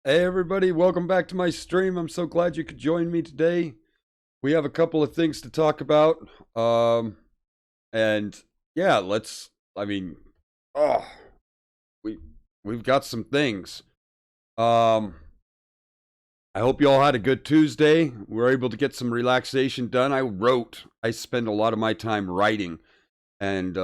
Hey everybody, welcome back to my stream. I'm so glad you could join me today. We have a couple of things to talk about. And yeah, let's I mean, oh, we we've got some things. Um I hope you all had a good Tuesday. We were able to get some relaxation done. I spend a lot of my time writing and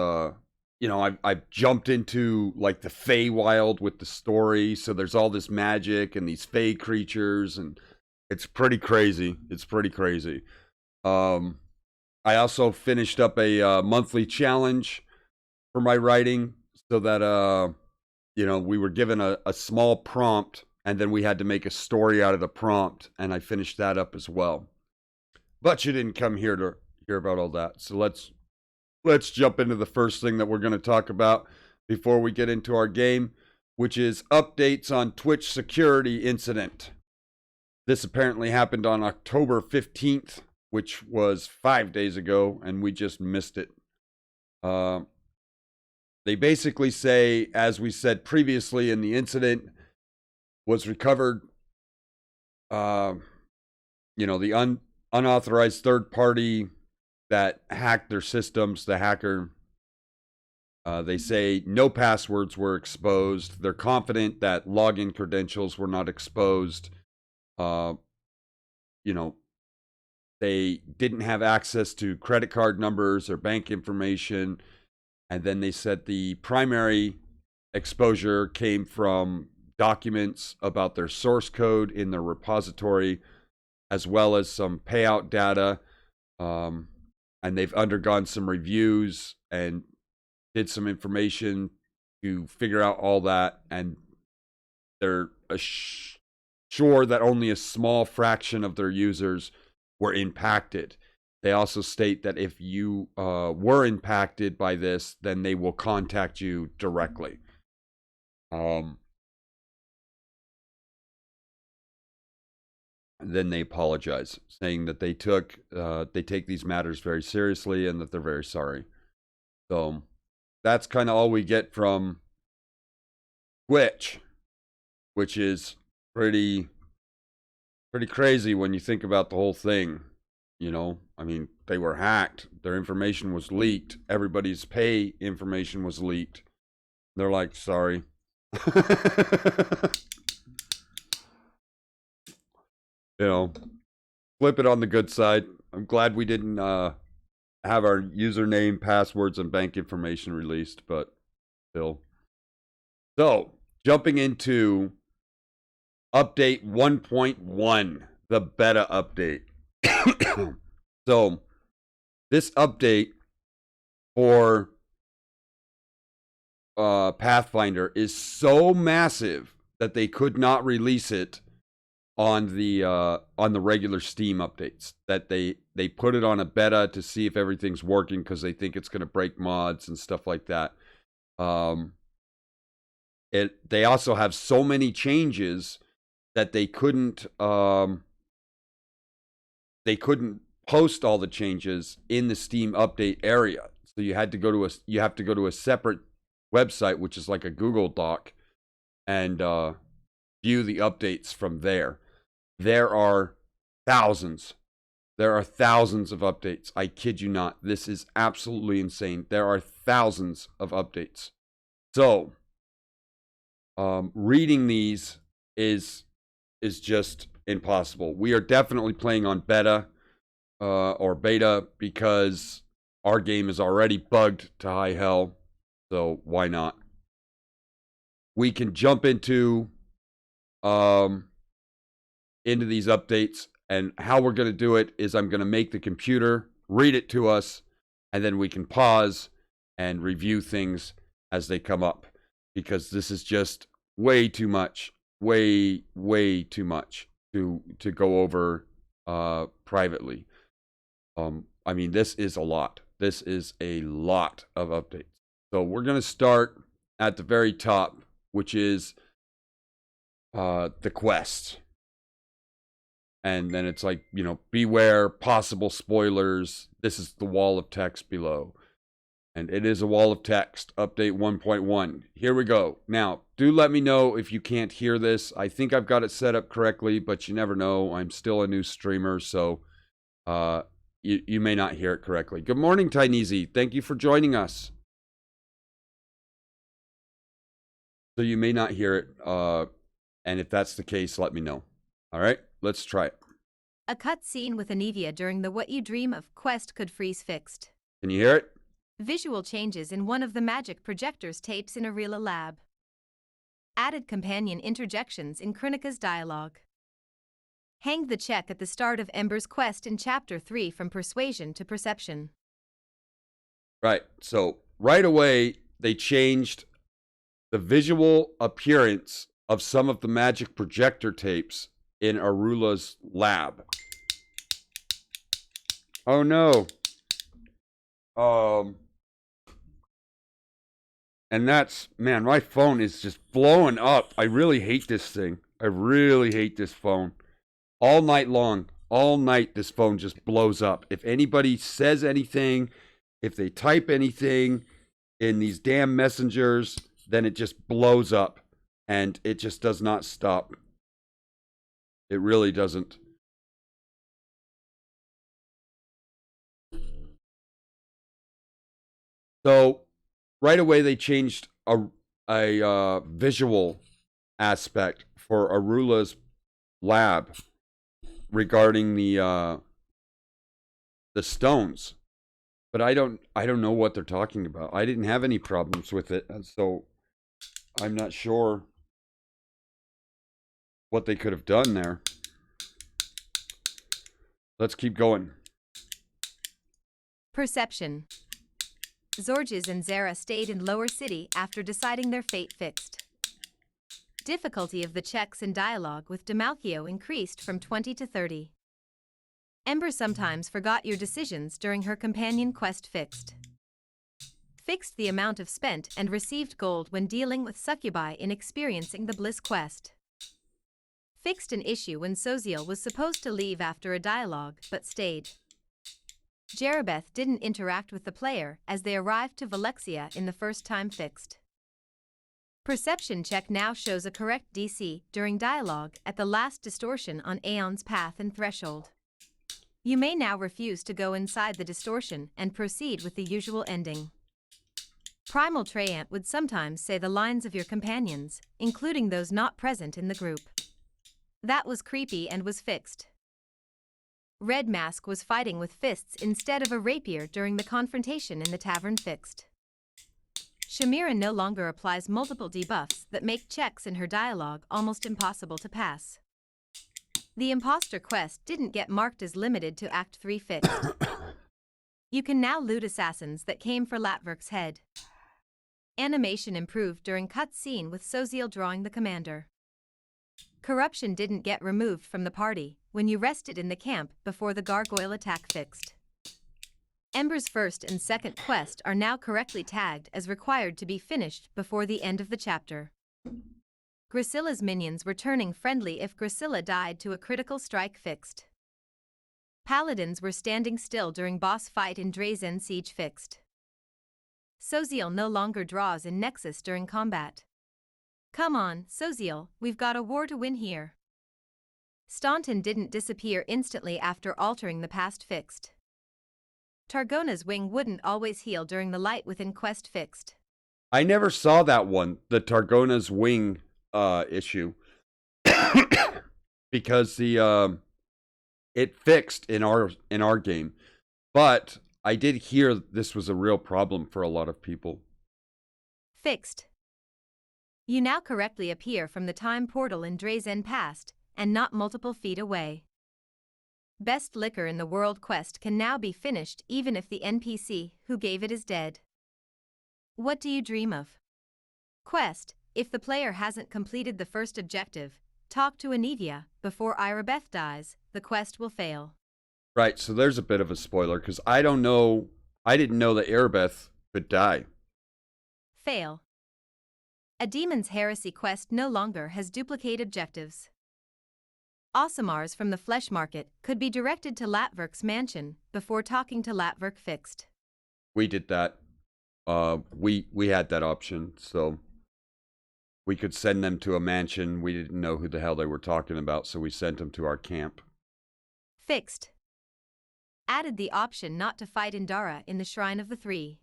I've jumped into like the Feywild with the story. So there's all this magic and these Fey creatures, and it's pretty crazy. It's pretty crazy. Um, I also finished up a monthly challenge for my writing, so that we were given a small prompt, and then we had to make a story out of the prompt, and I finished that up as well. But you didn't come here to hear about all that, so let's jump into the first thing that we're going to talk about before we get into our game, which is updates on Twitch security incident. This apparently happened on October 15th, which was 5 days ago, and we just missed it. They basically say, as we said previously in the incident, was recovered, the unauthorized third party that hacked their systems, the hacker. They say no passwords were exposed. They're confident that login credentials were not exposed. They didn't have access to credit card numbers or bank information. And then they said the primary exposure came from documents about their source code in their repository, as well as some payout data. And they've undergone some reviews and did some information to figure out all that. And they're sure that only a small fraction of their users were impacted. They also state that if you were impacted by this, then they will contact you directly. Then they apologize, saying that they take these matters very seriously and that they're very sorry. So that's kind of all we get from Twitch, which is pretty crazy when you think about the whole thing. I mean, they were hacked. Their information was leaked. Everybody's pay information was leaked. They're like, sorry. Flip it on the good side. I'm glad we didn't have our username, passwords, and bank information released, but still. So, jumping into update 1.1, the beta update. So, this update for Pathfinder is so massive that they could not release it on the regular Steam updates. That they put it on a beta to see if everything's working, because they think it's going to break mods and stuff like that. They also have so many changes that they couldn't post all the changes in the Steam update area. So you have to go to a separate website, which is like a Google Doc, and view the updates from there. There are thousands. There are thousands of updates. I kid you not. This is absolutely insane. There are thousands of updates. So, reading these is just impossible. We are definitely playing on beta or beta, because our game is already bugged to high hell. So why not? We can jump into these updates, and how we're going to do it is I'm going to make the computer read it to us, and then we can pause and review things as they come up, because this is just way too much, way too much to go over privately. I mean, this is a lot. This is a lot of updates. So we're going to start at the very top, which is the quest. And then it's like, beware possible spoilers. This is the wall of text below. And it is a wall of text, update 1.1. Here we go. Now, do let me know if you can't hear this. I think I've got it set up correctly, but you never know. I'm still a new streamer, so you may not hear it correctly. Good morning, Tineezy. Thank you for joining us. So you may not hear it, and if that's the case, let me know. All right, let's try it. A cutscene with Anivia during the What You Dream of quest could freeze fixed. Can you hear it? Visual changes in one of the magic projector's tapes in Arila lab. Added companion interjections in Krenika's dialogue. Hanged the check at the start of Ember's quest in Chapter 3 from Persuasion to Perception. Right, so right away, they changed the visual appearance of some of the magic projector tapes in Arula's lab. Oh no. And that's, man, my phone is just blowing up. I really hate this thing. I really hate this phone. All night long, all night, this phone just blows up. If anybody says anything, if they type anything in these damn messengers, then it just blows up. And it just does not stop. It really doesn't. So, right away, they changed a visual aspect for Arula's lab regarding the stones, but I don't know what they're talking about. I didn't have any problems with it, and so I'm not sure what they could have done there. Let's keep going. Perception. Zorges and Zara stayed in Lower City after deciding their fate fixed. Difficulty of the checks and dialogue with Demalchio increased from 20 to 30. Ember sometimes forgot your decisions during her companion quest fixed. Fixed the amount of spent and received gold when dealing with succubi in experiencing the Bliss quest. Fixed an issue when Soziel was supposed to leave after a dialogue but stayed. Jerabeth didn't interact with the player as they arrived to Valexia in the first time fixed. Perception check now shows a correct DC during dialogue at the last distortion on Aeon's path and threshold. You may now refuse to go inside the distortion and proceed with the usual ending. Primal Treyant would sometimes say the lines of your companions, including those not present in the group. That was creepy and was fixed. Red Mask was fighting with fists instead of a rapier during the confrontation in the tavern fixed. Shamira no longer applies multiple debuffs that make checks in her dialogue almost impossible to pass. The imposter quest didn't get marked as limited to Act 3 fixed. You can now loot assassins that came for Latverk's head. Animation improved during cutscene with Soziel drawing the commander. Corruption didn't get removed from the party when you rested in the camp before the gargoyle attack fixed. Ember's first and second quest are now correctly tagged as required to be finished before the end of the chapter. Gracilla's minions were turning friendly if Gracilla died to a critical strike fixed. Paladins were standing still during boss fight in Drazen Siege fixed. Soziel no longer draws in Nexus during combat. Come on, Soziel, we've got a war to win here. Staunton didn't disappear instantly after altering the past fixed. Targona's wing wouldn't always heal during the light within quest fixed. I never saw that one, the Targona's wing issue, because the it fixed in our game, but I did hear this was a real problem for a lot of people. Fixed. You now correctly appear from the time portal in Drazen Past, and not multiple feet away. Best liquor in the world quest can now be finished even if the NPC who gave it is dead. What do you dream of? Quest, if the player hasn't completed the first objective, talk to Anivia before Irabeth dies, the quest will fail. Right, so there's a bit of a spoiler, because I didn't know that Irabeth could die. Fail. A Demon's Heresy quest no longer has duplicate objectives. Aasimars from the Flesh Market could be directed to Latverk's mansion before talking to Latverk fixed. We did that. We had that option, so we could send them to a mansion. We didn't know who the hell they were talking about, so we sent them to our camp. Fixed. Added the option not to fight Indara in the Shrine of the Three.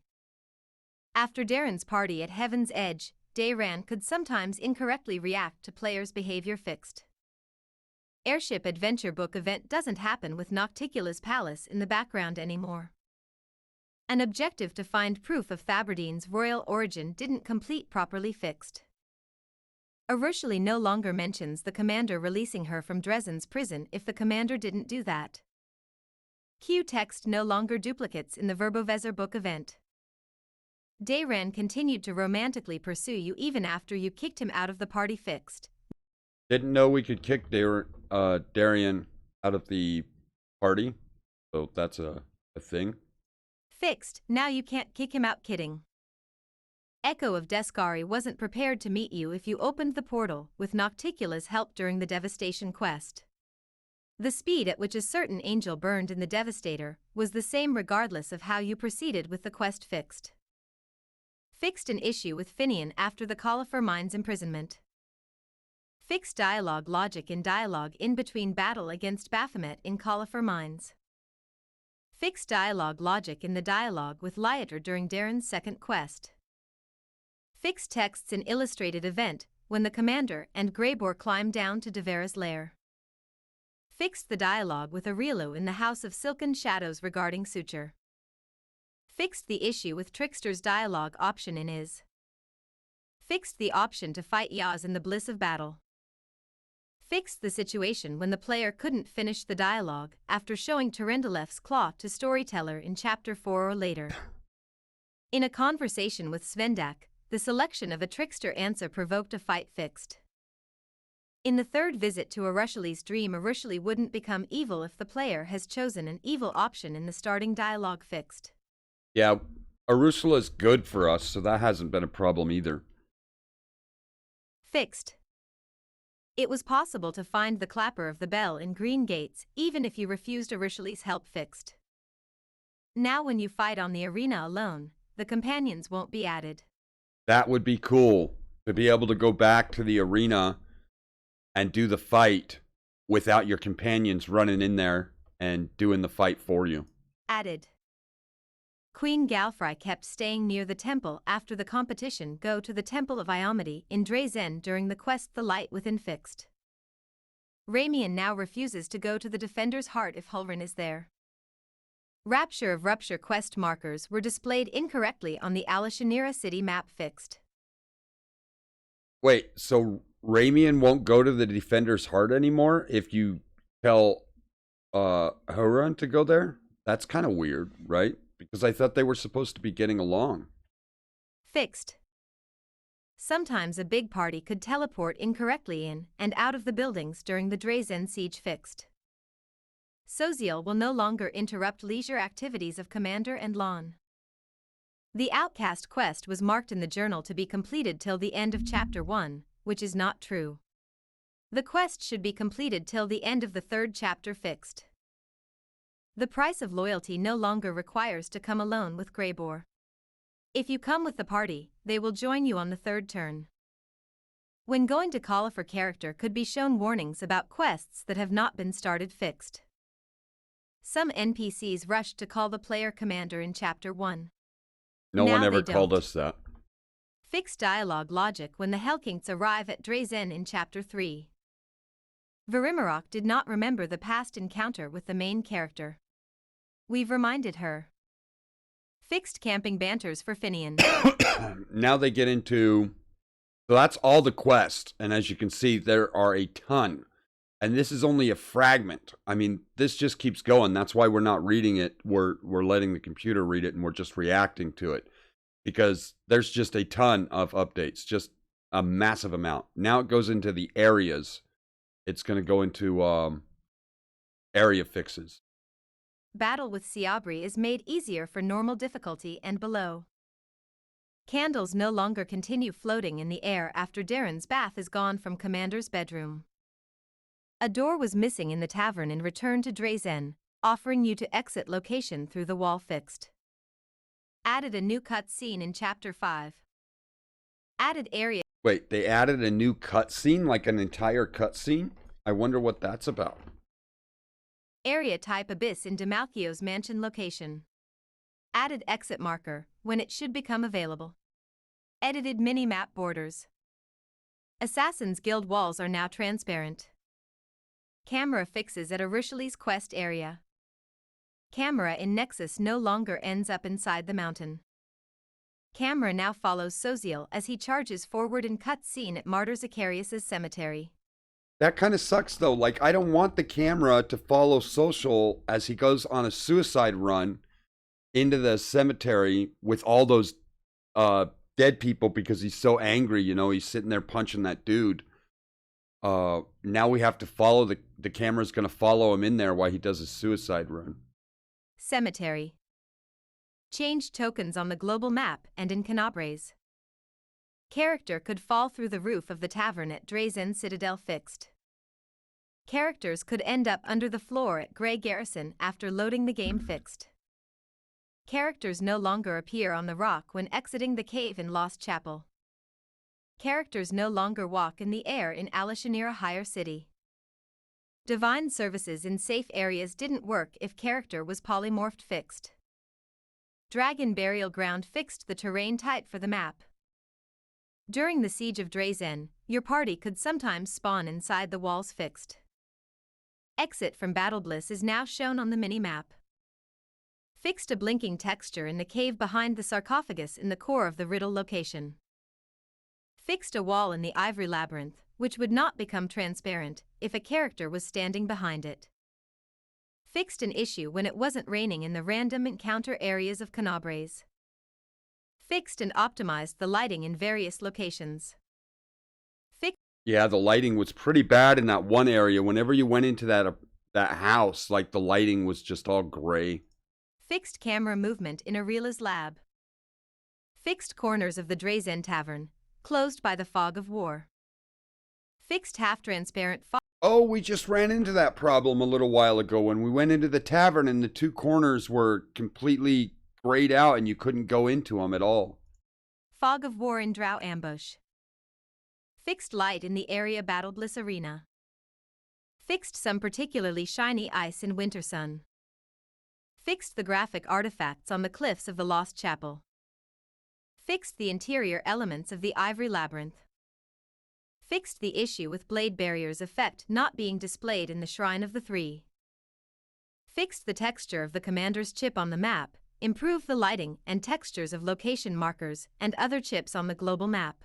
After Darren's party at Heaven's Edge, Dayran could sometimes incorrectly react to players' behavior. Fixed. Airship Adventure Book event doesn't happen with Nocticula's palace in the background anymore. An objective to find proof of Faberdine's royal origin didn't complete properly. Fixed. Ursula no longer mentions the commander releasing her from Dresden's prison if the commander didn't do that. Q text no longer duplicates in the Verbovezer book event. Dayran continued to romantically pursue you even after you kicked him out of the party. Fixed. Didn't know we could kick Darian out of the party, so that's a thing. Fixed. Now you can't kick him out. Kidding. Echo of Descari wasn't prepared to meet you if you opened the portal with Nocticula's help during the Devastation quest. The speed at which a certain angel burned in the Devastator was the same regardless of how you proceeded with the quest. Fixed. Fixed an issue with Finian after the Colifer Mine's imprisonment. Fixed dialogue logic in dialogue in between battle against Baphomet in Colifer Mines. Fixed dialogue logic in the dialogue with Liator during Darren's second quest. Fixed texts in illustrated event when the commander and Greybor climbed down to Devera's lair. Fixed the dialogue with Aurelio in the House of Silken Shadows regarding Suture. Fixed the issue with Trickster's dialogue option in Is. Fixed the option to fight Yaz in the Bliss of Battle. Fixed the situation when the player couldn't finish the dialogue after showing Terendalef's claw to Storyteller in Chapter 4 or later. In a conversation with Svendak, the selection of a trickster answer provoked a fight. Fixed. In the third visit to Ursula's dream, Ursula wouldn't become evil if the player has chosen an evil option in the starting dialogue. Fixed. Yeah, Ursula's good for us, so that hasn't been a problem either. Fixed. It was possible to find the clapper of the bell in Green Gates even if you refused Ursula's help. Fixed. Now when you fight on the arena alone, the companions won't be added. That would be cool, to be able to go back to the arena and do the fight without your companions running in there and doing the fight for you. Added. Queen Galfrey kept staying near the temple after the competition. Go to the Temple of Iomedy in Drazen during the quest The Light Within. Fixed. Ramian now refuses to go to the Defender's Heart if Hulrin is there. Rapture of Rupture quest markers were displayed incorrectly on the Alashanira city map. Fixed. Wait, so Ramian won't go to the Defender's Heart anymore if you tell Huron to go there? That's kind of weird, right? Because I thought they were supposed to be getting along. Fixed. Sometimes a big party could teleport incorrectly in and out of the buildings during the Drazen siege. Fixed. Soziel will no longer interrupt leisure activities of Commander and Lon. The Outcast quest was marked in the journal to be completed till the end of Chapter 1, which is not true. The quest should be completed till the end of the third chapter. Fixed. The price of loyalty no longer requires to come alone with Greybor. If you come with the party, they will join you on the third turn. When going to Colifer, character could be shown warnings about quests that have not been started. Fixed. Some NPCs rushed to call the player commander in Chapter 1. No Now one ever they called don't. us that. Fixed dialogue logic when the Hellkings arrive at Drazen in Chapter 3. Verimarok did not remember the past encounter with the main character. We've reminded her. Fixed camping banters for Finian. Now they get into... So that's all the quest, and as you can see, there are a ton. And this is only a fragment. I mean, this just keeps going. That's why we're not reading it. We're letting the computer read it, and we're just reacting to it. Because there's just a ton of updates. Just a massive amount. Now it goes into the areas. It's going to go into area fixes. Battle with Siabri is made easier for normal difficulty and below. Candles no longer continue floating in the air after Darren's bath is gone from Commander's bedroom. A door was missing in the tavern in Return to Drazen, offering you to exit location through the wall. Fixed. Added a new cutscene in Chapter 5. Added area. Wait, they added a new cutscene, like an entire cutscene? I wonder what that's about. Area type Abyss in Demalchio's mansion location. Added exit marker, when it should become available. Edited mini-map borders. Assassin's Guild walls are now transparent. Camera fixes at Urushal's quest area. Camera in Nexus no longer ends up inside the mountain. Camera now follows Soziel as he charges forward in cutscene at Martyrs Icarius' cemetery. That kind of sucks, though. Like, I don't want the camera to follow Social as he goes on a suicide run into the cemetery with all those dead people because he's so angry. You know, he's sitting there punching that dude. Now we have to follow the camera's going to follow him in there while he does his suicide run. Cemetery. Change tokens on the global map and in Canabres. Character could fall through the roof of the tavern at Drazen Citadel fixed. Characters could end up under the floor at Grey Garrison after loading the game fixed. Characters no longer appear on the rock when exiting the cave in Lost Chapel. Characters no longer walk in the air in Alishanira Higher City. Divine services in safe areas didn't work if character was polymorphed fixed. Dragon Burial Ground fixed the terrain type for the map. During the Siege of Drazen, your party could sometimes spawn inside the walls fixed. Exit from Battle Bliss is now shown on the mini-map. Fixed a blinking texture in the cave behind the sarcophagus in the core of the riddle location. Fixed a wall in the Ivory Labyrinth, which would not become transparent if a character was standing behind it. Fixed an issue when it wasn't raining in the random encounter areas of Canabres. Fixed and optimized the lighting in various locations. Yeah, the lighting was pretty bad in that one area. Whenever you went into that house, like the lighting was just all gray. Fixed camera movement in Arila's lab. Fixed corners of the Drazen Tavern, closed by the fog of war. Fixed half-transparent fog. Oh, we just ran into that problem a little while ago when we went into the tavern and the two corners were completely grayed out and you couldn't go into them at all. Fog of war in Drow Ambush. Fixed light in the area Battle Bliss Arena. Fixed some particularly shiny ice in Winter Sun. Fixed the graphic artifacts on the cliffs of the Lost Chapel. Fixed the interior elements of the Ivory Labyrinth. Fixed the issue with Blade Barrier's effect not being displayed in the Shrine of the Three. Fixed the texture of the commander's chip on the map, improved the lighting and textures of location markers and other chips on the global map.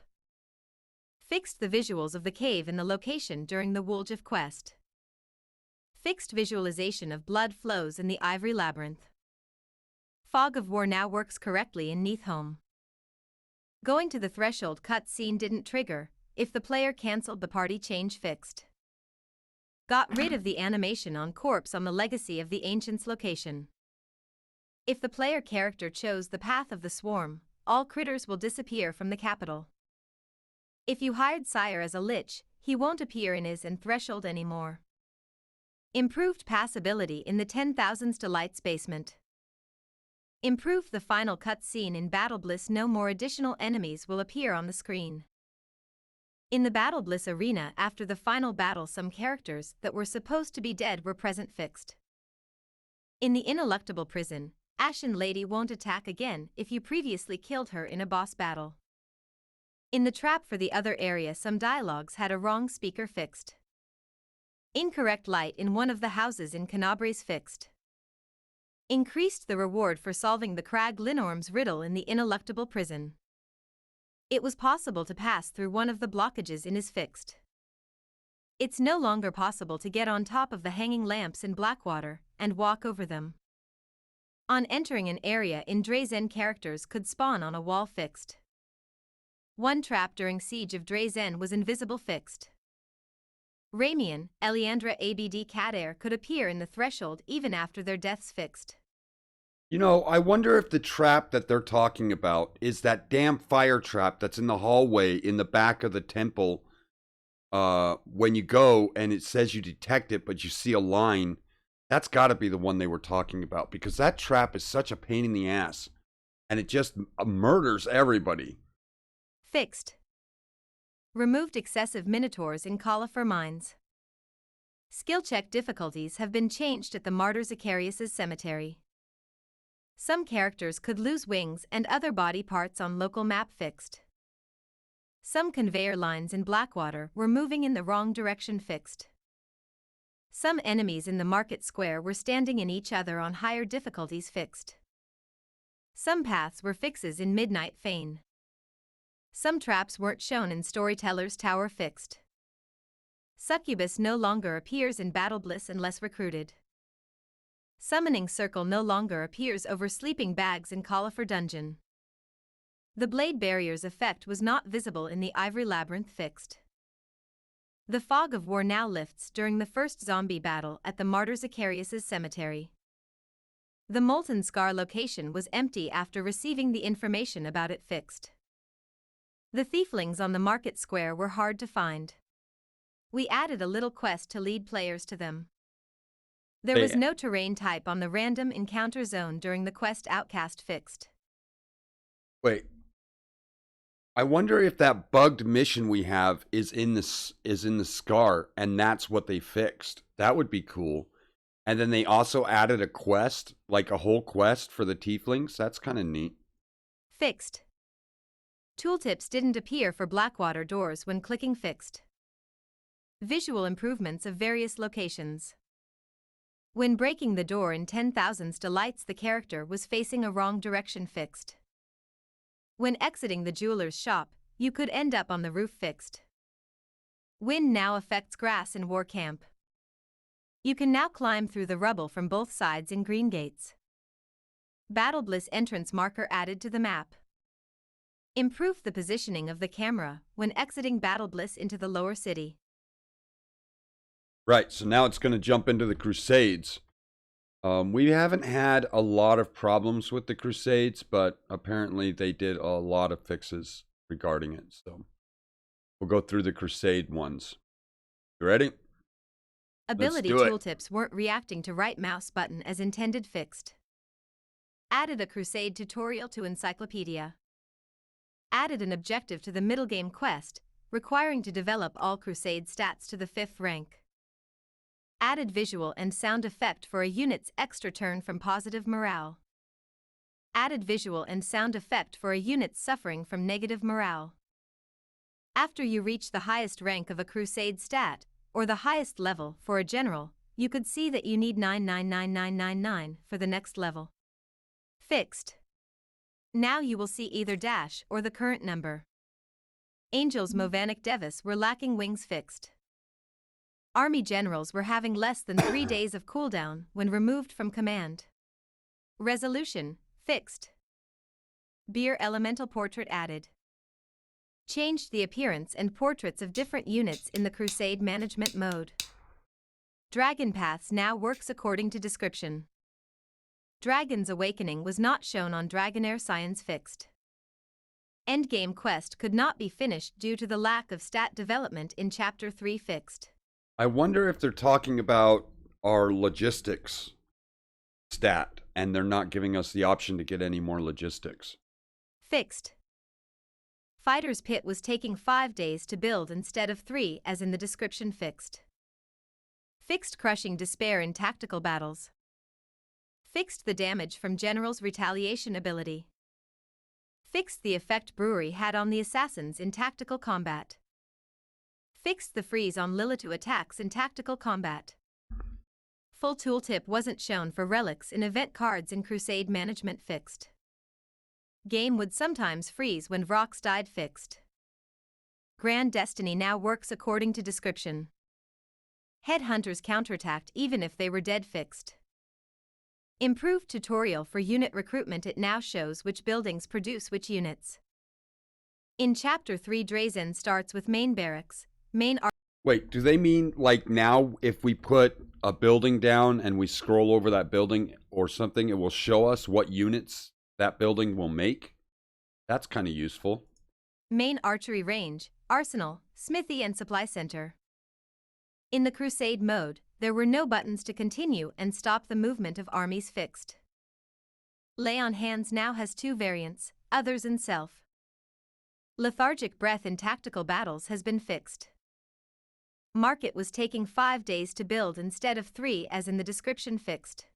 Fixed the visuals of the cave in the location during the Woljif quest. Fixed visualization of blood flows in the Ivory Labyrinth. Fog of War now works correctly in Neathholm. Going to the threshold cutscene didn't trigger if the player cancelled the party change fixed. Got rid of the animation on corpse on the Legacy of the Ancients location. If the player character chose the Path of the Swarm, all critters will disappear from the capital. If you hired Sire as a Lich, he won't appear in Is and Threshold anymore. Improved passability in the 10,000s Delights basement. Improved the final cutscene in Battle Bliss. No more additional enemies will appear on the screen. In the Battle Bliss arena after the final battle, some characters that were supposed to be dead were present fixed. In the Ineluctable Prison, Ashen Lady won't attack again if you previously killed her in a boss battle. In the trap for the other area, some dialogues had a wrong speaker fixed. Incorrect light in one of the houses in Canabres fixed. Increased the reward for solving the Crag Linorm's riddle in the Ineluctable Prison. It was possible to pass through one of the blockages in Is fixed. It's no longer possible to get on top of the hanging lamps in Blackwater and walk over them. On entering an area in Drazen, characters could spawn on a wall fixed. One trap during Siege of Drazen was invisible fixed. Ramian, Eliandra Abd Kadair could appear in the threshold even after their deaths fixed. You know, I wonder if the trap that they're talking about is that damn fire trap that's in the hallway in the back of the temple. When you go and it says you detect it, but you see a line, that's got to be the one they were talking about, because that trap is such a pain in the ass. and it just murders everybody. Fixed. Removed excessive minotaurs in Colifer mines. Skill check difficulties have been changed at the Martyrs Icarius' cemetery. Some characters could lose wings and other body parts on local map. Fixed. Some conveyor lines in Blackwater were moving in the wrong direction. Fixed. Some enemies in the market square were standing in each other on higher difficulties. Fixed. Some paths were fixes in Midnight Fane. Some traps weren't shown in Storyteller's Tower. Fixed. Succubus no longer appears in Battle Bliss unless recruited. Summoning Circle no longer appears over sleeping bags in Colifer Dungeon. The Blade Barrier's effect was not visible in the Ivory Labyrinth. Fixed. The Fog of War now lifts during the first zombie battle at the Martyrs Icarius' cemetery. The Molten Scar location was empty after receiving the information about it. Fixed. The Thieflings on the market square were hard to find. We added a little quest to lead players to them. There was no terrain type on the random encounter zone during the quest. Outcast. Fixed. Wait. I wonder if that bugged mission we have is in the Scar, and that's what they fixed. That would be cool. And then they also added a quest, like a whole quest for the Tieflings. That's kind of neat. Fixed. Tooltips didn't appear for Blackwater doors when clicking. Fixed. Visual improvements of various locations. When breaking the door in 10,000's Delights, the character was facing a wrong direction. Fixed. When exiting the jeweler's shop, you could end up on the roof. Fixed. Wind now affects grass in War Camp. You can now climb through the rubble from both sides in Green Gates. Battle Bliss entrance marker added to the map. Improve the positioning of the camera when exiting Battle Bliss into the lower city. Right, so now it's going to jump into the Crusades. We haven't had a lot of problems with the Crusades, but apparently they did a lot of fixes regarding it. So we'll go through the Crusade ones. You ready? Ability tooltips weren't reacting to right mouse button as intended. Fixed. Added a Crusade tutorial to Encyclopedia. Added an objective to the middle game quest, requiring to develop all Crusade stats to the 5th rank. Added visual and sound effect for a unit's extra turn from positive morale. Added visual and sound effect for a unit suffering from negative morale. After you reach the highest rank of a Crusade stat, or the highest level for a general, you could see that you need 999999 for the next level. Fixed. Now you will see either dash or the current number. Angels Movanic Devis were lacking wings. Fixed. Army generals were having less than 3 days of cooldown when removed from command. Resolution, fixed. Beer Elemental Portrait added. Changed the appearance and portraits of different units in the Crusade management mode. Dragon Paths now works according to description. Dragon's Awakening was not shown on Dragonair Science. Fixed. Endgame quest could not be finished due to the lack of stat development in Chapter 3. Fixed. I wonder if they're talking about our logistics stat, and they're not giving us the option to get any more logistics. Fixed. Fighter's Pit was taking 5 days to build instead of 3 as in the description. Fixed. Fixed Crushing Despair in tactical battles. Fixed the damage from General's retaliation ability. Fixed the effect Brewery had on the assassins in tactical combat. Fixed the freeze on Lilitu attacks in tactical combat. Full tooltip wasn't shown for relics in event cards in Crusade management. Fixed. Game would sometimes freeze when Vrox died. Fixed. Grand Destiny now works according to description. Headhunters counterattacked even if they were dead. Fixed. Improved tutorial for unit recruitment. It now shows which buildings produce which units. In Chapter 3, Drazen starts with main barracks. Wait, do they mean like now if we put a building down and we scroll over that building or something, it will show us what units that building will make? That's kind of useful. Main archery range, arsenal, smithy and supply center. In the Crusade mode, there were no buttons to continue and stop the movement of armies. Fixed. Lay on Hands now has 2 variants, Others and Self. Lethargic breath in tactical battles has been fixed. Market was taking 5 days to build instead of 3 as in the description fixed.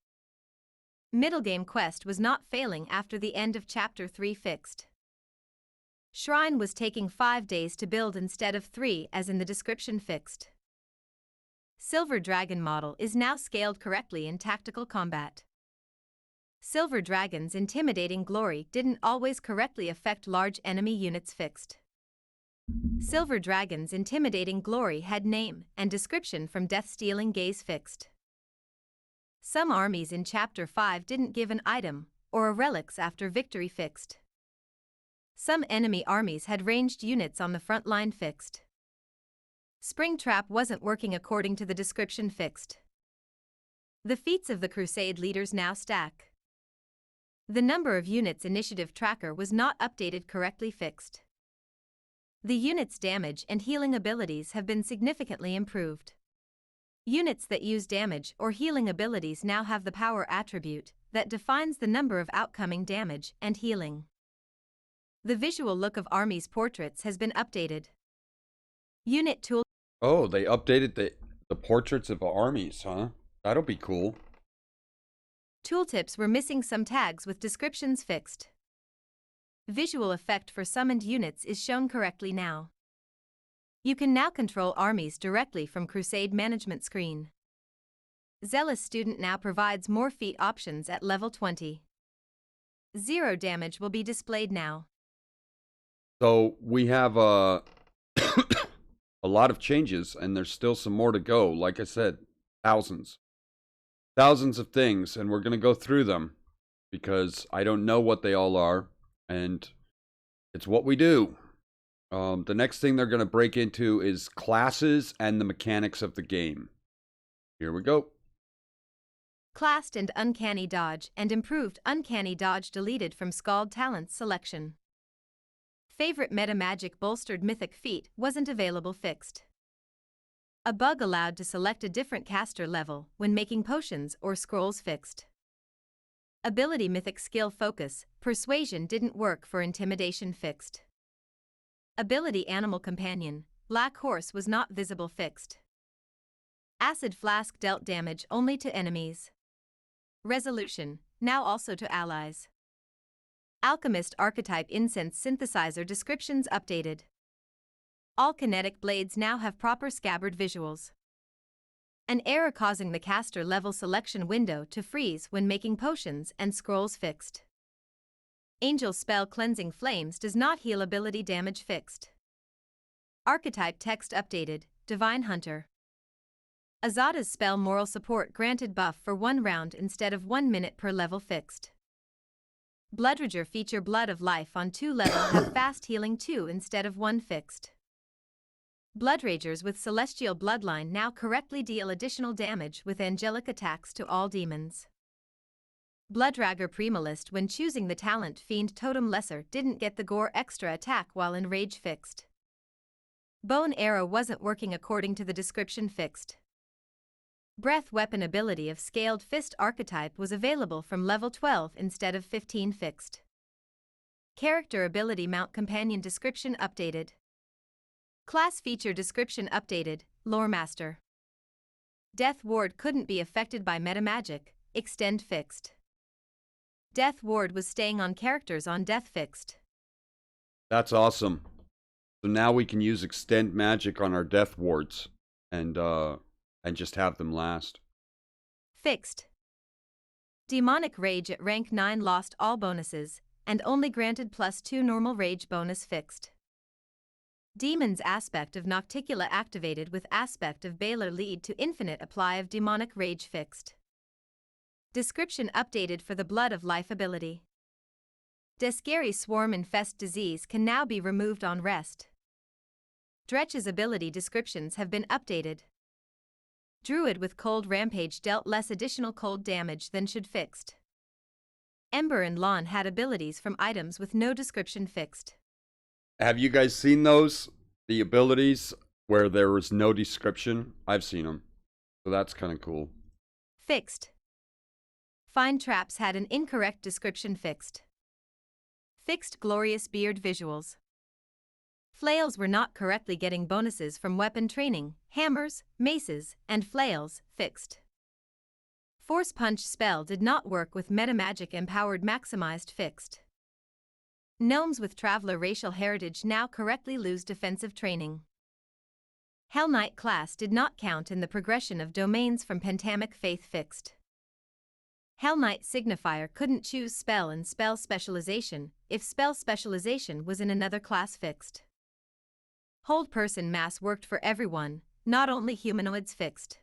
Middle game quest was not failing after the end of chapter 3 fixed. Shrine was taking 5 days to build instead of 3 as in the description fixed. Silver Dragon model is now scaled correctly in tactical combat. Silver Dragon's intimidating glory didn't always correctly affect large enemy units fixed. Silver Dragon's intimidating glory had name and description from death-stealing gaze fixed. Some armies in Chapter 5 didn't give an item or a relics after victory fixed. Some enemy armies had ranged units on the front line fixed. Springtrap wasn't working according to the description fixed. The feats of the Crusade leaders now stack. The number of units initiative tracker was not updated correctly fixed. The unit's damage and healing abilities have been significantly improved. Units that use damage or healing abilities now have the power attribute that defines the number of outcoming damage and healing. The visual look of armies' portraits has been updated. Unit tool. Oh, they updated the portraits of armies, huh? That'll be cool. Tooltips were missing some tags with descriptions fixed. Visual effect for summoned units is shown correctly now. You can now control armies directly from Crusade management screen. Zealous Student now provides more feat options at level 20. 0 damage will be displayed now. So we have a lot of changes, and there's still some more to go. Like I said, thousands of things, and we're going to go through them because I don't know what they all are, and it's what we do. The next thing they're going to break into is classes and the mechanics of the game. Here we go. Classed and Uncanny Dodge and improved Uncanny Dodge deleted from Scald Talents selection. Favorite Meta Magic bolstered Mythic feat wasn't available fixed. A bug allowed to select a different caster level when making potions or scrolls fixed. Ability Mythic skill focus, Persuasion didn't work for Intimidation fixed. Ability Animal Companion, Black Horse was not visible fixed. Acid Flask dealt damage only to enemies. Resolution, now also to allies. Alchemist Archetype Incense Synthesizer descriptions updated. All kinetic blades now have proper scabbard visuals. An error causing the caster level selection window to freeze when making potions and scrolls fixed. Angel Spell Cleansing Flames does not heal ability damage fixed. Archetype text updated, Divine Hunter. Azada's spell Moral Support granted buff for 1 round instead of 1 minute per level fixed. Bloodrager feature Blood of Life on 2 level have fast healing 2 instead of 1 fixed. Bloodragers with Celestial Bloodline now correctly deal additional damage with angelic attacks to all demons. Bloodrager Primalist when choosing the talent Fiend Totem Lesser didn't get the Gore extra attack while in Rage fixed. Bone Arrow wasn't working according to the description fixed. Breath Weapon ability of Scaled Fist archetype was available from level 12 instead of 15 fixed. Character ability Mount Companion description updated. Class feature description updated, Lore Master. Death Ward couldn't be affected by metamagic, extend fixed. Death Ward was staying on characters on death fixed. That's awesome. So now we can use extend magic on our death wards and just have them last. Fixed. Demonic Rage at rank 9 lost all bonuses and only granted +2 normal rage bonus fixed. Demon's Aspect of Nocticula activated with Aspect of Baylor lead to infinite apply of Demonic Rage fixed. Description updated for the Blood of Life ability. Descary Swarm Infest Disease can now be removed on rest. Dretch's ability descriptions have been updated. Druid with Cold Rampage dealt less additional cold damage than should fixed. Ember and Lawn had abilities from items with no description fixed. Have you guys seen those? The abilities where there was no description? I've seen them. So that's kind of cool. Fixed. Find traps had an incorrect description fixed. Fixed glorious beard visuals. Flails were not correctly getting bonuses from weapon training, hammers, maces, and flails, fixed. Force punch spell did not work with metamagic empowered maximized, fixed. Gnomes with traveler racial heritage now correctly lose defensive training. Hell Knight class did not count in the progression of domains from Pentamic faith, fixed. Hell Knight signifier couldn't choose spell and spell specialization if spell specialization was in another class, fixed. Hold person mass worked for everyone, not only humanoids, fixed.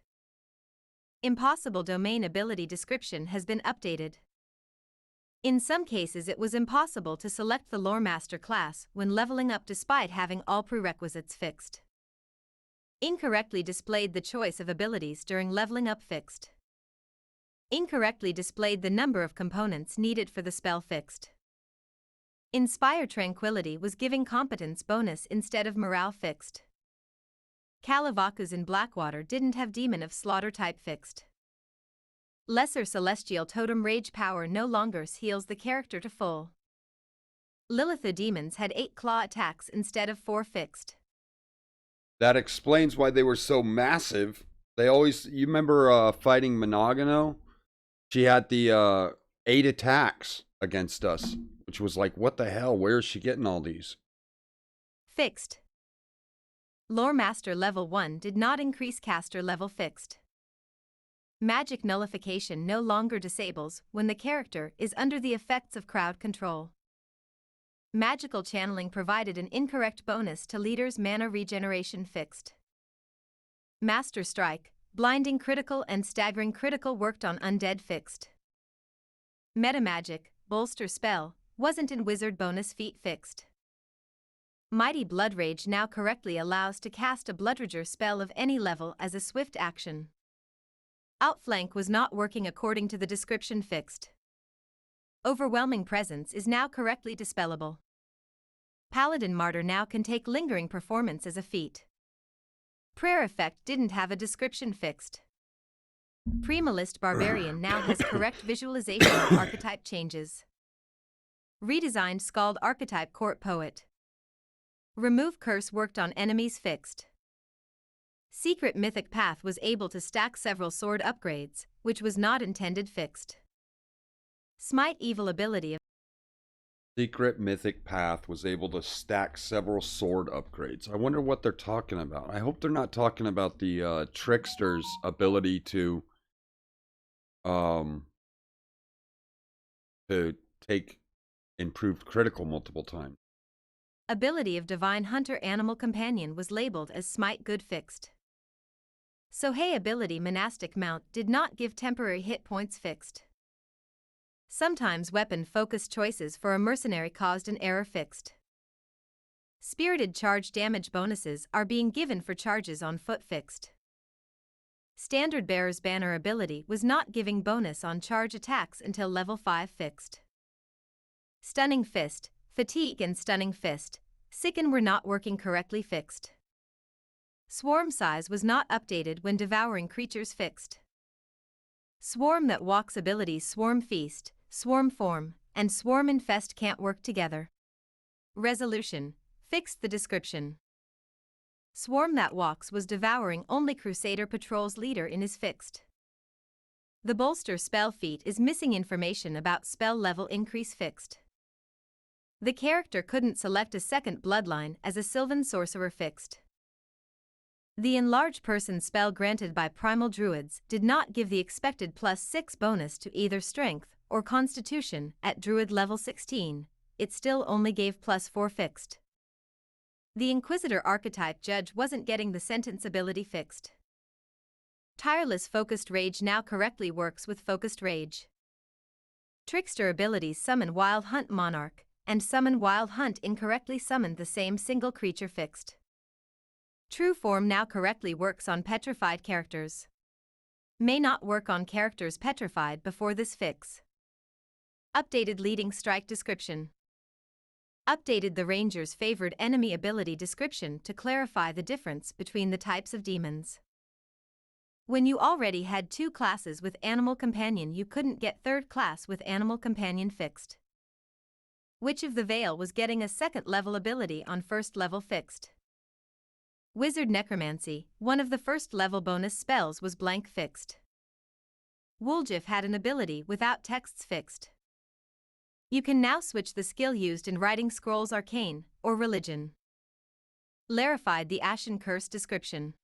Impossible domain ability description has been updated. In some cases it was impossible to select the Lore Master class when leveling up despite having all prerequisites, fixed. Incorrectly displayed the choice of abilities during leveling up, fixed. Incorrectly displayed the number of components needed for the spell, fixed. Inspire Tranquility was giving competence bonus instead of morale, fixed. Kalavakus in Blackwater didn't have Demon of Slaughter type, fixed. Lesser Celestial Totem Rage power no longer heals the character to full. Lilitha demons had 8 claw attacks instead of 4, fixed. That explains why they were so massive. They always, you remember fighting Monogano? She had the 8 attacks against us, which was like, what the hell? Where is she getting all these? Fixed. Lore Master level 1 did not increase caster level, fixed. Magic nullification no longer disables when the character is under the effects of crowd control. Magical channeling provided an incorrect bonus to leader's mana regeneration, fixed. Master Strike, blinding critical and staggering critical worked on undead, fixed. Metamagic, bolster spell, wasn't in wizard bonus feat, fixed. Mighty Blood Rage now correctly allows to cast a Bloodrager spell of any level as a swift action. Outflank was not working according to the description, fixed. Overwhelming Presence is now correctly dispellable. Paladin Martyr now can take lingering performance as a feat. Prayer effect didn't have a description, fixed. Primalist Barbarian now has correct visualization of archetype changes. Redesigned Scald archetype Court Poet. Remove Curse worked on enemies, fixed. Secret Mythic Path was able to stack several sword upgrades, which was not intended, fixed. Smite evil ability of Secret Mythic Path was able to stack several sword upgrades. I wonder what they're talking about. I hope they're not talking about the Trickster's ability to take improved critical multiple times. ability of Divine Hunter Animal Companion was labeled as Smite Good, fixed. Sohei ability Monastic Mount did not give temporary hit points, fixed. Sometimes weapon-focused choices for a mercenary caused an error, fixed. Spirited charge damage bonuses are being given for charges on foot, fixed. Standard Bearer's Banner ability was not giving bonus on charge attacks until level 5, fixed. Stunning Fist, Fatigue and Stunning Fist, Sicken were not working correctly, fixed. Swarm size was not updated when devouring creatures, fixed. Swarm that walks abilities Swarm Feast, Swarm Form, and Swarm Infest can't work together. Resolution, fixed the description. Swarm that walks was devouring only Crusader Patrol's leader in is fixed. The Bolster spell feat is missing information about spell level increase, fixed. The character couldn't select a second bloodline as a Sylvan Sorcerer, fixed. The Enlarge Person spell granted by Primal Druids did not give the expected +6 bonus to either Strength or Constitution at Druid level 16, it still only gave +4, fixed. The Inquisitor archetype Judge wasn't getting the Sentence ability, fixed. Tireless Focused Rage now correctly works with Focused Rage. Trickster abilities Summon Wild Hunt Monarch and Summon Wild Hunt incorrectly summoned the same single creature, fixed. True Form now correctly works on petrified characters. May not work on characters petrified before this fix. Updated Leading Strike description. Updated the Ranger's favored enemy ability description to clarify the difference between the types of demons. When you already had 2 classes with Animal Companion, you couldn't get 3rd class with Animal Companion fixed. Witch of the Veil was getting a 2nd level ability on 1st level fixed. Wizard Necromancy, one of the 1st level bonus spells, was blank fixed. Woljif had an ability without texts fixed. You can now switch the skill used in writing scrolls Arcane or Religion. Clarified the Ashen Curse description.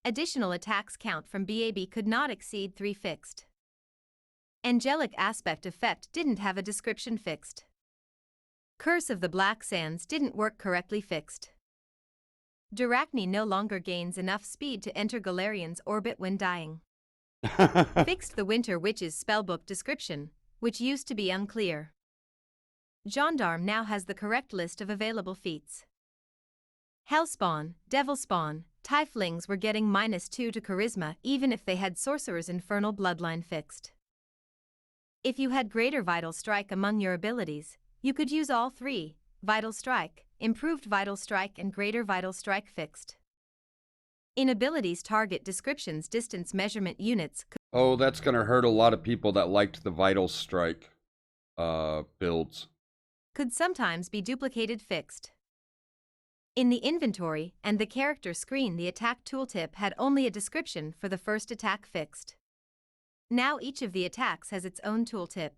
Additional attacks count from BAB could not exceed 3 fixed. Angelic Aspect Effect didn't have a description fixed. Curse of the Black Sands didn't work correctly fixed. Duracne no longer gains enough speed to enter Galarian's orbit when dying. Fixed the Winter Witch's spellbook description, which used to be unclear. Gendarme now has the correct list of available feats. Hellspawn, Devilspawn, Tieflings were getting -2 to Charisma even if they had Sorcerer's Infernal Bloodline fixed. If you had Greater Vital Strike among your abilities, you could use all 3, Vital Strike, Improved Vital Strike and Greater Vital Strike fixed. In abilities target descriptions, distance measurement units Oh, that's gonna hurt a lot of people that liked the Vital Strike builds. could sometimes be duplicated fixed. In the inventory and the character screen, the attack tooltip had only a description for the first attack fixed. Now each of the attacks has its own tooltip.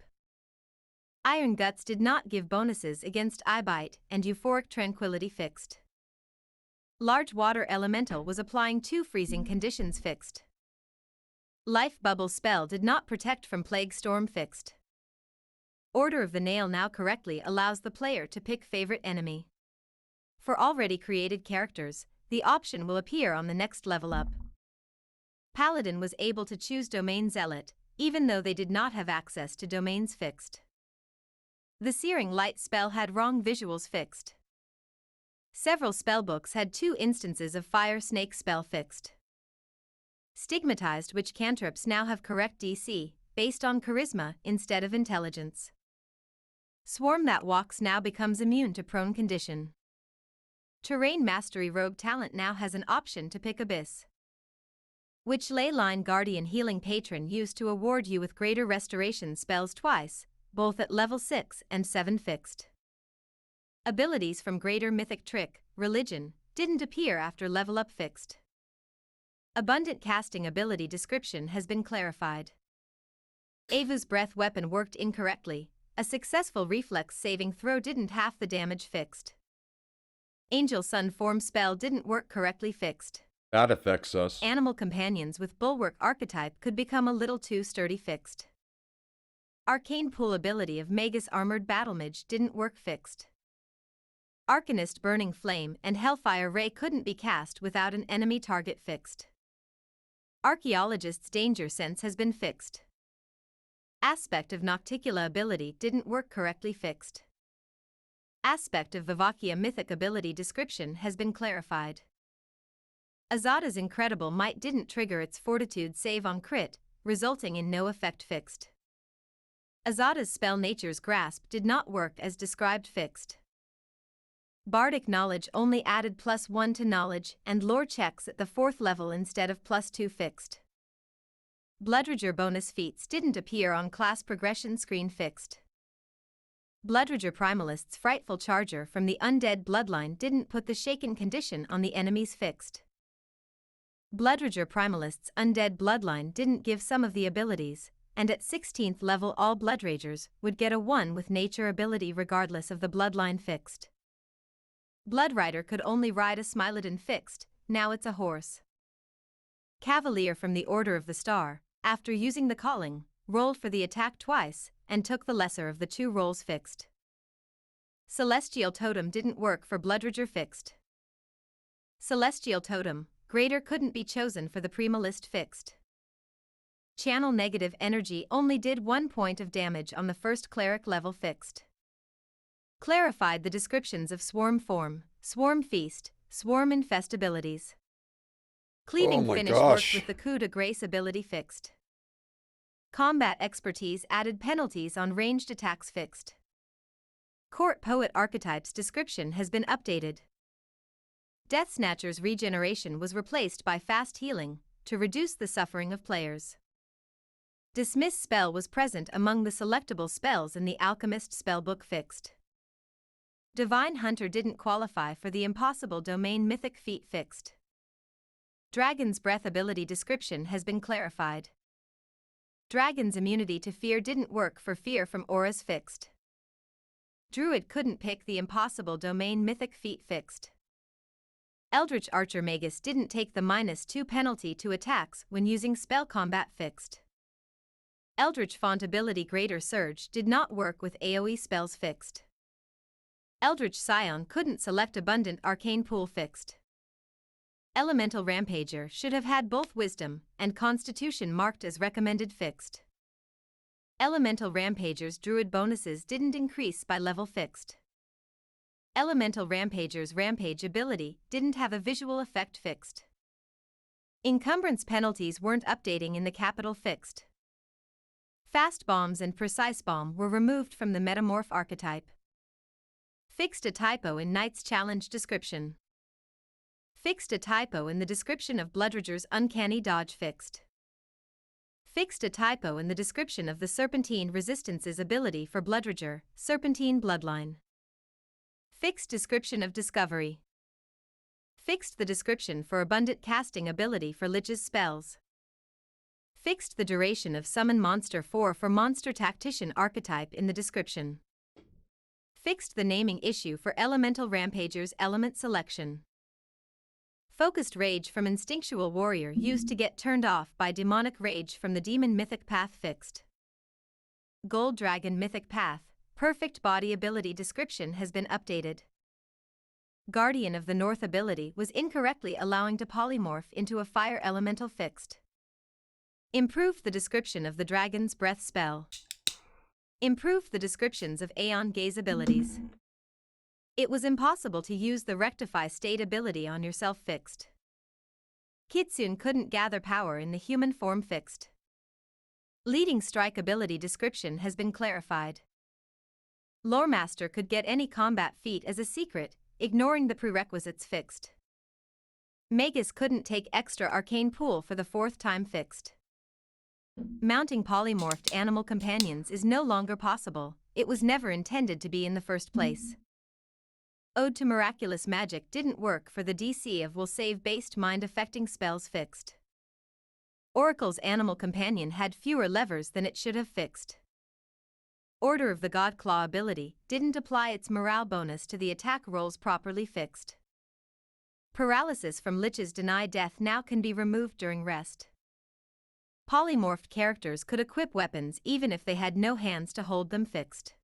Iron Guts did not give bonuses against Eyebite and Euphoric Tranquility fixed. Large Water Elemental was applying 2 freezing conditions fixed. Life Bubble spell did not protect from Plague Storm fixed. Order of the Nail now correctly allows the player to pick favorite enemy. For already created characters, the option will appear on the next level up. Paladin was able to choose Domain Zealot, even though they did not have access to domains fixed. The Searing Light spell had wrong visuals fixed. Several spellbooks had 2 instances of Fire Snake spell fixed. Stigmatized Witch cantrips now have correct DC, based on Charisma instead of Intelligence. Swarm That Walks now becomes immune to Prone condition. Terrain Mastery Rogue talent now has an option to pick Abyss. Witch Leyline Guardian Healing Patron used to award you with greater restoration spells twice, both at level 6 and 7 fixed. Abilities from Greater Mythic Trick, Religion, didn't appear after level up fixed. Abundant Casting ability description has been clarified. Ava's Breath weapon worked incorrectly, a successful reflex saving throw didn't half the damage fixed. Angel Sun form spell didn't work correctly fixed. That affects us. Animal companions with Bulwark archetype could become a little too sturdy fixed. Arcane Pool ability of Magus Armored Battlemage didn't work fixed. Arcanist Burning Flame and Hellfire Ray couldn't be cast without an enemy target fixed. Archaeologist's Danger Sense has been fixed. Aspect of Nocticula ability didn't work correctly fixed. Aspect of Vivacia Mythic ability description has been clarified. Azada's Incredible Might didn't trigger its Fortitude save on crit, resulting in no effect fixed. Azada's spell Nature's Grasp did not work as described fixed. Bardic Knowledge only added +1 to knowledge and lore checks at the 4th level instead of +2 fixed. Bloodrager bonus feats didn't appear on class progression screen fixed. Bloodrager Primalist's Frightful Charger from the Undead Bloodline didn't put the shaken condition on the enemies fixed. Bloodrager Primalist's Undead Bloodline didn't give some of the abilities, and at 16th level all Bloodragers would get a 1 with nature ability regardless of the bloodline fixed. Bloodrider could only ride a Smilodon fixed, now it's a horse. Cavalier from the Order of the Star, after using the calling, rolled for the attack twice, and took the lesser of the 2 rolls fixed. Celestial Totem didn't work for Bloodrager fixed. Celestial Totem, Greater couldn't be chosen for the Primalist fixed. Channel Negative Energy only did 1 point of damage on the first Cleric level fixed. Clarified the descriptions of Swarm Form, Swarm Feast, Swarm Infest abilities. Cleaving Finish worked with the Coup de Grace ability fixed. Combat Expertise added penalties on ranged attacks fixed. Court Poet Archetype's description has been updated. Death Snatcher's regeneration was replaced by fast healing, to reduce the suffering of players. Dismiss spell was present among the selectable spells in the Alchemist spellbook fixed. Divine Hunter didn't qualify for the Impossible Domain Mythic feat fixed. Dragon's Breath ability description has been clarified. Dragon's immunity to fear didn't work for fear from auras fixed. Druid couldn't pick the Impossible Domain Mythic feat fixed. Eldritch Archer Magus didn't take the -2 penalty to attacks when using spell combat fixed. Eldritch Font ability Greater Surge did not work with AoE spells fixed. Eldritch Scion couldn't select Abundant Arcane Pool fixed. Elemental Rampager should have had both Wisdom and Constitution marked as recommended fixed. Elemental Rampager's Druid bonuses didn't increase by level fixed. Elemental Rampager's Rampage ability didn't have a visual effect fixed. Encumbrance penalties weren't updating in the capital fixed. Fast Bombs and Precise Bomb were removed from the Metamorph archetype. Fixed a typo in Knight's Challenge description. Fixed a typo in the description of Bloodridger's Uncanny Dodge fixed. Fixed a typo in the description of the Serpentine Resistance's ability for Bloodridger, Serpentine Bloodline. Fixed description of Discovery. Fixed the description for Abundant Casting ability for Lich's spells. Fixed the duration of Summon Monster 4 for Monster Tactician archetype in the description. Fixed the naming issue for Elemental Rampager's element selection. Focused Rage from Instinctual Warrior used to get turned off by Demonic Rage from the Demon Mythic Path fixed. Gold Dragon Mythic Path, Perfect Body ability description has been updated. Guardian of the North ability was incorrectly allowing to polymorph into a fire elemental fixed. Improved the description of the Dragon's Breath spell. Improved the descriptions of Aeon Gaze abilities. It was impossible to use the Rectify State ability on yourself fixed. Kitsune couldn't gather power in the human form fixed. Leading Strike ability description has been clarified. Loremaster could get any combat feat as a secret, ignoring the prerequisites fixed. Magus couldn't take extra arcane pool for the 4th time fixed. Mounting polymorphed animal companions is no longer possible, it was never intended to be in the first place. Ode to Miraculous Magic didn't work for the DC of Will Save based mind-affecting spells fixed. Oracle's animal companion had fewer levers than it should have fixed. Order of the Godclaw ability didn't apply its morale bonus to the attack rolls properly fixed. Paralysis from Lich's Deny Death now can be removed during rest. Polymorphed characters could equip weapons even if they had no hands to hold them fixed.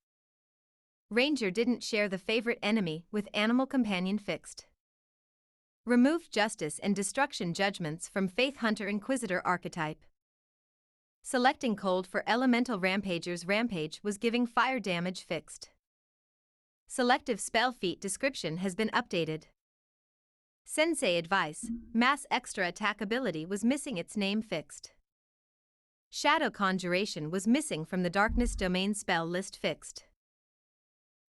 Ranger didn't share the favorite enemy with animal companion fixed. Removed justice and destruction judgments from Faith Hunter Inquisitor archetype. Selecting cold for Elemental Rampager's Rampage was giving fire damage fixed. Selective spell feat description has been updated. Sensei Advice, Mass Extra Attack ability was missing its name fixed. Shadow Conjuration was missing from the Darkness Domain spell list fixed.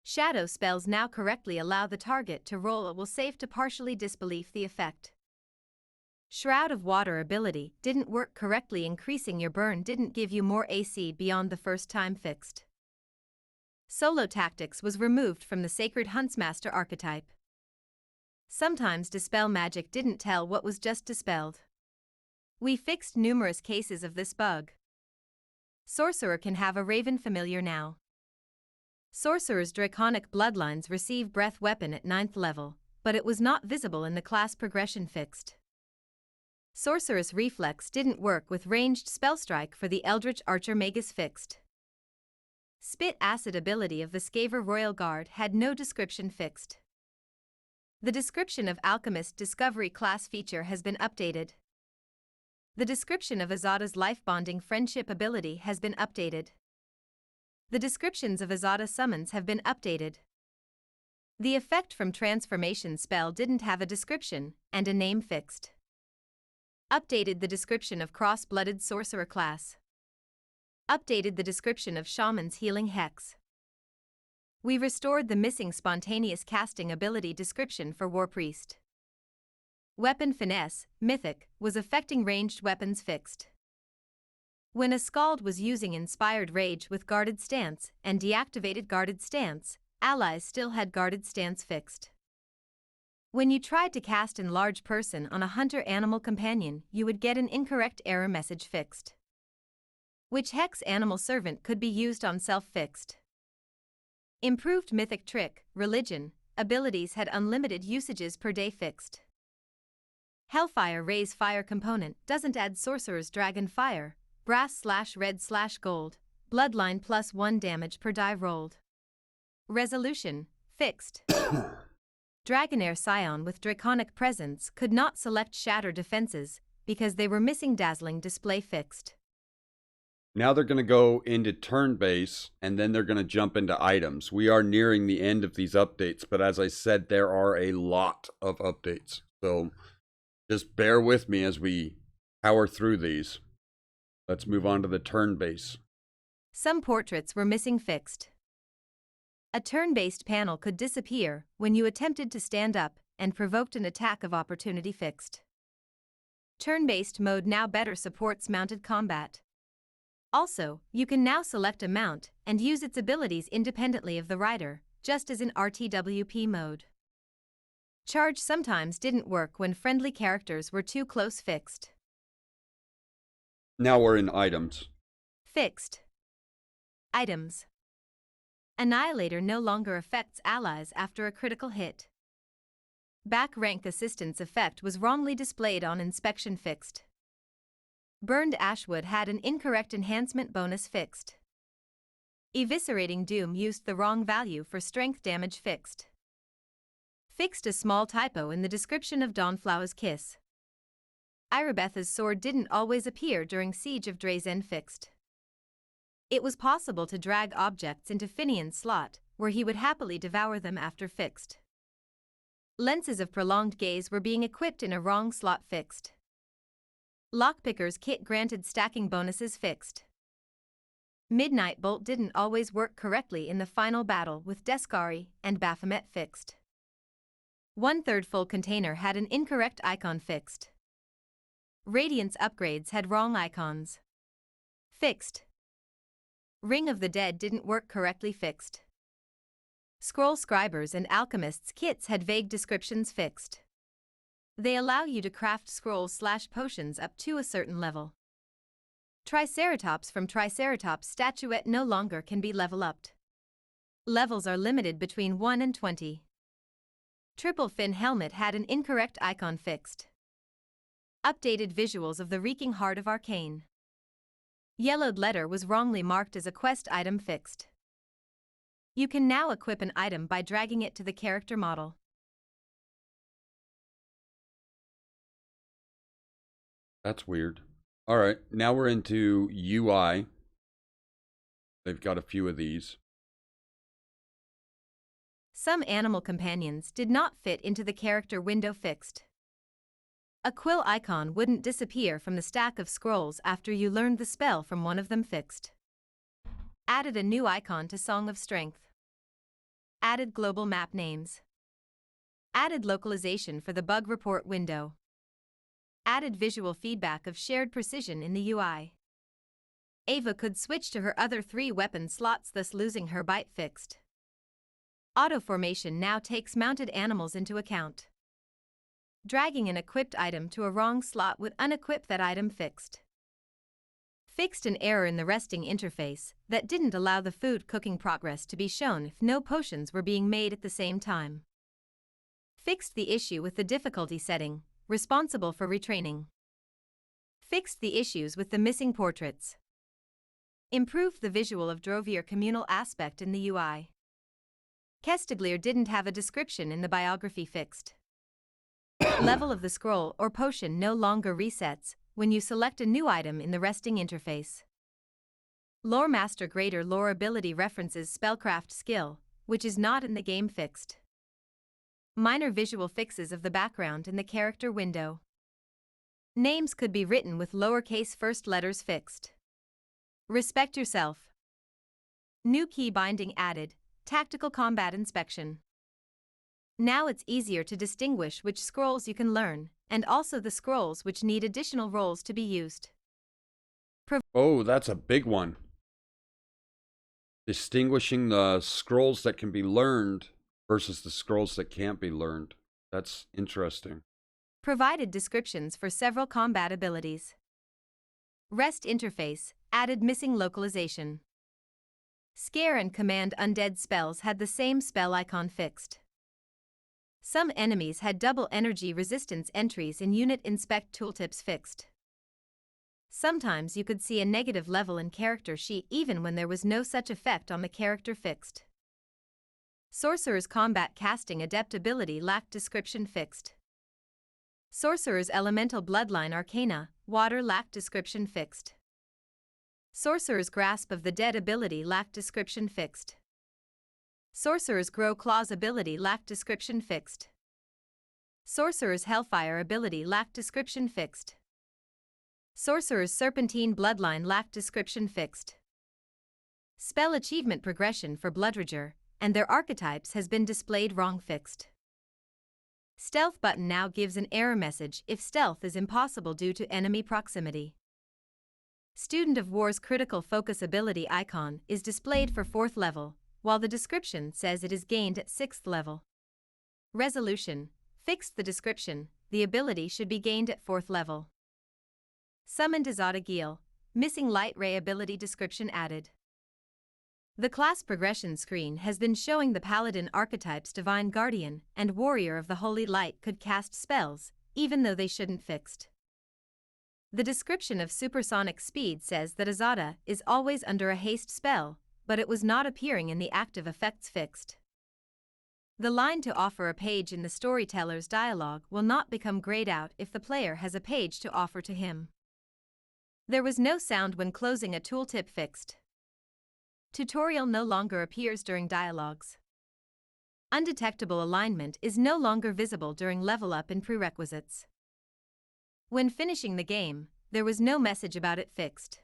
Shadow spells now correctly allow the target to roll a will save to partially disbelief the effect. Shroud of Water ability didn't work correctly. Increasing your burn didn't give you more AC beyond the first time fixed. Solo Tactics was removed from the Sacred Huntsmaster archetype. Sometimes Dispel Magic didn't tell what was just dispelled. We fixed numerous cases of this bug. Sorcerer can have a Raven familiar now. Sorcerer's Draconic Bloodlines receive Breath Weapon at 9th level, but it was not visible in the class progression fixed. Sorceress Reflex didn't work with ranged Spellstrike for the Eldritch Archer Magus fixed. Spit Acid ability of the Skaver Royal Guard had no description fixed. The description of Alchemist Discovery class feature has been updated. The description of Azada's Life Bonding Friendship ability has been updated. The descriptions of Azada summons have been updated. The effect from Transformation spell didn't have a description and a name fixed. Updated the description of Cross-Blooded Sorcerer class. Updated the description of Shaman's Healing Hex. We restored the missing Spontaneous Casting ability description for War Priest. Weapon finesse, mythic, was affecting ranged weapons fixed. When a Scald was using Inspired Rage with guarded stance and deactivated guarded stance, allies still had guarded stance fixed. When you tried to cast Enlarge Person on a hunter animal companion, you would get an incorrect error message fixed. Which Hex Animal Servant could be used on self fixed. Improved Mythic Trick, Religion, abilities had unlimited usages per day fixed. Hellfire Raise Fire component doesn't add Sorcerer's Dragon Fire, brass/red/gold, bloodline +1 damage per die rolled. Resolution, fixed. Dragonair Scion with Draconic Presence could not select Shatter defenses because they were missing Dazzling Display fixed. Now they're going to go into turn base, and then they're going to jump into items. We are nearing the end of these updates, but as I said, there are a lot of updates. So just bear with me as we power through these. Let's move on to the turn base. Some portraits were missing fixed. A turn-based panel could disappear when you attempted to stand up and provoked an attack of opportunity fixed. Turn-based mode now better supports mounted combat. Also, you can now select a mount and use its abilities independently of the rider, just as in RTWP mode. Charge sometimes didn't work when friendly characters were too close fixed. Now we're in items. Fixed. Items. Annihilator no longer affects allies after a critical hit. Back rank assistance effect was wrongly displayed on inspection fixed. Burned Ashwood had an incorrect enhancement bonus fixed. Eviscerating Doom used the wrong value for strength damage fixed. Fixed a small typo in the description of Dawnflower's Kiss. Irabetha's sword didn't always appear during Siege of Drazen fixed. It was possible to drag objects into Finian's slot, where he would happily devour them after fixed. Lenses of Prolonged Gaze were being equipped in a wrong slot fixed. Lockpicker's kit granted stacking bonuses fixed. Midnight Bolt didn't always work correctly in the final battle with Deskari and Baphomet fixed. 1/3 full container had an incorrect icon fixed. Radiance upgrades had wrong icons. Fixed. Ring of the Dead didn't work correctly fixed. Scroll Scribers and Alchemists kits had vague descriptions fixed. They allow you to craft scrolls/potions up to a certain level. Triceratops from Triceratops statuette no longer can be level upped. Levels are limited between 1 and 20. Triple Fin Helmet had an incorrect icon fixed. Updated visuals of the Reeking Heart of Arcane. Yellowed Letter was wrongly marked as a quest item fixed. You can now equip an item by dragging it to the character model. That's weird. All right, now we're into UI. They've got a few of these. Some animal companions did not fit into the character window fixed. A quill icon wouldn't disappear from the stack of scrolls after you learned the spell from one of them fixed. Added a new icon to Song of Strength. Added global map names. Added localization for the bug report window. Added visual feedback of shared precision in the UI. Ava could switch to her other 3 weapon slots, thus losing her bite fixed. Auto formation now takes mounted animals into account. Dragging an equipped item to a wrong slot would unequip that item fixed. Fixed an error in the resting interface that didn't allow the food cooking progress to be shown if no potions were being made at the same time. Fixed the issue with the difficulty setting, responsible for retraining. Fixed the issues with the missing portraits. Improved the visual of Drovir communal aspect in the UI. Kestaglir didn't have a description in the biography fixed. Level of the scroll or potion no longer resets when you select a new item in the resting interface. Lore Master Greater Lore ability references spellcraft skill, which is not in the game fixed. Minor visual fixes of the background in the character window. Names could be written with lowercase first letters fixed. Respect yourself. New key binding added, tactical combat inspection. Now it's easier to distinguish which scrolls you can learn and also the scrolls which need additional rolls to be used. Oh, that's a big one. Distinguishing the scrolls that can be learned versus the scrolls that can't be learned. That's interesting. Provided descriptions for several combat abilities. REST interface added missing localization. Scare and command undead spells had the same spell icon fixed. Some enemies had double energy resistance entries in unit inspect tooltips fixed. Sometimes you could see a negative level in character sheet even when there was no such effect on the character fixed. Sorcerer's combat casting adept ability lacked description fixed. Sorcerer's elemental bloodline arcana, water lacked description fixed. Sorcerer's grasp of the dead ability lacked description fixed. Sorcerer's grow claws ability lacked description fixed. Sorcerer's hellfire ability lacked description fixed. Sorcerer's serpentine bloodline lacked description fixed. Spell achievement progression for Bloodrager and their archetypes has been displayed wrong fixed. Stealth button now gives an error message if stealth is impossible due to enemy proximity. Student of War's critical focus ability icon is displayed for 4th level, while the description says it is gained at 6th level. Resolution fixed the description, the ability should be gained at 4th level. Summoned Azada Gil, missing light ray ability description added. The class progression screen has been showing the Paladin archetypes Divine Guardian and Warrior of the Holy Light could cast spells, even though they shouldn't fixed. The description of supersonic speed says that Azada is always under a haste spell, but it was not appearing in the active effects fixed. The line to offer a page in the storyteller's dialogue will not become grayed out if the player has a page to offer to him. There was no sound when closing a tooltip fixed. Tutorial no longer appears during dialogues. Undetectable alignment is no longer visible during level up in prerequisites. When finishing the game, there was no message about it fixed.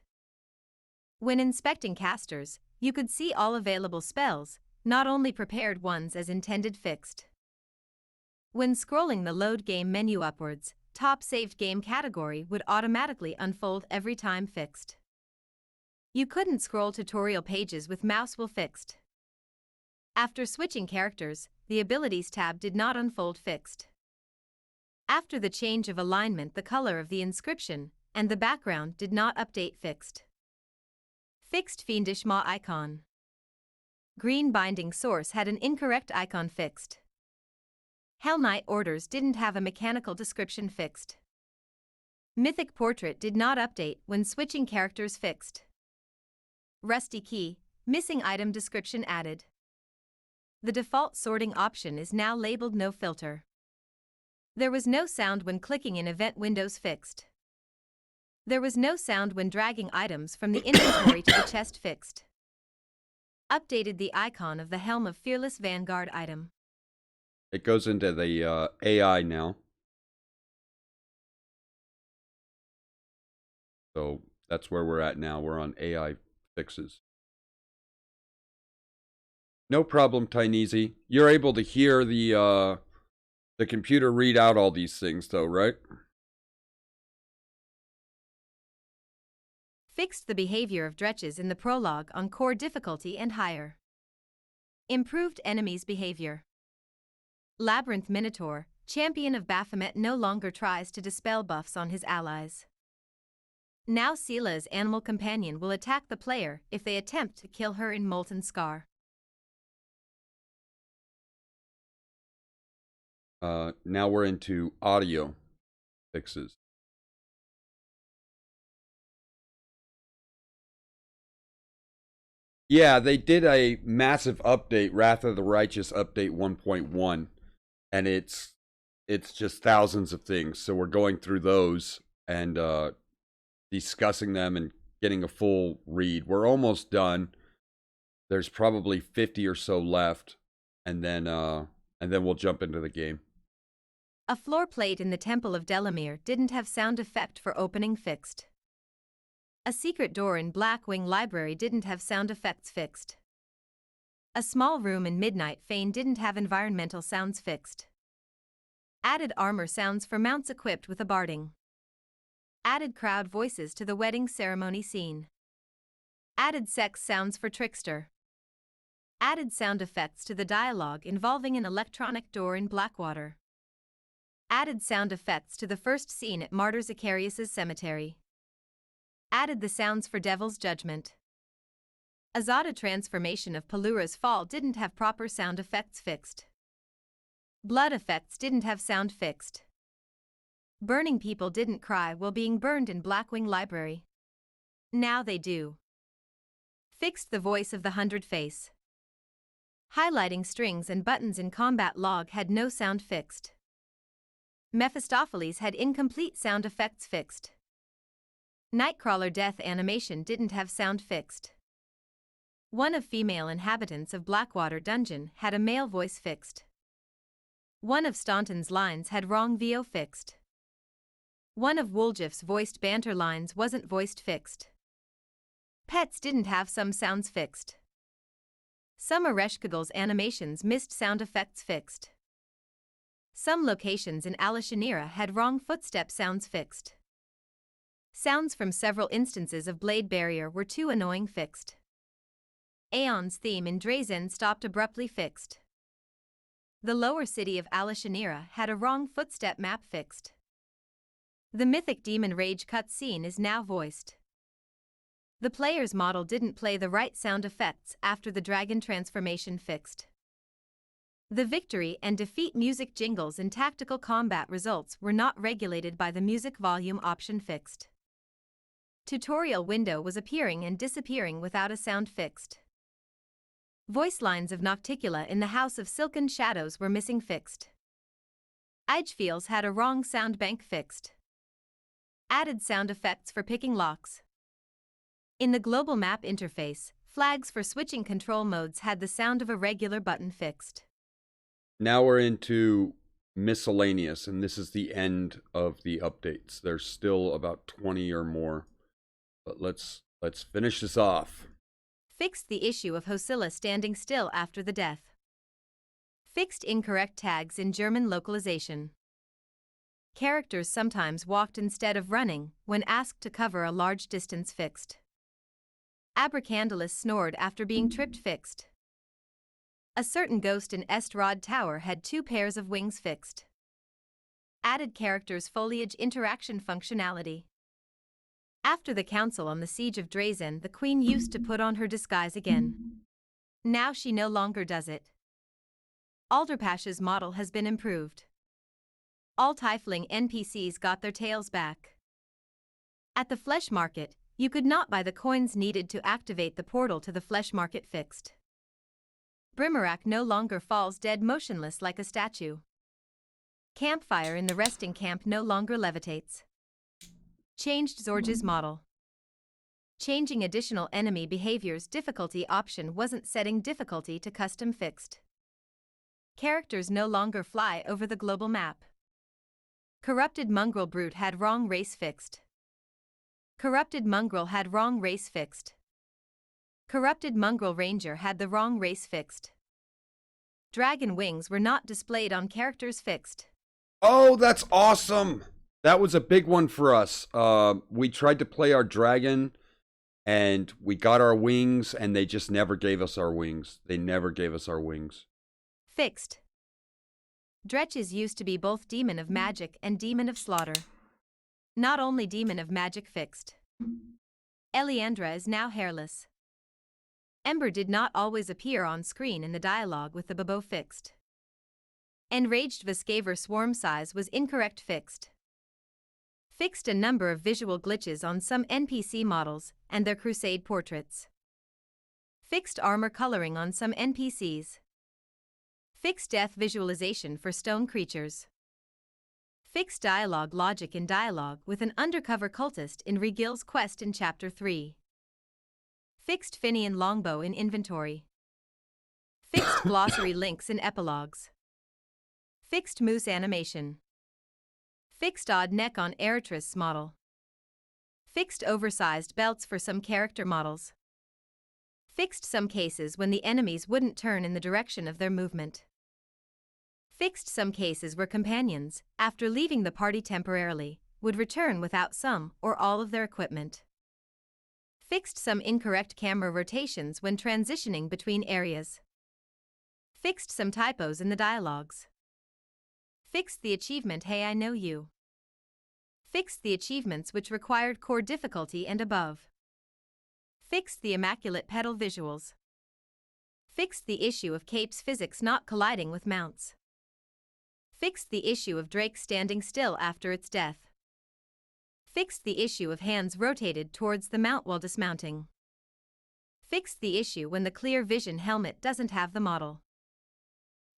When inspecting casters, you could see all available spells, not only prepared ones as intended fixed. When scrolling the load game menu upwards, top saved game category would automatically unfold every time fixed. You couldn't scroll tutorial pages with mouse wheel fixed. After switching characters, the abilities tab did not unfold fixed. After the change of alignment, the color of the inscription and the background did not update fixed. Fixed fiendish maw icon. Green binding source had an incorrect icon fixed. Hell Knight orders didn't have a mechanical description fixed. Mythic portrait did not update when switching characters fixed. Rusty key, missing item description added. The default sorting option is now labeled no filter. There was no sound when clicking in event windows fixed. There was no sound when dragging items from the inventory to the chest fixed. Updated the icon of the Helm of Fearless Vanguard item. It goes into the AI now. So that's where we're at now. We're on AI fixes. No problem, Tineezy. You're able to hear the computer read out all these things, though, right? Fixed the behavior of dretches in the prologue on core difficulty and higher. Improved enemies' behavior. Labyrinth Minotaur, champion of Baphomet, no longer tries to dispel buffs on his allies. Now Sela's animal companion will attack the player if they attempt to kill her in Molten Scar. Now we're into audio fixes. Yeah, they did a massive update, Wrath of the Righteous update 1.1, and it's just thousands of things. So we're going through those and discussing them and getting a full read. We're almost done. There's probably 50 or so left, and then we'll jump into the game. A floor plate in the Temple of Delamere didn't have sound effect for opening fixed. A secret door in Blackwing Library didn't have sound effects fixed. A small room in Midnight Fane didn't have environmental sounds fixed. Added armor sounds for mounts equipped with a barding. Added crowd voices to the wedding ceremony scene. Added sex sounds for trickster. Added sound effects to the dialogue involving an electronic door in Blackwater. Added sound effects to the first scene at Martyr Zacharias' cemetery. Added the sounds for Devil's Judgment. Azada transformation of Pelura's fall didn't have proper sound effects fixed. Blood effects didn't have sound fixed. Burning people didn't cry while being burned in Blackwing Library. Now they do. Fixed the voice of the 100 face. Highlighting strings and buttons in combat log had no sound fixed. Mephistopheles had incomplete sound effects fixed. Nightcrawler death animation didn't have sound fixed. One of female inhabitants of Blackwater Dungeon had a male voice fixed. One of Staunton's lines had wrong VO fixed. One of Wooljiff's voiced banter lines wasn't voiced fixed. Pets didn't have some sounds fixed. Some Ereshkigal's animations missed sound effects fixed. Some locations in Alashanira had wrong footstep sounds fixed. Sounds from several instances of Blade Barrier were too annoying fixed. Aeon's theme in Drazen stopped abruptly fixed. The lower city of Alashanira had a wrong footstep map fixed. The mythic demon rage cutscene is now voiced. The player's model didn't play the right sound effects after the dragon transformation fixed. The victory and defeat music jingles in tactical combat results were not regulated by the music volume option fixed. Tutorial window was appearing and disappearing without a sound fixed. Voice lines of Nocticula in the House of Silken Shadows were missing fixed. Edgefields had a wrong sound bank fixed. Added sound effects for picking locks. In the global map interface, flags for switching control modes had the sound of a regular button fixed. Now we're into miscellaneous, and this is the end of the updates. There's still about 20 or more, but let's finish this off. Fixed the issue of Hosilla standing still after the death. Fixed incorrect tags in German localization. Characters sometimes walked instead of running when asked to cover a large distance fixed. Abracandalus snored after being tripped fixed. A certain ghost in Estrad Tower had 2 pairs of wings fixed. Added characters' foliage interaction functionality. After the council on the siege of Drazen, the queen used to put on her disguise again. Now she no longer does it. Alderpash's model has been improved. All Tiefling NPCs got their tails back. At the flesh market, you could not buy the coins needed to activate the portal to the flesh market fixed. Brimarak no longer falls dead motionless like a statue. Campfire in the resting camp no longer levitates. Changed Zorge's model. Changing additional enemy behaviors difficulty option wasn't setting difficulty to custom fixed. Characters no longer fly over the global map. Corrupted Mongrel Brute had wrong race fixed. Corrupted Mongrel had wrong race fixed. Corrupted Mongrel Ranger had the wrong race fixed. Dragon wings were not displayed on characters fixed. Oh, that's awesome! That was a big one for us. We tried to play our dragon, and we got our wings, and they just never gave us our wings. They never gave us our wings. Fixed. Dretches used to be both Demon of Magic and Demon of Slaughter. Not only Demon of Magic fixed. Eliandra is now hairless. Ember did not always appear on screen in the dialogue with the Babo fixed. Enraged Vescaver swarm size was incorrect fixed. Fixed a number of visual glitches on some NPC models and their crusade portraits. Fixed armor coloring on some NPCs. Fixed death visualization for stone creatures. Fixed dialogue logic in dialogue with an undercover cultist in Regil's quest in Chapter 3. Fixed Finian longbow in inventory. Fixed glossary links in epilogues. Fixed moose animation. Fixed odd neck on Eritris model. Fixed oversized belts for some character models. Fixed some cases when the enemies wouldn't turn in the direction of their movement. Fixed some cases where companions, after leaving the party temporarily, would return without some or all of their equipment. Fixed some incorrect camera rotations when transitioning between areas. Fixed some typos in the dialogues. Fixed the achievement Hey I Know You. Fixed the achievements which required core difficulty and above. Fixed the immaculate pedal visuals. Fixed the issue of Cape's physics not colliding with mounts. Fixed the issue of Drake standing still after its death. Fixed the issue of hands rotated towards the mount while dismounting. Fixed the issue when the clear vision helmet doesn't have the model.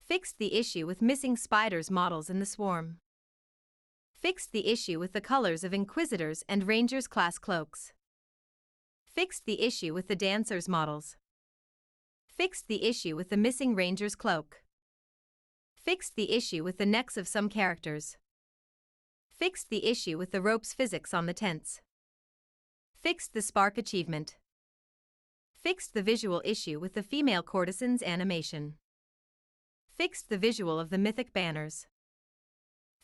Fixed the issue with missing spiders models in the swarm. Fixed the issue with the colors of Inquisitors and Rangers class cloaks. Fixed the issue with the Dancers models. Fixed the issue with the missing Ranger's cloak. Fixed the issue with the necks of some characters. Fixed the issue with the ropes physics on the tents. Fixed the spark achievement. Fixed the visual issue with the female courtesan's animation. Fixed the visual of the mythic banners.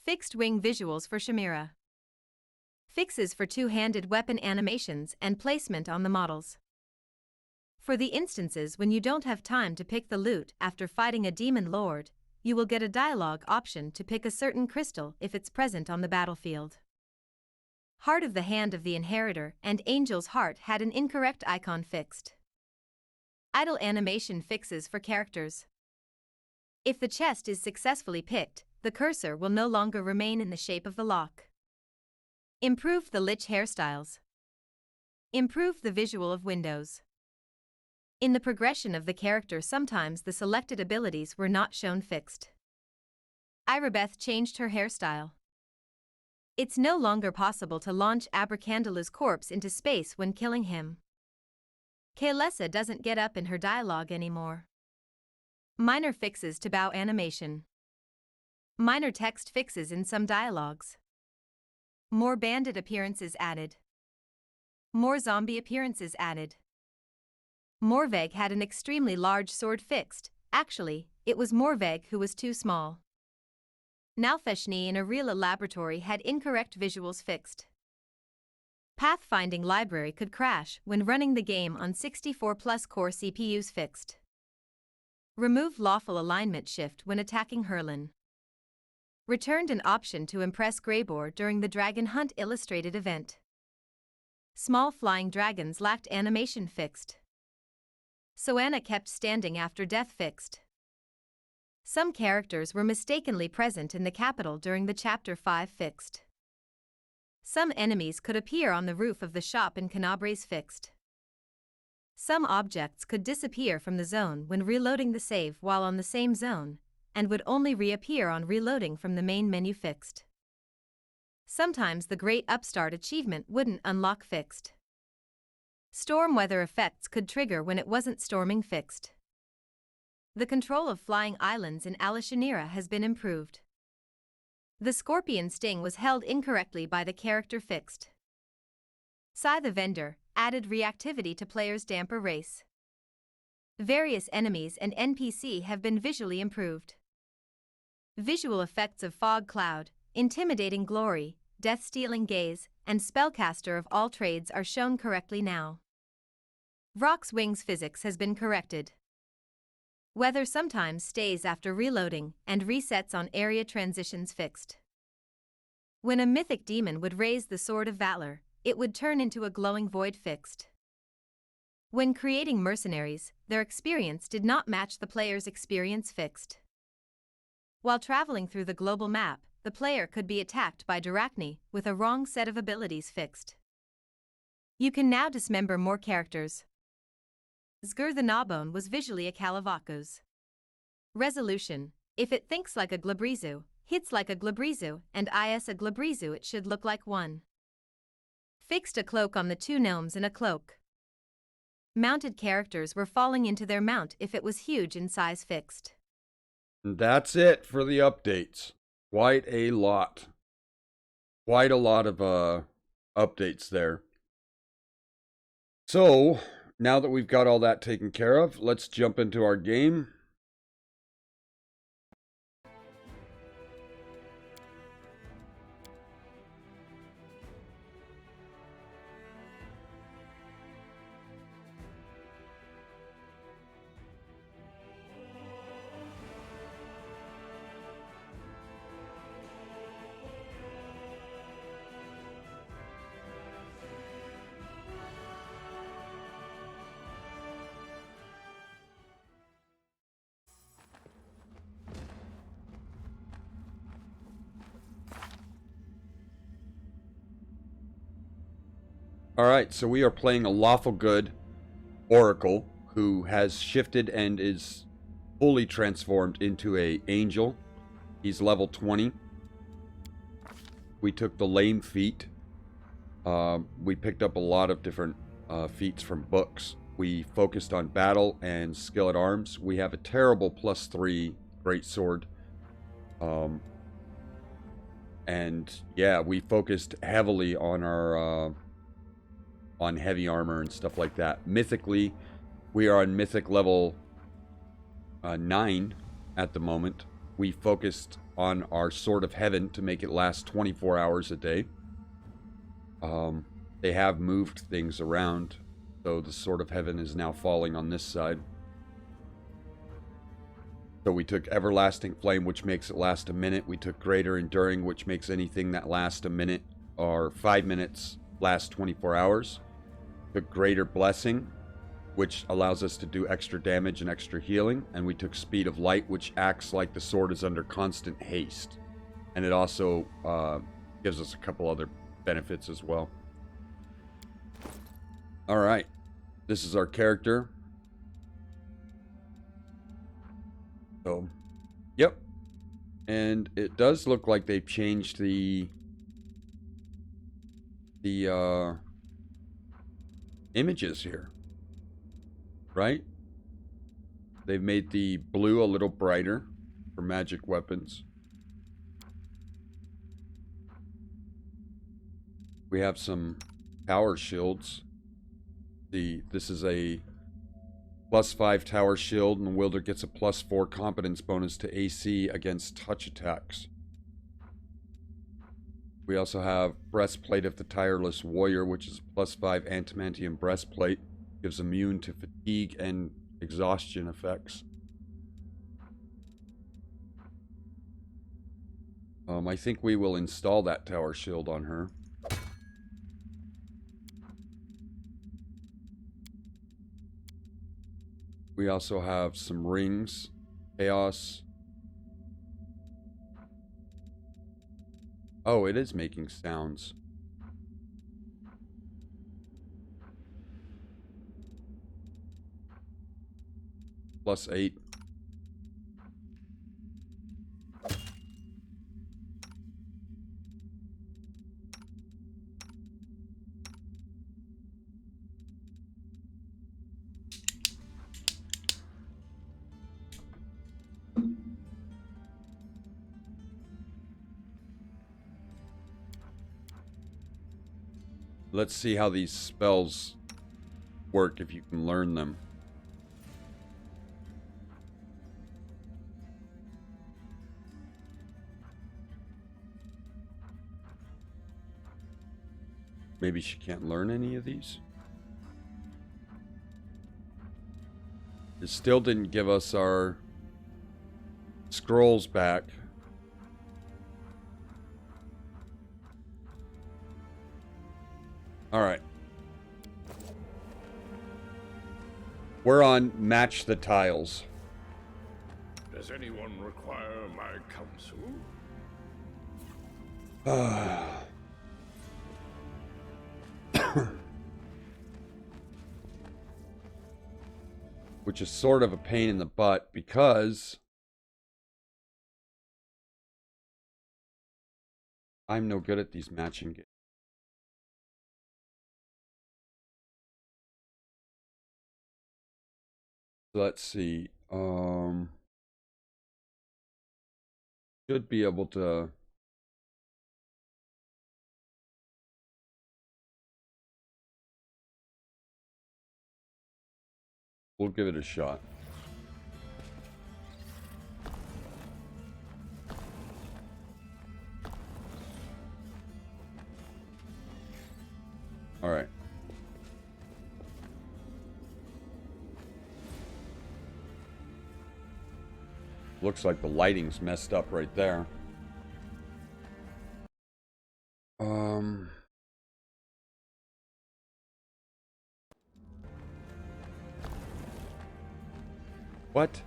Fixed wing visuals for Shamira. Fixes for two-handed weapon animations and placement on the models. For the instances when you don't have time to pick the loot after fighting a demon lord, you will get a dialogue option to pick a certain crystal if it's present on the battlefield. Heart of the Hand of the Inheritor and Angel's Heart had an incorrect icon fixed. Idle animation fixes for characters. If the chest is successfully picked, the cursor will no longer remain in the shape of the lock. Improved the lich hairstyles. Improved the visual of windows. In the progression of the character, sometimes the selected abilities were not shown fixed. Irabeth changed her hairstyle. It's no longer possible to launch Abracandala's corpse into space when killing him. Kaelessa doesn't get up in her dialogue anymore. Minor fixes to bow animation. Minor text fixes in some dialogues. More bandit appearances added. More zombie appearances added. Morveg had an extremely large sword fixed. Actually, it was Morveg who was too small. Nalfeshni in a real laboratory had incorrect visuals fixed. Pathfinding library could crash when running the game on 64+ core CPUs fixed. Remove lawful alignment shift when attacking Herlin. Returned an option to impress Greybore during the Dragon Hunt illustrated event. Small flying dragons lacked animation fixed. Soanna kept standing after death fixed. Some characters were mistakenly present in the capital during the Chapter 5 fixed. Some enemies could appear on the roof of the shop in Canabres fixed. Some objects could disappear from the zone when reloading the save while on the same zone, and would only reappear on reloading from the main menu fixed. Sometimes the Great Upstart achievement wouldn't unlock fixed. Storm weather effects could trigger when it wasn't storming fixed. The control of flying islands in Alishanira has been improved. The scorpion sting was held incorrectly by the character fixed. Sai the Vendor added reactivity to players' damper race. Various enemies and NPC have been visually improved. Visual effects of fog cloud, intimidating glory, death-stealing gaze, and spellcaster of all trades are shown correctly now. Rock's wings physics has been corrected. Weather sometimes stays after reloading and resets on area transitions fixed. When a mythic demon would raise the Sword of Valor, it would turn into a glowing void fixed. When creating mercenaries, their experience did not match the player's experience fixed. While traveling through the global map, the player could be attacked by Duracni with a wrong set of abilities fixed. You can now dismember more characters. Zgur the Gnawbone was visually a Kalavakus. Resolution: if it thinks like a Glabrizu, hits like a Glabrizu, and is a Glabrizu, it should look like one. Fixed a cloak on the two gnomes in a cloak. Mounted characters were falling into their mount if it was huge in size fixed. And that's it for the updates. Quite a lot. Quite a lot of updates there. So, now that we've got all that taken care of, let's jump into our game. Alright, so we are playing a lawful good oracle who has shifted and is fully transformed into a angel. He's level 20. We took the lame feat. We picked up a lot of different feats from books. We focused on battle and skill at arms. We have a terrible +3 greatsword. And yeah, we focused heavily on our on heavy armor and stuff like that. Mythically, we are on mythic level 9 at the moment. We focused on our Sword of Heaven to make it last 24 hours a day. They have moved things around, so the Sword of Heaven is now falling on this side. So we took Everlasting Flame, which makes it last a minute. We took Greater Enduring, which makes anything that lasts a minute or 5 minutes last 24 hours. Took Greater Blessing, which allows us to do extra damage and extra healing. And we took Speed of Light, which acts like the sword is under constant haste. And it also gives us a couple other benefits as well. Alright. This is our character. So, yep. And it does look like they've changed the images here. Right? They've made the blue a little brighter for magic weapons. We have some tower shields. This is a +5 tower shield, and the wielder gets a +4 competence bonus to AC against touch attacks. We also have Breastplate of the Tireless Warrior, which is a +5 antimantium breastplate. Gives immune to fatigue and exhaustion effects. I think we will install that tower shield on her. We also have some rings. Chaos. Oh, it is making sounds. +8. Let's see how these spells work, if you can learn them. Maybe she can't learn any of these? It still didn't give us our scrolls back. Alright. We're on Match the Tiles. Does anyone require my counsel? Which is sort of a pain in the butt because I'm no good at these matching games. Let's see. Should be able to. We'll give it a shot. All right. Looks like the lighting's messed up right there. What?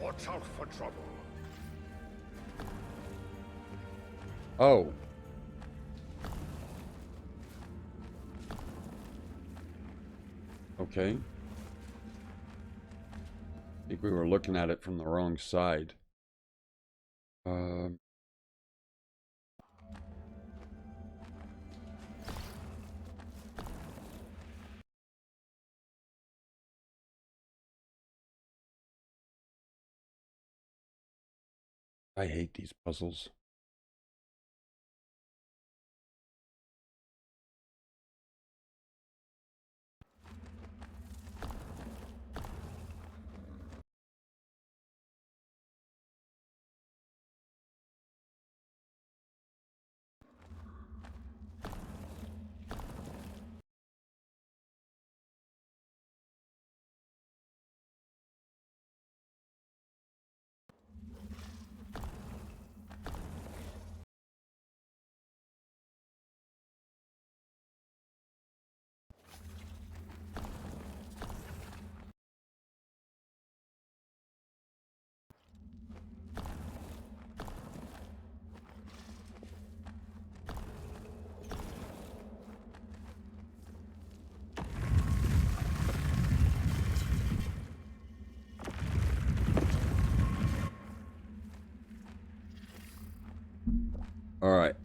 Watch out for trouble. Oh. Okay. I think we were looking at it from the wrong side. Um. I hate these puzzles. All right.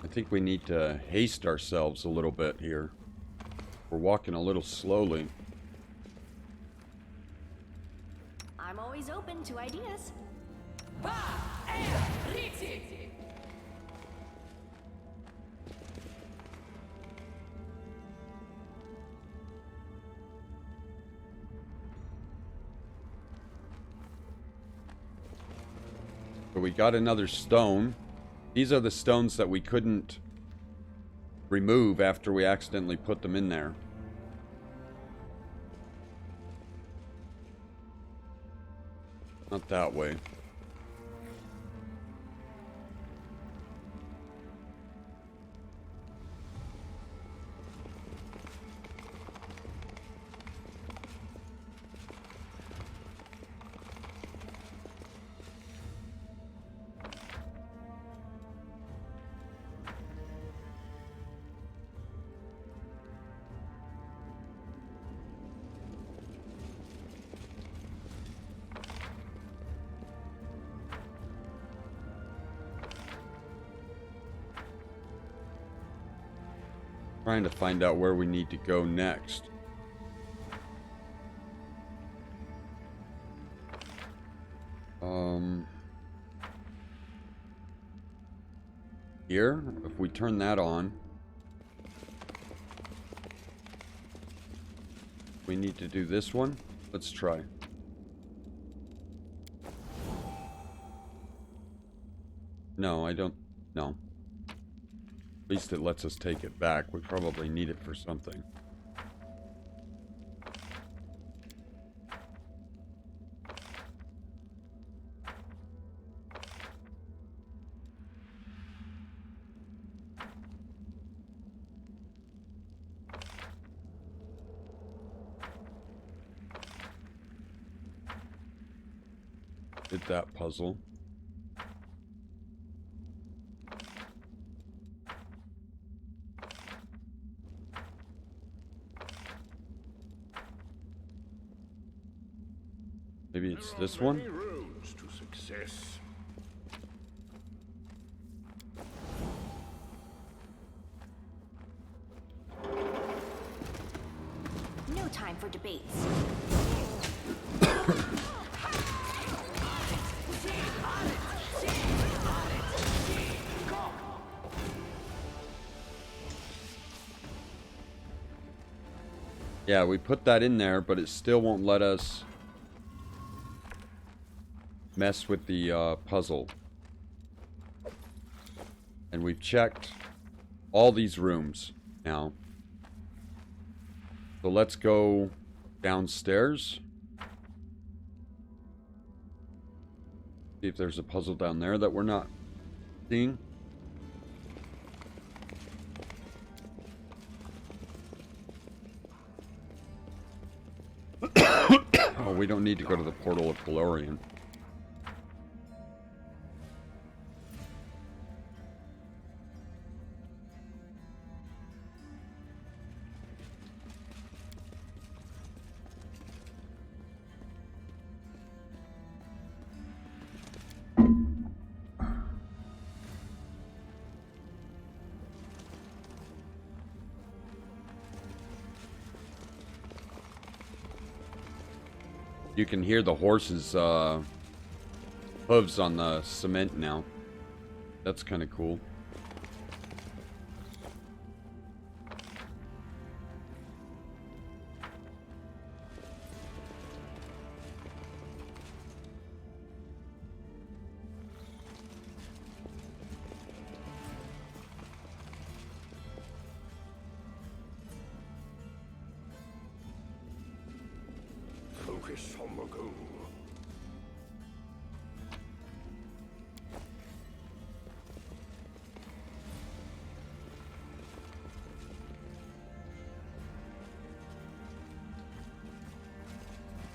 I think we need to haste ourselves a little bit here. We're walking a little slowly. I'm always open to ideas. So we got another stone. These are the stones that we couldn't remove after we accidentally put them in there. Not that way. Trying to find out where we need to go next. Here, if we turn that on, we need to do this one. Let's try. No, I don't. No. At least it lets us take it back. We probably need it for something. Did that puzzle. Maybe it's this one? There are many roads to success. No time for debates. Yeah, we put that in there, but it still won't let us mess with the puzzle. And we've checked all these rooms now. So let's go downstairs. See if there's a puzzle down there that we're not seeing. Oh, we don't need to go to the portal of Galorian. You can hear the horse's hooves on the cement now. That's kind of cool. Focus on the goal.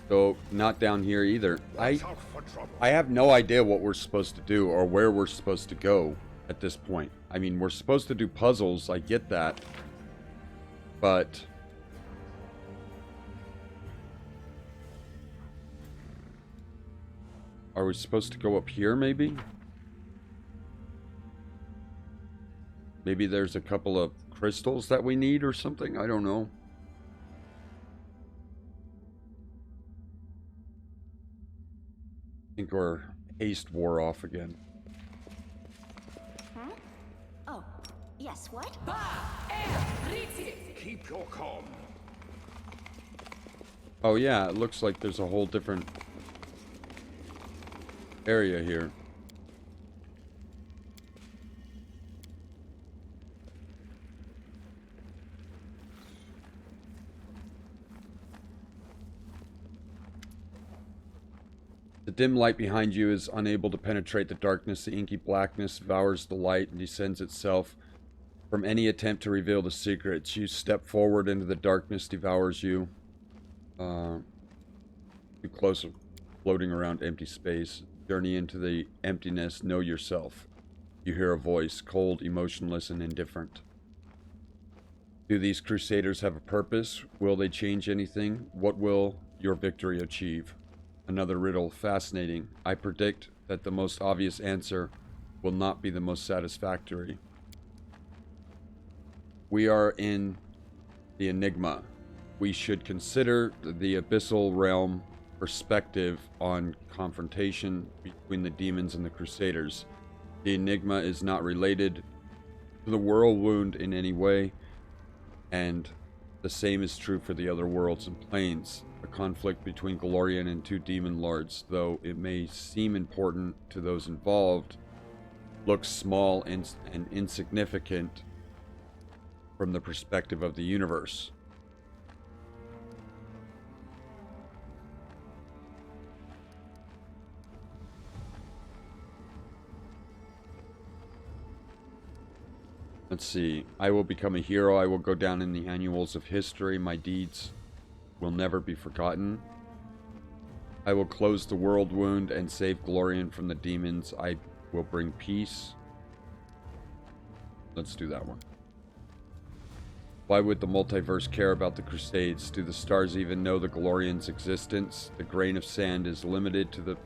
So, not down here either. Watch out for trouble. I have no idea what we're supposed to do or where we're supposed to go at this point. I mean, we're supposed to do puzzles, I get that. But are we supposed to go up here, maybe? Maybe there's a couple of crystals that we need or something? I don't know. I think our haste wore off again. Hmm? Oh, yes, what? Keep your calm. Oh yeah, it looks like there's a whole different area here. The dim light behind you is unable to penetrate the darkness. The inky blackness devours the light and descends itself from any attempt to reveal the secrets. You step forward into the darkness, devours you. Too close, floating around empty space. Journey into the emptiness, know yourself. You hear a voice, cold, emotionless, and indifferent. Do these crusaders have a purpose? Will they change anything? What will your victory achieve? Another riddle, fascinating. I predict that the most obvious answer will not be the most satisfactory. We are in the enigma. We should consider the abyssal realm perspective on confrontation between the demons and the crusaders. The enigma is not related to the world wound in any way, and the same is true for the other worlds and planes. A conflict between Galorian and two demon lords, though it may seem important to those involved, looks small and insignificant from the perspective of the universe. Let's see. I will become a hero. I will go down in the annuals of history. My deeds will never be forgotten. I will close the world wound and save Galorian from the demons. I will bring peace. Let's do that one. Why would the multiverse care about the Crusades? Do the stars even know the Galorian's existence? The grain of sand is limited to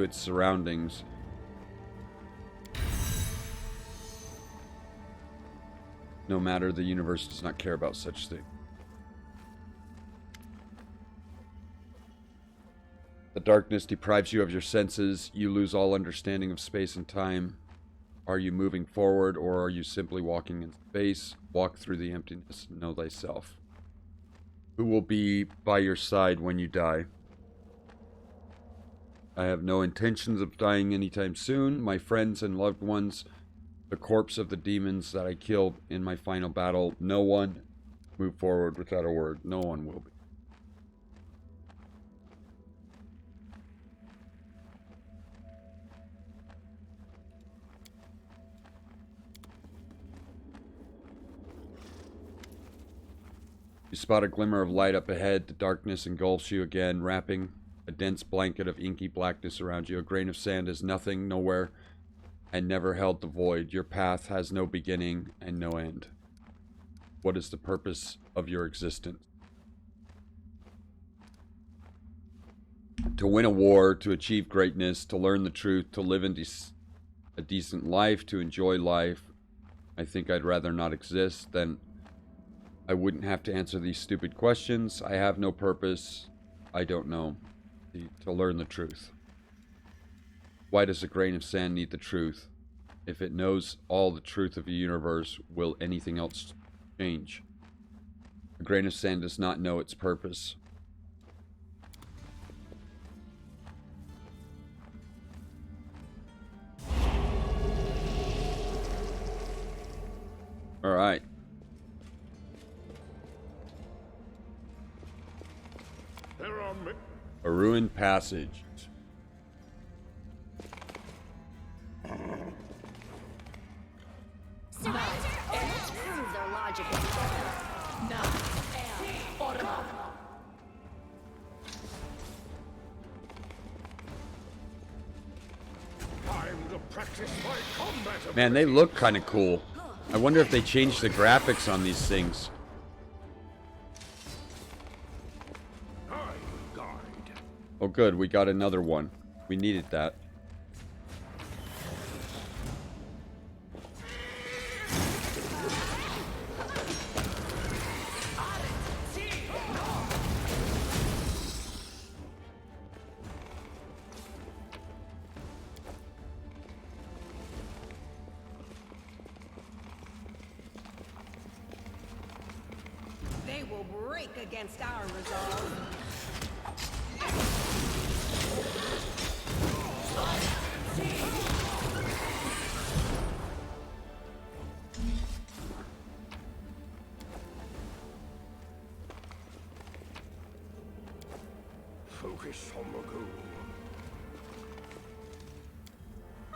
its surroundings. No matter, the universe does not care about such things. The darkness deprives you of your senses. You lose all understanding of space and time. Are you moving forward, or are you simply walking in space? Walk through the emptiness. Know thyself. Who will be by your side when you die? I have no intentions of dying anytime soon. My friends and loved ones, the corpse of the demons that I killed in my final battle. No one move forward without a word. No one will be. You spot a glimmer of light up ahead. The darkness engulfs you again, wrapping a dense blanket of inky blackness around you. A grain of sand is nothing, nowhere, and never held the void. Your path has no beginning and no end. What is the purpose of your existence? To win a war, to achieve greatness, to learn the truth, to live in a decent life, to enjoy life. I think I'd rather not exist. Then I wouldn't have to answer these stupid questions. I have no purpose. I don't know. To learn the truth. Why does a grain of sand need the truth? If it knows all the truth of the universe, will anything else change? A grain of sand does not know its purpose. All right. There are A ruined passage. Surrender or let's prove their logic is time to practice my combat. Man, they look kind of cool. I wonder if they changed the graphics on these things. I guide. Oh good, we got another one. We needed that. They will break against our resolve. Focus on the goal.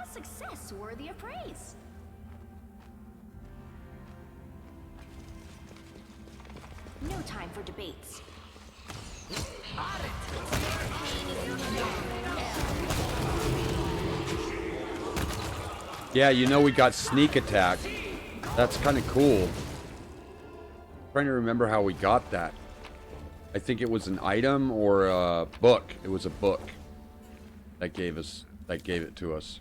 a success worthy of praise. No time for debates. Yeah, you know we got sneak attack. That's kind of cool. Trying to remember how we got that. I think it was an item or a book. It was a book that gave it to us.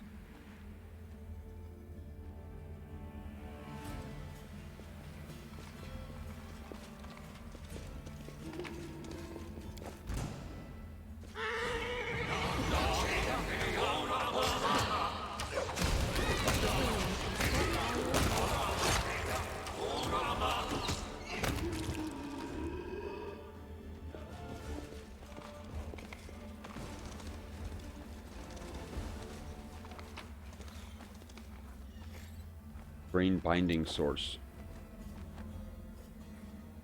Brain binding source.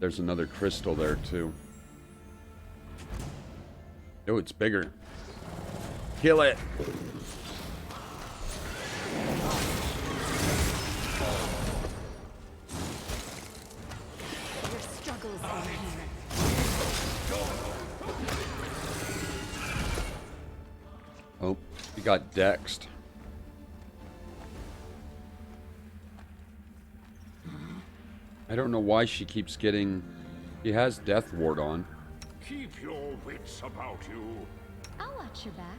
There's another crystal there too. Oh, it's bigger. Kill it. Your struggles end here. Oh, he got dexed. I don't know why she keeps getting... She has Death Ward on. Keep your wits about you. I'll watch your back.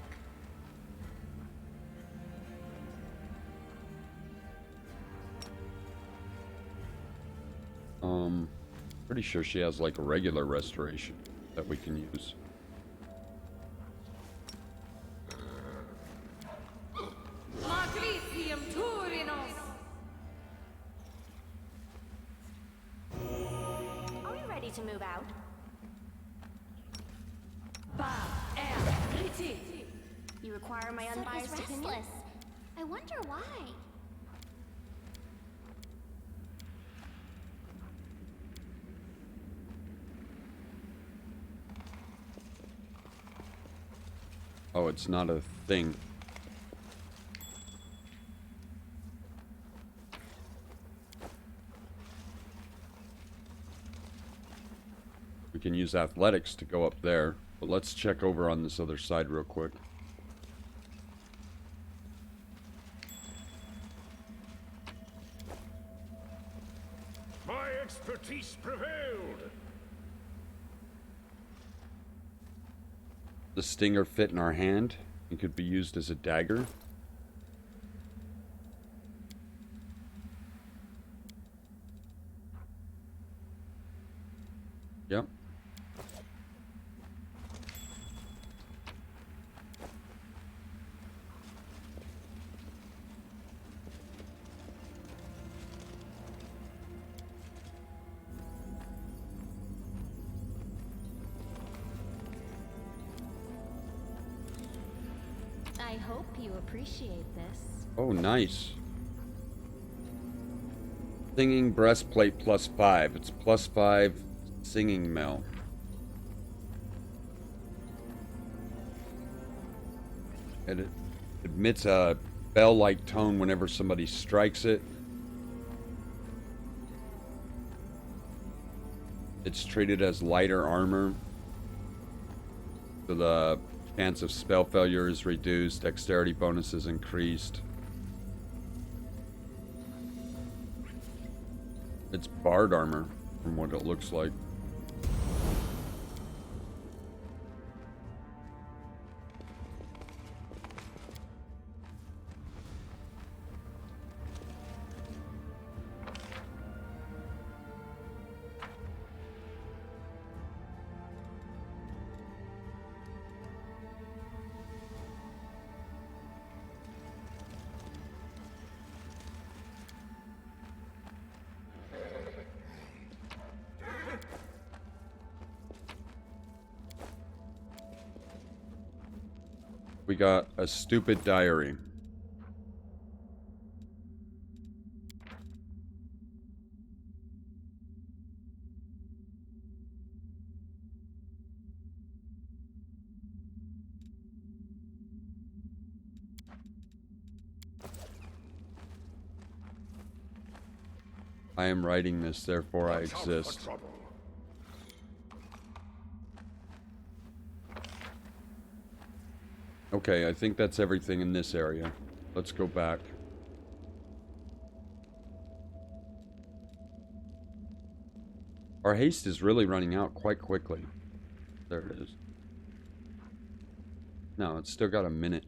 Pretty sure she has like a regular restoration that we can use. Matricium Turinos. Are we ready to move out? You require my unbiased opinion? I wonder why. Oh, it's not a thing. We can use athletics to go up there, but let's check over on this other side real quick. My expertise prevailed. The stinger fit in our hand and could be used as a dagger. Yep. I hope you appreciate this. Oh, nice. Singing breastplate +5. It's +5 singing mail. It emits a bell-like tone whenever somebody strikes it. It's treated as lighter armor. So the chance of spell failure is reduced, dexterity bonus is increased. It's bard armor, from what it looks like. We got a stupid diary. I am writing this, therefore I Watch out for exist. trouble. Okay, I think that's everything in this area. Let's go back. Our haste is really running out quite quickly. There it is. No, it's still got a minute.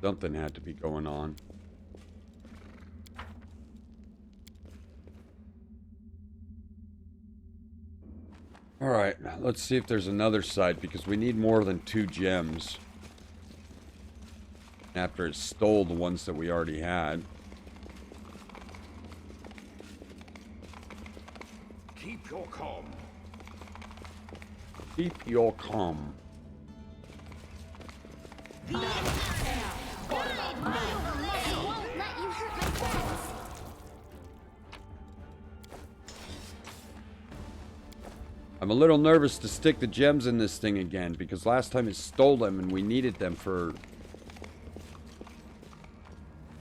Something had to be going on. Alright, let's see if there's another side, because we need more than 2 gems. After it stole the ones that we already had. Keep your calm. Keep your calm. I won't let you hurt my friends. I'm a little nervous to stick the gems in this thing again, because last time it stole them and we needed them for...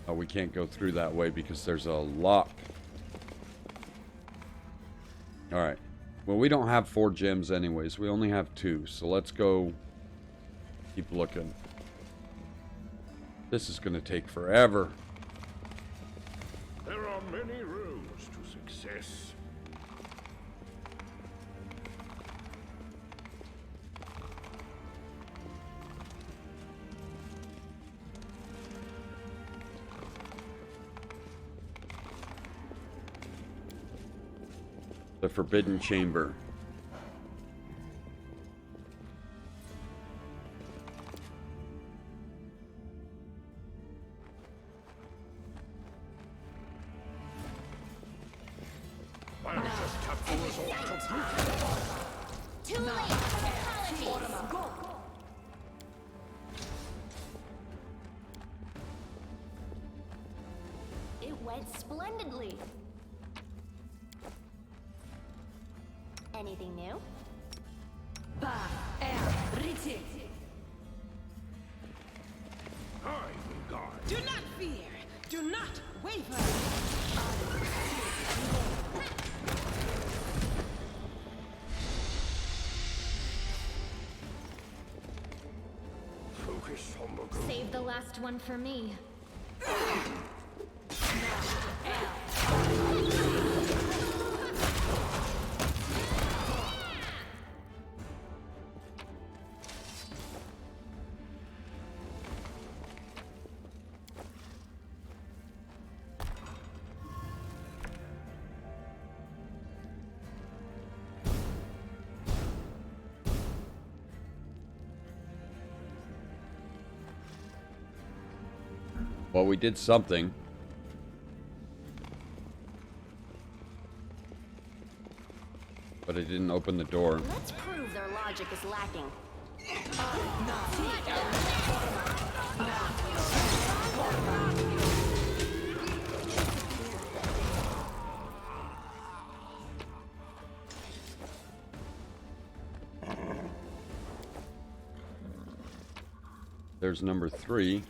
Oh, we can't go through that way because there's a lock. Alright. Well, we don't have 4 gems anyways. We only have 2. So let's go keep looking. This is going to take forever. There are many roads to success. The Forbidden Chamber. Too late. Apologies. It went splendidly. Anything new? I'm God. Do not fear. Do not waver. Focus on the goal. Save the last one for me. Well, we did something. But it didn't open the door. Let's prove their logic is lacking. There's number 3.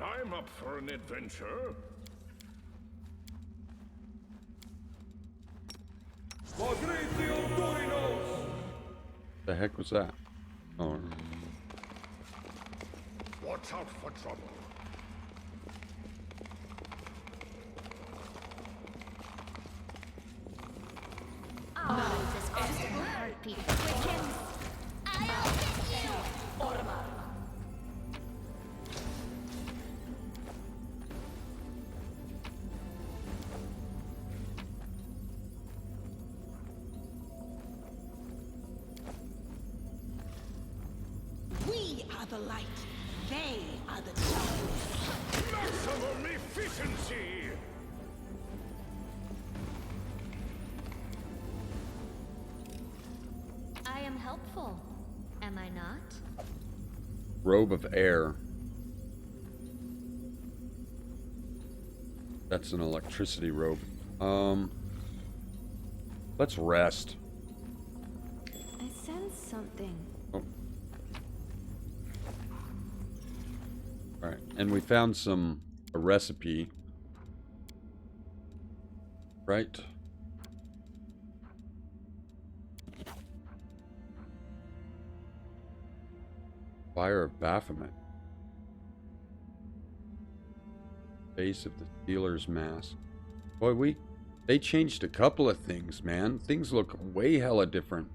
I'm up for an adventure. The heck was that? Oh, Watch out for trouble. Oh, this obstacle heartbeat quickens. I'll get you. We are the light. They are the darkness. Maximum efficiency. I am helpful. Am I not? robe of air. That's an electricity robe. Let's rest. I sense something. Oh. Alright, and we found a recipe. Right? Fire of Baphomet. Base of the Stealer's Mask. Boy, they changed a couple of things, man. Things look way hella different.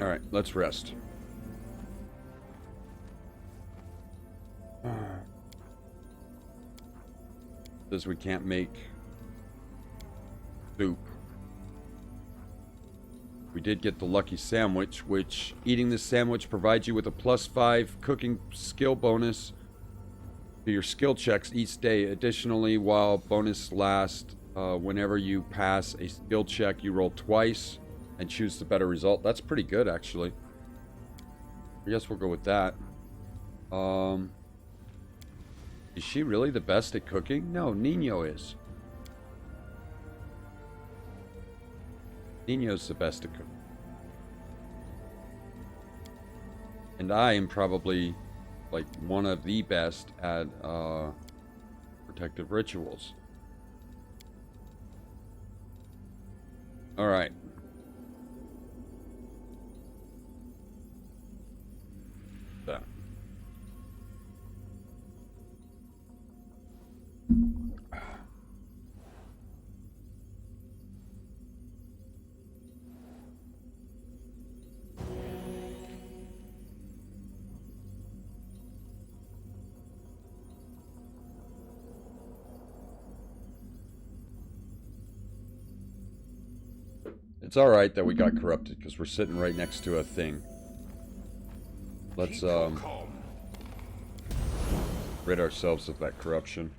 Alright, let's rest. Says we can't make soup. We did get the lucky sandwich, which eating this sandwich provides you with a +5 cooking skill bonus to your skill checks each day. Additionally, while bonus lasts, whenever you pass a skill check, you roll twice and choose the better result. That's pretty good, actually. I guess we'll go with that. Is she really the best at cooking? No, Nino is. Nino's the best at cooking. And I am probably like one of the best at protective rituals. All right. That. It's alright that we got corrupted, because we're sitting right next to a thing. Let's, rid ourselves of that corruption.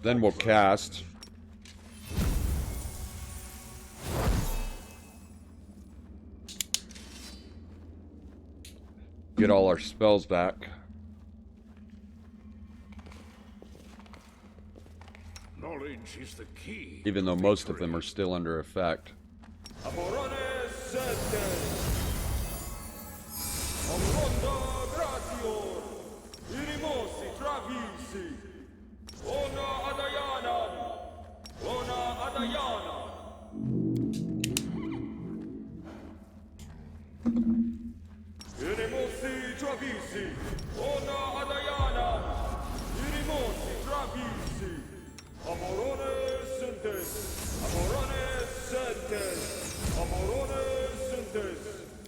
Then we'll cast. Get all our spells back. Knowledge is the key. Even though most of them are still under effect.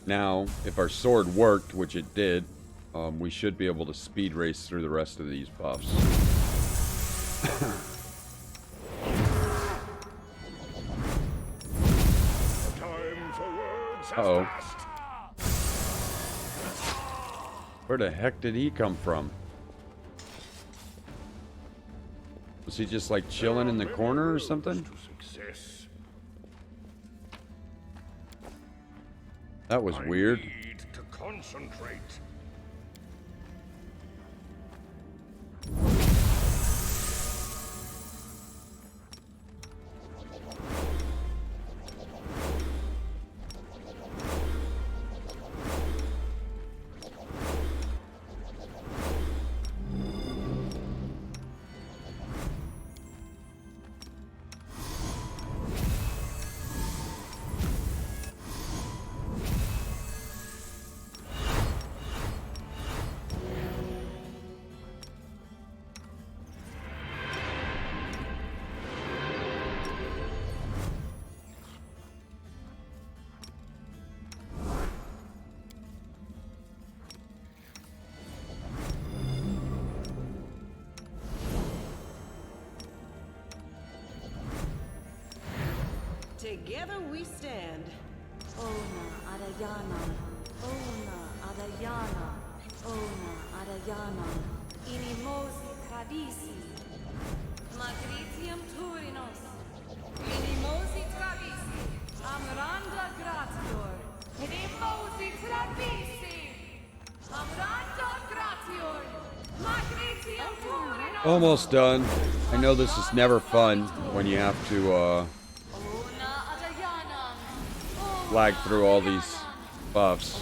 Now, if our sword worked, which it did, we should be able to speed race through the rest of these buffs. Uh-oh. Where the heck did he come from? Was he just like chilling in the corner or something? That was weird. Need to concentrate. Together we stand. Ona Adayana, Ona Adayana, Ona Adayana, Inimosi Travisi, Magritium Turinos, Inimosi Travisi, Amranda Gratior, Inimosi Travisi, Amranda Gratior, Magritium Turinos. Almost done. I know this is never fun when you have to, flag through all these buffs.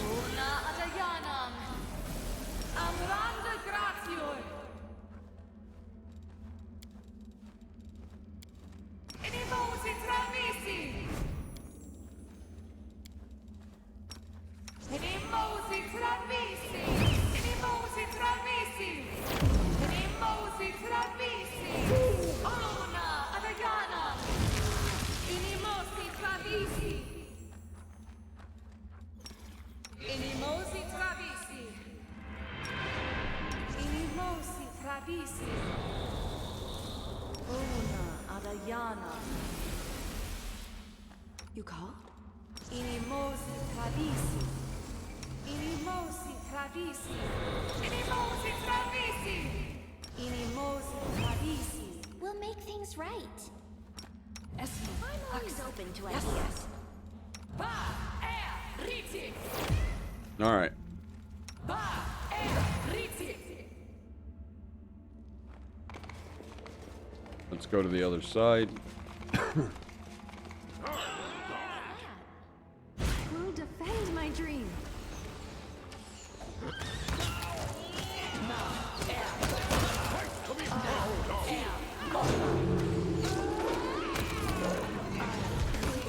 You call? Inimosi Travisi. Inimosi Travisi. Inimosi Travisi. Inimosi Travisi. We'll make things right. I'm Always open to Yes, ideas. yes. All right. Let's go to the other side. We'll defend my dream.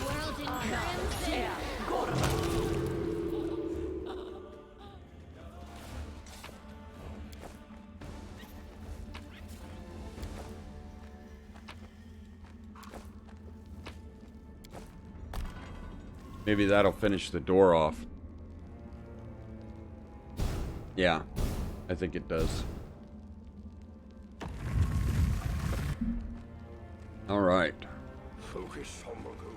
World in crimson. Maybe that'll finish the door off. Yeah, I think it does. All right. Focus on the goal.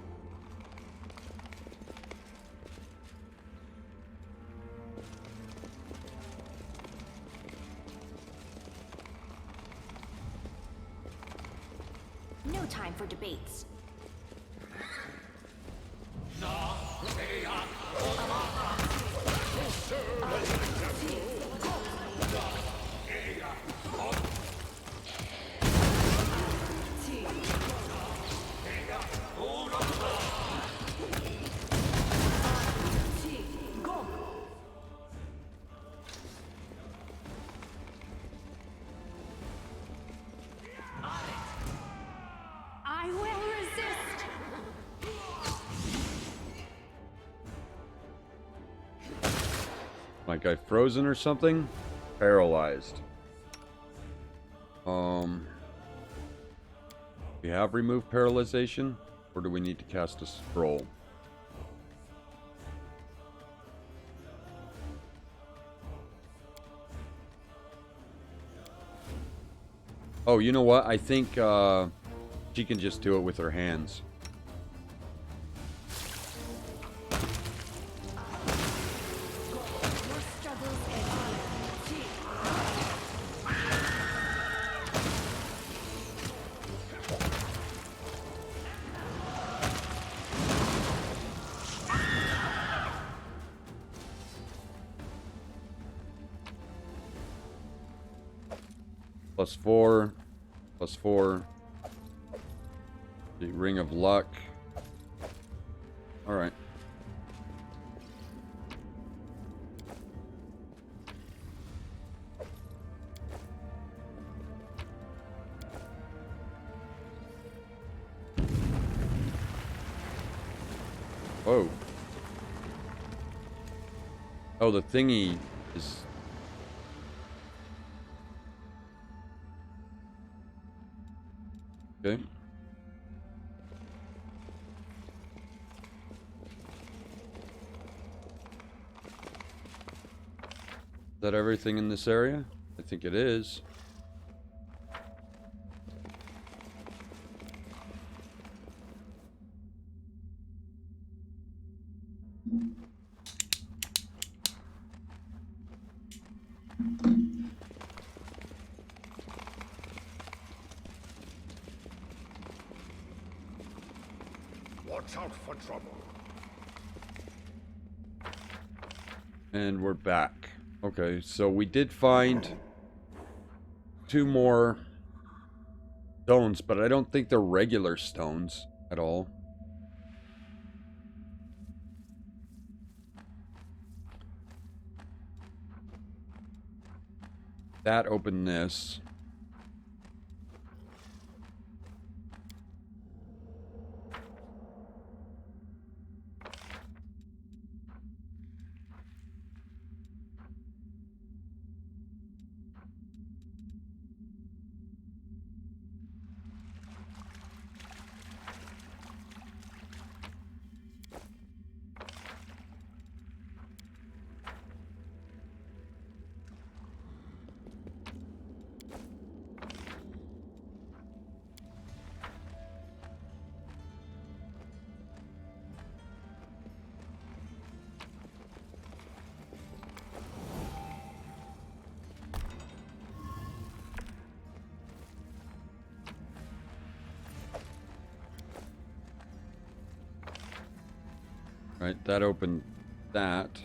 No time for debates. I will resist. Like I frozen or something? Paralyzed. We have removed paralyzation, or do we need to cast a scroll? Oh, you know what? I think she can just do it with her hands. Your struggles end. +4. +4. The Ring of Luck. Alright. Whoa. Oh, the thingy is... Okay. Is that everything in this area? I think it is. Watch out for trouble. And we're back. Okay, so we did find 2 more stones, but I don't think they're regular stones at all. That opened this. Right, that opened that.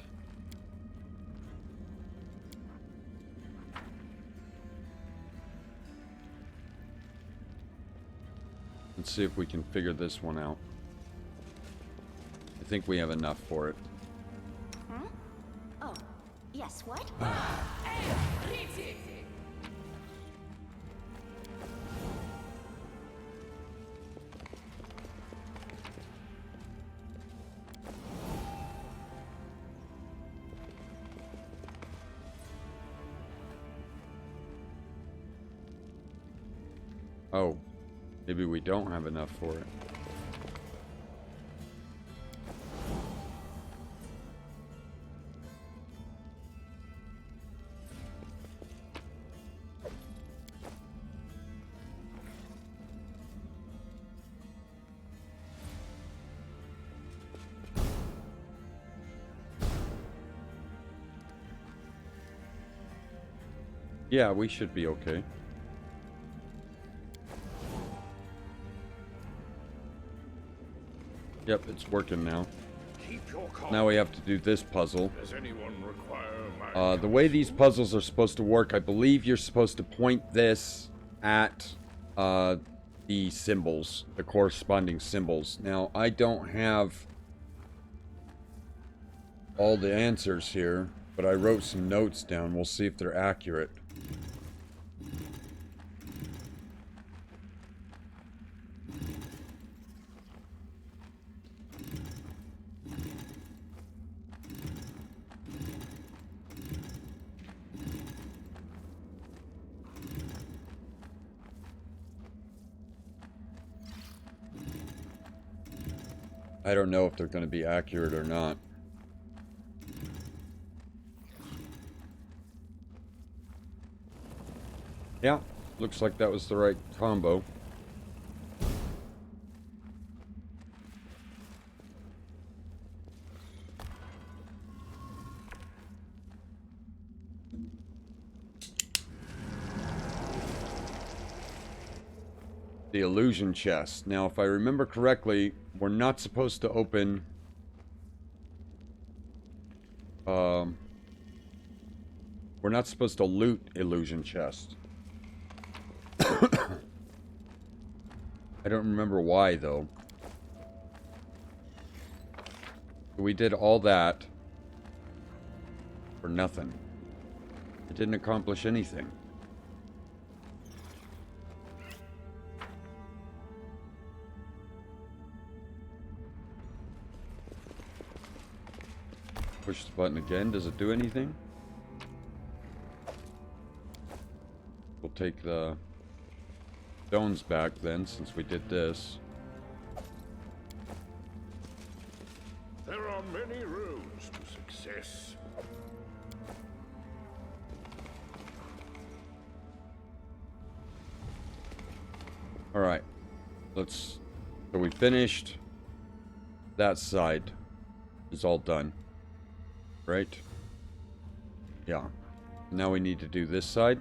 Let's see if we can figure this one out. I think we have enough for it. Hmm? Oh, yes, what? Oh, maybe we don't have enough for it. Yeah, we should be okay. Yep, it's working now. Keep your calm. Now we have to do this puzzle. Does anyone require my The way these puzzles are supposed to work, I believe you're supposed to point this at the symbols, the corresponding symbols. Now, I don't have all the answers here, but I wrote some notes down. We'll see if they're accurate. I don't know if they're going to be accurate or not. Yeah, looks like that was the right combo. The illusion chest. Now, if I remember correctly, we're not supposed to open... we're not supposed to loot illusion chest. I don't remember why, though. We did all that for nothing. It didn't accomplish anything. Push the button again. Does it do anything? We'll take the stones back then, since we did this. There are many roads to success. Alright. So we finished. That side is all done. Right? Yeah. Now we need to do this side.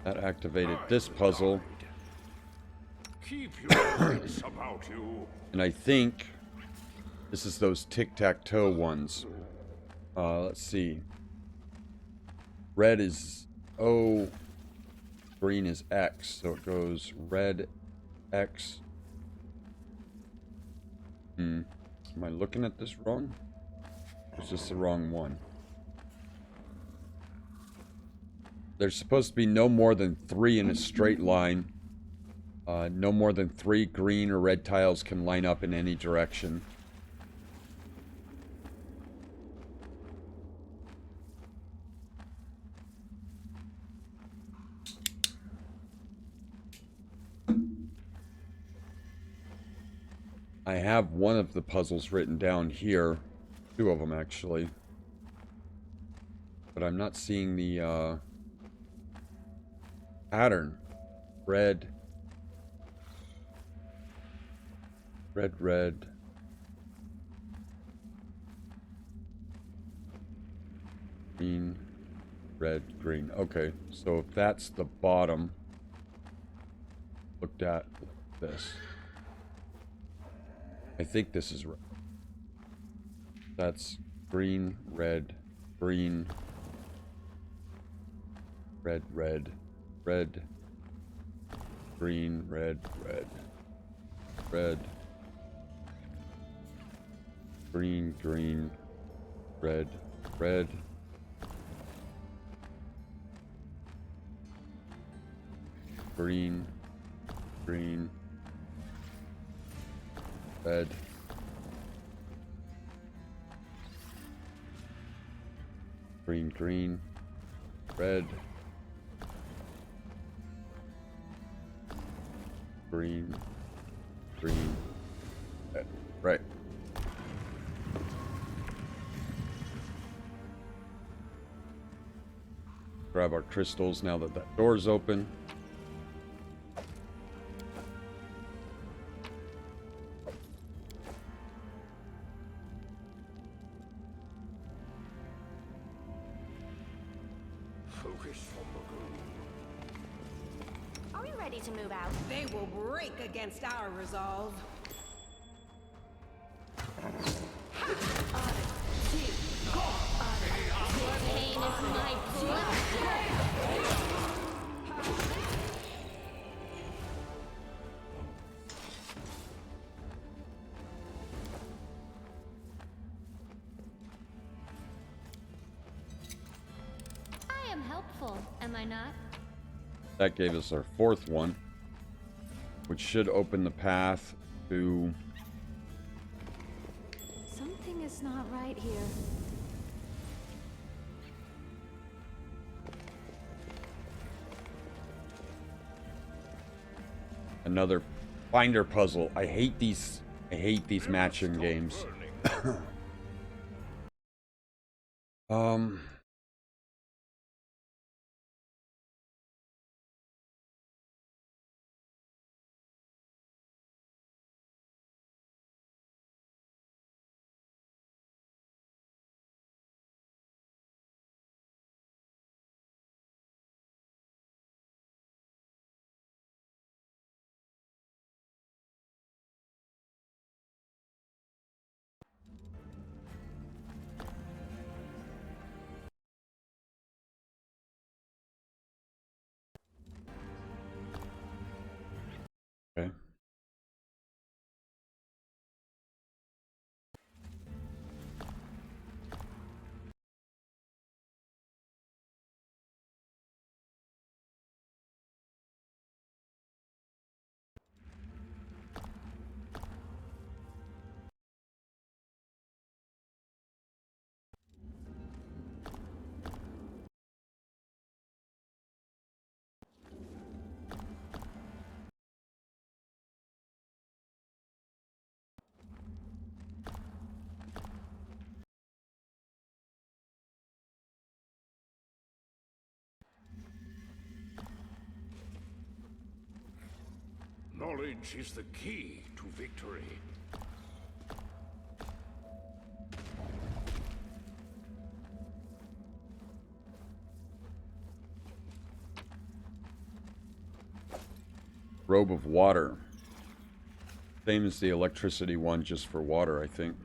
That activated this puzzle. Keep your wits about you. And I think this is those tic-tac-toe ones. Let's see. Red is O, green is X, so it goes red, X. Am I looking at this wrong? Or is this the wrong one? There's supposed to be no more than 3 in a straight line. No more than 3 green or red tiles can line up in any direction. I have one of the puzzles written down here. 2 of them, actually. But I'm not seeing the, pattern. Red. Red, red. Green, red, green. Okay, so if that's the bottom, looked at this. I think this is right. That's green, red, green, red, red, red, green, red, red, red, green, green, red, red, green, green, red, green, green, red, green, green, Right. Grab our crystals now that that door's open. Focus on the goal. Are we ready to move out? They will break against our resolve. Pain is my blood. I am helpful, am I not? That gave us our fourth one, which should open the path to... Something is not right here. another Finder puzzle. I hate these matching games. Okay. Knowledge is the key to victory. Robe of water. Same as the electricity one, just for water, I think.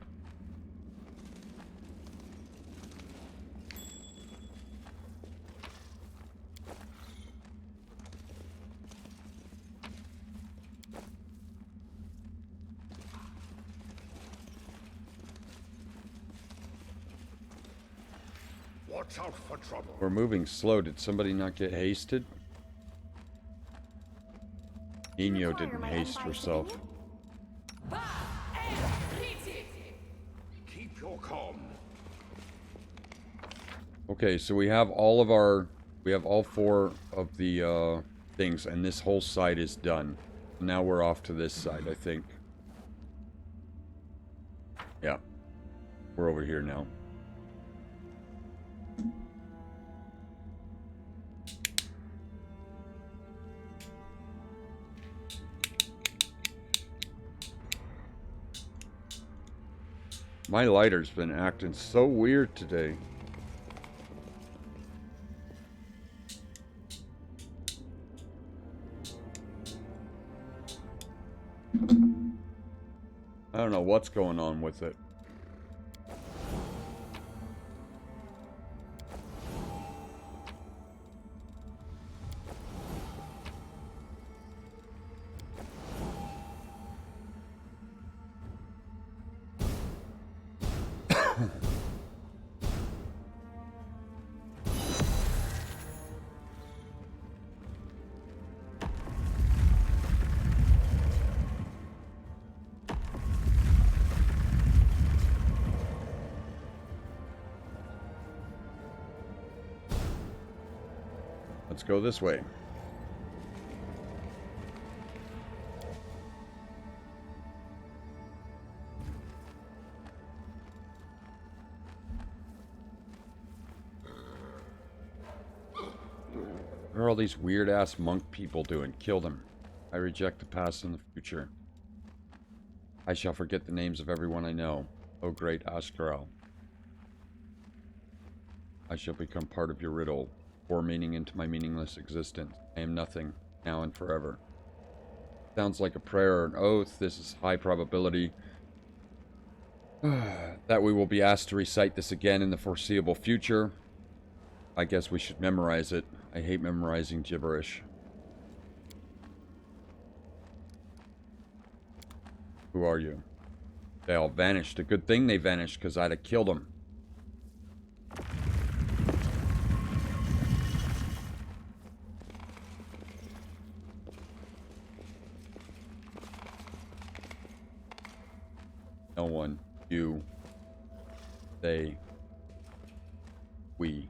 Watch out for trouble. We're moving slow. Did somebody not get hasted? Nino didn't haste herself. Keep your calm. Okay, so we have all of our... We have all four of the things, and this whole side is done. Now we're off to this side, I think. Yeah. We're over here now. My lighter's been acting so weird today. I don't know what's going on with it. Let's go this way. What are all these weird-ass monk people doing? Kill them. I reject the past and the future. I shall forget the names of everyone I know. O great Ashkaral. I shall become part of your riddle. Pour meaning into my meaningless existence. I am nothing, now and forever. Sounds like a prayer or an oath. This is high probability that we will be asked to recite this again in the foreseeable future. I guess we should memorize it. I hate memorizing gibberish. Who are you? They all vanished. A good thing they vanished, because I'd have killed them. No one. You. They. We.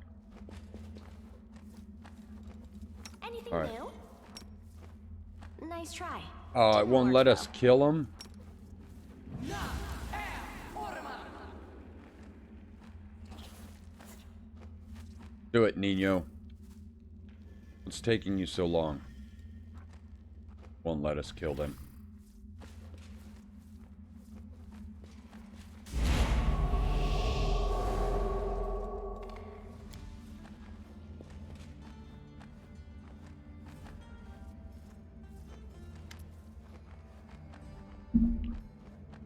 Anything All right. new? Nice try. Oh, it Didn't won't work, let us though. kill them? Do it, Nino. What's taking you so long? Won't let us kill them.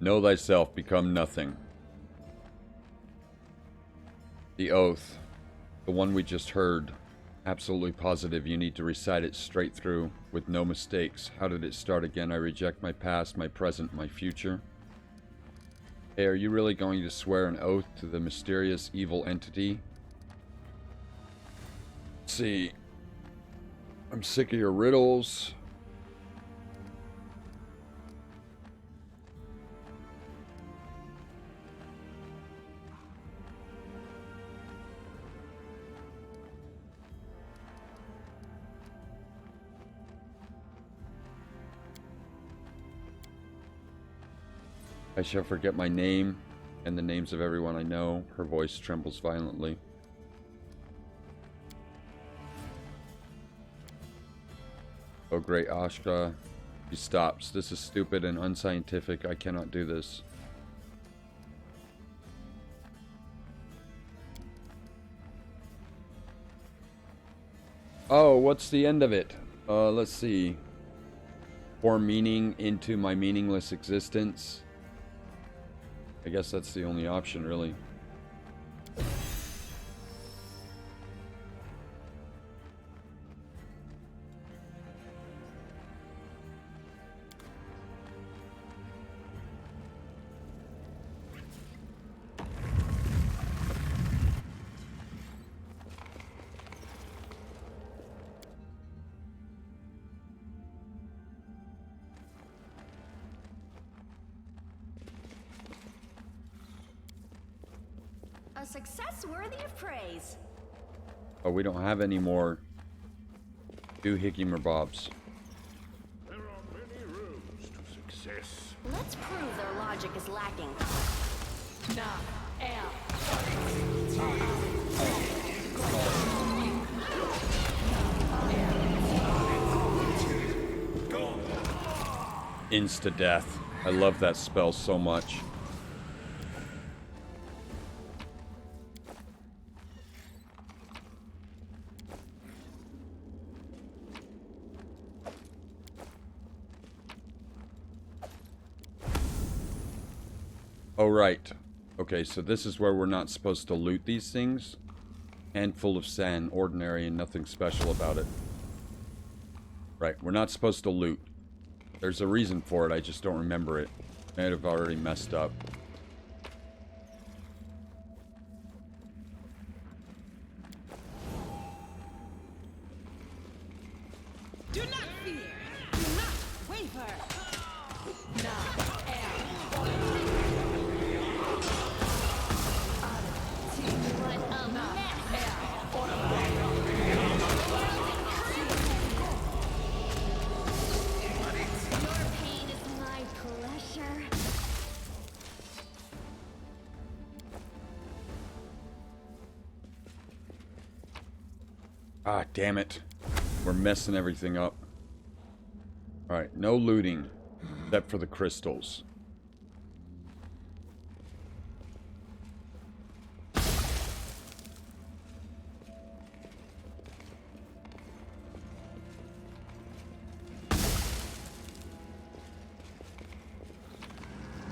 Know thyself, become nothing. The oath. The one we just heard. Absolutely positive you need to recite it straight through, with no mistakes. How did it start again? I reject my past, my present, my future. Hey, are you really going to swear an oath to the mysterious evil entity? Let's see. I'm sick of your riddles. I shall forget my name and the names of everyone I know. Her voice trembles violently. Oh, great Ashka. He stops. This is stupid and unscientific. I cannot do this. Oh, what's the end of it? Let's see. Pour meaning into my meaningless existence. I guess that's the only option, really. A success worthy of praise. Oh, we don't have any more doohickey bobs. There are many roads to success. Let's prove their logic is lacking. Insta-death. I love that spell so much. Oh, right. Okay, so this is where we're not supposed to loot these things. Handful of sand, ordinary, and nothing special about it. Right, we're not supposed to loot. There's a reason for it, I just don't remember it. I might have already messed up. Do not fear. Do not waver. Your pain is my pleasure. Ah, damn it. We're messing everything up. Alright, no looting. Except for the crystals.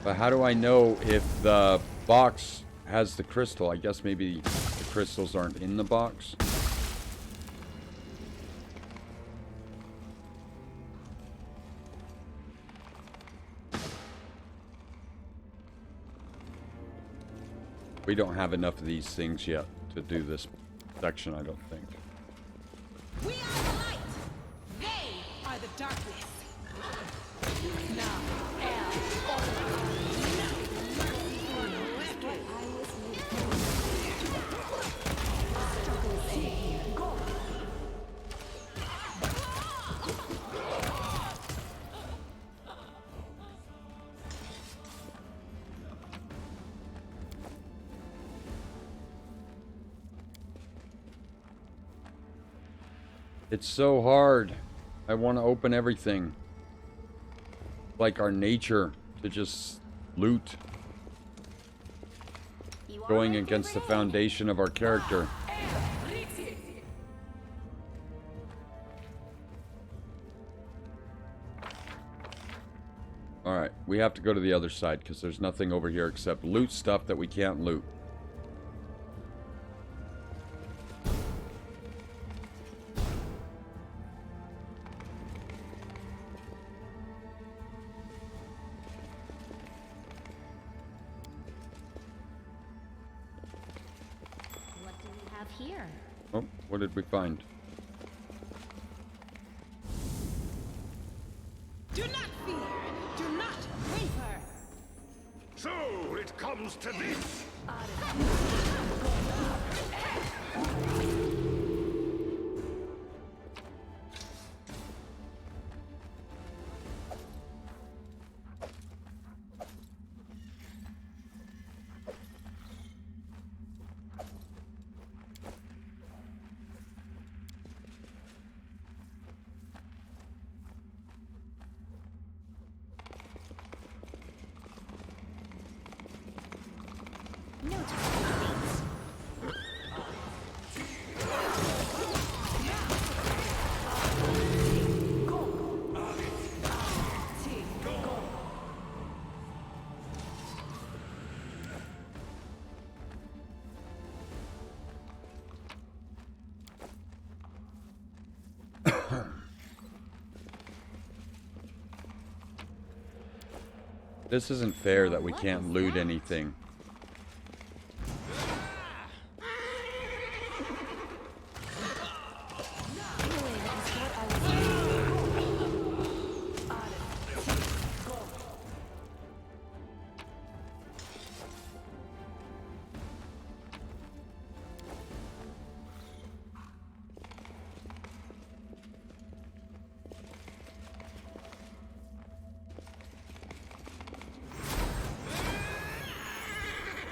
But how do I know if the box has the crystal? I guess maybe the crystals aren't in the box. We don't have enough of these things yet to do this section, I don't think. We are the light. They are the darkness. It's so hard. I want to open everything. Like our nature to just loot. Going against the foundation of our character. Alright, we have to go to the other side because there's nothing over here except loot stuff that we can't loot. What do we have here? Oh, what did we find? Do not fear. Do not waver. So it comes to this. No time for debates. This isn't fair that we can't loot anything.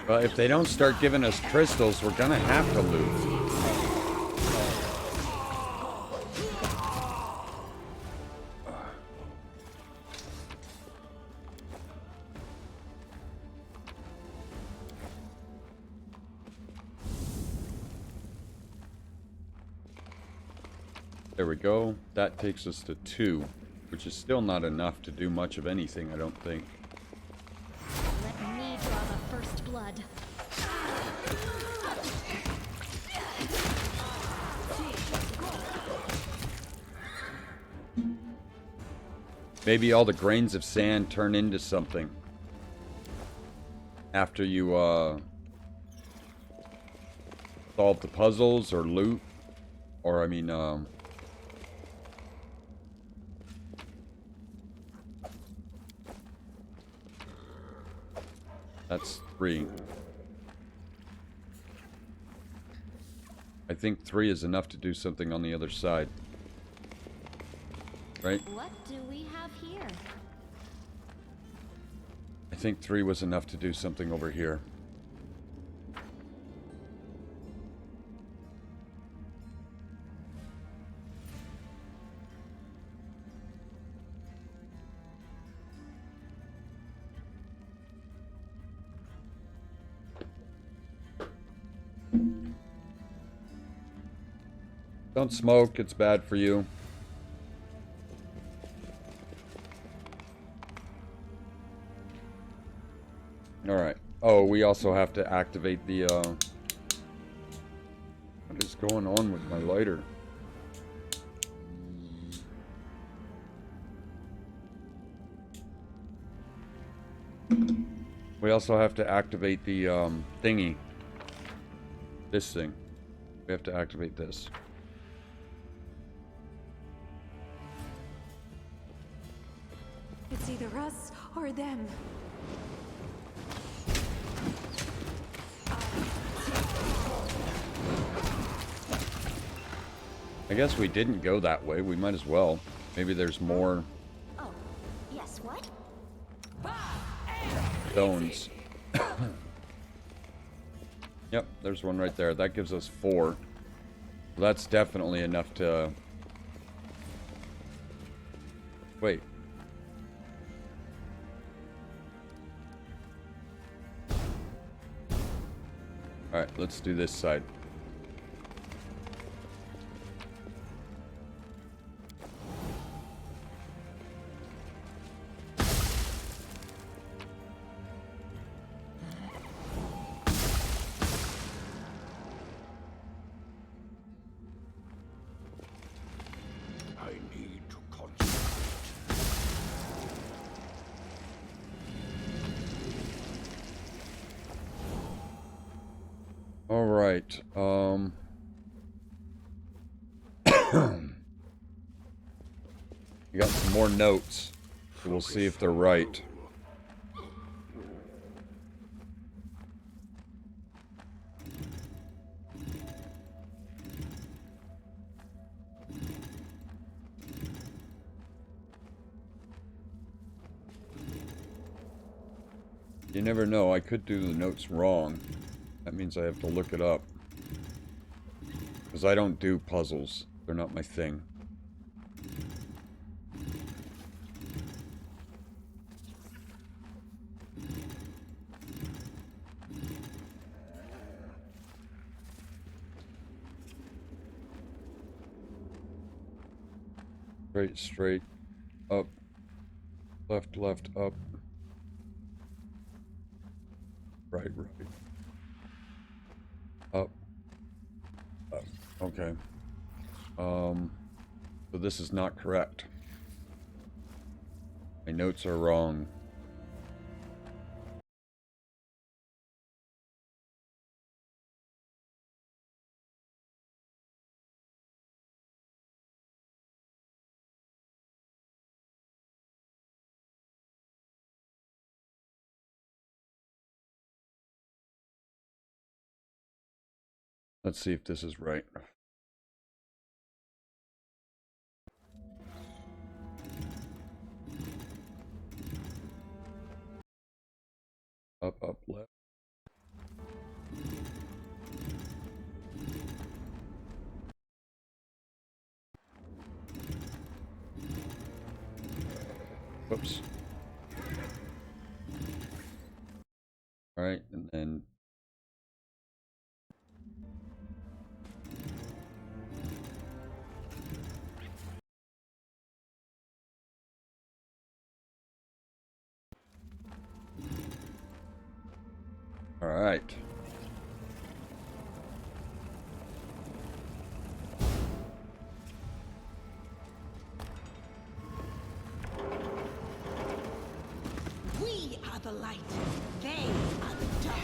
Well, if they don't start giving us crystals, we're gonna have to loot. There we go. That takes us to 2, which is still not enough to do much of anything, I don't think. Let me draw the first blood. Maybe all the grains of sand turn into something after you solve the puzzles or loot, or I mean that's 3. I think 3 is enough to do something on the other side. Right? What do we have here? I think 3 was enough to do something over here. Don't smoke, it's bad for you. Alright. Oh, we also have to activate the, What is going on with my lighter? We also have to activate the, thingy. This thing. We have to activate this. It's either us or them. I guess we didn't go that way. We might as well. Maybe there's more Oh, yes, what? stones. Yep, there's one right there. That gives us 4. That's definitely enough to... Wait. Alright, let's do this side. I need to concentrate. All right. We got some more notes. So we'll see if they're right. You never know. I could do the notes wrong. That means I have to look it up. Because I don't do puzzles. They're not my thing. Straight, straight. Up. Left, left, up. Right, right. Up. Up. Okay. So this is not correct. My notes are wrong. Let's see if this is right. Up, up, left. Whoops. Alright, and then... Alright. We are the light. They are the dark.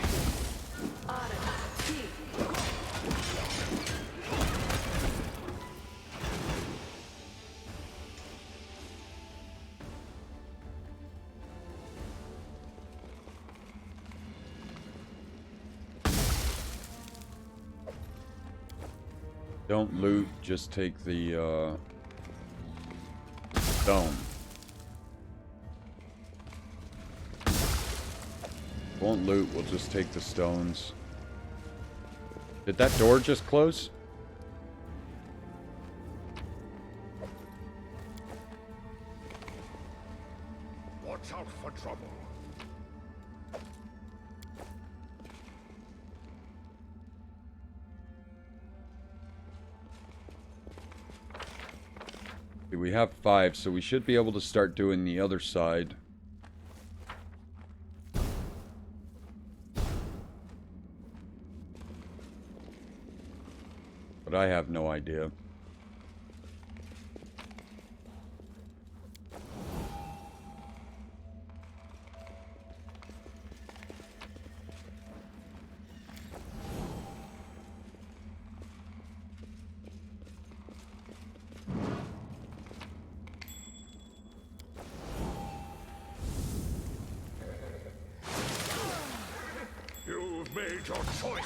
Don't loot, just take the, stone. Won't loot, we'll just take the stones. Did that door just close? Watch out for trouble. We have 5, so we should be able to start doing the other side. But I have no idea. You've made your choice.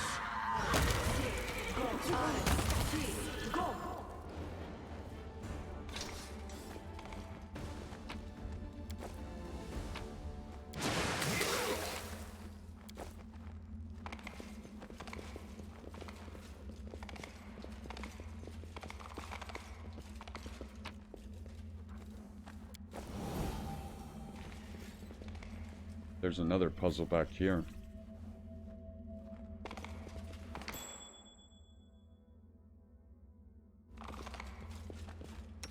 There's another puzzle back here.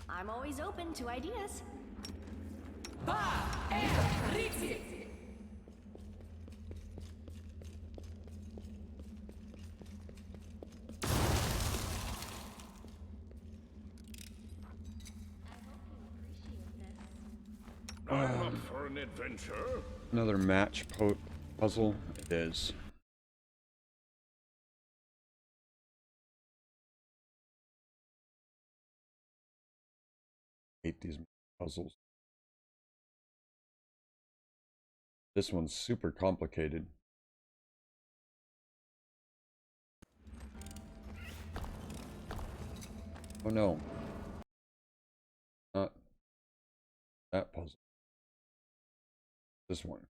I'm always open to ideas. I'm up for an adventure. Another match puzzle. It is. Hate these puzzles. This one's super complicated. Oh no. Not that puzzle. This one.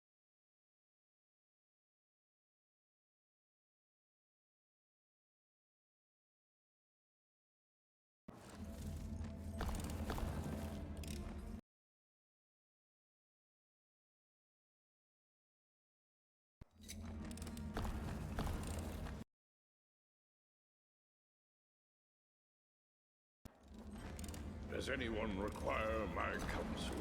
Does anyone require my counsel?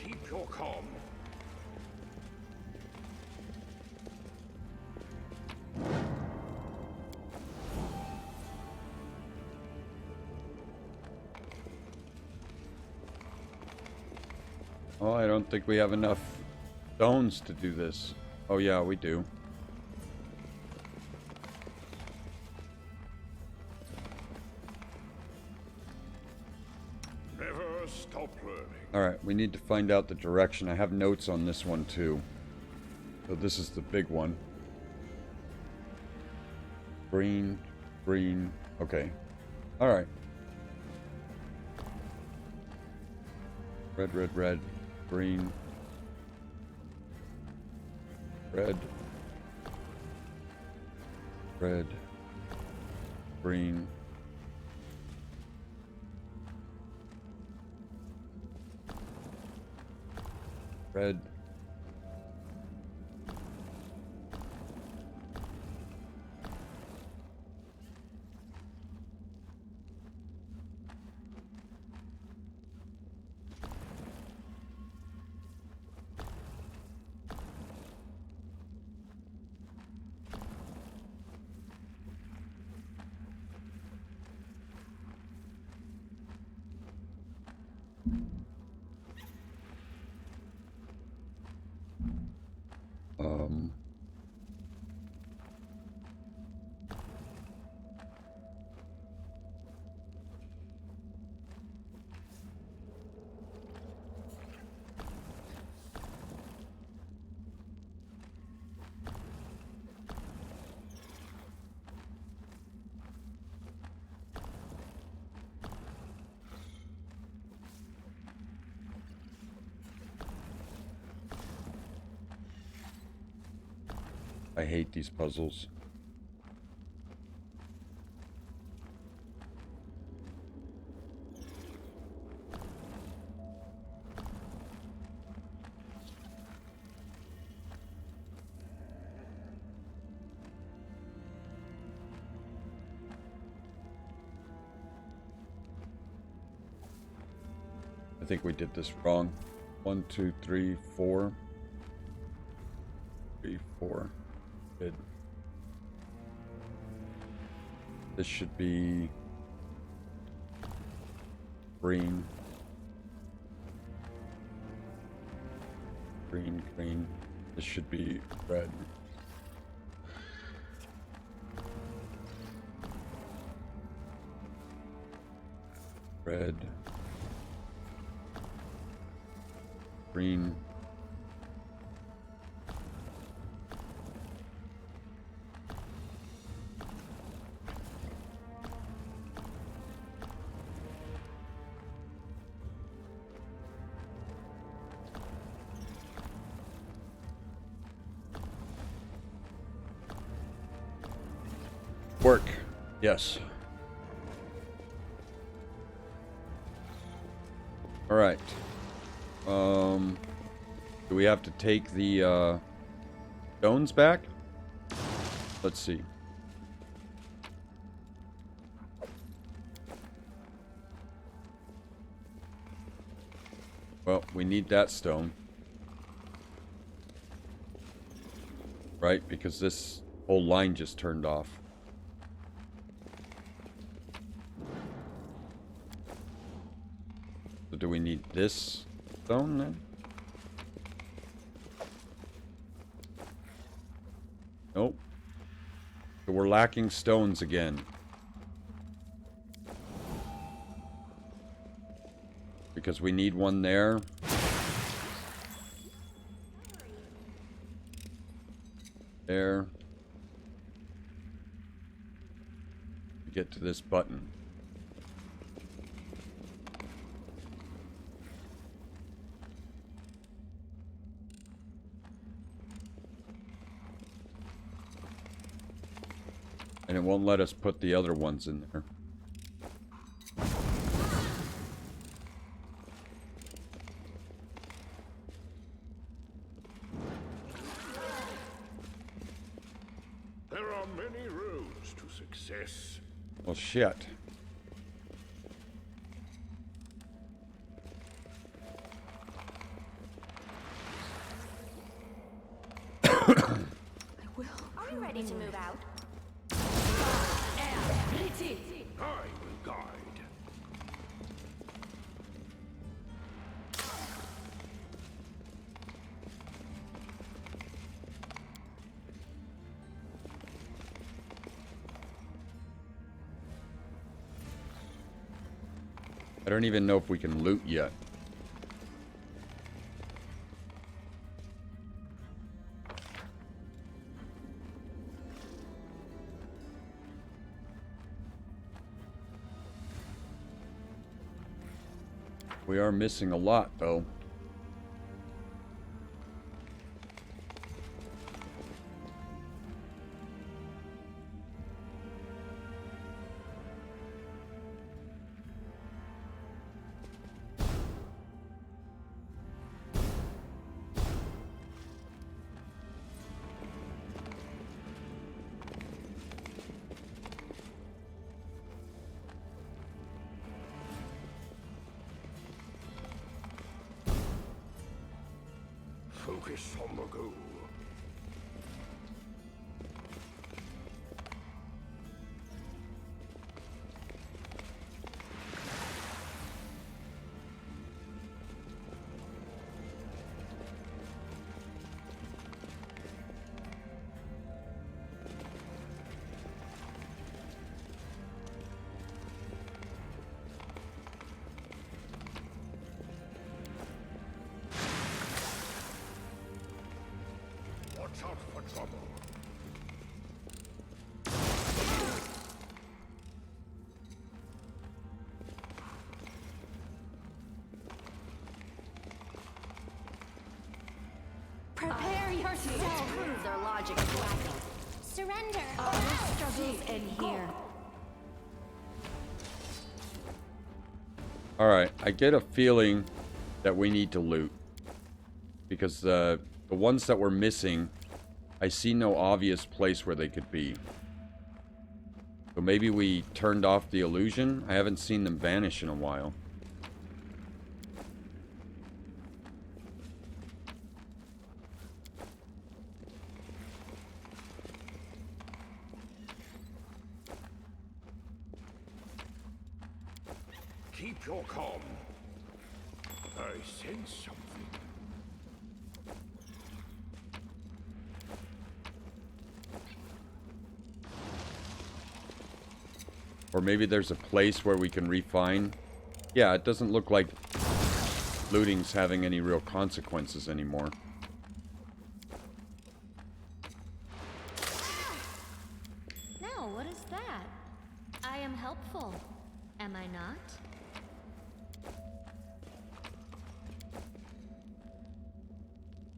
Keep your calm. Oh, I don't think we have enough stones to do this. Oh yeah, we do. Never stop learning. Alright, we need to find out the direction. I have notes on this one too. So this is the big one. Green, green, okay. Alright. Red, red, red, green, red, red, green, red, um, I hate these puzzles. I think we did this wrong. 1, 2, 3, 4. 3, 4. Good. This should be green. Green, green. This should be red. Red. Green. Work. Yes. All right. Do we have to take the stones back? Let's see. Well, we need that stone. Right? Because this whole line just turned off. So do we need this stone then? Nope. So we're lacking stones again. Because we need one there. There. To get to this button. And it won't let us put the other ones in there. There are many roads to success. Well, shit. Are we ready to move out? I will guide. I don't even know if we can loot yet. We are missing a lot, though. Focus on the goal. Watch out for trouble. Prepare yourself. Crews are locked Project Dragon. Surrender. Our struggles end here. Alright, I get a feeling that we need to loot. Because the ones that we're missing, I see no obvious place where they could be. So maybe we turned off the illusion? I haven't seen them vanish in a while. Keep your calm. I sense something. Or maybe there's a place where we can refine. Yeah, it doesn't look like looting's having any real consequences anymore. Now, what is that? I am helpful. Am I not?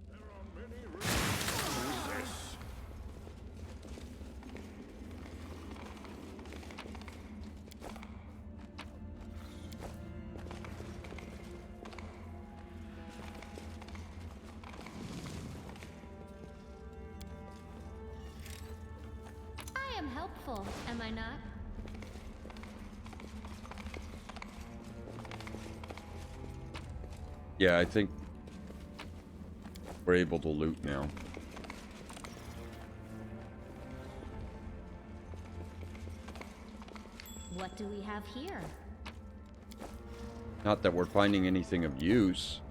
There are many reasons to this. I am helpful. Am I not? Yeah, I think we're able to loot now. What do we have here? Not that we're finding anything of use.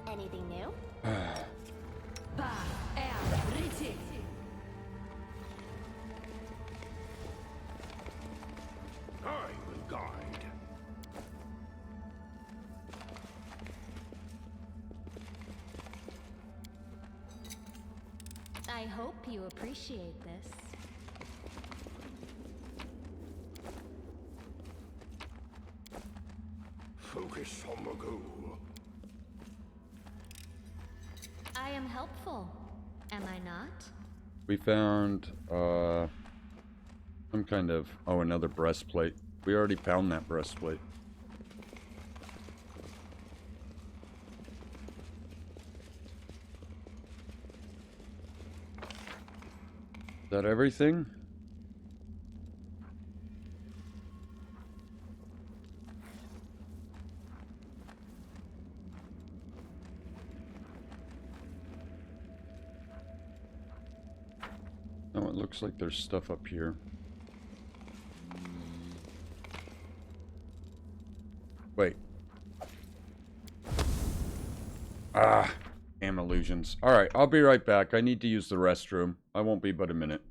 Anything new? I will guide. I hope you appreciate this. Focus on the goal. I am helpful. Am I not? We found, some kind of... Oh, another breastplate. We already found that breastplate. Is that everything? No, it looks like there's stuff up here. Wait. Ah, damn illusions. Alright, I'll be right back. I need to use the restroom. I won't be but a minute.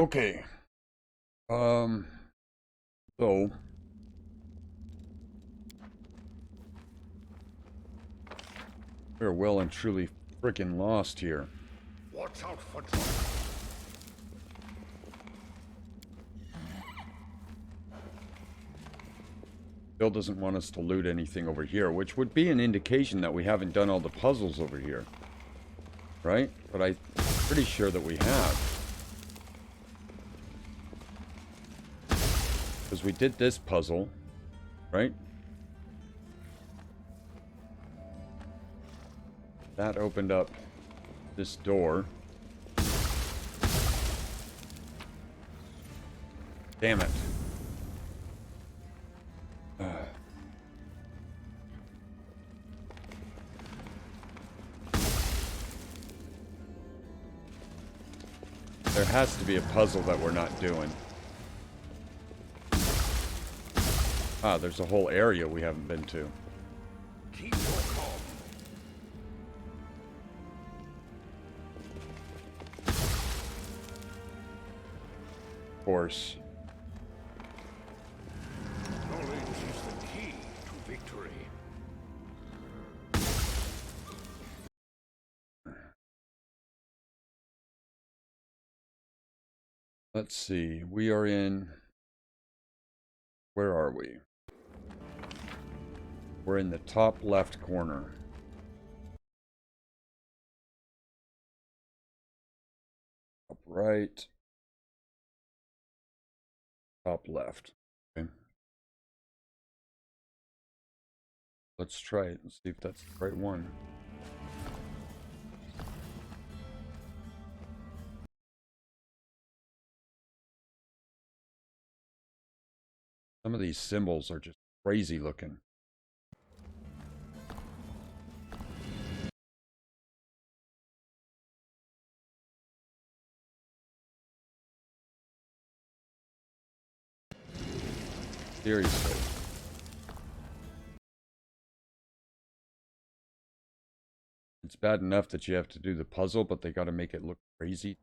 Okay. So we're well and truly freaking lost here. Watch out for trouble. Bill doesn't want us to loot anything over here, which would be an indication that we haven't done all the puzzles over here. Right? But I'm pretty sure that we have. Because we did this puzzle, right? That opened up this door. Damn it. There has to be a puzzle that we're not doing. Ah, there's a whole area we haven't been to. Keep your calm. Of course. Knowledge is the key to victory. Let's see. We are in... Where are we? We're in the top left corner. Top right. Top left. Okay. Let's try it and see if that's the right one. Some of these symbols are just crazy looking. Seriously. It's bad enough that you have to do the puzzle, but they gotta make it look crazy.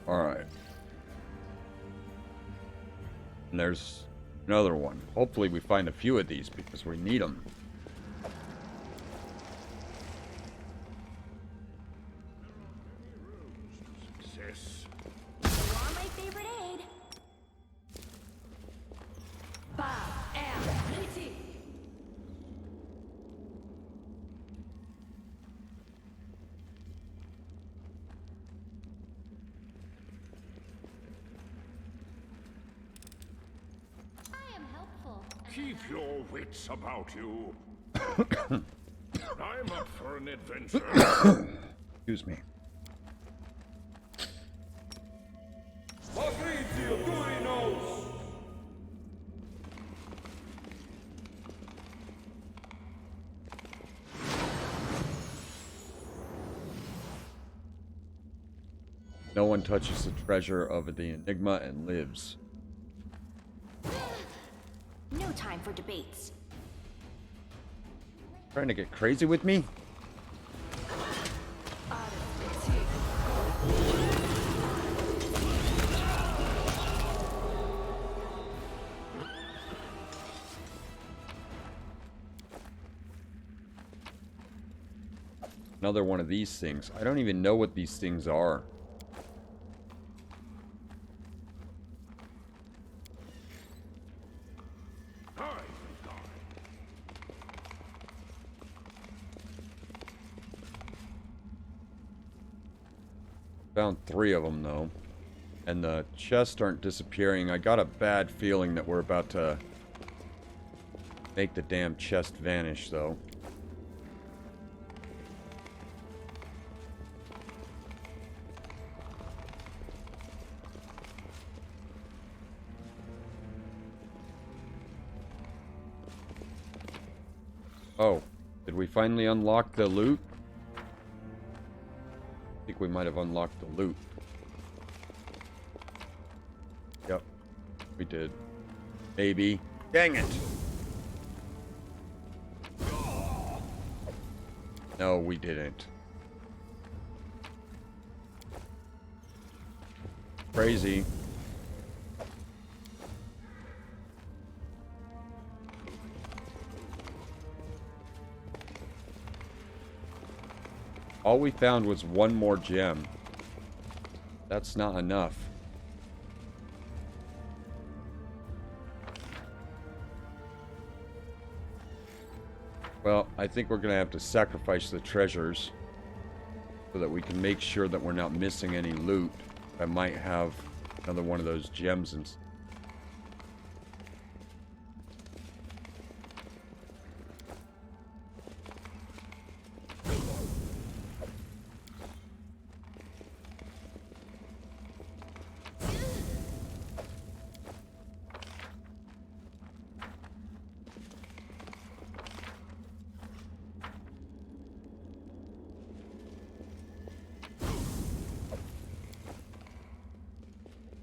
Alright. And there's another one. Hopefully we find a few of these because we need them. Success. You are my favorite aid. I am helpful. Keep your wits about you. I'm up for an adventure. Excuse me. No one touches the treasure of the Enigma and lives. No time for debates. Trying to get crazy with me? Another one of these things. I don't even know what these things are. Found 3 of them though. And the chests aren't disappearing. I got a bad feeling that we're about to make the damn chest vanish though. Oh, did we finally unlock the loot? I think we might have unlocked the loot. Yep, we did. Maybe. Dang it! No, we didn't. Crazy. All we found was one more gem. That's not enough. Well, I think we're going to have to sacrifice the treasures so that we can make sure that we're not missing any loot. I might have another one of those gems and...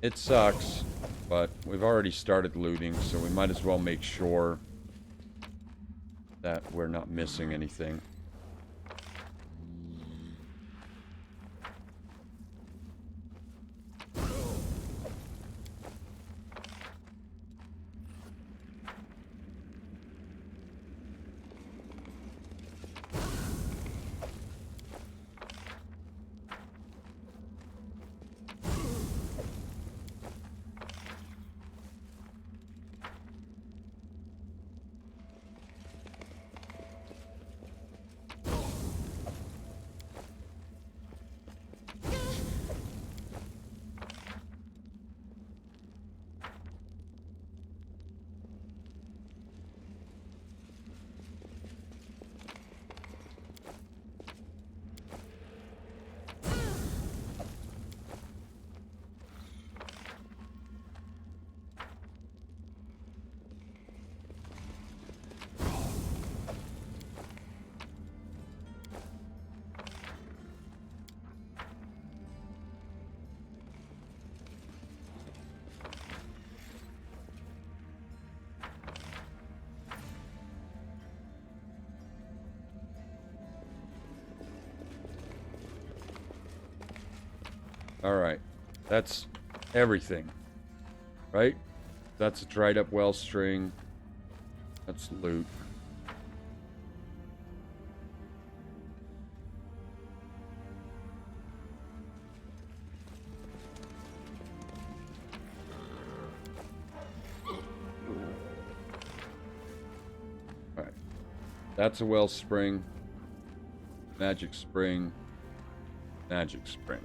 It sucks, but we've already started looting, so we might as well make sure that we're not missing anything. Alright, that's everything, right? That's a dried up well string. That's loot. Alright, that's a well spring. Magic spring. Magic spring.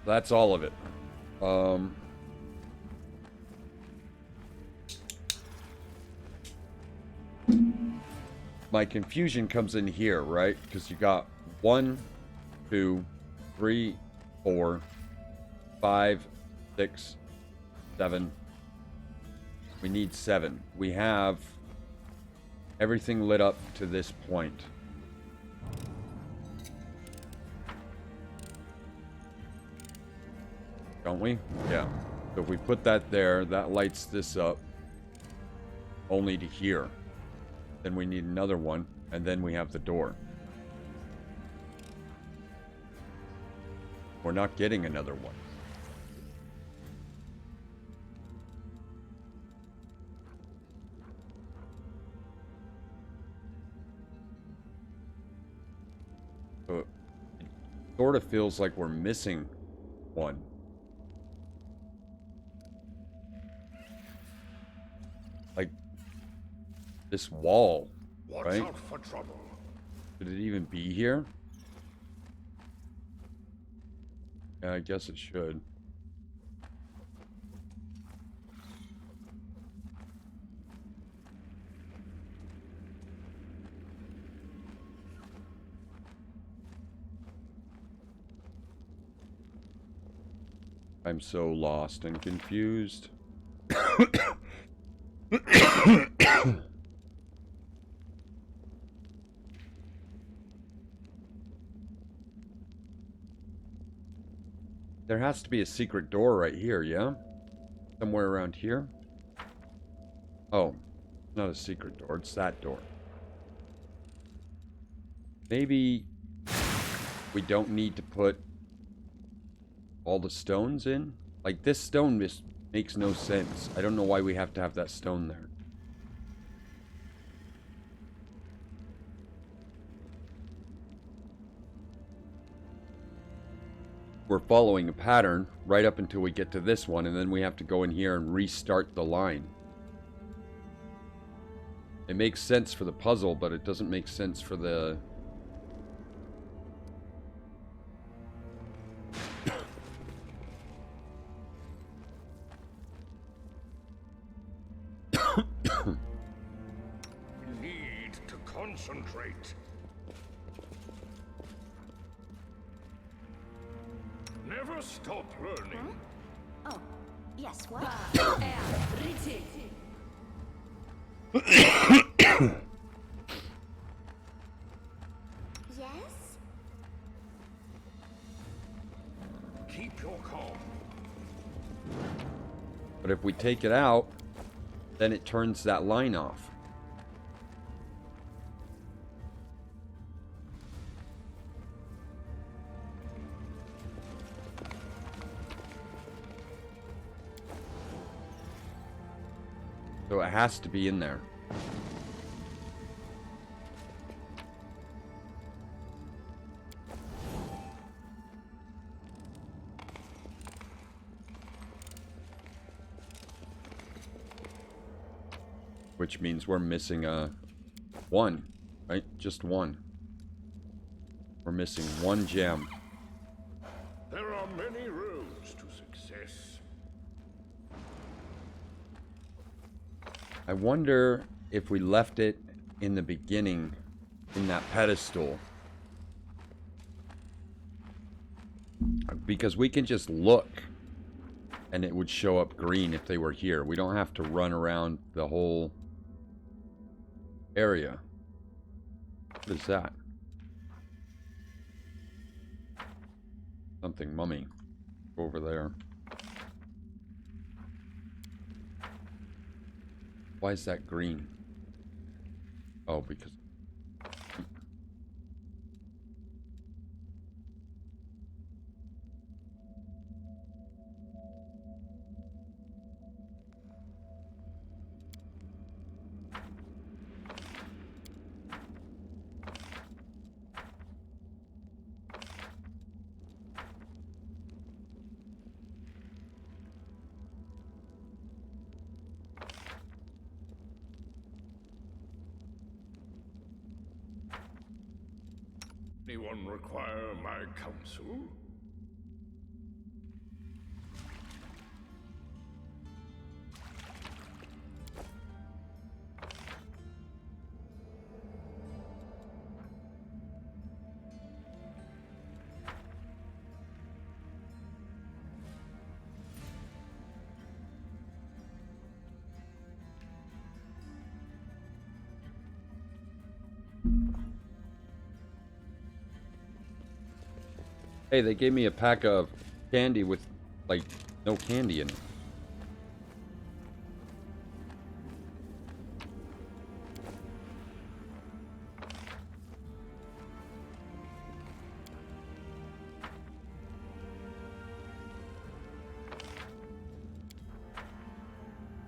That's all of it. My confusion comes in here, right? Because you got 1, 2, 3, 4, 5, 6, 7. We need 7. We have everything lit up to this point. Don't we? Yeah. So if we put that there, that lights this up only to here. Then we need another one, and then we have the door. We're not getting another one. So it sort of feels like we're missing one. Like this wall, Watch right? out for trouble. Did it even be here? Yeah, I guess it should. I'm so lost and confused. There has to be a secret door right here, yeah? Somewhere around here? Oh, not a secret door, it's that door. Maybe we don't need to put all the stones in? Like, this stone just makes no sense. I don't know why we have to have that stone there. We're following a pattern right up until we get to this one, and then we have to go in here and restart the line. It makes sense for the puzzle, but it doesn't make sense for the... Need to concentrate. Never stop learning. Oh, yes, what? Yes? Keep your calm. But if we take it out, then it turns that line off. So it has to be in there. Which means we're missing a one, right? Just one. We're missing one gem. There are many roads to success. I wonder if we left it in the beginning in that pedestal. Because we can just look and it would show up green if they were here. We don't have to run around the whole area. What is that? Something mummy over there. Why is that green? Oh, because... Anyone require my counsel? Hey, they gave me a pack of candy with, like, no candy in it.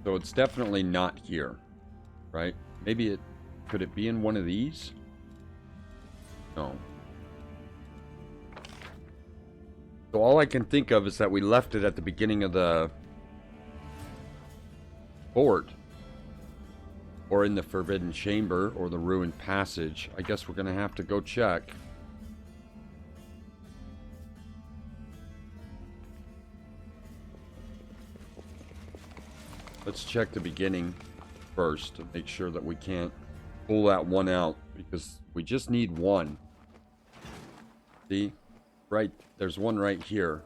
So it's definitely not here, right? Maybe it... Could it be in one of these? No. So all I can think of is that we left it at the beginning of the fort. Or in the Forbidden Chamber, or the Ruined Passage. I guess we're gonna have to go check. Let's check the beginning first to make sure that we can't pull that one out, because we just need one. See? Right, there's one right here.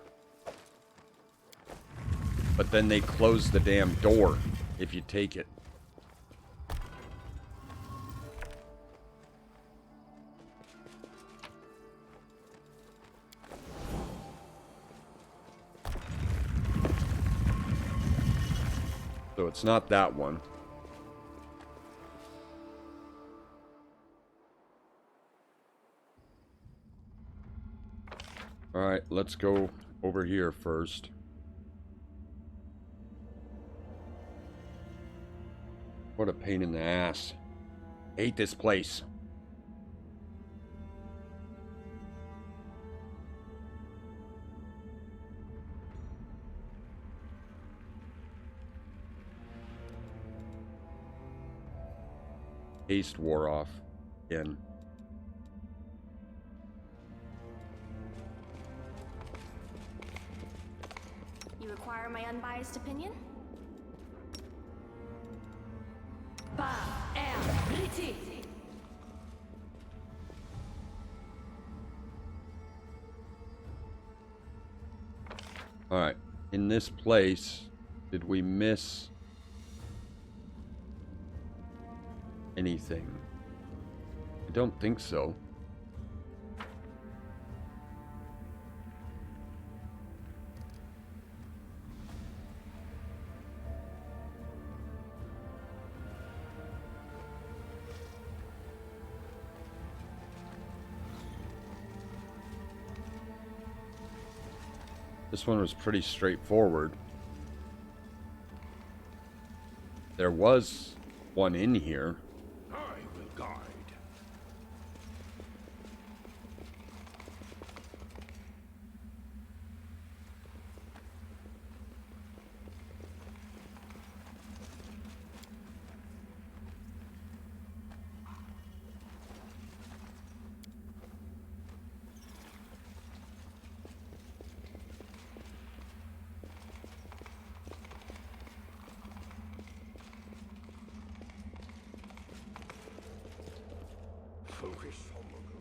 But then they close the damn door if you take it. it's not that one. Alright, let's go over here first. What a pain in the ass. Hate this place. Haste wore off again. You require my unbiased opinion? Alright, in this place, did we miss anything? I don't think so. This one was pretty straightforward. There was one in here. I will guide. Focus on the goal.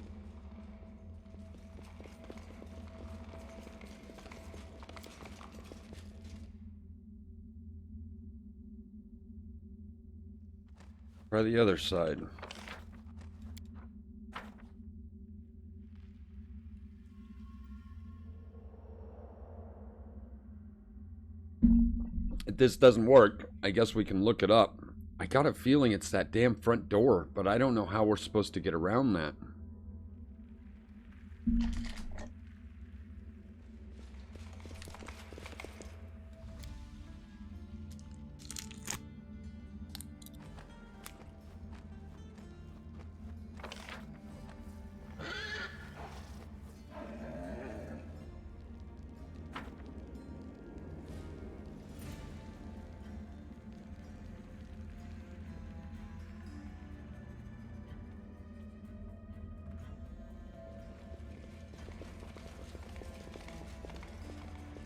Try the other side. If this doesn't work, I guess we can look it up. I got a feeling it's that damn front door, but I don't know how we're supposed to get around that.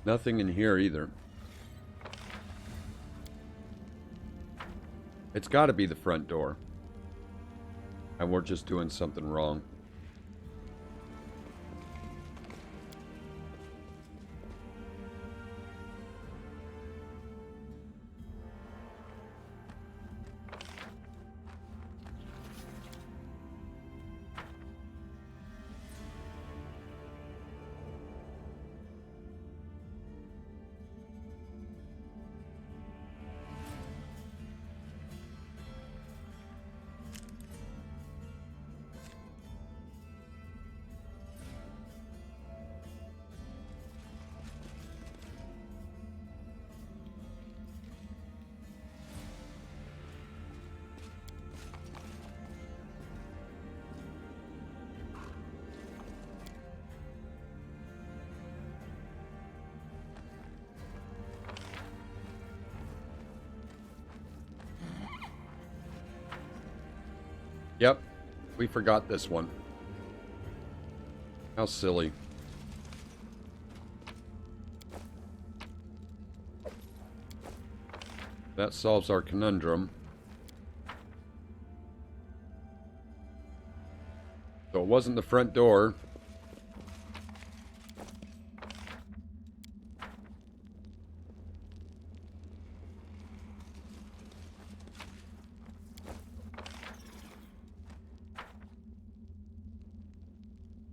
Nothing in here either. It's got to be the front door. And we're just doing something wrong. Yep, we forgot this one. How silly. That solves our conundrum. So it wasn't the front door.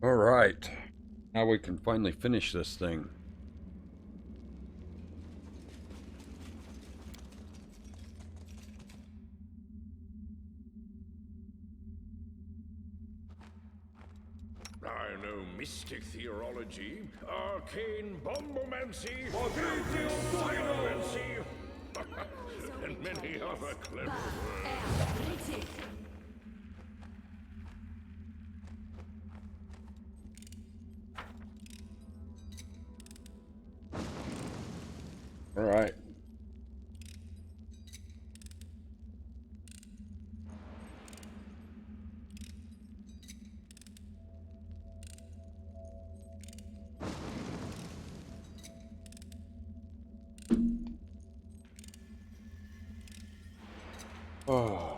Alright, now we can finally finish this thing. I know mystic theology, arcane bombomancy, pyromancy, and many other clever words. All right. Oh.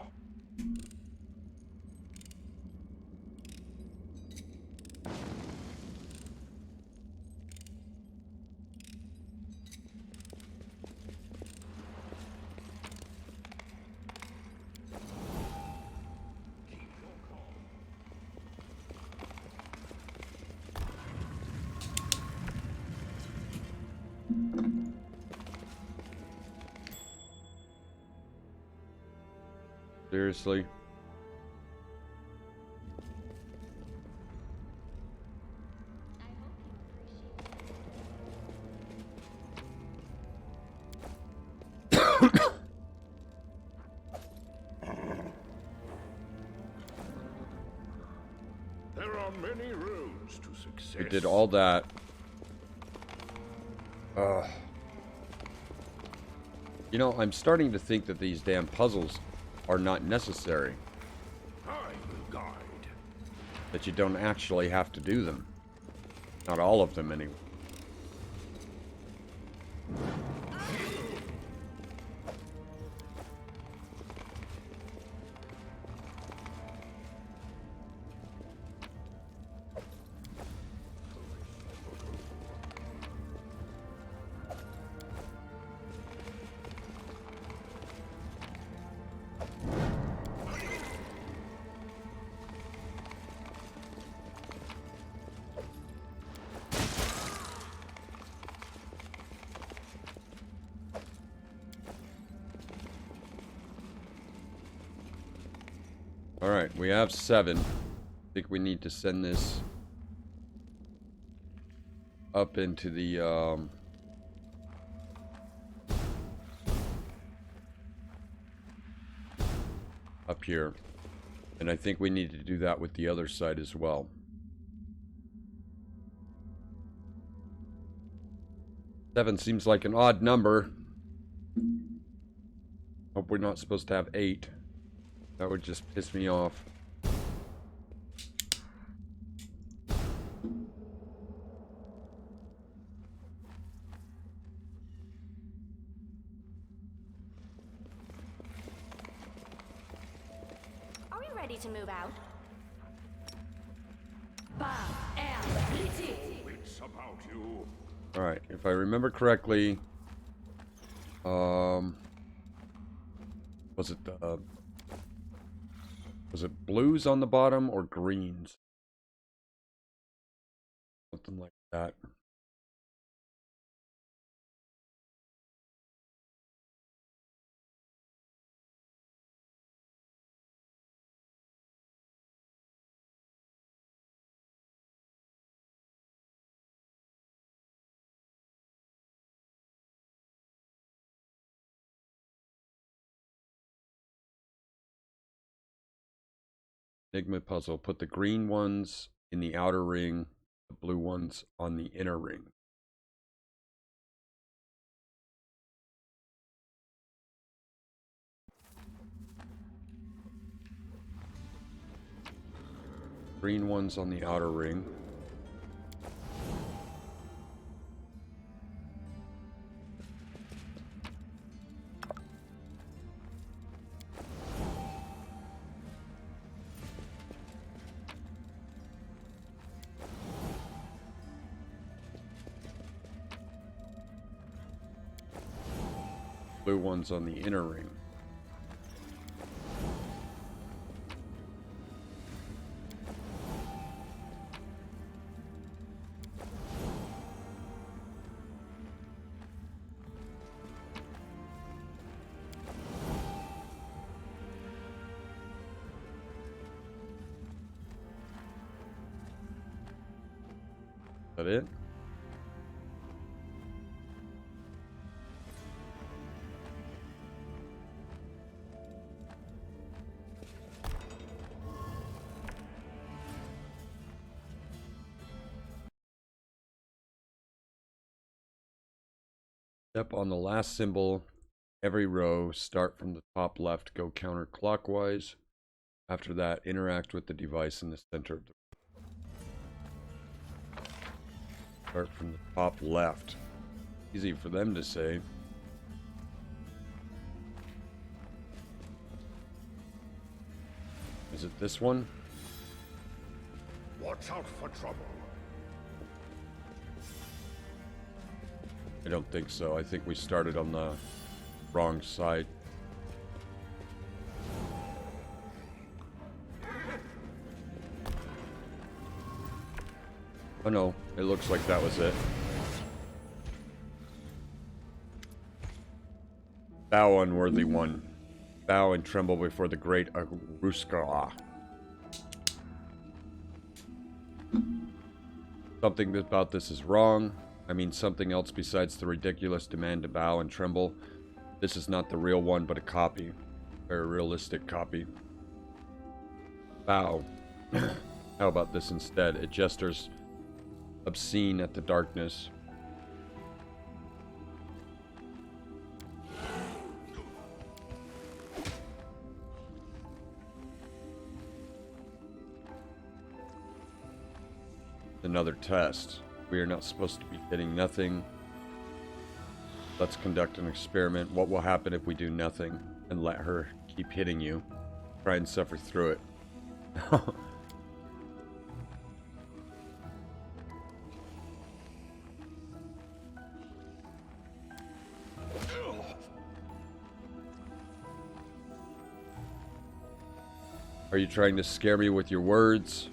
Seriously? There are many roads to success. We did all that. You know, I'm starting to think that these damn puzzles are not necessary. I will guide. That you don't actually have to do them. Not all of them, anyway. Alright, we have 7. I think we need to send this up into the, up here. And I think we need to do that with the other side as well. Seven seems like an odd number. Hope we're not supposed to have 8. That would just piss me off. Are we ready to move out? Wits about you. Alright, if I remember correctly, was it blues on the bottom or greens? Something like that. Enigma puzzle. Put the green ones in the outer ring, the blue ones on the inner ring. Green ones on the outer ring. Blue ones on the inner ring. that it? Step on the last symbol. Every row, start from the top left, go counterclockwise. After that, interact with the device in the center of the start from the top left. Easy for them to say. Is it this one? Watch out for trouble. I don't think so. I think we started on the wrong side. Oh no, it looks like that was it. Bow, unworthy one. Bow and tremble before the great Aruskala. Something about this is wrong. I mean something else besides the ridiculous demand to bow and tremble. This is not the real one, but a copy. A very realistic copy. Bow. How about this instead? It gestures obscene at the darkness. Another test. We are not supposed to be hitting nothing. Let's conduct an experiment. What will happen if we do nothing and let her keep hitting you? Try and suffer through it. Are you trying to scare me with your words?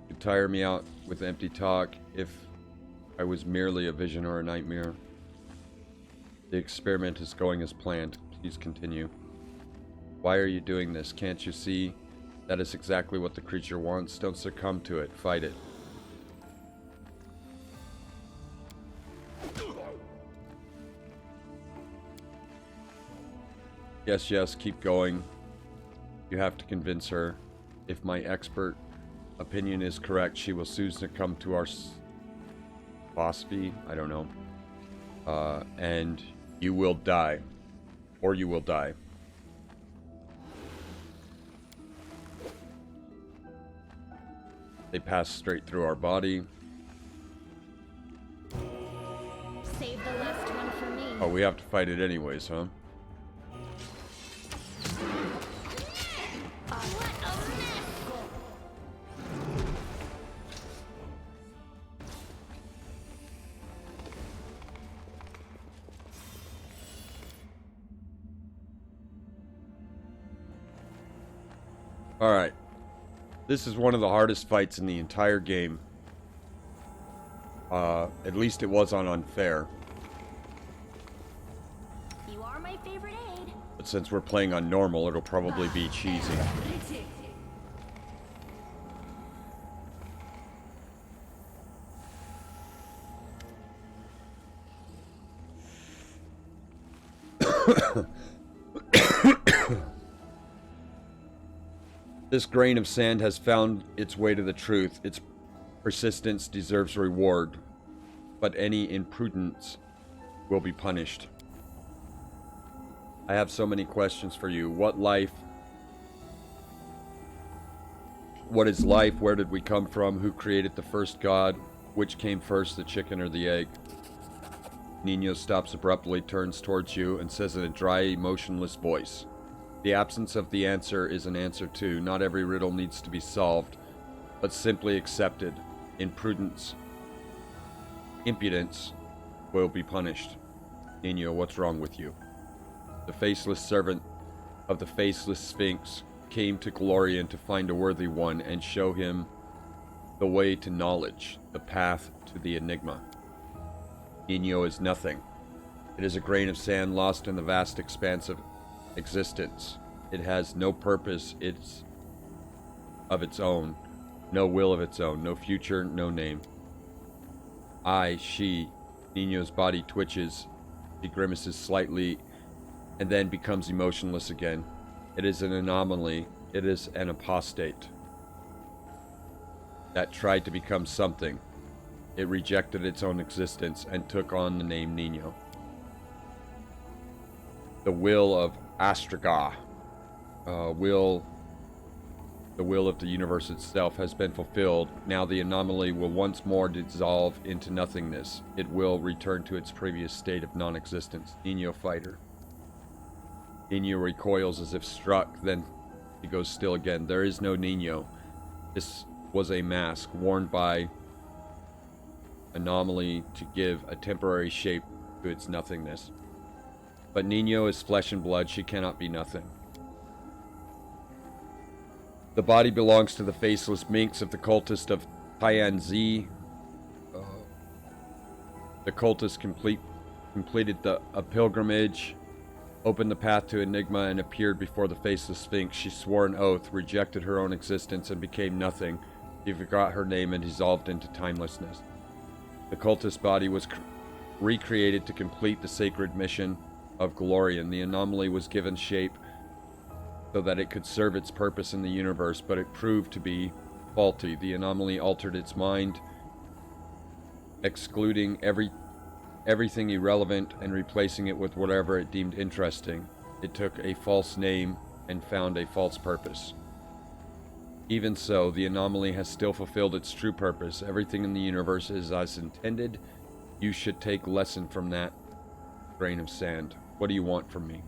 You tire me out with empty talk. If I was merely a vision or a nightmare. The experiment is going as planned. Please continue. Why are you doing this? Can't you see? That is exactly what the creature wants. Don't succumb to it. Fight it. Yes, yes, keep going. You have to convince her. If my expert opinion is correct, she will soon succumb to our philosophy. I don't know. And you will die. Or you will die. They pass straight through our body. Save the last one for me. Oh, we have to fight it anyways, huh? What a mess! Alright. This is one of the hardest fights in the entire game. At least it was on Unfair. You are my favorite aide. But since we're playing on normal, it'll probably be cheesy. This grain of sand has found its way to the truth. Its persistence deserves reward, but any imprudence will be punished. I have so many questions for you. What life? What is life? Where did we come from? Who created the first god? Which came first, the chicken or the egg? Nino stops abruptly, turns towards you, and says in a dry, emotionless voice, "The absence of the answer is an answer too. Not every riddle needs to be solved, but simply accepted. Impudence will be punished." Nino, what's wrong with you? The faceless servant of the faceless Sphinx came to Glorian to find a worthy one and show him the way to knowledge, the path to the enigma. Nino is nothing. It is a grain of sand lost in the vast expanse of existence. It has no purpose of its own, no will of its own, no future, no name. she. Nino's body twitches. She grimaces slightly and then becomes emotionless again. It is an anomaly. It is an apostate that tried to become something. It rejected its own existence and took on the name Nino. The will of Astraga, the will of the universe itself, has been fulfilled. Now the anomaly will once more dissolve into nothingness. It will return to its previous state of non-existence. Nino fighter. Nino recoils as if struck, then he goes still again. There is no Nino. This was a mask worn by anomaly to give a temporary shape to its nothingness. But Nino is flesh and blood. She cannot be nothing. The body belongs to the faceless minx of the cultist of Tianzi. The cultist completed a pilgrimage, opened the path to Enigma, and appeared before the faceless sphinx. She swore an oath, rejected her own existence, and became nothing. She forgot her name and dissolved into timelessness. The cultist body was recreated to complete the sacred mission of Glorian. The anomaly was given shape so that it could serve its purpose in the universe, but it proved to be faulty. The anomaly altered its mind, excluding everything irrelevant and replacing it with whatever it deemed interesting. It took a false name and found a false purpose. Even so, the anomaly has still fulfilled its true purpose. Everything in the universe is as intended. You should take lesson from that grain of sand. What do you want from me?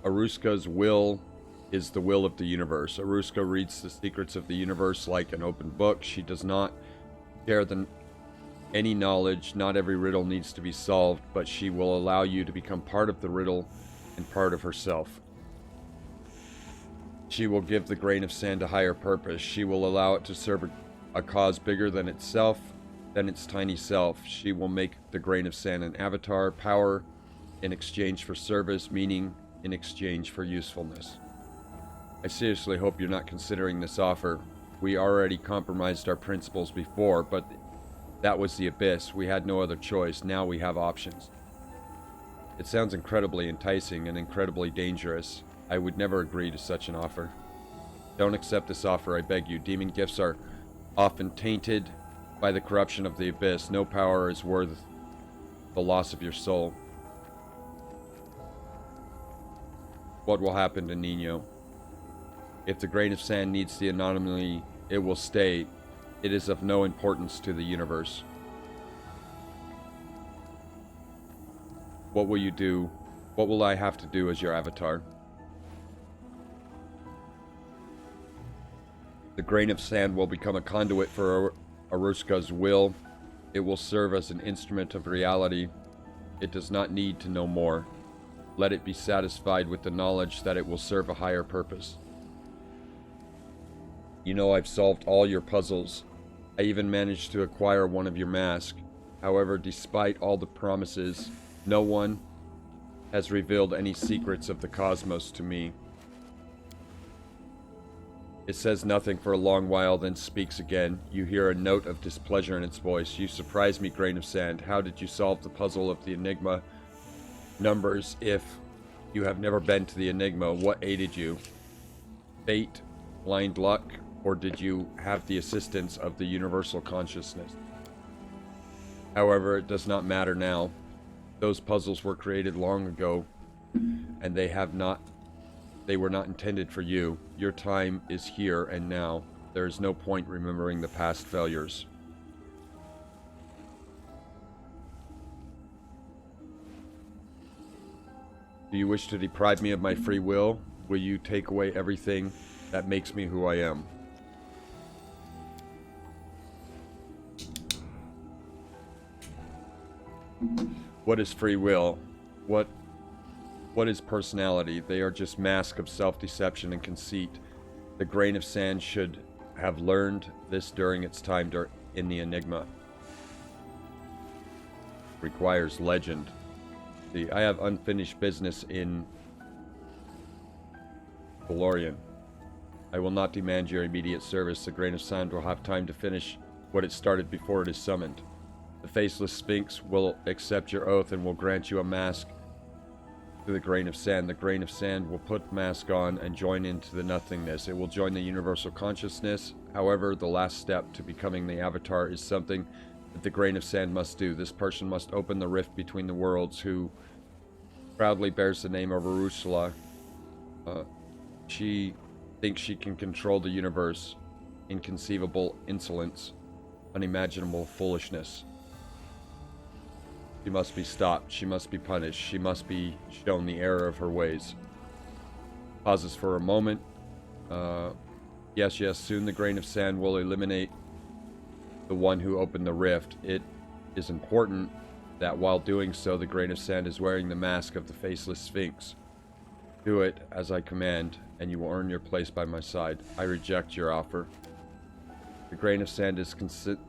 Aruska's will is the will of the universe. Aruska reads the secrets of the universe like an open book. She does not share any knowledge. Not every riddle needs to be solved, but she will allow you to become part of the riddle and part of herself. She will give the grain of sand a higher purpose. She will allow it to serve a cause bigger than itself, than its tiny self. She will make the grain of sand an avatar, power in exchange for service, meaning in exchange for usefulness. I seriously hope you're not considering this offer. We already compromised our principles before, but that was the abyss. We had no other choice. Now we have options. It sounds incredibly enticing and incredibly dangerous. I would never agree to such an offer. Don't accept this offer, I beg you. Demon gifts are often tainted by the corruption of the abyss. No power is worth the loss of your soul. What will happen to Nino? If the grain of sand needs the anomaly, it will stay. It is of no importance to the universe. What will you do? What will I have to do as your avatar? The grain of sand will become a conduit for Aruska's will. It will serve as an instrument of reality. It does not need to know more. Let it be satisfied with the knowledge that it will serve a higher purpose. You know, I've solved all your puzzles. I even managed to acquire one of your masks. However, despite all the promises, no one has revealed any secrets of the cosmos to me. It says nothing for a long while, then speaks again. You hear a note of displeasure in its voice. You surprise me, grain of sand. How did you solve the puzzle of the Enigma numbers if you have never been to the Enigma? What aided you? Fate? Blind luck? Or did you have the assistance of the universal consciousness? However, it does not matter now. Those puzzles were created long ago, and they were not intended for you. Your time is here and now. There is no point remembering the past failures. Do you wish to deprive me of my free will? Will you take away everything that makes me who I am? What is free will? What is personality? They are just masks of self-deception and conceit. The grain of sand should have learned this during its time in the Enigma. Requires legend. See, I have unfinished business in Valorian. I will not demand your immediate service. The grain of sand will have time to finish what it started before it is summoned. The faceless sphinx will accept your oath and will grant you a mask to the grain of sand. The grain of sand will put mask on and join into the nothingness. It will join the universal consciousness. However, the last step to becoming the avatar is something that the grain of sand must do. This person must open the rift between the worlds, who proudly bears the name of Urusula. She thinks she can control the universe. Inconceivable insolence. Unimaginable foolishness. She must be stopped. She must be punished. She must be shown the error of her ways. Pauses for a moment. Yes, soon the grain of sand will eliminate the one who opened the rift. It is important that while doing so, the grain of sand is wearing the mask of the faceless sphinx. Do it as I command, and you will earn your place by my side. I reject your offer. The grain of sand is consent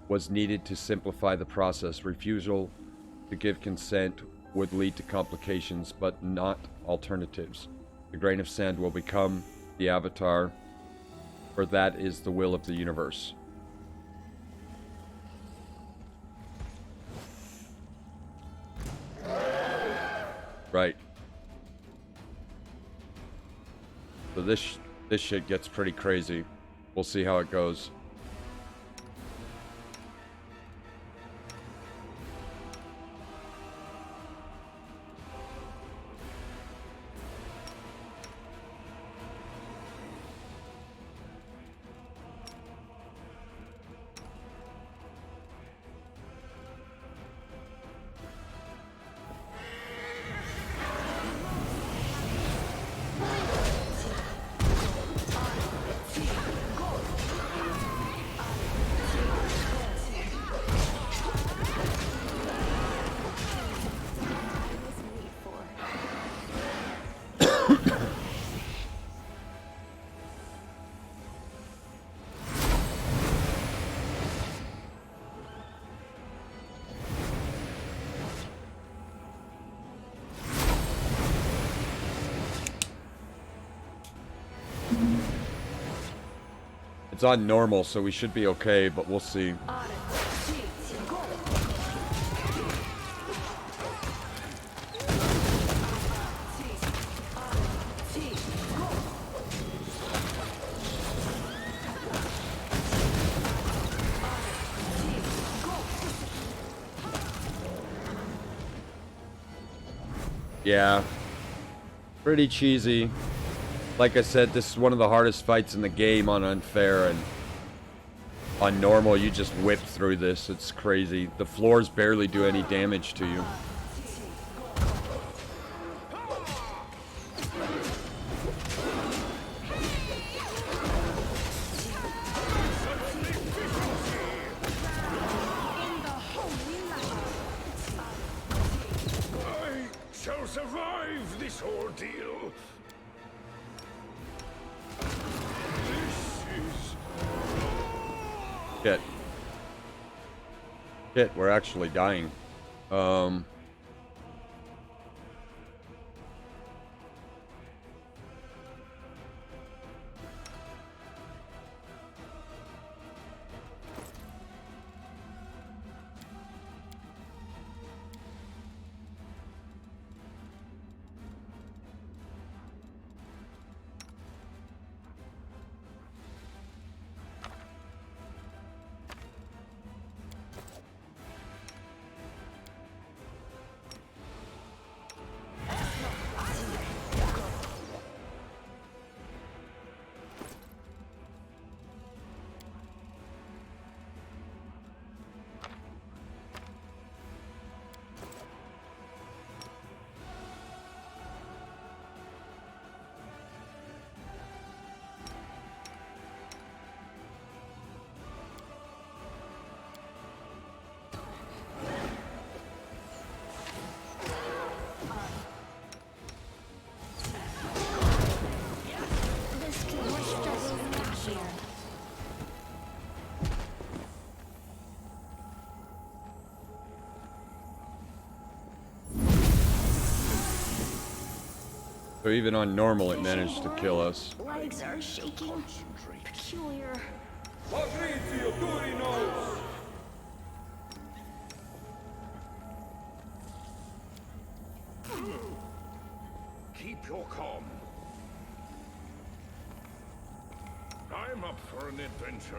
was needed to simplify the process. Refusal to give consent would lead to complications, but not alternatives. The grain of sand will become the avatar, for that is the will of the universe. Right. So this shit gets pretty crazy. We'll see how it goes. It's on normal, so we should be okay, but we'll see. Yeah. Pretty cheesy. Like I said, this is one of the hardest fights in the game on unfair, and on normal you just whip through this. It's crazy. The floors barely do any damage to you. I shall survive this ordeal. Shit, we're actually dying. So even on normal, it managed to kill us. Legs are shaking. Peculiar. Keep your calm. I'm up for an adventure.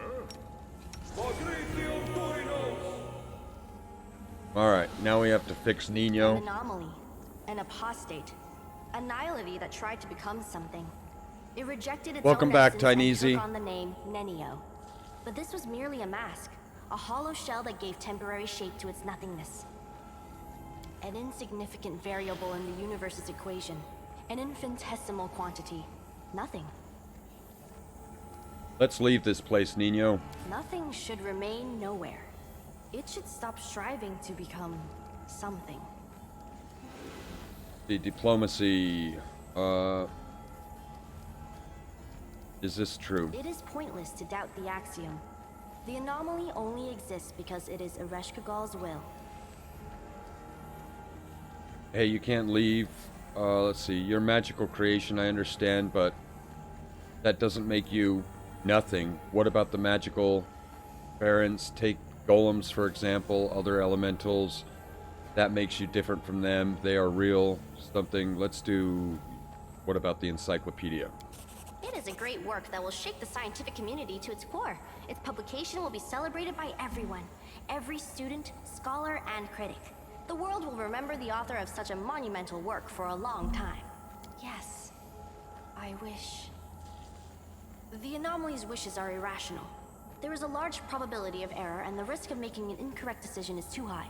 Alright, now we have to fix An Nino. anomaly. An apostate. A nihility that tried to become something. It rejected its Welcome own back, essence and Tynese. took on the name Nenio. But this was merely a mask. A hollow shell that gave temporary shape to its nothingness. An insignificant variable in the universe's equation. An infinitesimal quantity. Nothing. Let's leave this place, Nino. Nothing should remain nowhere. It should stop striving to become something. The diplomacy, is this true? It is pointless to doubt the axiom. The anomaly only exists because it is Ereshkigal's will. Hey, you can't leave. Let's see. You're a magical creation, I understand, but that doesn't make you nothing. What about the magical parents? Take golems, for example, other elementals. That makes you different from them. They are real. Something. Let's do... What about the encyclopedia? It is a great work that will shake the scientific community to its core. Its publication will be celebrated by everyone. Every student, scholar, and critic. The world will remember the author of such a monumental work for a long time. Yes. I wish. The anomaly's wishes are irrational. There is a large probability of error, and the risk of making an incorrect decision is too high.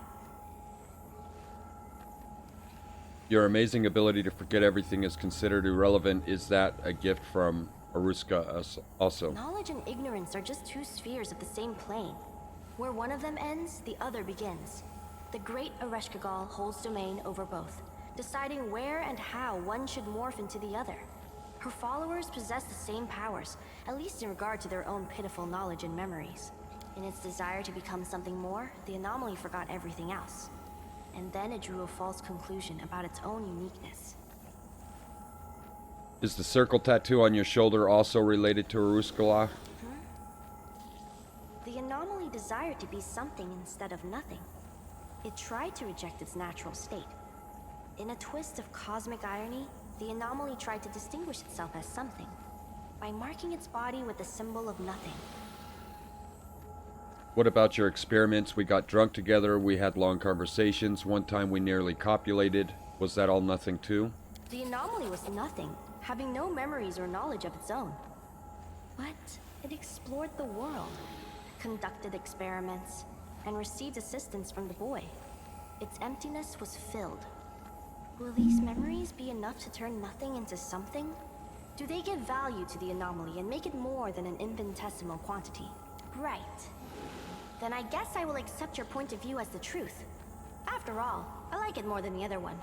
Your amazing ability to forget everything is considered irrelevant. Is that a gift from Aruska also? Knowledge and ignorance are just two spheres of the same plane. Where one of them ends, the other begins. The great Ereshkigal holds domain over both, deciding where and how one should morph into the other. Her followers possess the same powers, at least in regard to their own pitiful knowledge and memories. In its desire to become something more, the anomaly forgot everything else. And then it drew a false conclusion about its own uniqueness. Is the circle tattoo on your shoulder also related to Aruskala? The anomaly desired to be something instead of nothing. It tried to reject its natural state. In a twist of cosmic irony, the anomaly tried to distinguish itself as something, by marking its body with the symbol of nothing. What about your experiments? We got drunk together, we had long conversations, one time we nearly copulated. Was that all nothing too? The anomaly was nothing, having no memories or knowledge of its own. But it explored the world, conducted experiments, and received assistance from the boy. Its emptiness was filled. Will these memories be enough to turn nothing into something? Do they give value to the anomaly and make it more than an infinitesimal quantity? Right. Then I guess I will accept your point of view as the truth. After all, I like it more than the other one.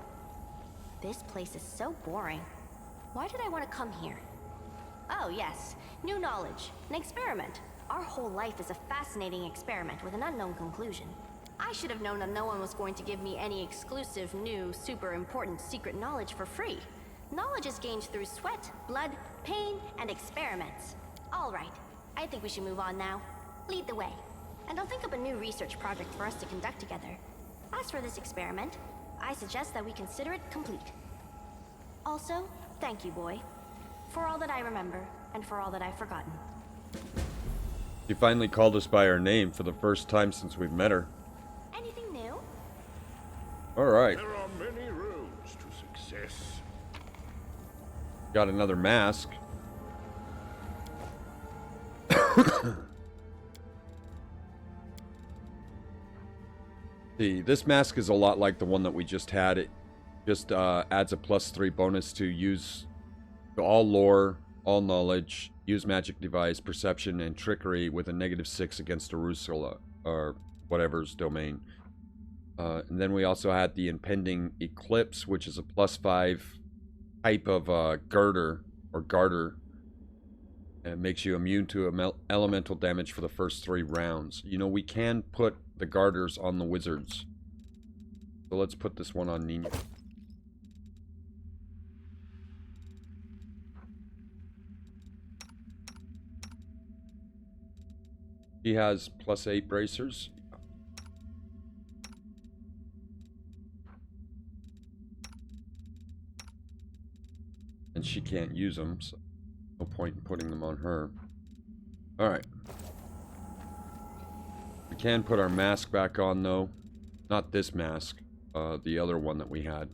This place is so boring. Why did I want to come here? Oh yes, new knowledge, an experiment. Our whole life is a fascinating experiment with an unknown conclusion. I should have known that no one was going to give me any exclusive, new, super important secret knowledge for free. Knowledge is gained through sweat, blood, pain, and experiments. All right, I think we should move on now. Lead the way. And I'll think up a new research project for us to conduct together. As for this experiment, I suggest that we consider it complete. Also, thank you, boy, for all that I remember and for all that I've forgotten. She finally called us by our name for the first time since we've met her. Anything new? Alright, There are many roads to success. got another mask. See, this mask is a lot like the one that we just had. It just adds a +3 bonus to use to all lore, all knowledge, use magic device, perception, and trickery with a -6 against Arusula, or whatever's domain. And then we also had the impending eclipse, which is a +5 type of girder, or garter. And it makes you immune to elemental damage for the first 3 rounds. You know, we can put the garters on the wizards. So let's put this one on Nino. He has +8 bracers. And she can't use them, so no point in putting them on her. Alright. We can put our mask back on, though. Not this mask. The other one that we had.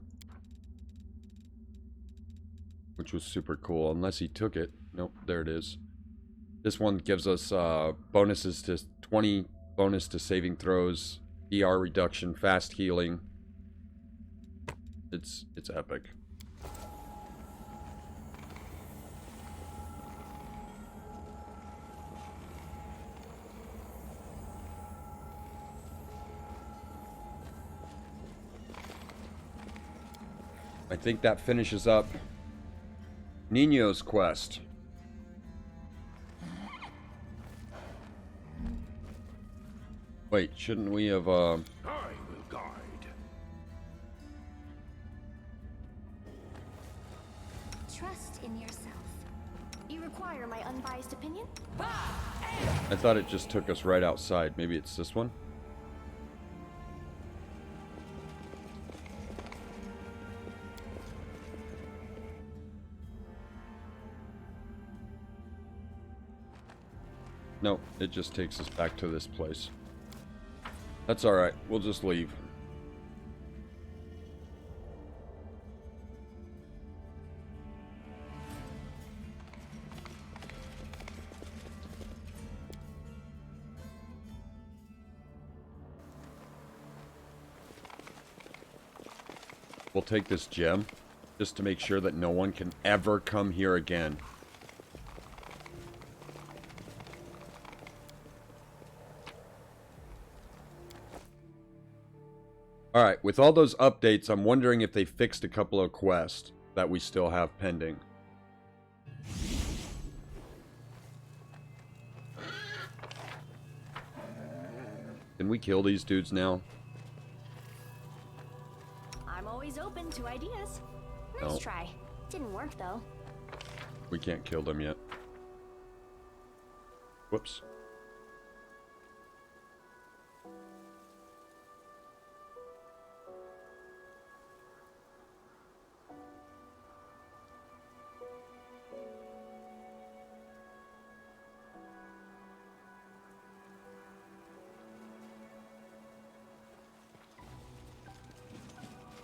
Which was super cool, unless he took it. Nope, there it is. This one gives us bonuses to 20 bonus to saving throws, ER reduction, fast healing. It's epic. I think that finishes up Nino's quest. Wait, shouldn't we have, I will guide. Trust in yourself. You require my unbiased opinion? I thought it just took us right outside. Maybe it's this one? No, it just takes us back to this place. That's alright, we'll just leave. We'll take this gem, just to make sure that no one can ever come here again. Alright, with all those updates, I'm wondering if they fixed a couple of quests that we still have pending. Can we kill these dudes now? I'm always open to ideas. Nice No. try. Didn't work though. We can't kill them yet. Whoops.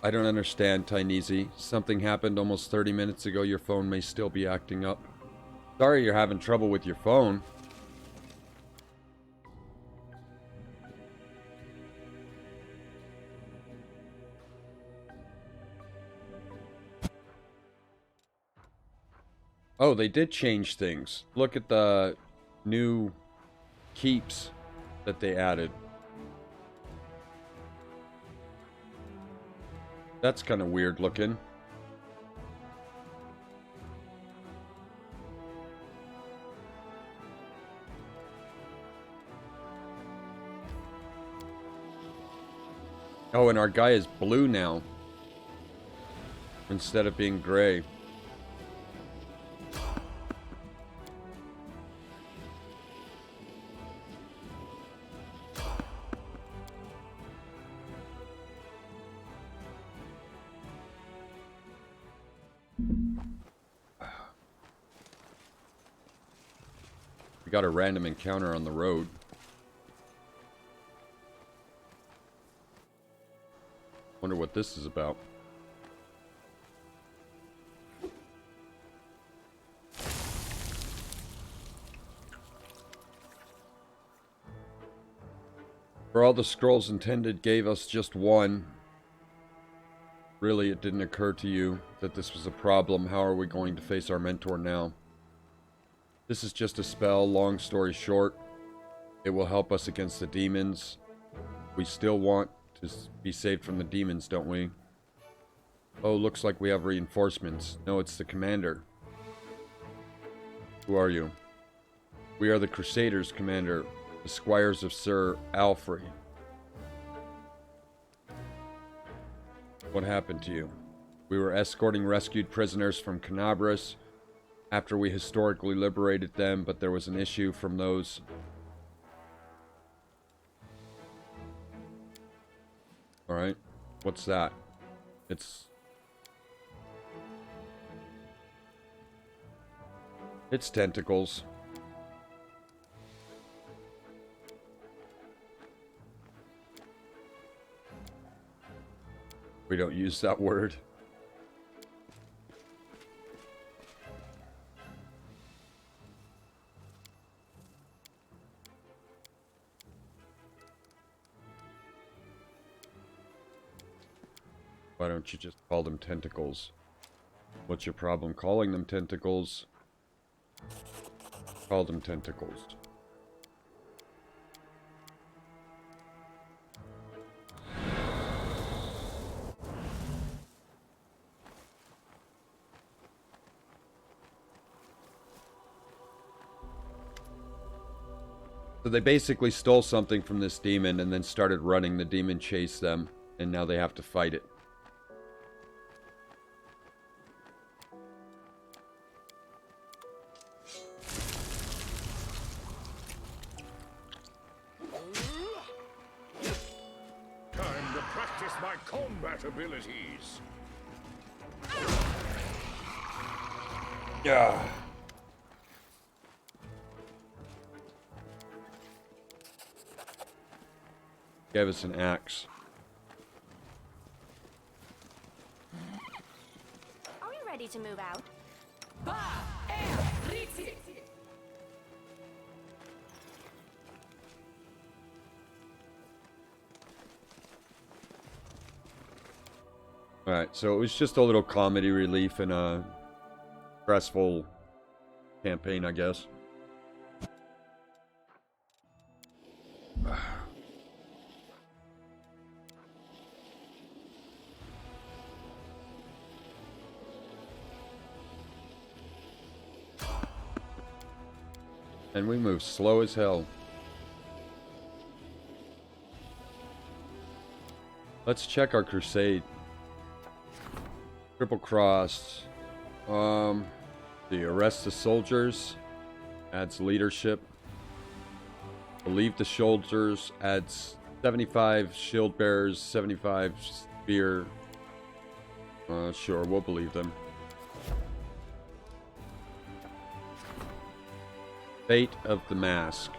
I don't understand, Tineezy. Something happened almost 30 minutes ago. Your phone may still be acting up. Sorry you're having trouble with your phone. Oh, they did change things. Look at the new keeps that they added. That's kind of weird looking. Oh, and our guy is blue now, instead of being gray. We got a random encounter on the road. Wonder what this is about. For all the scrolls intended gave us just one. Really, it didn't occur to you that this was a problem. How are we going to face our mentor now? This is just a spell, long story short. It will help us against the demons. We still want to be saved from the demons, don't we? Oh, looks like we have reinforcements. No, it's the commander. Who are you? We are the Crusaders, Commander. The squires of Sir Alfred. What happened to you? We were escorting rescued prisoners from Canabras after we historically liberated them, but there was an issue from those Alright. What's that? It's tentacles. We don't use that word. Why don't you just call them tentacles? What's your problem calling them tentacles? Call them tentacles. So they basically stole something from this demon and then started running. The demon chased them, and now they have to fight it. Time to practice my combat abilities. Yeah. Gave us an axe. Are we ready to move out? Alright, so it was just a little comedy relief in a stressful campaign, I guess. And we move slow as hell. Let's check our crusade. Triple cross. The arrest the soldiers adds leadership. Believe the soldiers adds 75 shield bearers, 75 spear. Sure, we'll believe them. Fate of the Mask.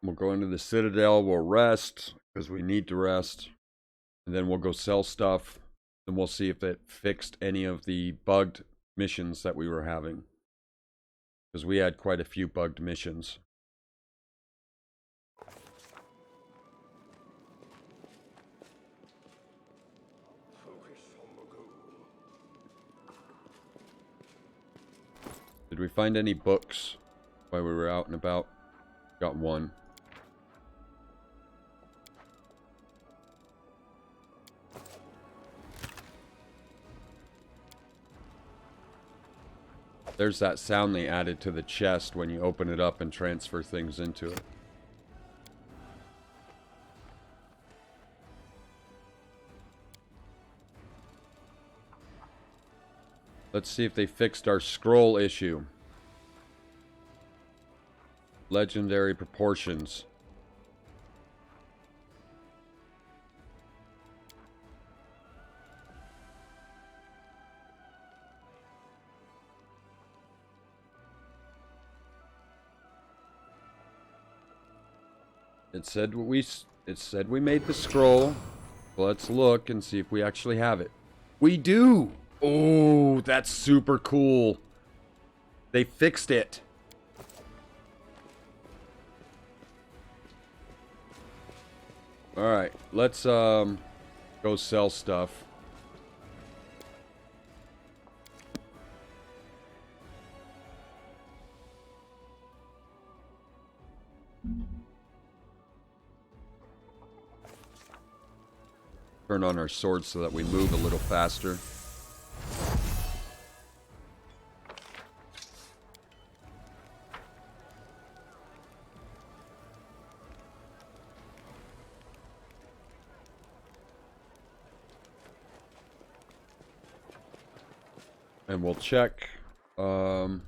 We'll go into the Citadel, we'll rest, because we need to rest. And then we'll go sell stuff. Then we'll see if it fixed any of the bugged missions that we were having. Because we had quite a few bugged missions. Focus on the goal. Did we find any books while we were out and about? Got one. There's that sound they added to the chest when you open it up and transfer things into it. Let's see if they fixed our scroll issue. Legendary proportions. It said we made the scroll. Let's look and see if we actually have it. We do. Oh, that's super cool. They fixed it. All right, let's go sell stuff. Turn on our swords so that we move a little faster. And we'll check. See,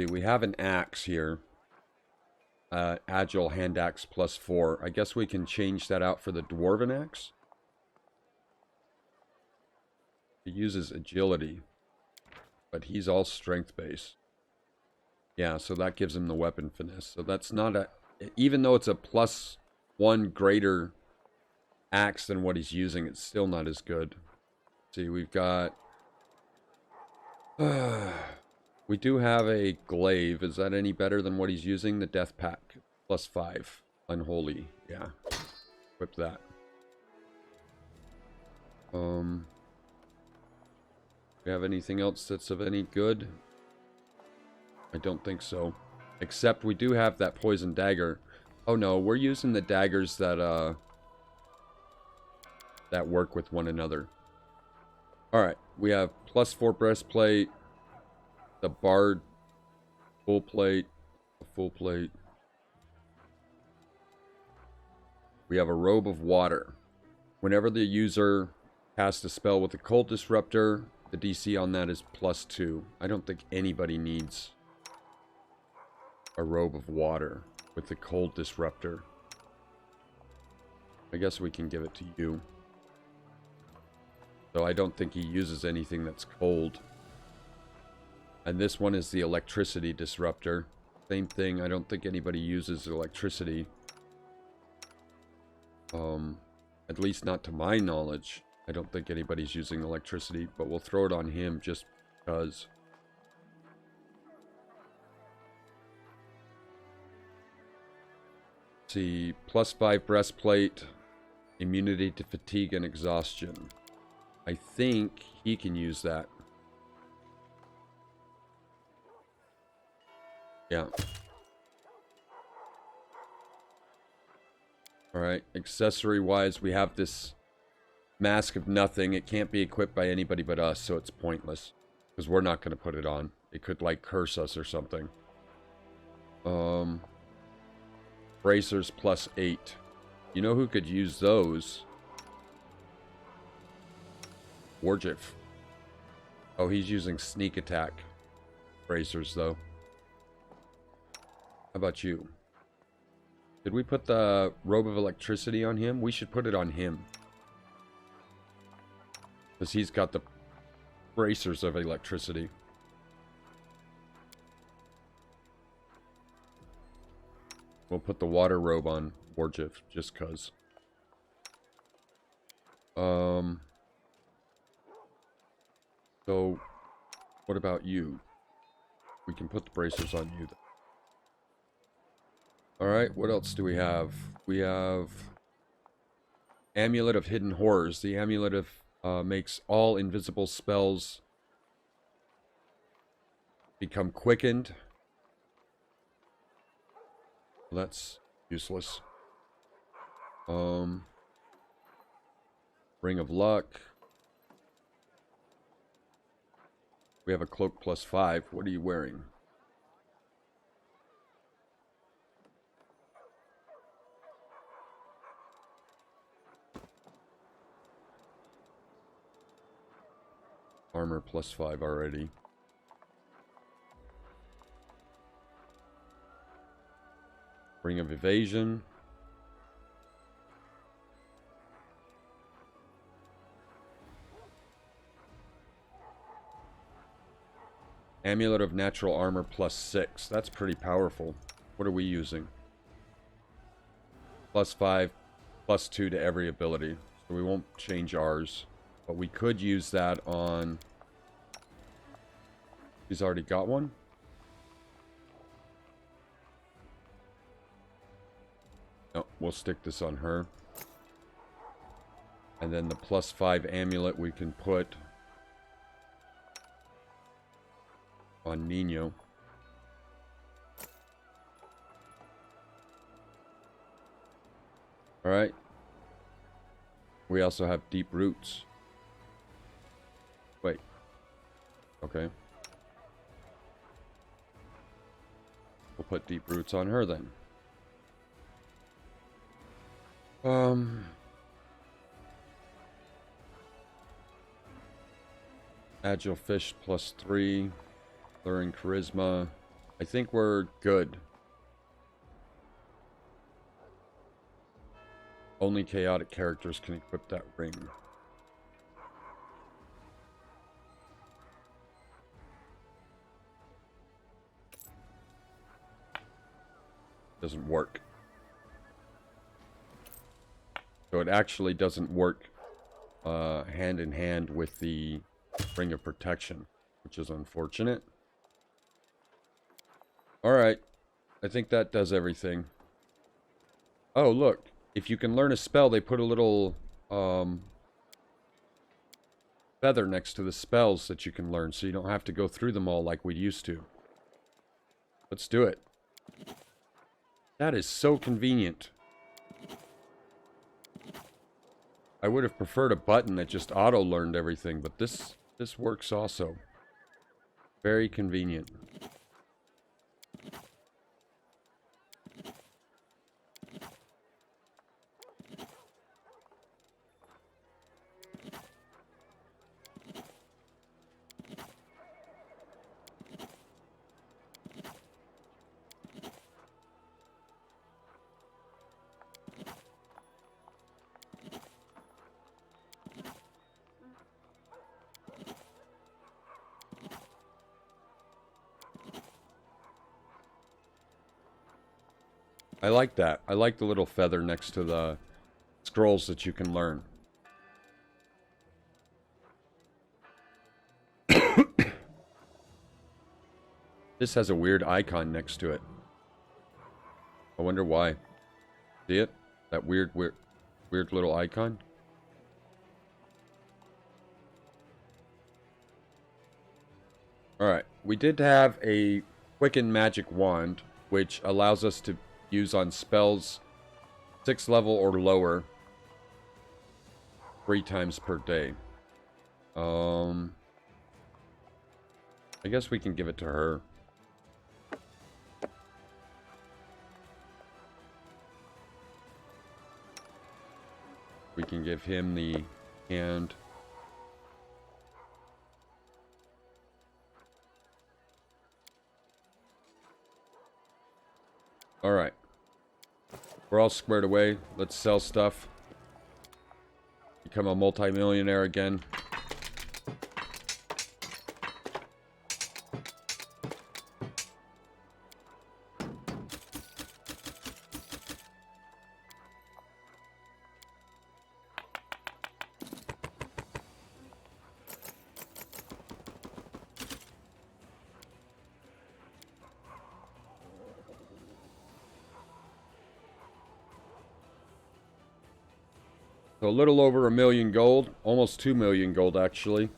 we have an axe here. Agile hand axe +4. I guess we can change that out for the dwarven axe. He uses agility, but he's all strength based. Yeah, so that gives him the weapon finesse. So that's not a... Even though it's a +1 greater axe than what he's using, it's still not as good. See, we've got... we do have a glaive. Is that any better than what he's using? The death pack. +5. Unholy. Yeah. Equip that. Do we have anything else that's of any good? I don't think so. Except we do have that poison dagger. Oh no, we're using the daggers that that work with one another. Alright, we have +4 breastplate, the bard full plate, a full plate. We have a robe of water. Whenever the user casts a spell with a cold disruptor, the DC on that is +2. I don't think anybody needs a robe of water with the cold disruptor. I guess we can give it to you. So I don't think he uses anything that's cold. And this one is the electricity disruptor. Same thing, I don't think anybody uses electricity. At least not to my knowledge. I don't think anybody's using electricity, but we'll throw it on him just because. See, +5 breastplate, immunity to fatigue and exhaustion. I think he can use that. Yeah. Alright, accessory wise, we have this Mask of Nothing. It can't be equipped by anybody but us, so it's pointless. Because we're not going to put it on. It could, like, curse us or something. Bracers +8. You know who could use those? Warjif. Oh, he's using sneak attack. Bracers, though. How about you? Did we put the robe of electricity on him? We should put it on him. Because he's got the bracers of electricity. We'll put the water robe on Warjif, just cuz. So, what about you? We can put the bracers on you. Alright, what else do we have? We have Amulet of Hidden Horrors. The amulet of makes all invisible spells become quickened. That's useless. Ring of Luck. We have a cloak +5. What are you wearing? Armor +5 already. Ring of Evasion. Amulet of Natural Armor +6. That's pretty powerful. What are we using? +5, +2 to every ability. So we won't change ours. But we could use that on... He's already got one? No, we'll stick this on her. And then the +5 amulet we can put on Nino. Alright. We also have Deep Roots. Wait. Okay. We'll put Deep Roots on her then. Agile fish +3. Luring charisma. I think we're good. Only chaotic characters can equip that ring. Doesn't work. So it actually doesn't work hand in hand with the ring of protection, which is unfortunate. Alright. I think that does everything. Oh, look. If you can learn a spell, they put a little feather next to the spells that you can learn, so you don't have to go through them all like we used to. Let's do it. That is so convenient. I would have preferred a button that just auto-learned everything, but this works also. Very convenient. I like that. I like the little feather next to the scrolls that you can learn. This has a weird icon next to it. I wonder why. See it? That weird little icon? Alright. We did have a Quicken Magic Wand, which allows us to use on spells 6th level or lower 3 times per day. I guess we can give it to her. We can give him the hand. Alright. We're all squared away. Let's sell stuff. Become a multi-millionaire again. So a little over 1 million gold, almost 2 million gold actually,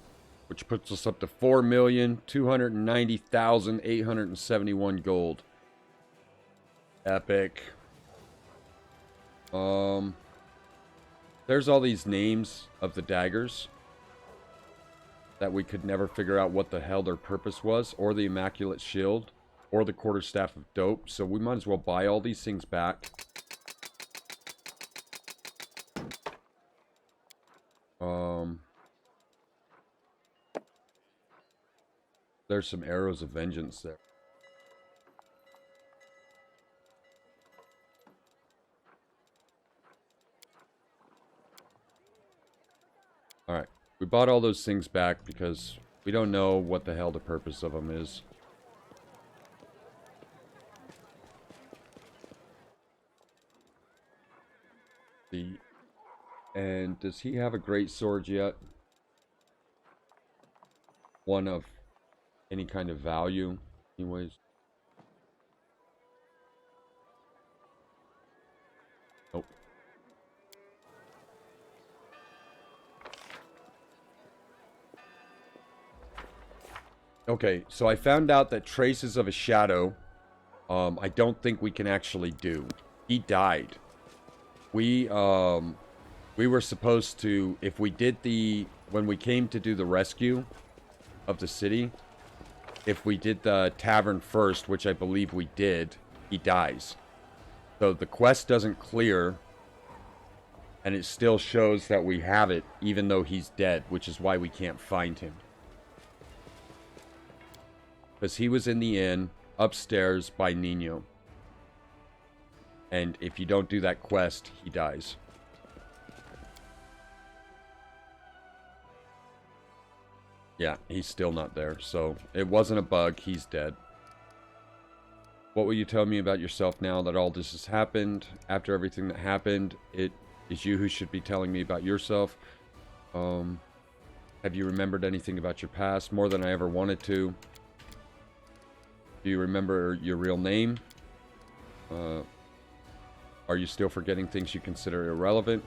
which puts us up to 4,290,871 gold. Epic. There's all these names of the daggers that we could never figure out what the hell their purpose was, or the Immaculate Shield, or the Quarterstaff of Dope, so we might as well buy all these things back. There's some arrows of vengeance there. Alright, we bought all those things back because we don't know what the hell the purpose of them is. And does he have a great sword yet? One of any kind of value, anyways. Nope. Okay, so I found out that Traces of a Shadow, I don't think we can actually do. He died. We were supposed to, if we did when we came to do the rescue of the city, if we did the tavern first, which I believe we did, he dies. So the quest doesn't clear, and it still shows that we have it, even though he's dead, which is why we can't find him. Because he was in the inn upstairs by Nino. And if you don't do that quest, he dies. Yeah, he's still not there. So it wasn't a bug. He's dead. What will you tell me about yourself now that all this has happened? After everything that happened, it is you who should be telling me about yourself. Have you remembered anything about your past? More than I ever wanted to. Do you remember your real name? Are you still forgetting things you consider irrelevant?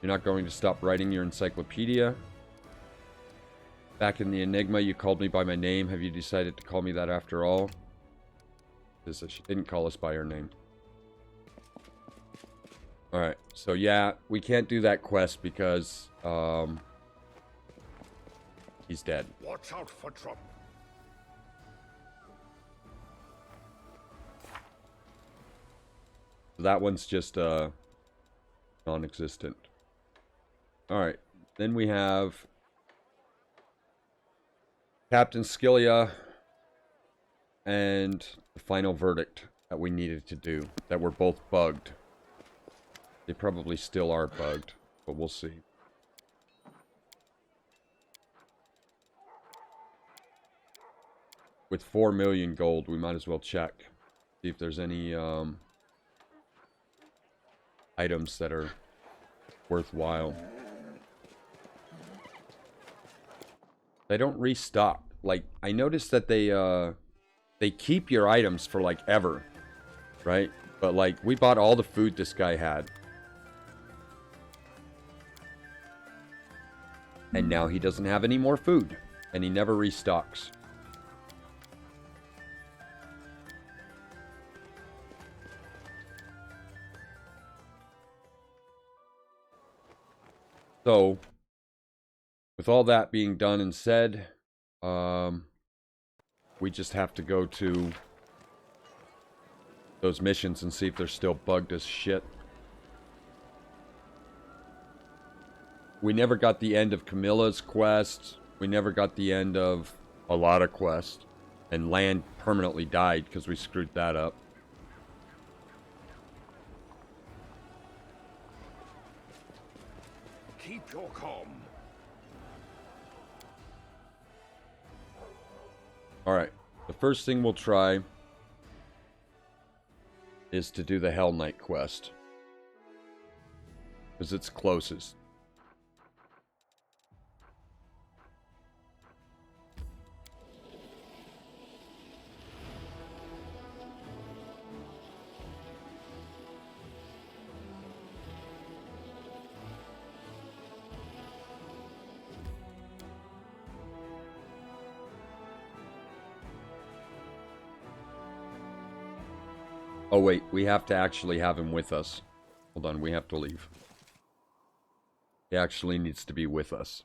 You're not going to stop writing your encyclopedia? Back in the Enigma, you called me by my name. Have you decided to call me that after all? Because she didn't call us by our name. Alright, so yeah, we can't do that quest because, he's dead. Watch out for trouble. That one's just, non-existent. Alright, then we have Captain Skillia and the final verdict that we needed to do, that were both bugged. They probably still are bugged, but we'll see. With 4 million gold, we might as well check. See if there's any items that are worthwhile. They don't restock. Like, I noticed that they keep your items for like ever, right? But like, we bought all the food this guy had. And now he doesn't have any more food. And he never restocks. So, with all that being done and said, we just have to go to those missions and see if they're still bugged as shit. We never got the end of Camilla's quest. We never got the end of a lot of quests. And Land permanently died because we screwed that up. Keep your calm. Alright. The first thing we'll try is to do the Hell Knight quest. Because it's closest. Oh wait, we have to actually have him with us. Hold on, we have to leave. He actually needs to be with us.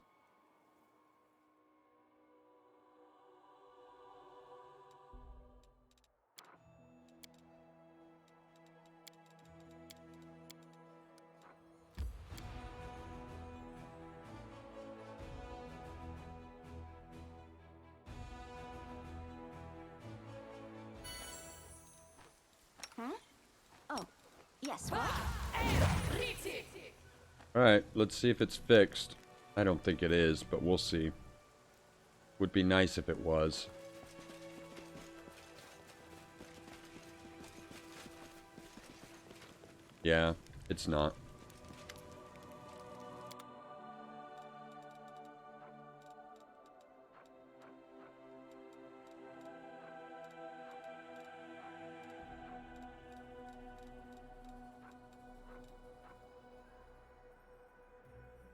Oh, yes, what? Alright, let's see if it's fixed. I don't think it is, but we'll see. Would be nice if it was. Yeah, it's not.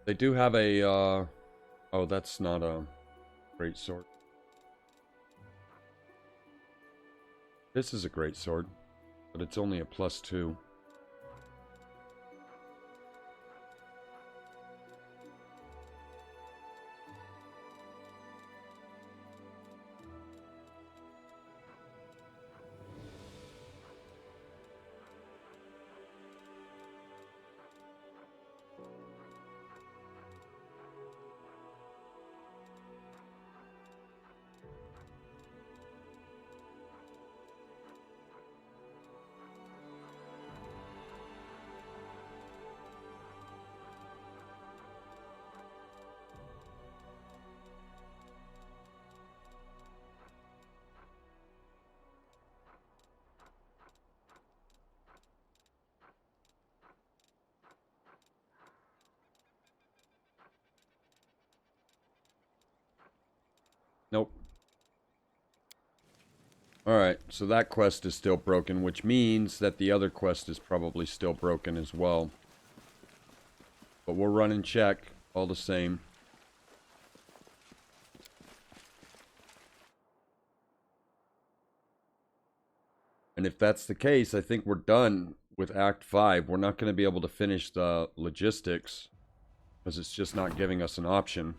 They do have a, oh, that's not a great sword. This is a great sword, but it's only a +2. Alright, so that quest is still broken, which means that the other quest is probably still broken as well. But we'll run and check, all the same. And if that's the case, I think we're done with Act 5. We're not going to be able to finish the logistics, because it's just not giving us an option.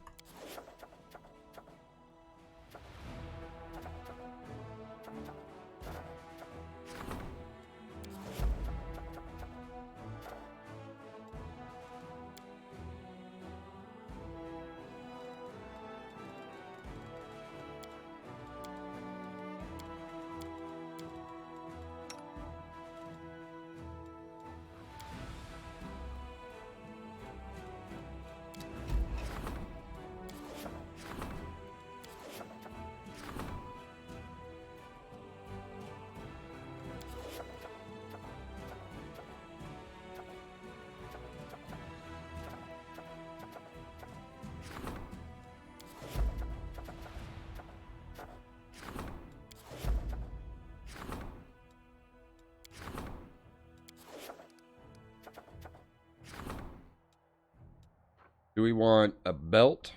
Do we want a belt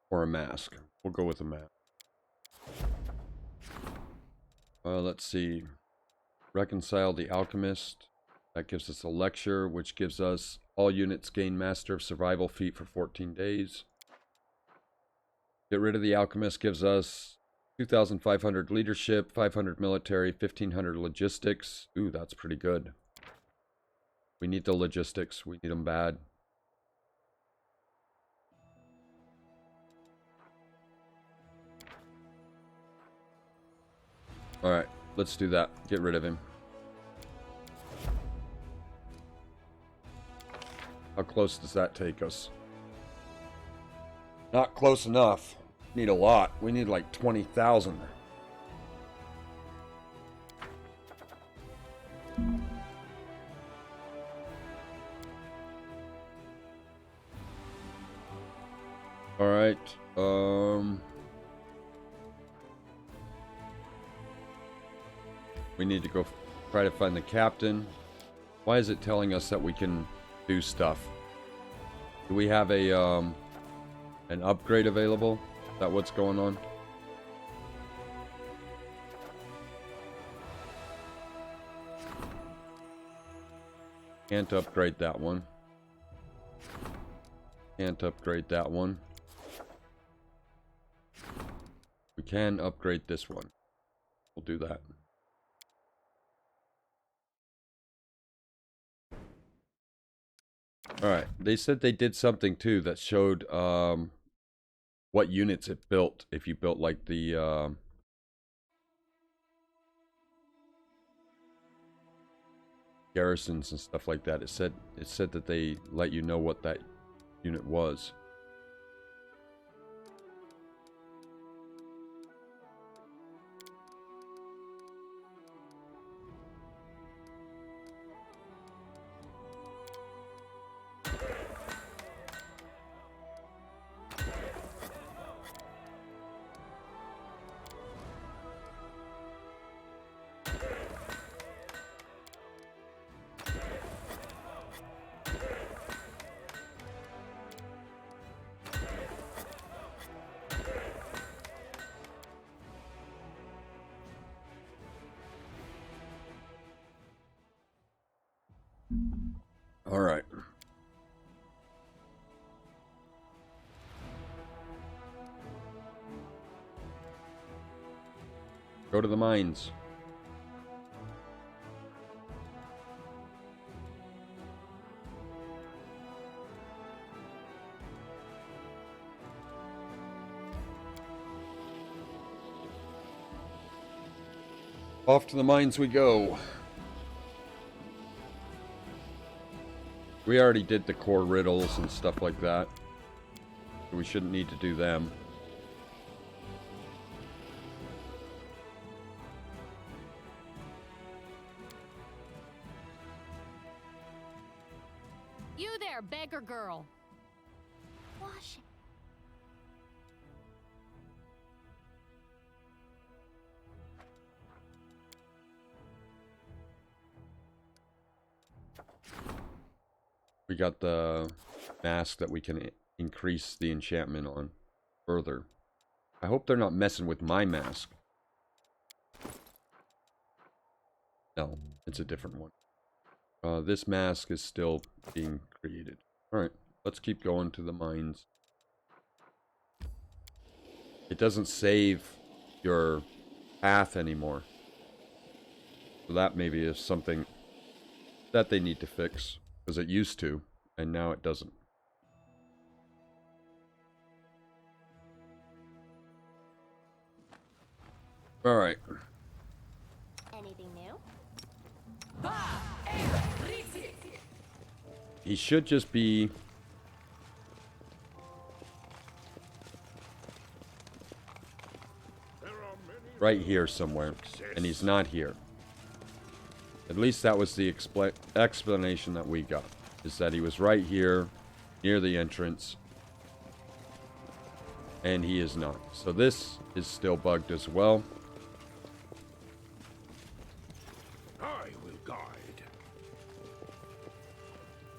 or a mask? We'll go with a mask. Let's see. Reconcile the Alchemist. That gives us a lecture, which gives us all units gain Master of Survival feat for 14 days. Get rid of the Alchemist gives us 2,500 leadership, 500 military, 1,500 logistics. Ooh, that's pretty good. We need the logistics. We need them bad. Alright, let's do that. Get rid of him. How close does that take us? Not close enough. Need a lot. We need like 20,000. Alright, we need to go try to find the captain. Why is it telling us that we can do stuff? Do we have a, an upgrade available? Is that what's going on? Can't upgrade that one. Can't upgrade that one. We can upgrade this one. We'll do that. Alright, they said they did something too that showed what units it built. If you built like the garrisons and stuff like that. It said that they let you know what that unit was. All right. Go to the mines. Off to the mines we go. We already did the core riddles and stuff like that. We shouldn't need to do them. You there, beggar girl. Wash. We got the mask that we can increase the enchantment on further. I hope they're not messing with my mask. No, it's a different one. This mask is still being created. Alright, let's keep going to the mines. It doesn't save your path anymore. So that maybe is something that they need to fix. Because it used to, and now it doesn't. Alright. Anything new? He should just be... right here somewhere. And he's not here. At least that was the explanation that we got. Is that he was right here, near the entrance. And he is not. So this is still bugged as well. I will guide.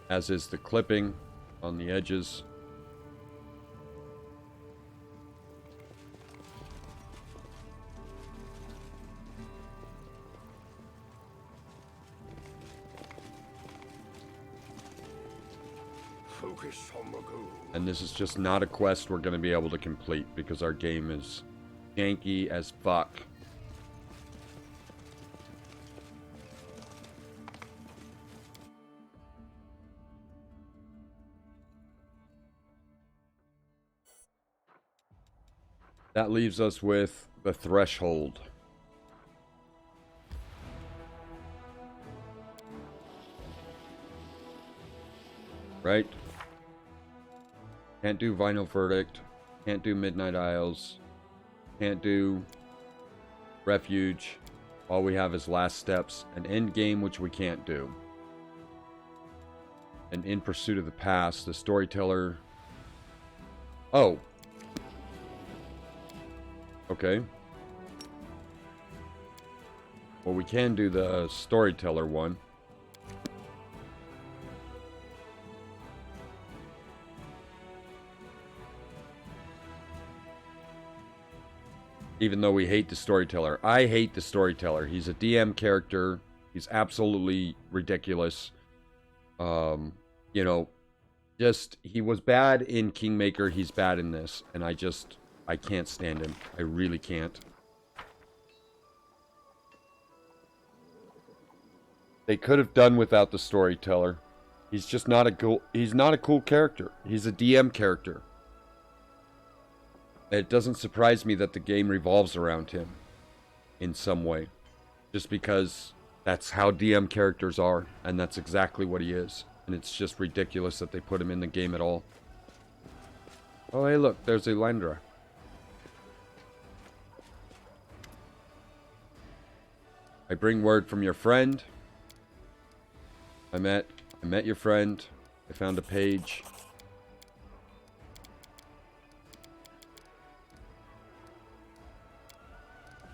As is the clipping on the edges. Focus on the goal. And this is just not a quest we're going to be able to complete because our game is janky as fuck. That leaves us with the threshold. Right? Can't do Vinyl Verdict. Can't do Midnight Isles. Can't do Refuge. All we have is Last Steps. An end game, which we can't do. And In Pursuit of the Past, the storyteller... Oh. Okay. Well, we can do the storyteller one. Even though we hate the storyteller. I hate the storyteller. He's a DM character. He's absolutely ridiculous. You know, just, he was bad in Kingmaker. He's bad in this. And I can't stand him. I really can't. They could have done without the storyteller. He's just not a cool character. He's a DM character. It doesn't surprise me that the game revolves around him in some way. Just because that's how DM characters are, and that's exactly what he is. And it's just ridiculous that they put him in the game at all. Oh, hey, look, there's Elandra. I bring word from your friend. I met your friend. I found a page.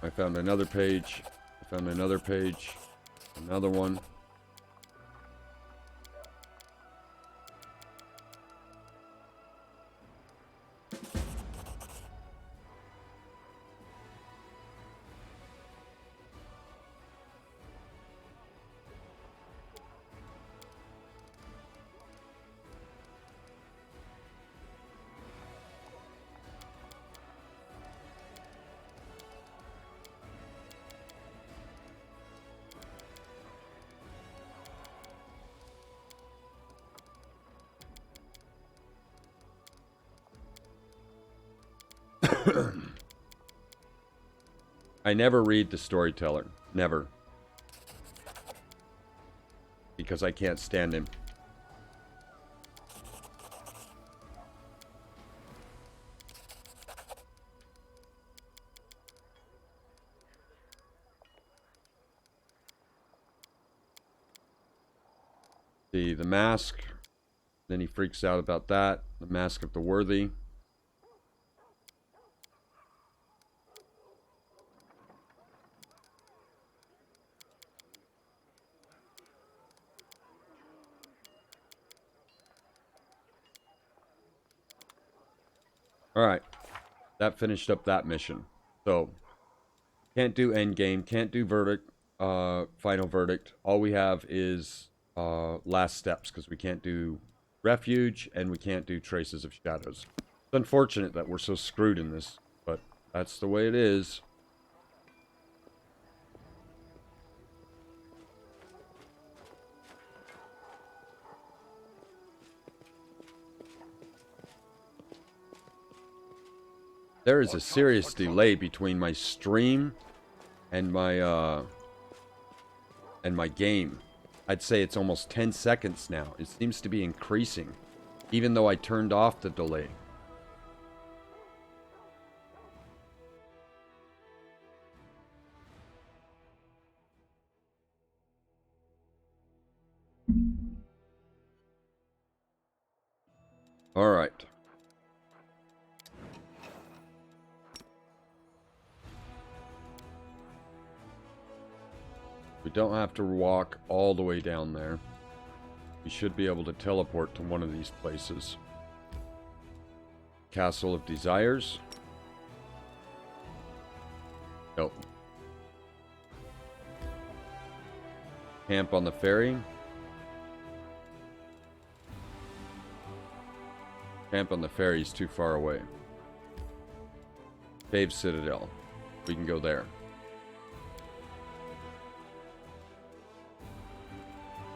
I found another page. I found another page. Another one. I never read the storyteller. Never. Because I can't stand him. See, the mask. Then he freaks out about that. The Mask of the Worthy. Alright. That finished up that mission. So, can't do endgame, can't do verdict, final verdict. All we have is last steps, because we can't do refuge, and we can't do traces of shadows. It's unfortunate that we're so screwed in this, but that's the way it is. There is a serious delay between my stream and my game. I'd say it's almost 10 seconds now. It seems to be increasing, even though I turned off the delay. All right. We don't have to walk all the way down there. We should be able to teleport to one of these places. Castle of Desires. Nope. Camp on the ferry. Camp on the ferry is too far away. Cave Citadel. We can go there.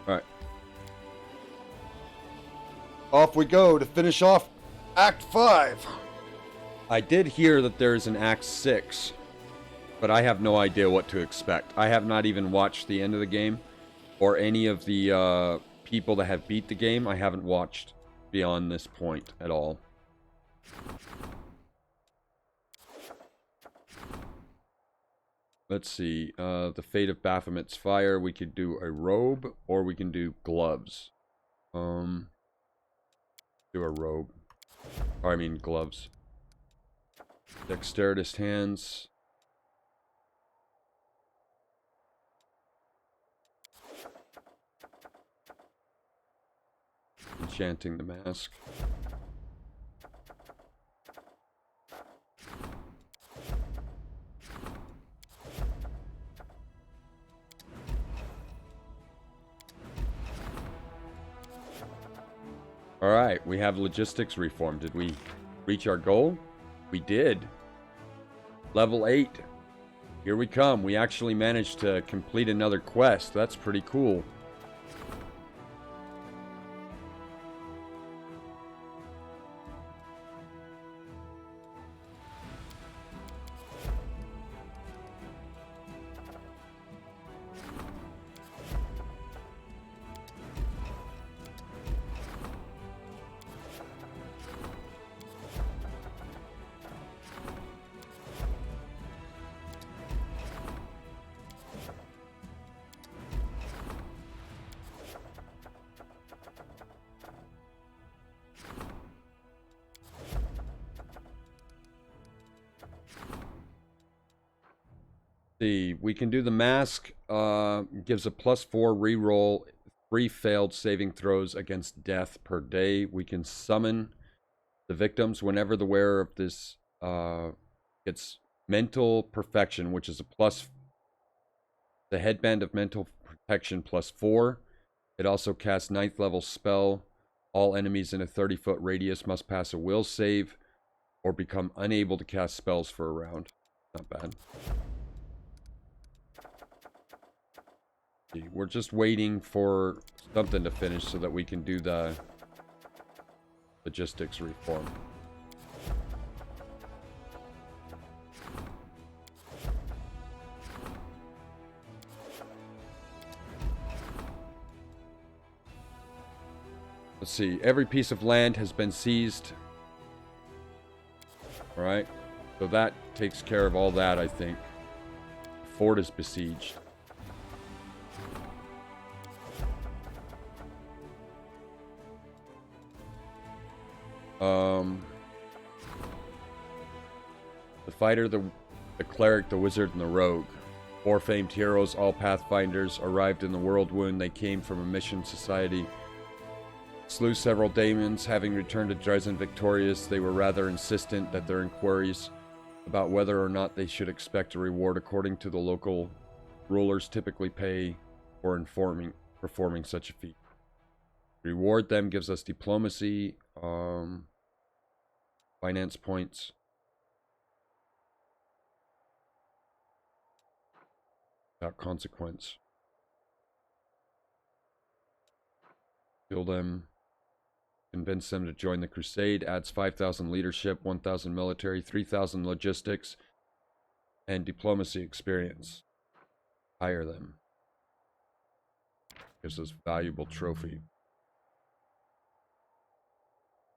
Alright. Off we go to finish off Act 5. I did hear that there's an Act 6, but I have no idea what to expect. I have not even watched the end of the game, or any of the people that have beat the game. I haven't watched beyond this point at all. Let's see. The Fate of Baphomet's Fire. We could do a robe, or we can do gloves. Do a robe. Or, I mean gloves. Dexterous hands. Enchanting the mask. Alright, we have logistics reform. Did we reach our goal? We did. Level 8. Here we come. We actually managed to complete another quest. That's pretty cool. See, we can do the mask. Gives a +4 reroll, 3 failed saving throws against death per day. We can summon the victims whenever the wearer of this gets mental perfection, which is a the headband of mental protection +4. It also casts 9th level spell. All enemies in a 30-foot radius must pass a will save or become unable to cast spells for a round. Not bad. We're just waiting for something to finish so that we can do the logistics reform. Let's see. Every piece of land has been seized. Alright. So that takes care of all that, I think. The fort is besieged. The fighter, the cleric, the wizard, and the rogue. 4 famed heroes, all Pathfinders, arrived in the world wound. They came from a mission society slew several daemons. Having returned to Dresden victorious, they were rather insistent that their inquiries about whether or not they should expect a reward according to the local rulers typically pay for performing such a feat. Reward them gives us diplomacy, finance points. Without consequence. Kill them. Convince them to join the crusade. Adds 5,000 leadership, 1,000 military, 3,000 logistics, and diplomacy experience. Hire them. Gives us valuable trophy.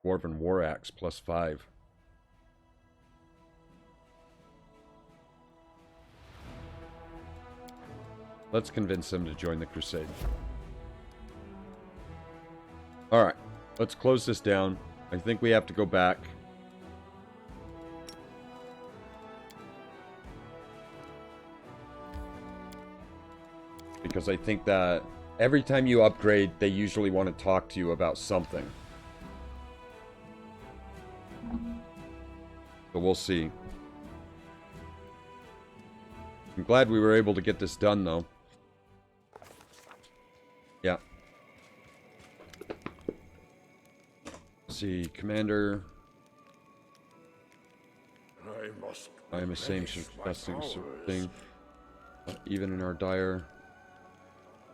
Dwarven War Axe, +5. Let's convince them to join the crusade. Alright, let's close this down. I think we have to go back. Because I think that every time you upgrade, they usually want to talk to you about something. So we'll see. I'm glad we were able to get this done, though. Yeah. Let's see, Commander. I am ashamed of discussing sort of thing. Even in our dire,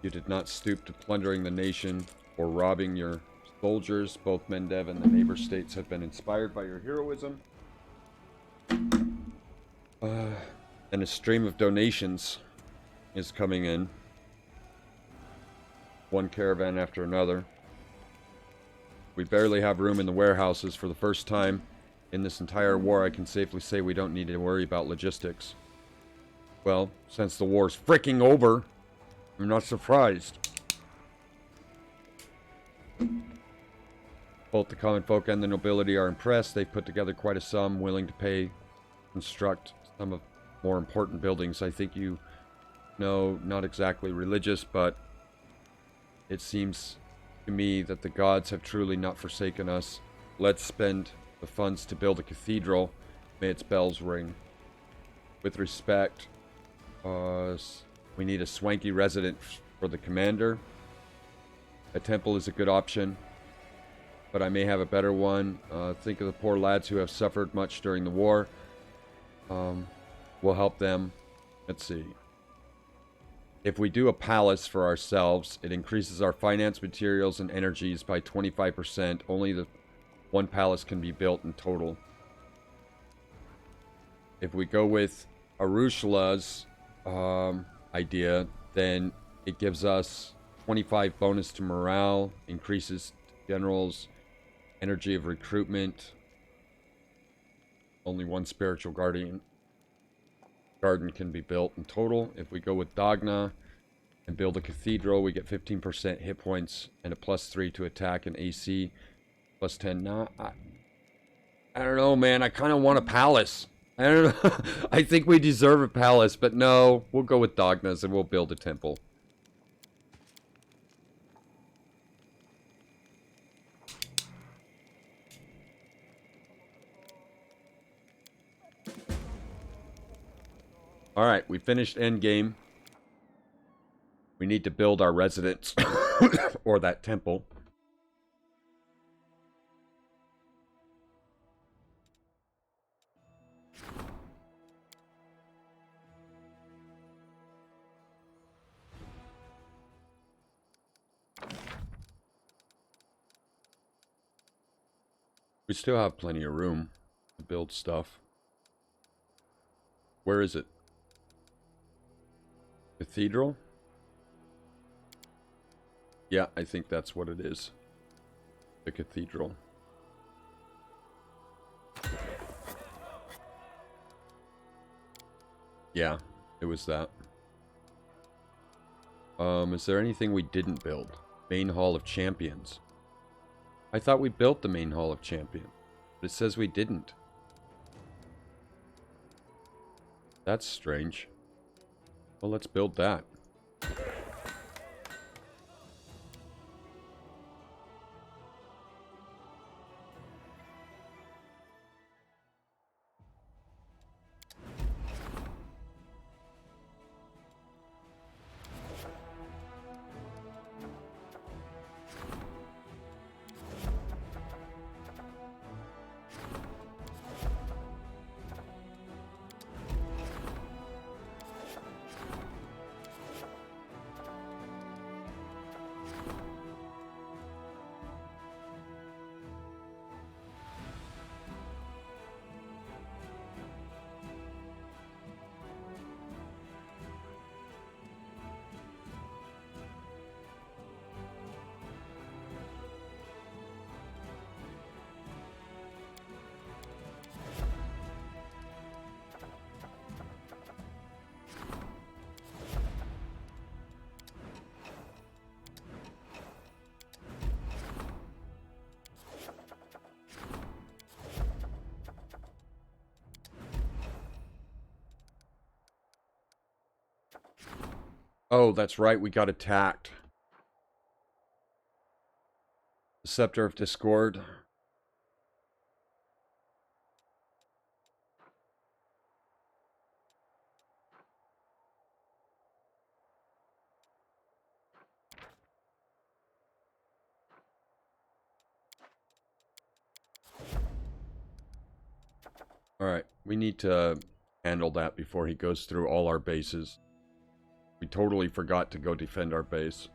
you did not stoop to plundering the nation or robbing your soldiers. Both Mendev and the neighbor states have been inspired by your heroism. And a stream of donations is coming in. One caravan after another. We barely have room in the warehouses. For the first time in this entire war, I can safely say we don't need to worry about logistics. Well, since the war's freaking over, I'm not surprised. Both the common folk and the nobility are impressed. They've put together quite a sum, willing to pay, construct some of more important buildings. I think you know, not exactly religious, but it seems to me that the gods have truly not forsaken us. Let's spend the funds to build a cathedral. May its bells ring. With respect, we need a swanky residence for the commander. A temple is a good option, but I may have a better one. Think of the poor lads who have suffered much during the war. We'll help them. Let's see. If we do a palace for ourselves, it increases our finance, materials, and energies by 25%. Only the one palace can be built in total. If we go with Arushala's idea, then it gives us 25 bonus to morale, increases generals' energy of recruitment. Only one spiritual garden can be built in total. If we go with Dagna and build a cathedral, we get 15% hit points and a +3 to attack and AC, +10. Nah, I don't know, man. I kind of want a palace. I don't know. I think we deserve a palace, but no, we'll go with Dagna's and we'll build a temple. Alright, we finished endgame. We need to build our residence. Or that temple. We still have plenty of room to build stuff. Where is it? Cathedral? Yeah, I think that's what it is. The cathedral. Yeah, it was that. Is there anything we didn't build? Main Hall of Champions. I thought we built the Main Hall of Champions, but it says we didn't. That's strange. Well, let's build that. Oh, that's right. We got attacked. The Scepter of Discord. Alright, we need to handle that before he goes through all our bases. We totally forgot to go defend our base.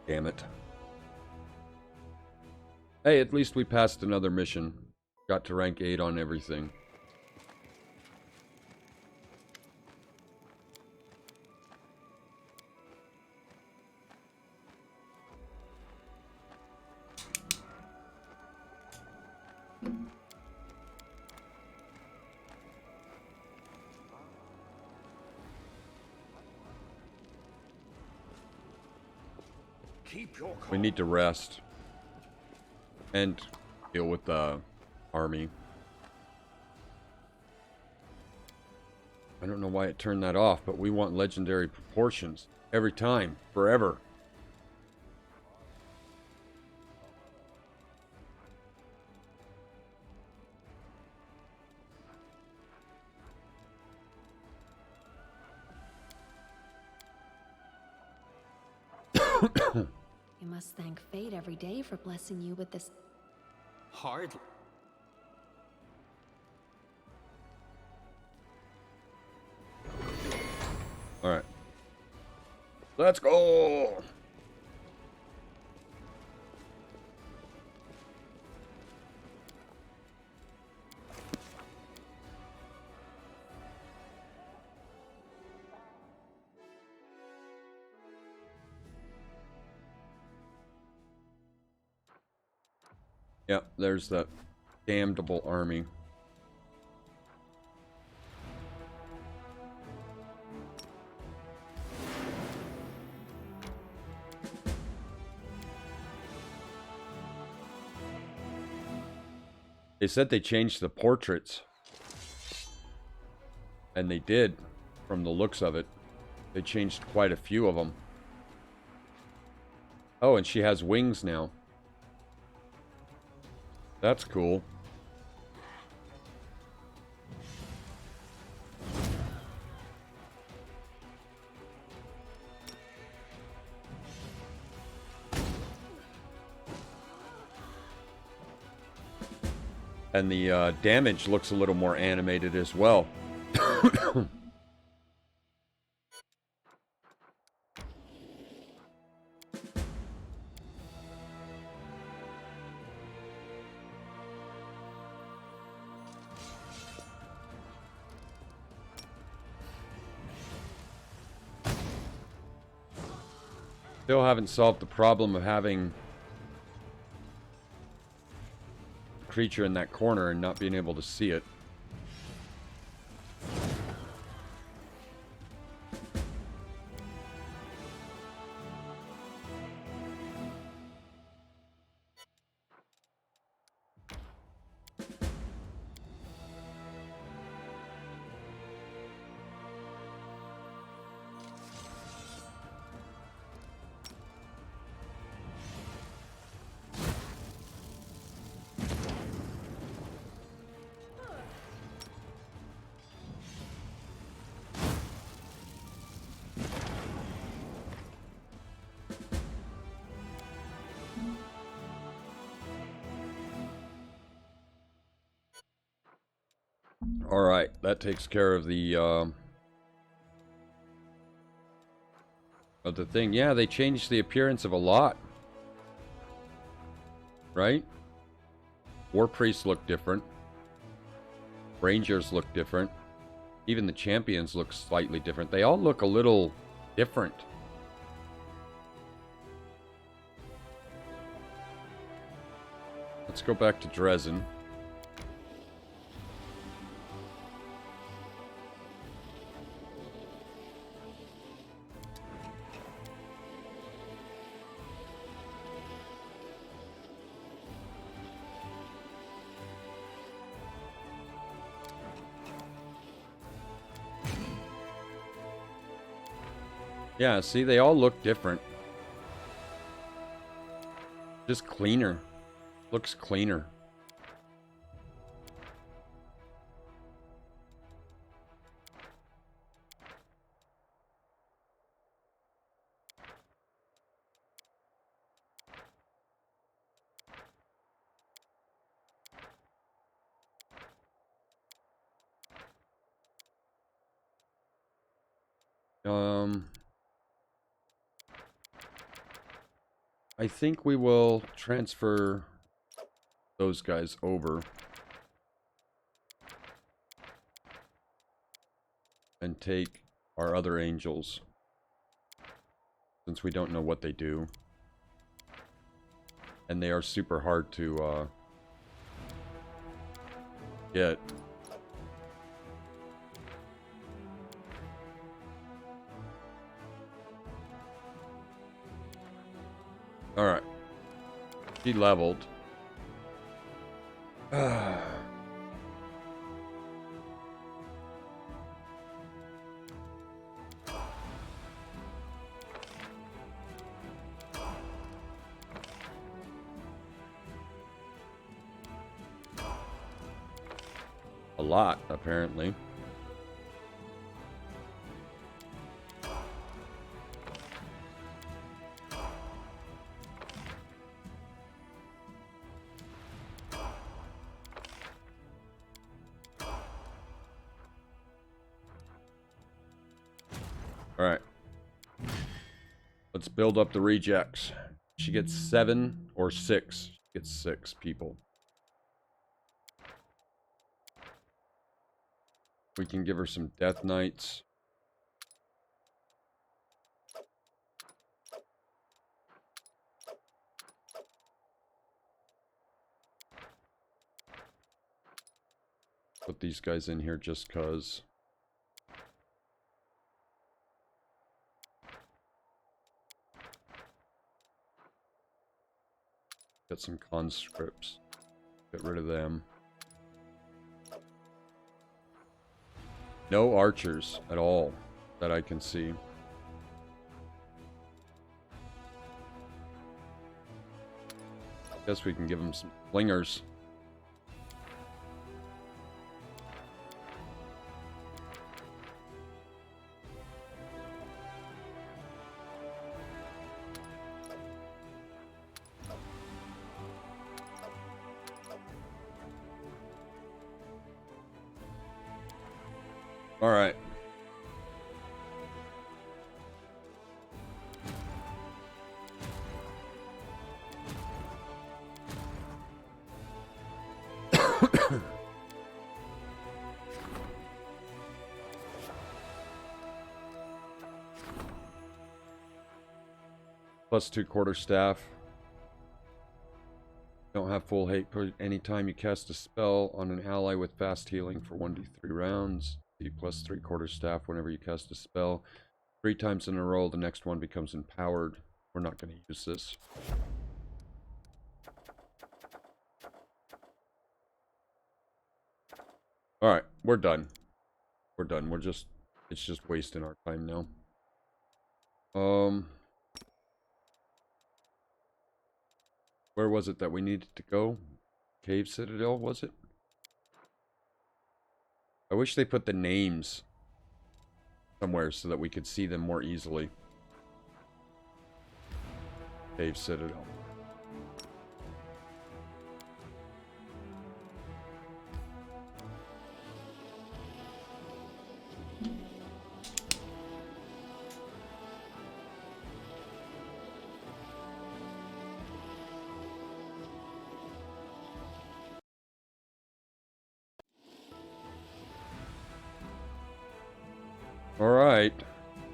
Damn it. Hey, at least we passed another mission. Got to rank 8 on everything. Keep your calm. We need to rest. And deal with the army. I don't know why it turned that off, but we want legendary proportions. Every time. Forever. You must thank fate every day for blessing you with this. Hardly. Alright. Let's go! Yep, there's that damnable army. They said they changed the portraits. And they did, from the looks of it. They changed quite a few of them. Oh, and she has wings now. That's cool. And the damage looks a little more animated as well. Still haven't solved the problem of having a creature in that corner and not being able to see it. Alright, that takes care of the thing. Yeah, they changed the appearance of a lot. Right? War priests look different. Rangers look different. Even the champions look slightly different. They all look a little different. Let's go back to Dresden. Yeah, see, they all look different. Just cleaner. Looks cleaner. I think we will transfer those guys over and take our other angels, since we don't know what they do. And they are super hard to get. Alright. She leveled. A lot, apparently. Alright. Let's build up the rejects. She gets 7 or 6. She gets 6 people. We can give her some Death Knights. Put these guys in here just cause. Get some conscripts. Get rid of them. No archers at all that I can see. Guess we can give them some flingers. All right. +2 quarterstaff. Don't have full hate anytime you cast a spell on an ally with fast healing for 1d3 rounds. D +3 quarterstaff whenever you cast a spell. 3 times in a row, the next one becomes empowered. We're not going to use this. Alright, we're done. We're done. It's just wasting our time now. Where was it that we needed to go? Cave Citadel, was it? I wish they put the names somewhere so that we could see them more easily. Cave Citadel. All right,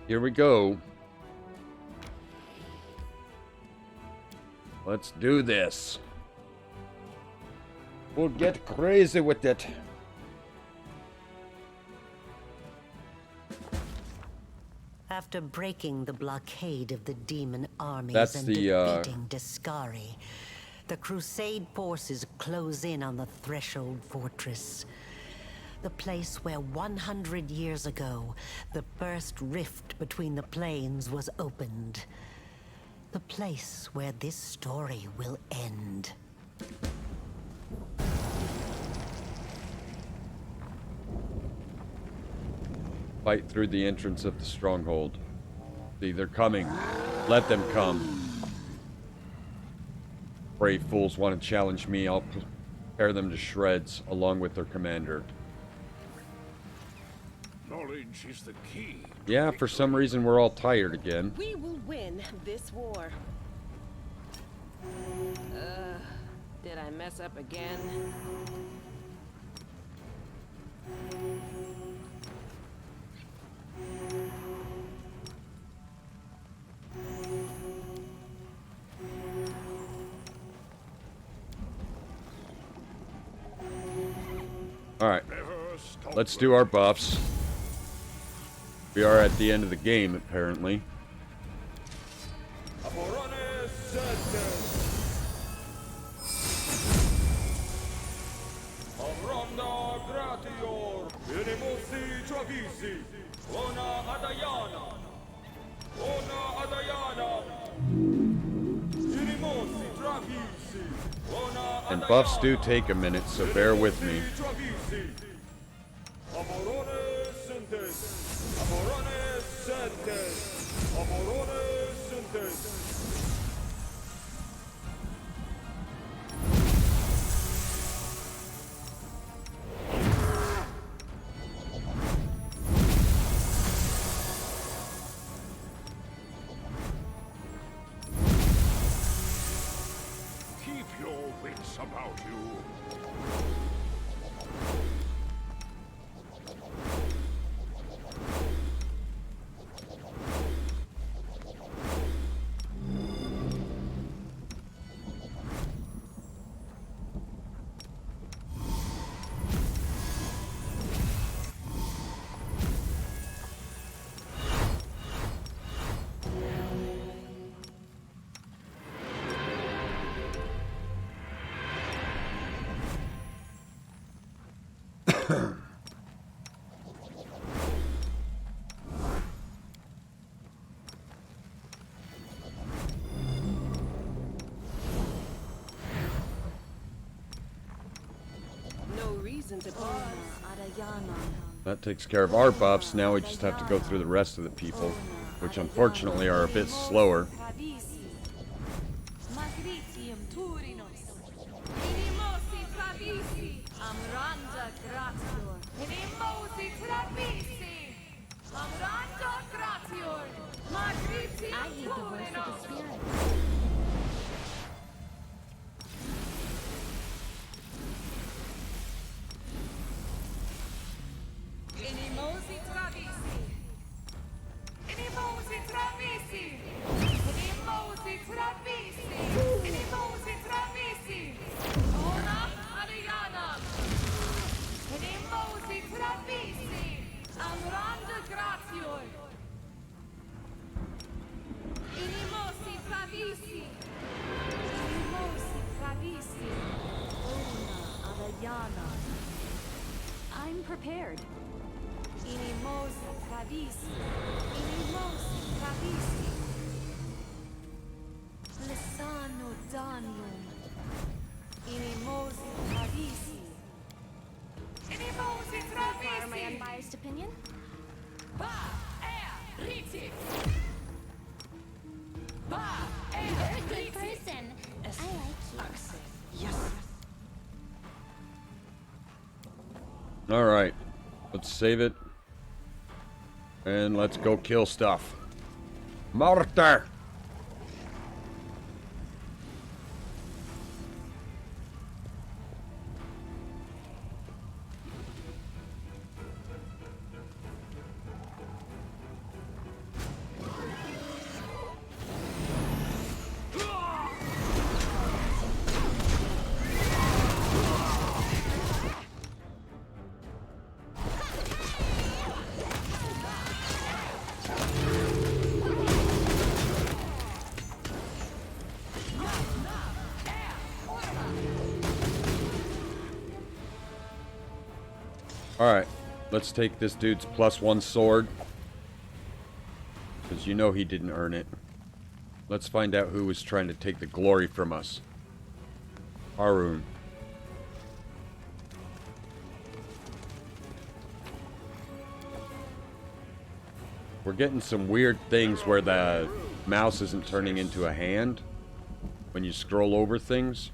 here we go. Let's do this. We'll get crazy with it. After breaking the blockade of the demon armies That's and the, defeating Discari, the Crusade forces close in on the Threshold Fortress. The place where 100 years ago, the first rift between the planes was opened. The place where this story will end. Fight through the entrance of the stronghold. See, they're coming. Let them come. Brave fools want to challenge me. I'll tear them to shreds, along with their commander. Knowledge is the key. Yeah, for some reason we're all tired again. We will win this war. Did I mess up again? Alright, Never stop. let's do our buffs. We are at the end of the game, apparently. And buffs do take a minute, so bear with me. Keep your wits about you. No reason to pause. That takes care of our buffs. Now we just have to go through the rest of the people, which unfortunately are a bit slower. I heed the voice of the spirit. I'm prepared. Lisano Danium. Inimosi Travisi. Require my unbiased opinion? You're a good person. I like you. Alright, let's save it. And let's go kill stuff. Mortar! Alright, let's take this dude's +1 sword. Because you know he didn't earn it. Let's find out who was trying to take the glory from us. Harun. We're getting some weird things where the mouse isn't turning into a hand when you scroll over things.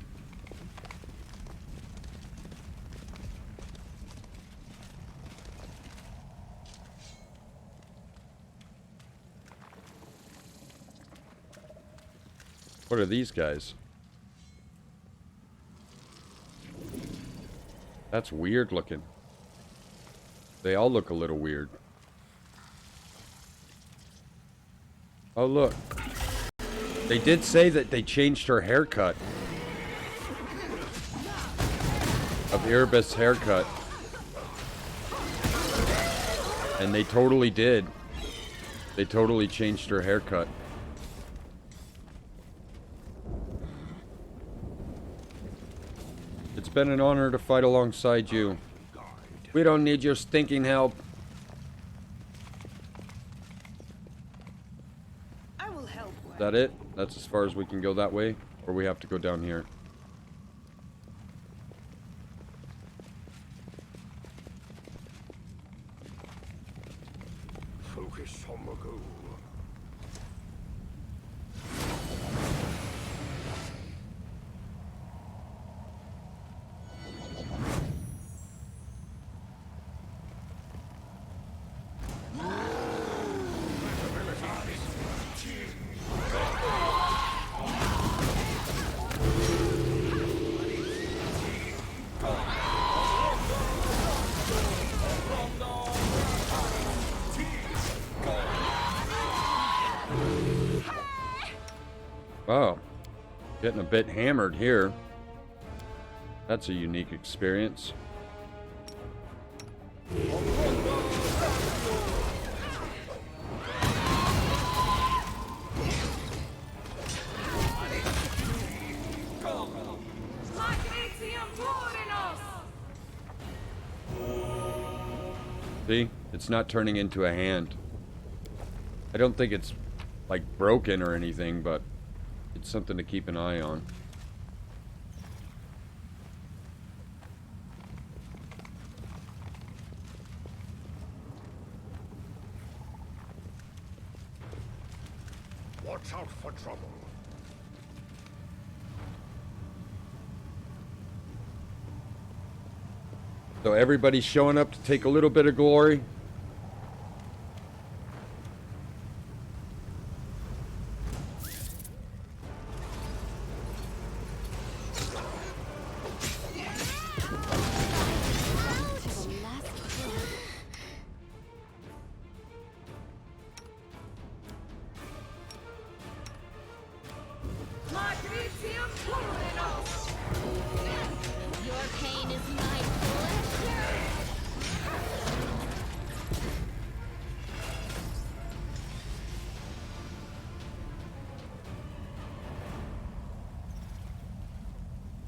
What are these guys? That's weird looking. They all look a little weird. Oh, look. They did say that they changed her haircut. Of Erebus' haircut. And they totally did. They totally changed her haircut. It's been an honor to fight alongside you. We don't need your stinking help. Is that it? That's as far as we can go that way? Or we have to go down here? Focus on the goal. Oh, getting a bit hammered here. That's a unique experience. See? It's not turning into a hand. I don't think it's, like, broken or anything, but it's something to keep an eye on. Watch out for trouble. So everybody's showing up to take a little bit of glory.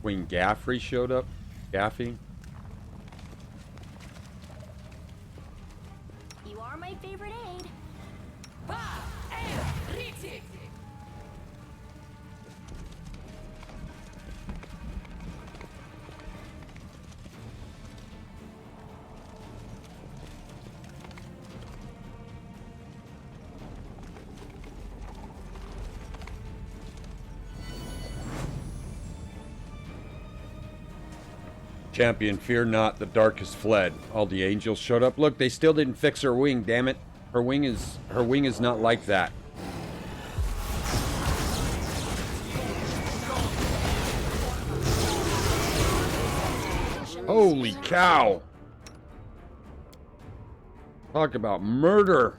When Gaffrey showed up? Gaffy? You are my favorite aide. Champion, fear not, the dark has fled. All the angels showed up. Look, they still didn't fix her wing, damn it. Her wing is not like that. Holy cow. Talk about murder.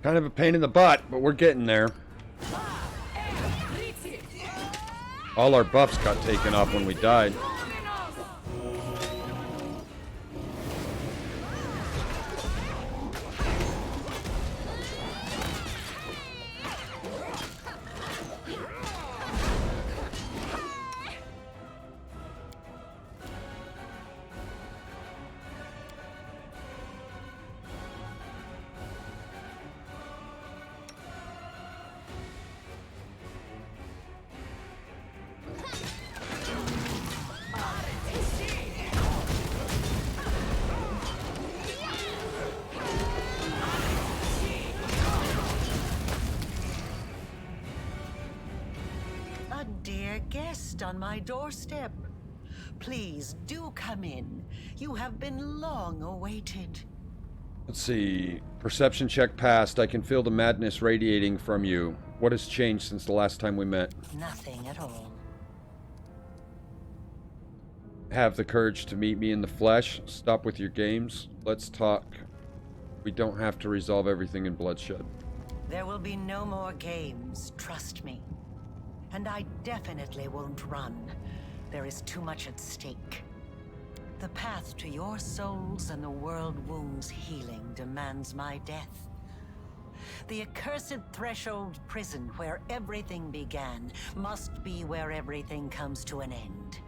Kind of a pain in the butt, but we're getting there. All our buffs got taken off when we died. A dear guest on my doorstep. Please do come in. You have been long awaited. Let's see. Perception check passed. I can feel the madness radiating from you. What has changed since the last time we met? Nothing at all. Have the courage to meet me in the flesh. Stop with your games. Let's talk. We don't have to resolve everything in bloodshed. There will be no more games, trust me. And I definitely won't run. There is too much at stake. The path to your souls and the world wound's healing demands my death. The accursed threshold prison where everything began must be where everything comes to an end.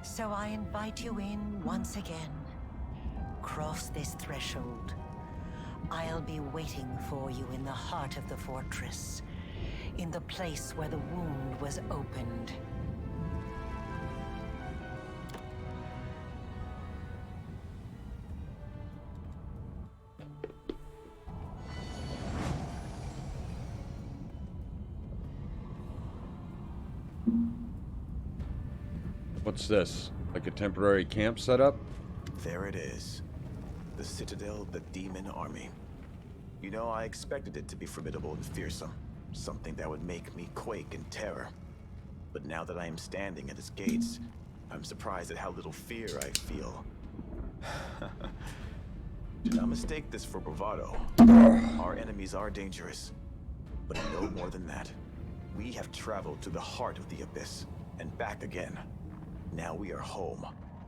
So I invite you in once again. Cross this threshold. I'll be waiting for you in the heart of the fortress, in the place where the wound was opened. What's this? Like a temporary camp setup? There it is. The Citadel of the Demon Army. You know, I expected it to be formidable and fearsome. Something that would make me quake in terror. But now that I am standing at its gates, I'm surprised at how little fear I feel. Do not mistake this for bravado. Our enemies are dangerous. But no more than that. We have traveled to the heart of the Abyss, and back again. Now we are home,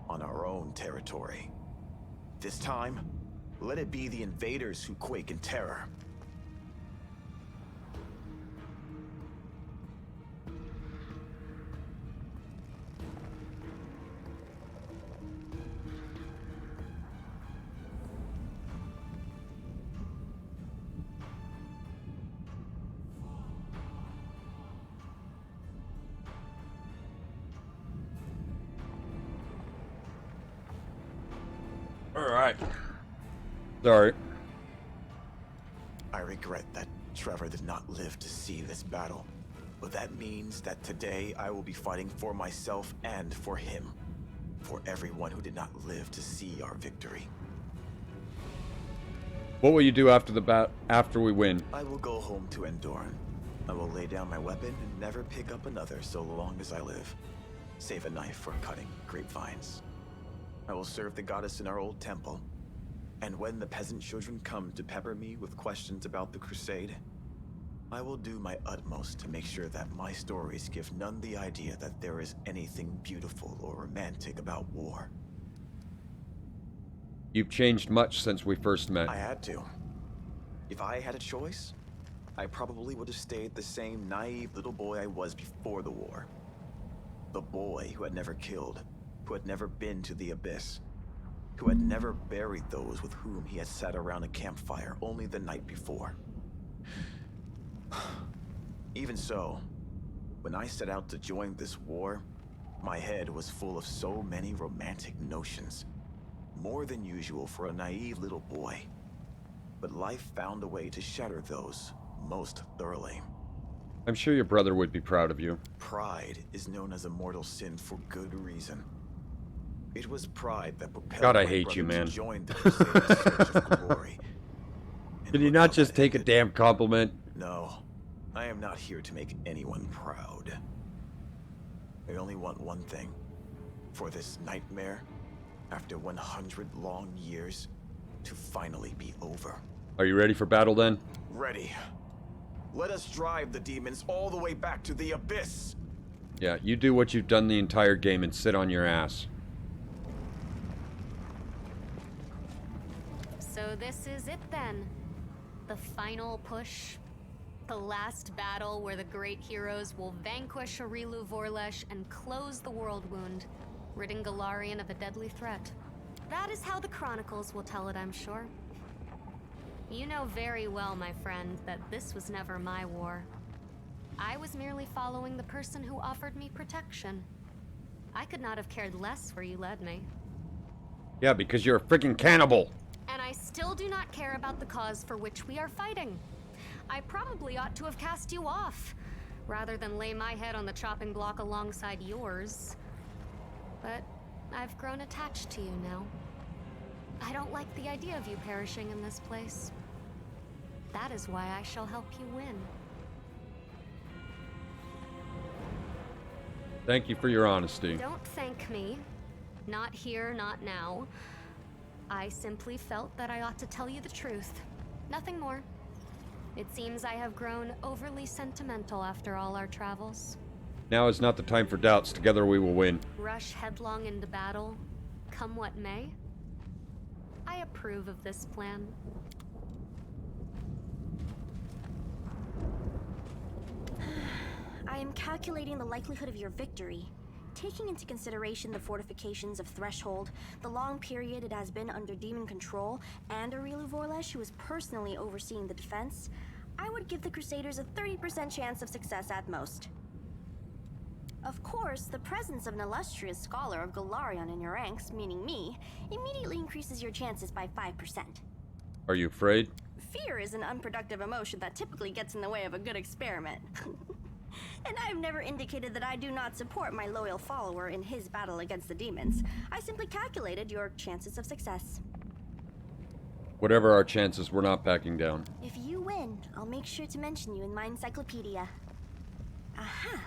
on our own territory. This time, let it be the invaders who quake in terror. Alright. Sorry. I regret that Trevor did not live to see this battle. But that means that today I will be fighting for myself and for him. For everyone who did not live to see our victory. What will you do after after we win? I will go home to Endoran. I will lay down my weapon and never pick up another so long as I live. Save a knife for cutting grapevines. I will serve the goddess in our old temple. And when the peasant children come to pepper me with questions about the crusade, I will do my utmost to make sure that my stories give none the idea that there is anything beautiful or romantic about war. You've changed much since we first met. I had to. If I had a choice, I probably would have stayed the same naive little boy I was before the war. The boy who had never killed, who had never been to the Abyss, who had never buried those with whom he had sat around a campfire only the night before. Even so, when I set out to join this war, my head was full of so many romantic notions, more than usual for a naive little boy. But life found a way to shatter those most thoroughly. I'm sure your brother would be proud of you. Pride is known as a mortal sin for good reason. It was pride that propelled God, I my hate brother you, man. to join the Crusader search of glory. And Can you look not how just that take a ended. damn compliment? No, I am not here to make anyone proud. I only want one thing. For this nightmare, after 100 long years, to finally be over. Are you ready for battle then? Ready. Let us drive the demons all the way back to the abyss. Yeah, you do what you've done the entire game and sit on your ass. So this is it then. The final push. The last battle where the great heroes will vanquish Arilu Vorlesh and close the world wound, ridding Galarian of a deadly threat. That is how the Chronicles will tell it, I'm sure. You know very well, my friend, that this was never my war. I was merely following the person who offered me protection. I could not have cared less where you led me. Yeah, because you're a freaking cannibal. And I still do not care about the cause for which we are fighting. I probably ought to have cast you off, rather than lay my head on the chopping block alongside yours. But I've grown attached to you now. I don't like the idea of you perishing in this place. That is why I shall help you win. Thank you for your honesty. Don't thank me. Not here, not now. I simply felt that I ought to tell you the truth. Nothing more. It seems I have grown overly sentimental after all our travels. Now is not the time for doubts. Together we will win. Rush headlong into battle, come what may. I approve of this plan. I am calculating the likelihood of your victory. Taking into consideration the fortifications of Threshold, the long period it has been under demon control, and Arilu Vorlesh, who is personally overseeing the defense, I would give the Crusaders a 30% chance of success at most. Of course, the presence of an illustrious scholar of Galarian in your ranks, meaning me, immediately increases your chances by 5%. Are you afraid? Fear is an unproductive emotion that typically gets in the way of a good experiment. And I have never indicated that I do not support my loyal follower in his battle against the demons. I simply calculated your chances of success. Whatever our chances, we're not backing down. If you win, I'll make sure to mention you in my encyclopedia. Aha!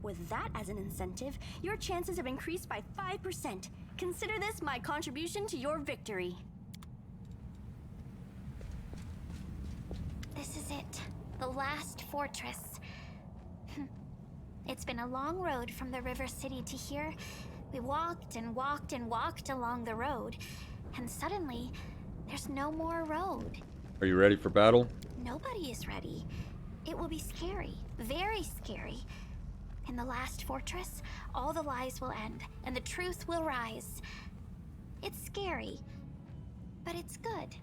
With that as an incentive, your chances have increased by 5%. Consider this my contribution to your victory. This is it. The last fortress. It's been a long road from the river city to here. We walked and walked and walked along the road, and suddenly, there's no more road. Are you ready for battle? Nobody is ready. It will be scary, very scary. In the last fortress, all the lies will end, and the truth will rise. It's scary, but it's good.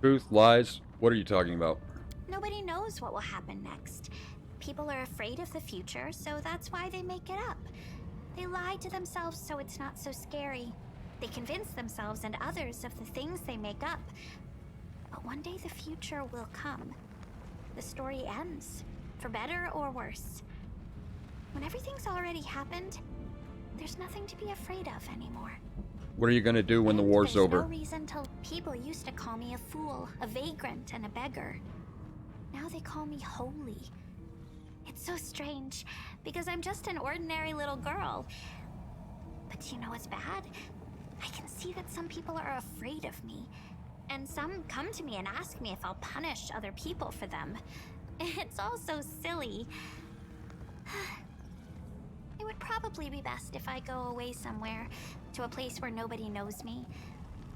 Truth, lies, what are you talking about? Nobody knows what will happen next. People are afraid of the future, so that's why they make it up. They lie to themselves so it's not so scary. They convince themselves and others of the things they make up. But one day the future will come. The story ends, for better or worse. When everything's already happened, there's nothing to be afraid of anymore. What are you gonna do when the war's There's over? no reason to... People used to call me a fool, a vagrant, and a beggar. Now they call me holy. It's so strange, because I'm just an ordinary little girl. But do you know what's bad? I can see that some people are afraid of me. And some come to me and ask me if I'll punish other people for them. It's all so silly. It would probably be best if I go away somewhere, to a place where nobody knows me.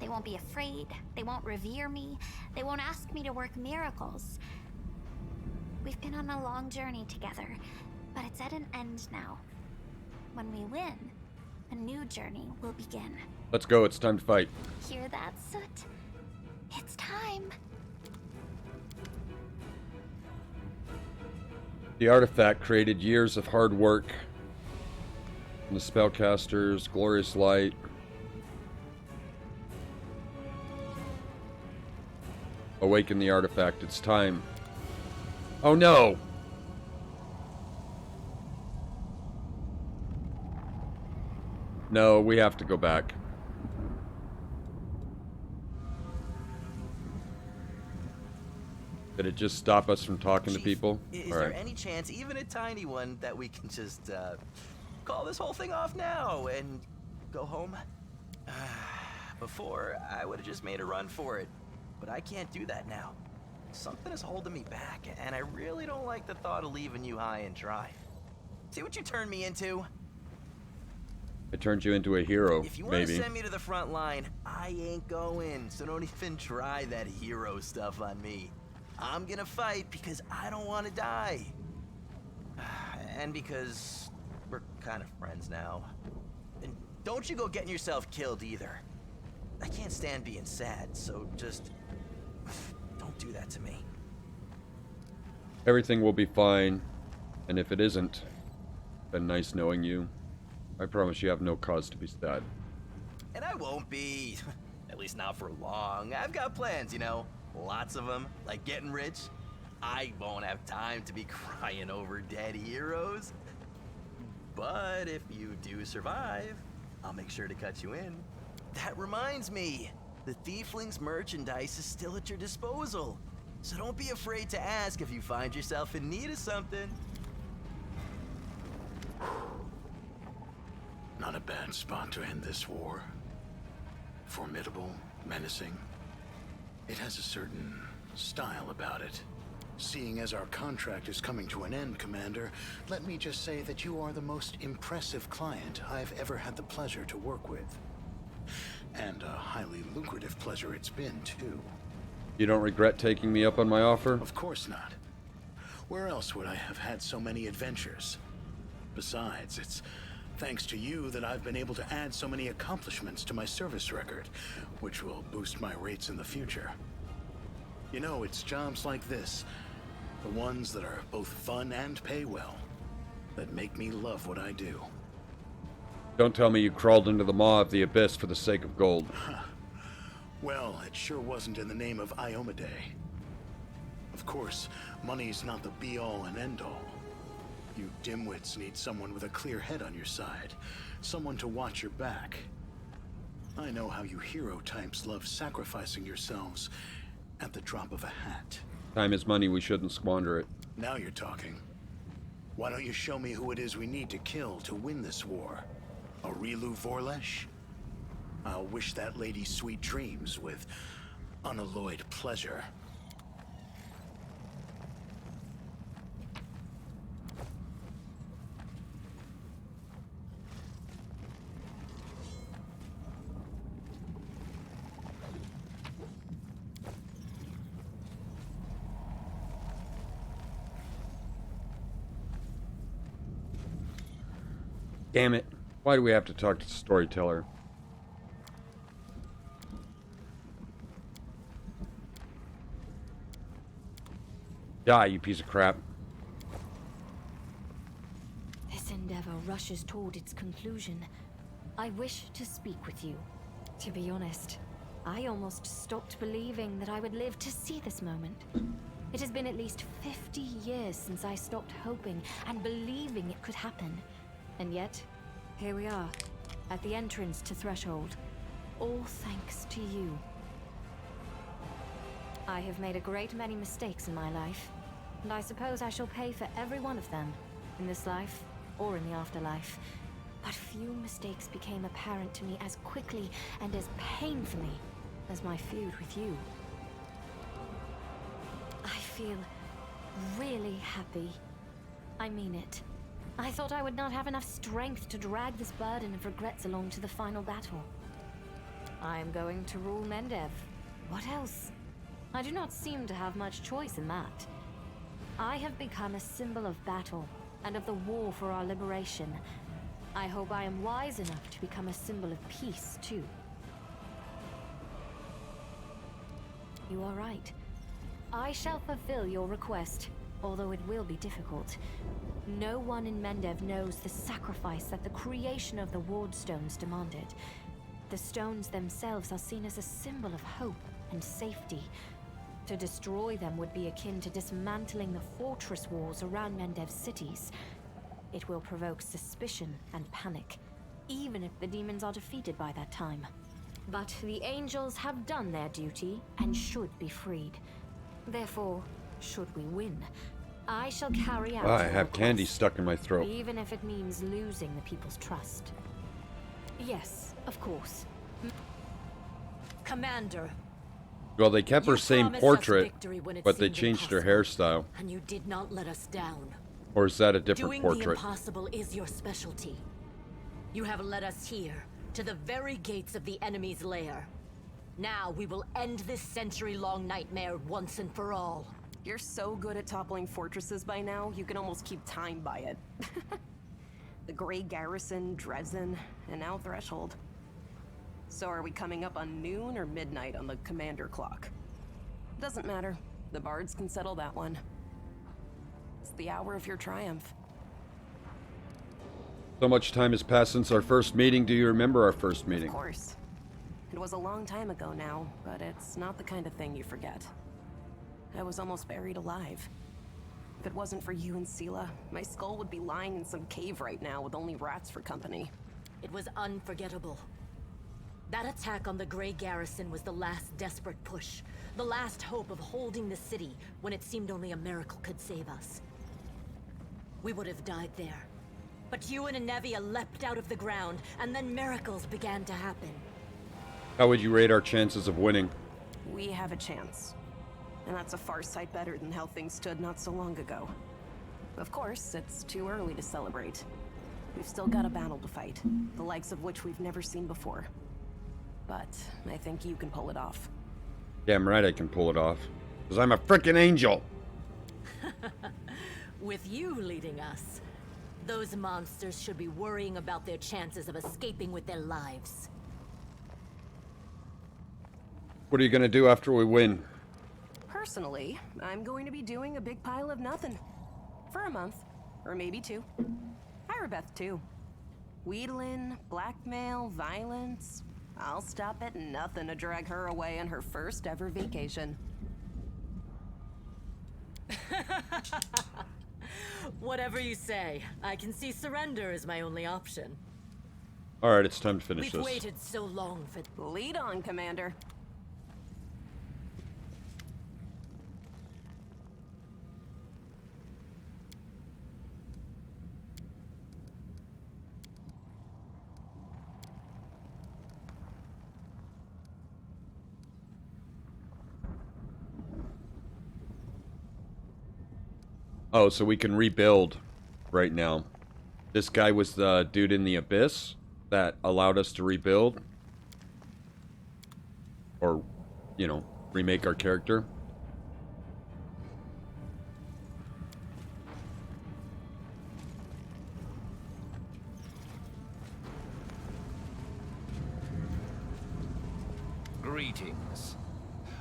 They won't be afraid, they won't revere me, they won't ask me to work miracles. We've been on a long journey together, but it's at an end now. When we win, a new journey will begin. Let's go, it's time to fight. Hear that, Soot? It's time. The artifact created years of hard work. The spellcasters, glorious light. Awaken the artifact, it's time. Oh no! No, we have to go back. Did it just stop us from talking to people? Is All there right. any chance, even a tiny one, that we can just call this whole thing off now and go home? Before, I would have just made a run for it, but I can't do that now. something is holding me back, and I really don't like the thought of leaving you high and dry. See what you turned me into? I turned you into a hero, If you want to maybe. send me to the front line, I ain't going, so don't even try that hero stuff on me. I'm gonna fight because I don't want to die. And because we're kind of friends now. And don't you go getting yourself killed either. I can't stand being sad, so just don't do that to me. Everything will be fine, and if it isn't, been nice knowing you. I promise you have no cause to be sad. And I won't be. At least not for long. I've got plans, you know. Lots of them, like getting rich. I won't have time to be crying over dead heroes. But if you do survive, I'll make sure to cut you in. That reminds me, the Tiefling's merchandise is still at your disposal. So don't be afraid to ask if you find yourself in need of something. Not a bad spot to end this war. Formidable, menacing. It has a certain style about it. Seeing as our contract is coming to an end, Commander, let me just say that you are the most impressive client I've ever had the pleasure to work with. And a highly lucrative pleasure it's been, too. You don't regret taking me up on my offer? Of course not. Where else would I have had so many adventures? Besides, it's thanks to you that I've been able to add so many accomplishments to my service record, which will boost my rates in the future. You know, it's jobs like this, the ones that are both fun and pay well, that make me love what I do. Don't tell me you crawled into the maw of the abyss for the sake of gold. Well, it sure wasn't in the name of Iomade. Of course, money's not the be-all and end-all. You dimwits need someone with a clear head on your side, someone to watch your back. I know how you hero types love sacrificing yourselves at the drop of a hat. Time is money, we shouldn't squander it. Now you're talking. Why don't you show me who it is we need to kill to win this war? Aurilu Vorlesh? I'll wish that lady sweet dreams with unalloyed pleasure. Damn it. Why do we have to talk to the storyteller? Die, you piece of crap. This endeavor rushes toward its conclusion. I wish to speak with you. To be honest, I almost stopped believing that I would live to see this moment. It has been at least 50 years since I stopped hoping and believing it could happen. And yet, here we are, at the entrance to Threshold. All thanks to you. I have made a great many mistakes in my life, and I suppose I shall pay for every one of them, in this life or in the afterlife. But few mistakes became apparent to me as quickly and as painfully as my feud with you. I feel really happy. I mean it. I thought I would not have enough strength to drag this burden of regrets along to the final battle. I am going to rule Mendev. What else? I do not seem to have much choice in that. I have become a symbol of battle and of the war for our liberation. I hope I am wise enough to become a symbol of peace, too. You are right. I shall fulfill your request, although it will be difficult. No one in Mendev knows the sacrifice that the creation of the Ward Stones demanded. The stones themselves are seen as a symbol of hope and safety. To destroy them would be akin to dismantling the fortress walls around Mendev's cities. It will provoke suspicion and panic, even if the demons are defeated by that time. But the angels have done their duty and should be freed. Therefore, should we win, I shall carry out I your have candy request, stuck in my throat. even if it means losing the people's trust. Yes, of course. Commander, Well, they kept her same promised us portrait, victory when it but they seemed changed her impossible, hairstyle. and you did not let us down. Or is that a different Doing the portrait? impossible is your specialty. You have led us here, to the very gates of the enemy's lair. Now we will end this century-long nightmare once and for all. You're so good at toppling fortresses by now, you can almost keep time by it. The Grey Garrison, Dresden, and now Threshold. So are we coming up on noon or midnight on the commander clock? Doesn't matter. The bards can settle that one. It's the hour of your triumph. So much time has passed since our first meeting. Do you remember our first meeting? Of course. It was a long time ago now, but it's not the kind of thing you forget. I was almost buried alive. If it wasn't for you and Sela, my skull would be lying in some cave right now with only rats for company. It was unforgettable. That attack on the Grey Garrison was the last desperate push. The last hope of holding the city when it seemed only a miracle could save us. We would have died there. But you and Anevia leapt out of the ground, and then miracles began to happen. How would you rate our chances of winning? We have a chance. And that's a far sight better than how things stood not so long ago. Of course, it's too early to celebrate. We've still got a battle to fight, the likes of which we've never seen before. But I think you can pull it off. Damn right I can pull it off. Because I'm a frickin' angel! With you leading us, those monsters should be worrying about their chances of escaping with their lives. What are you gonna do after we win? Personally, I'm going to be doing a big pile of nothing. For a month. Or maybe 2. Hyrabeth too. Wheedling, blackmail, violence. I'll stop at nothing to drag her away on her first ever vacation. Whatever you say, I can see surrender as my only option. Alright, it's time to finish We've this. waited so long for... Lead on, Commander. Oh, so we can rebuild right now. This guy was the dude in the abyss that allowed us to rebuild. Or, you know, remake our character. Greetings.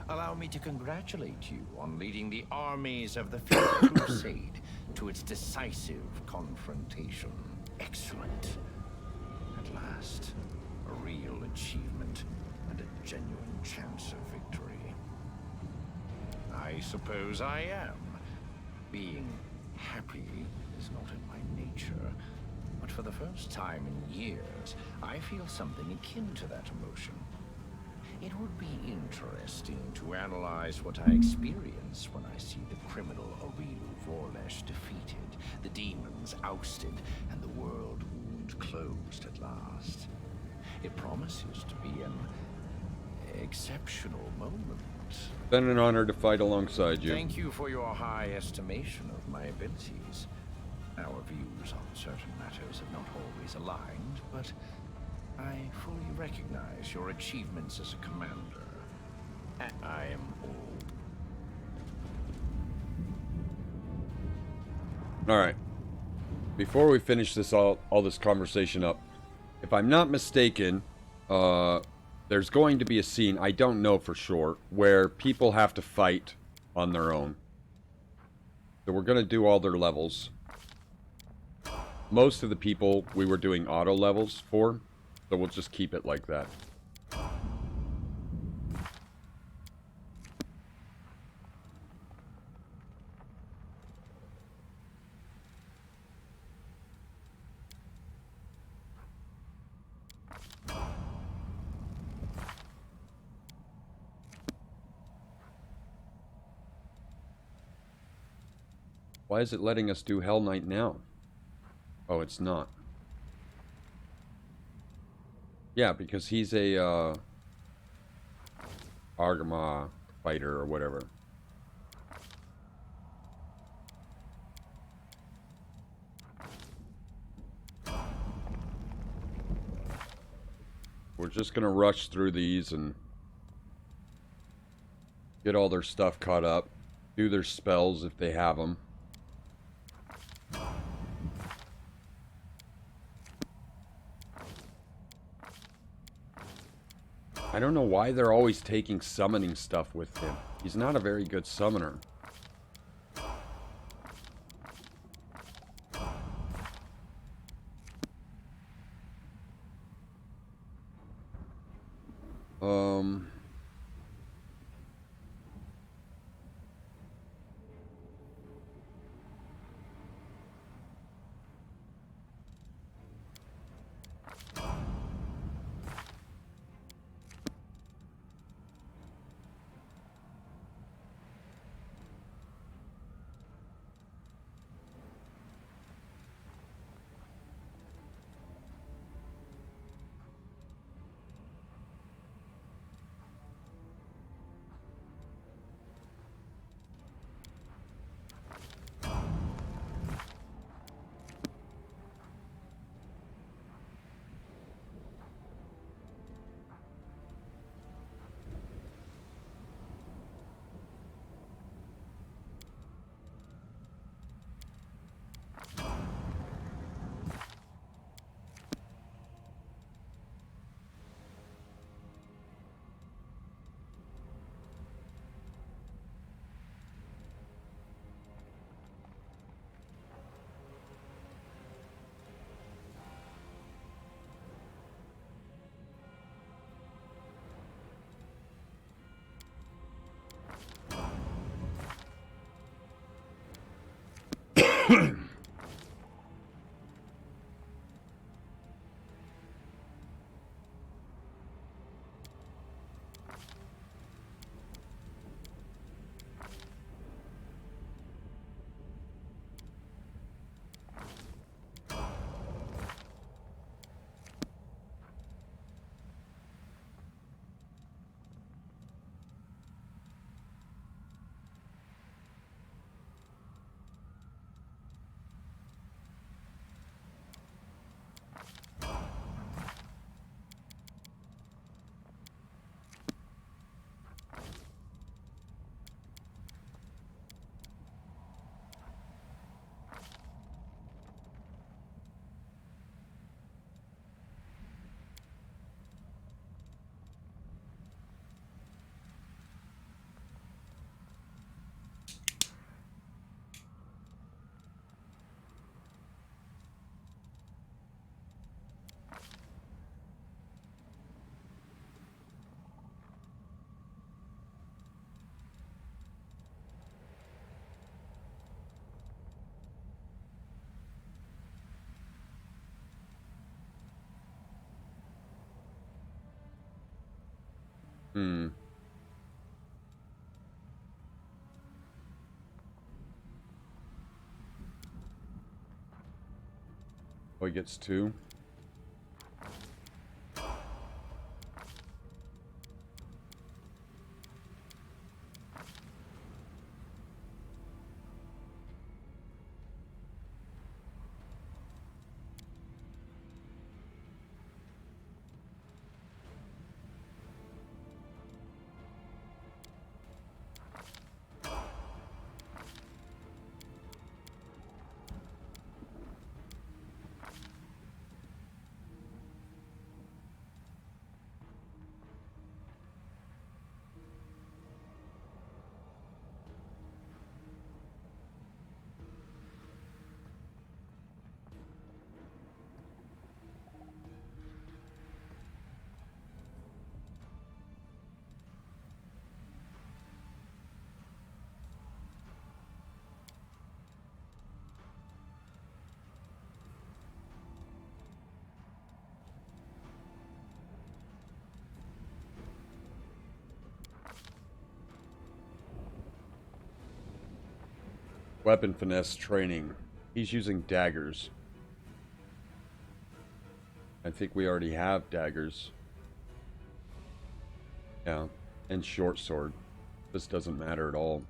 Allow me to congratulate you on leading the armies of the Fifth Crusade to its decisive confrontation. Excellent. At last, a real achievement and a genuine chance of victory. I suppose I am. Being happy is not in my nature, but for the first time in years, I feel something akin to that emotion. It would be interesting to analyze what I experience when I see the criminal Aurelu Vorlesh defeated, the demons ousted, and the world wound closed at last. It promises to be an exceptional moment. Been an honor to fight alongside you. Thank you for your high estimation of my abilities. Our views on certain matters have not always aligned, but I fully recognize your achievements as a commander. I am old. Alright. Before we finish this all this conversation up, if I'm not mistaken, there's going to be a scene, I don't know for sure, where people have to fight on their own. So we're going to do all their levels. Most of the people we were doing auto levels for, so we'll just keep it like that. Why is it letting us do Hell Knight now? Oh, it's not. Yeah, because he's a Argama fighter or whatever. We're just gonna rush through these and get all their stuff caught up. Do their spells if they have them. I don't know why they're always taking summoning stuff with him. He's not a very good summoner. Oh, he gets 2. Weapon finesse training. He's using daggers. I think we already have daggers. Yeah, and short sword. This doesn't matter at all.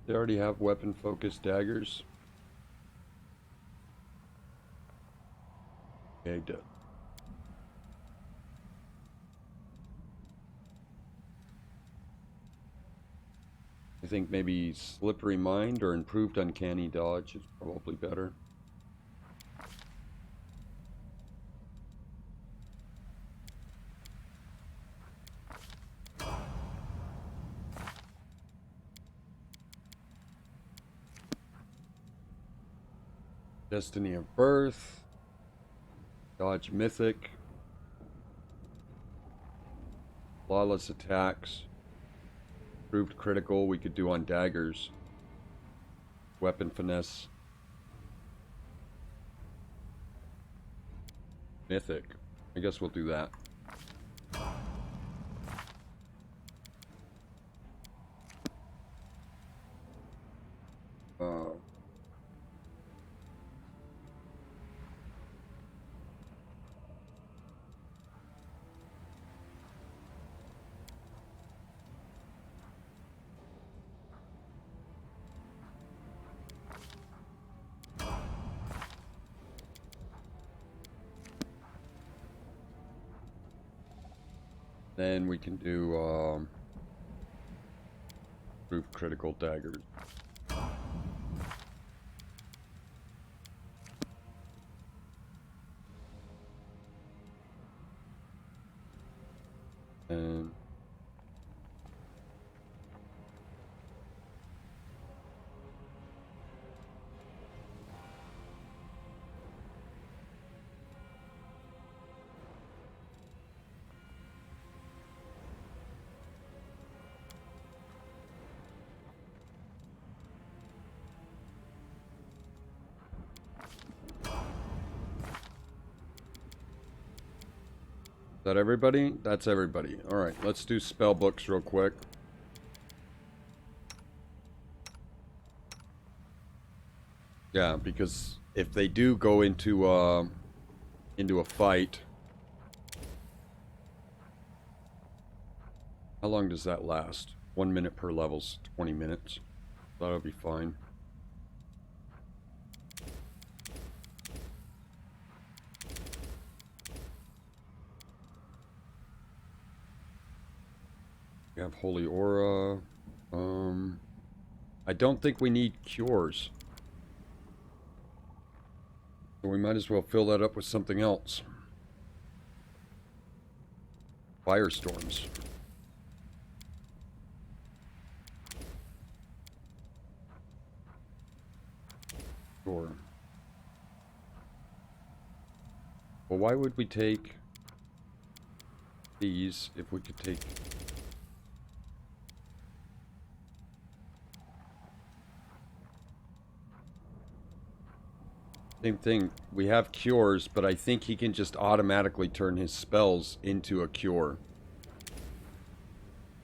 They already have weapon-focused daggers. Gagged it. I think maybe Slippery Mind or Improved Uncanny Dodge is probably better. Destiny of Birth, Dodge Mythic, Flawless Attacks, Improved Critical we could do on daggers, Weapon Finesse, Mythic. I guess we'll do that. Then we can do Improved Critical daggers. And is that everybody? That's everybody. Alright, let's do spell books real quick. Yeah, because if they do go into a fight, how long does that last? 1 minute per level's 20 minutes. That'll be fine. We have Holy Aura. I don't think we need cures. So we might as well fill that up with something else. Firestorms. Sure. Well, why would we take these if we could take... Same thing. We have cures, but I think he can just automatically turn his spells into a cure.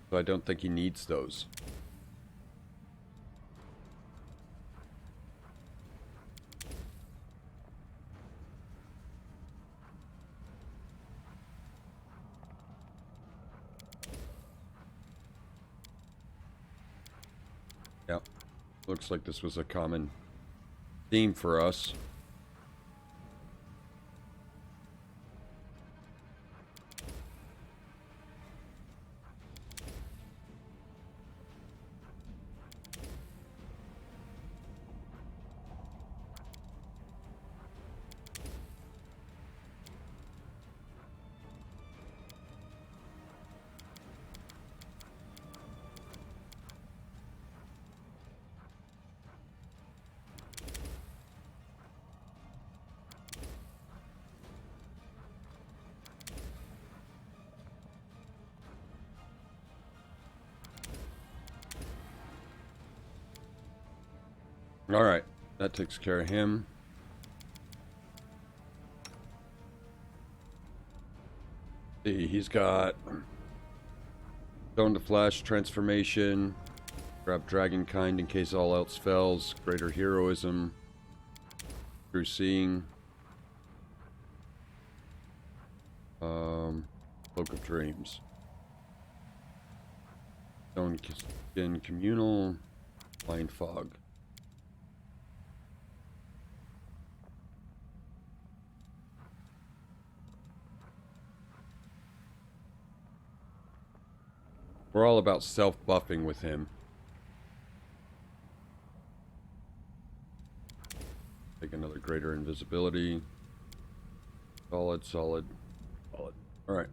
So I don't think he needs those. Yep. Looks like this was a common theme for us. Alright, that takes care of him. See, he's got Stone to Flesh, Transformation, grab Dragonkind in case all else fails, Greater Heroism, True Seeing, Cloak of Dreams, Stone Skin Communal, Blind Fog. We're all about self-buffing with him. Take another Greater Invisibility. Solid, solid, solid. Alright.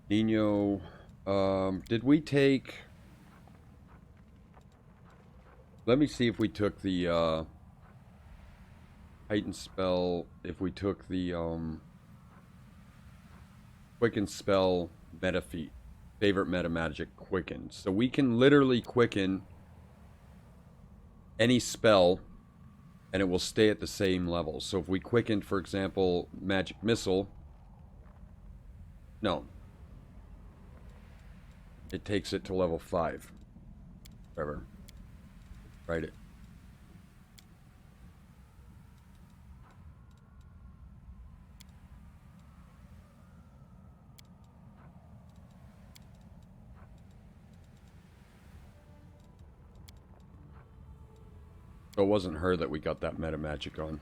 Nino, did we take... Let me see if we took the, heightened spell, if we took the, Quicken spell meta feat. Favorite meta magic, Quicken. So we can literally quicken any spell and it will stay at the same level. So if we quickened, for example, Magic Missile, no. It takes it to level 5. Forever. Write it. So it wasn't her that we got that meta magic on.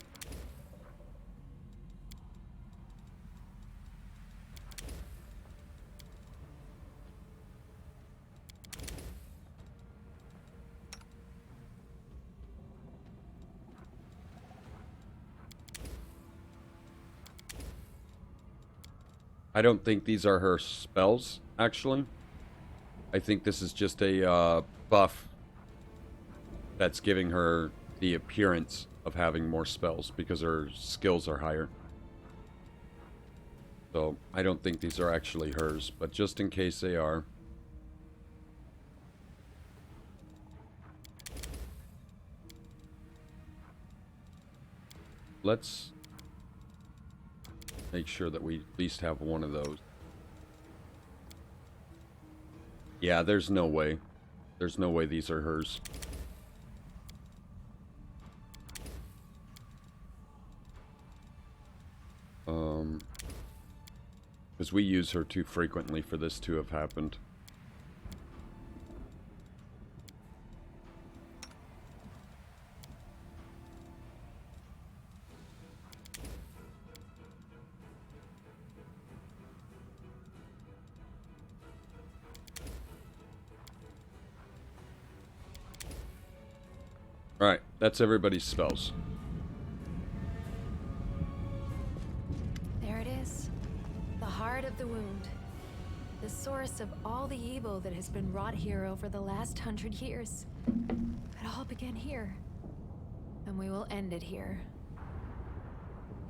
I don't think these are her spells, actually. I think this is just a buff that's giving her the appearance of having more spells because her skills are higher. So I don't think these are actually hers, but just in case they are. Let's make sure that we at least have one of those. Yeah, there's no way. There's no way these are hers. Because we use her too frequently for this to have happened. Alright, that's everybody's spells. There it is. The heart of the wound. The source of all the evil that has been wrought here over the last 100 years. It all began here. And we will end it here.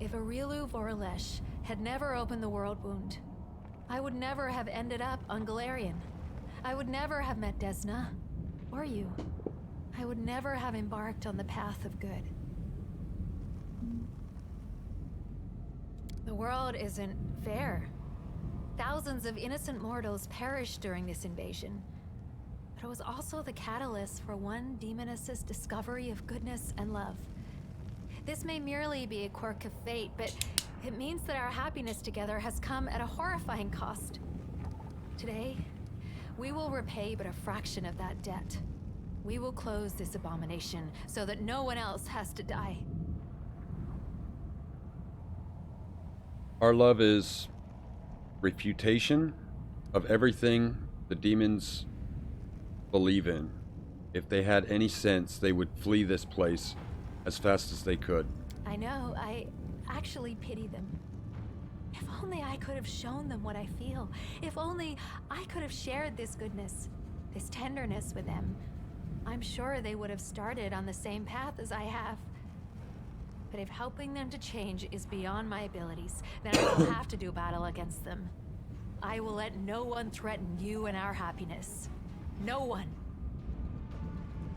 If Aurilu Voralesh had never opened the world wound, I would never have ended up on Galarian. I would never have met Desna. Or you. I would never have embarked on the path of good. The world isn't fair. Thousands of innocent mortals perished during this invasion. But it was also the catalyst for one demoness's discovery of goodness and love. This may merely be a quirk of fate, but it means that our happiness together has come at a horrifying cost. Today, we will repay but a fraction of that debt. We will close this abomination so that no one else has to die. Our love is refutation of everything the demons believe in. If they had any sense, they would flee this place as fast as they could. I know, I actually pity them. If only I could have shown them what I feel. If only I could have shared this goodness, this tenderness with them. I'm sure they would have started on the same path as I have. But if helping them to change is beyond my abilities, then I will have to do battle against them. I will let no one threaten you and our happiness. No one.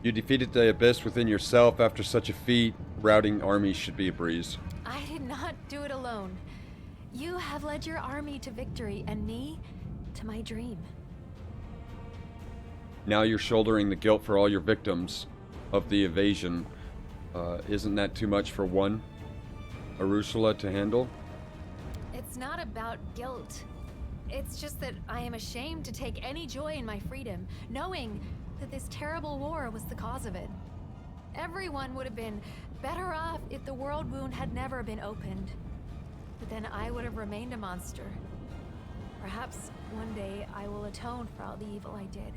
You defeated the abyss within yourself. After such a feat, routing armies should be a breeze. I did not do it alone. You have led your army to victory, and me to my dream. Now you're shouldering the guilt for all your victims of the invasion. Isn't that too much for one Arusula to handle? It's not about guilt. It's just that I am ashamed to take any joy in my freedom, knowing that this terrible war was the cause of it. Everyone would have been better off if the world wound had never been opened. But then I would have remained a monster. Perhaps one day I will atone for all the evil I did.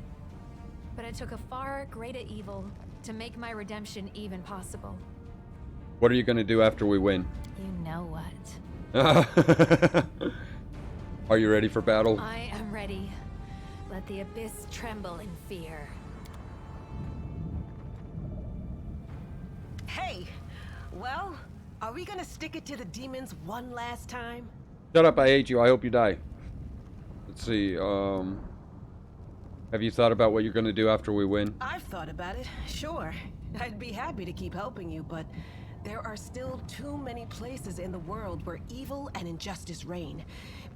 But it took a far greater evil to make my redemption even possible. What are you going to do after we win? You know what? Are you ready for battle? I am ready. Let the abyss tremble in fear. Hey, well, are we gonna stick it to the demons one last time? Shut up, I hate you. I hope you die. Let's see, have you thought about what you're going to do after we win? I've thought about it, sure. I'd be happy to keep helping you, but there are still too many places in the world where evil and injustice reign.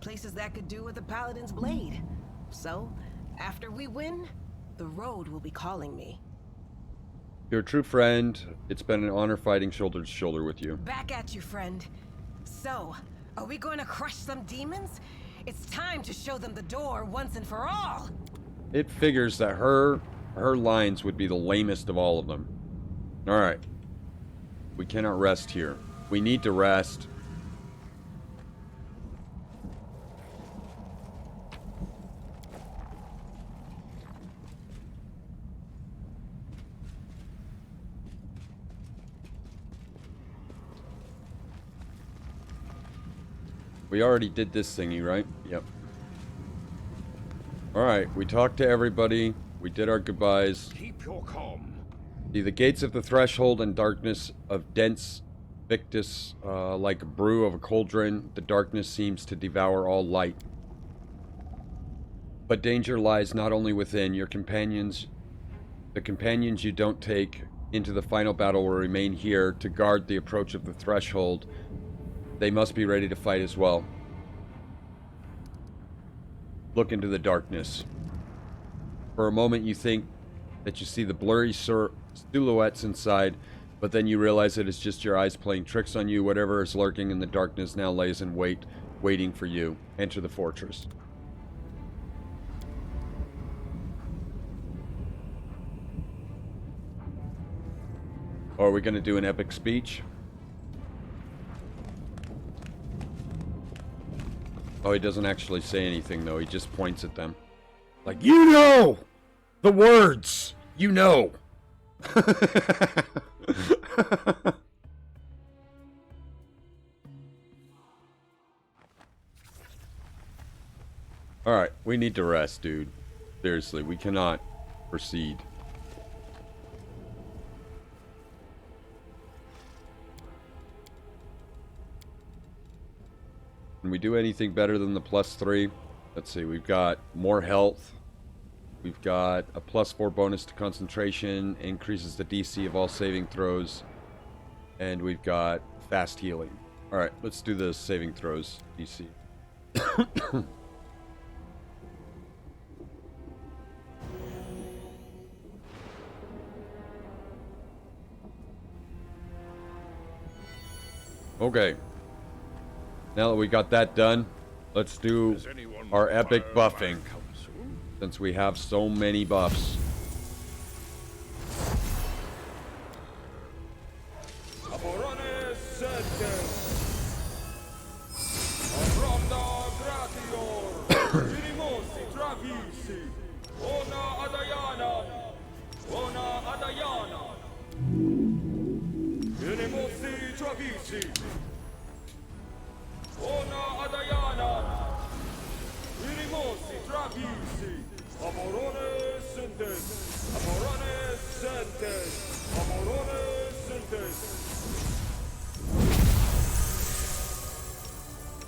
Places that could do with a paladin's blade. So, after we win, the road will be calling me. You're a true friend. It's been an honor fighting shoulder to shoulder with you. Back at you, friend. So, are we going to crush some demons? It's time to show them the door once and for all! It figures that her lines would be the lamest of all of them. Alright. We cannot rest here. We need to rest. We already did this thingy, right? Yep. Alright, we talked to everybody. We did our goodbyes. Keep your calm. See, the gates of the threshold and darkness of dense victus, like a brew of a cauldron, the darkness seems to devour all light. But danger lies not only within your companions. The companions you don't take into the final battle will remain here to guard the approach of the threshold. They must be ready to fight as well. Look into the darkness. For a moment you think that you see the blurry silhouettes inside, but then you realize it is just your eyes playing tricks on you. Whatever is lurking in the darkness now lays in wait, waiting for you. Enter the fortress. Or are we going to do an epic speech? Oh, he doesn't actually say anything, though. He just points at them. Like, you know! The words! You know! Alright, we need to rest, dude. Seriously, we cannot proceed. Can we do anything better than the +3? Let's see, we've got more health. We've got a +4 bonus to concentration, increases the DC of all saving throws. And we've got fast healing. Alright, let's do the saving throws DC. Okay. Now that we got that done, let's do our epic buffing. Since we have so many buffs.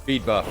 Speed buff.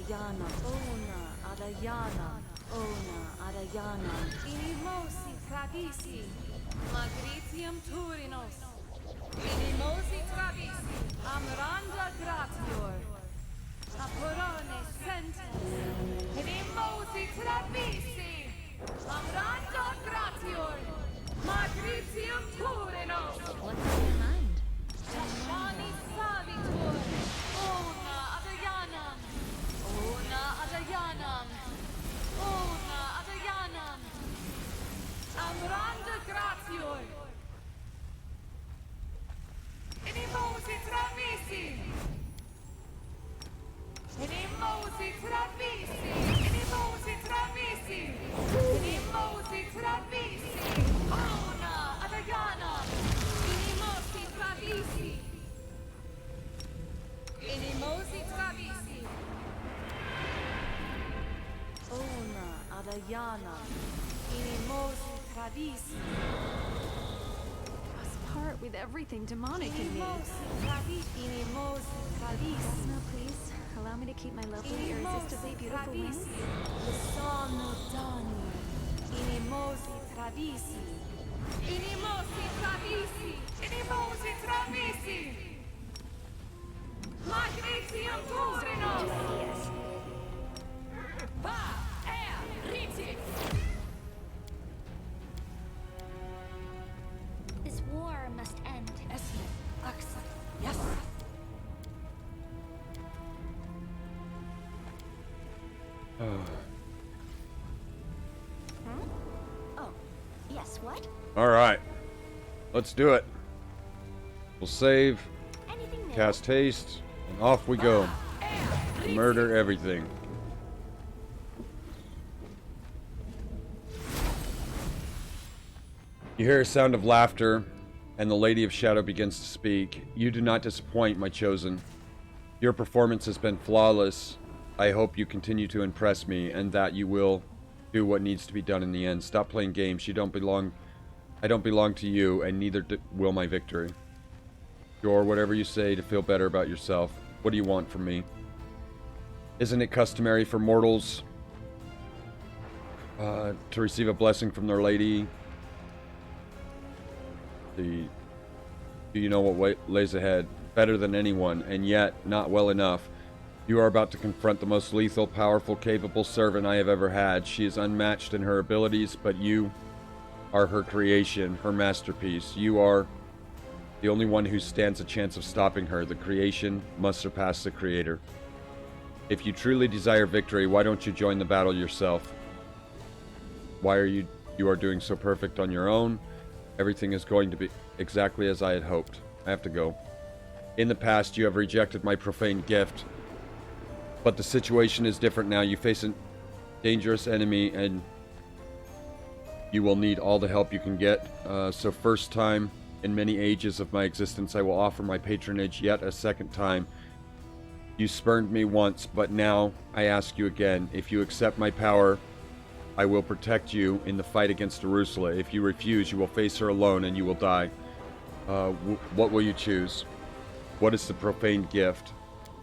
Adayana, Ona, Adayana, Ona, Adayana. Inimosi Travisi, Magritium Turinos. Inimosi Travisi, Amranda Gratior. Apurone Sentence. Inimosi Travisi, Amranda Gratior. Magritium Turinos. What's on your mind? Tashani Savitur. Ona Adayanam. Ona Adayanam. Ona Adayanam. Amranda Gratior. Inimosi Travisi. Inimosi Travisi. Inimosi Travisi. Inimosi Travisi. Ona Adayanam. Inimosi Travisi. Inimosi Travisi. Ona Adayana. Inimosi Travisi. Must part with everything demonic in me. Inimosi Travisi. Inimosi Travisi. No, please. Allow me to keep my lovely, irresistibly beautiful wings. Sono Dani. Inimosi Travisi. Inimosi Travisi. Inimosi Travisi. Magnesium Turinos. Va, Riti. This war must end. Esme, Axa. Yes. Oh, yes, what? All right. Let's do it. We'll save, Anything new? cast haste, and off we go. Murder everything. You hear a sound of laughter, and the Lady of Shadow begins to speak. You do not disappoint, my chosen. Your performance has been flawless. I hope you continue to impress me, and that you will do what needs to be done in the end. Stop playing games. You don't belong. I don't belong to you, and neither will my victory. Or whatever you say to feel better about yourself. What do you want from me? Isn't it customary for mortals to receive a blessing from their lady? Do you know what lays ahead? Better than anyone, and yet not well enough. You are about to confront the most lethal, powerful, capable servant I have ever had. She is unmatched in her abilities, but you are her creation, her masterpiece. You are the only one who stands a chance of stopping her. The creation must surpass the creator. If you truly desire victory, why don't you join the battle yourself? Why are you are doing so perfect on your own? Everything is going to be exactly as I had hoped. I have to go. In the past, you have rejected my profane gift. But the situation is different now. You face a dangerous enemy, and you will need all the help you can get. So first time in many ages of my existence, I will offer my patronage yet a second time. You spurned me once, but now I ask you again. If you accept my power, I will protect you in the fight against Jerusalem. If you refuse, you will face her alone, and you will die. What will you choose? What is the profaned gift?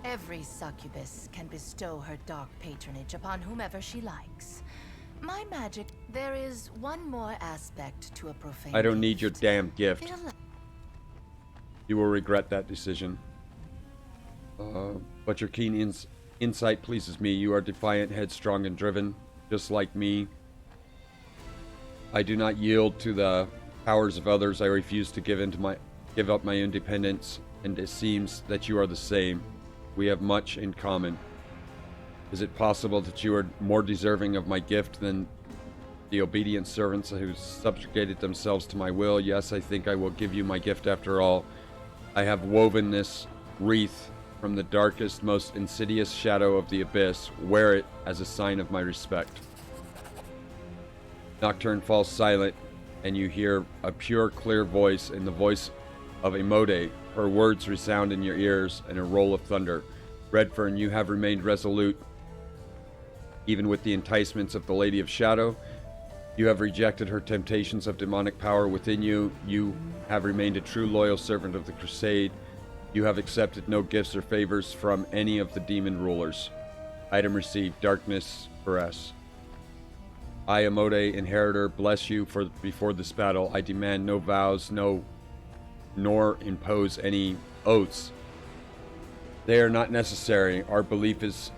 Every succubus can bestow her dark patronage upon whomever she likes. My magic, there is one more aspect to a profane I don't need your gift. damn gift. It'll- You will regret that decision. But your keen insight pleases me. You are defiant, headstrong, and driven, just like me. I do not yield to the powers of others. I refuse to give up my independence, and it seems that you are the same. We have much in common. Is it possible that you are more deserving of my gift than the obedient servants who subjugated themselves to my will? Yes, I think I will give you my gift after all. I have woven this wreath from the darkest, most insidious shadow of the abyss. Wear it as a sign of my respect. Nocturne falls silent, and you hear a pure, clear voice in the voice of Emode. Her words resound in your ears, and a roll of thunder. Redfern, you have remained resolute, even with the enticements of the Lady of Shadow. You have rejected her temptations of demonic power within you. You have remained a true loyal servant of the Crusade. You have accepted no gifts or favors from any of the demon rulers. Item received. Darkness for S. I, Amode, Inheritor, bless you for before this battle. I demand no vows, nor impose any oaths. They are not necessary. Our beliefs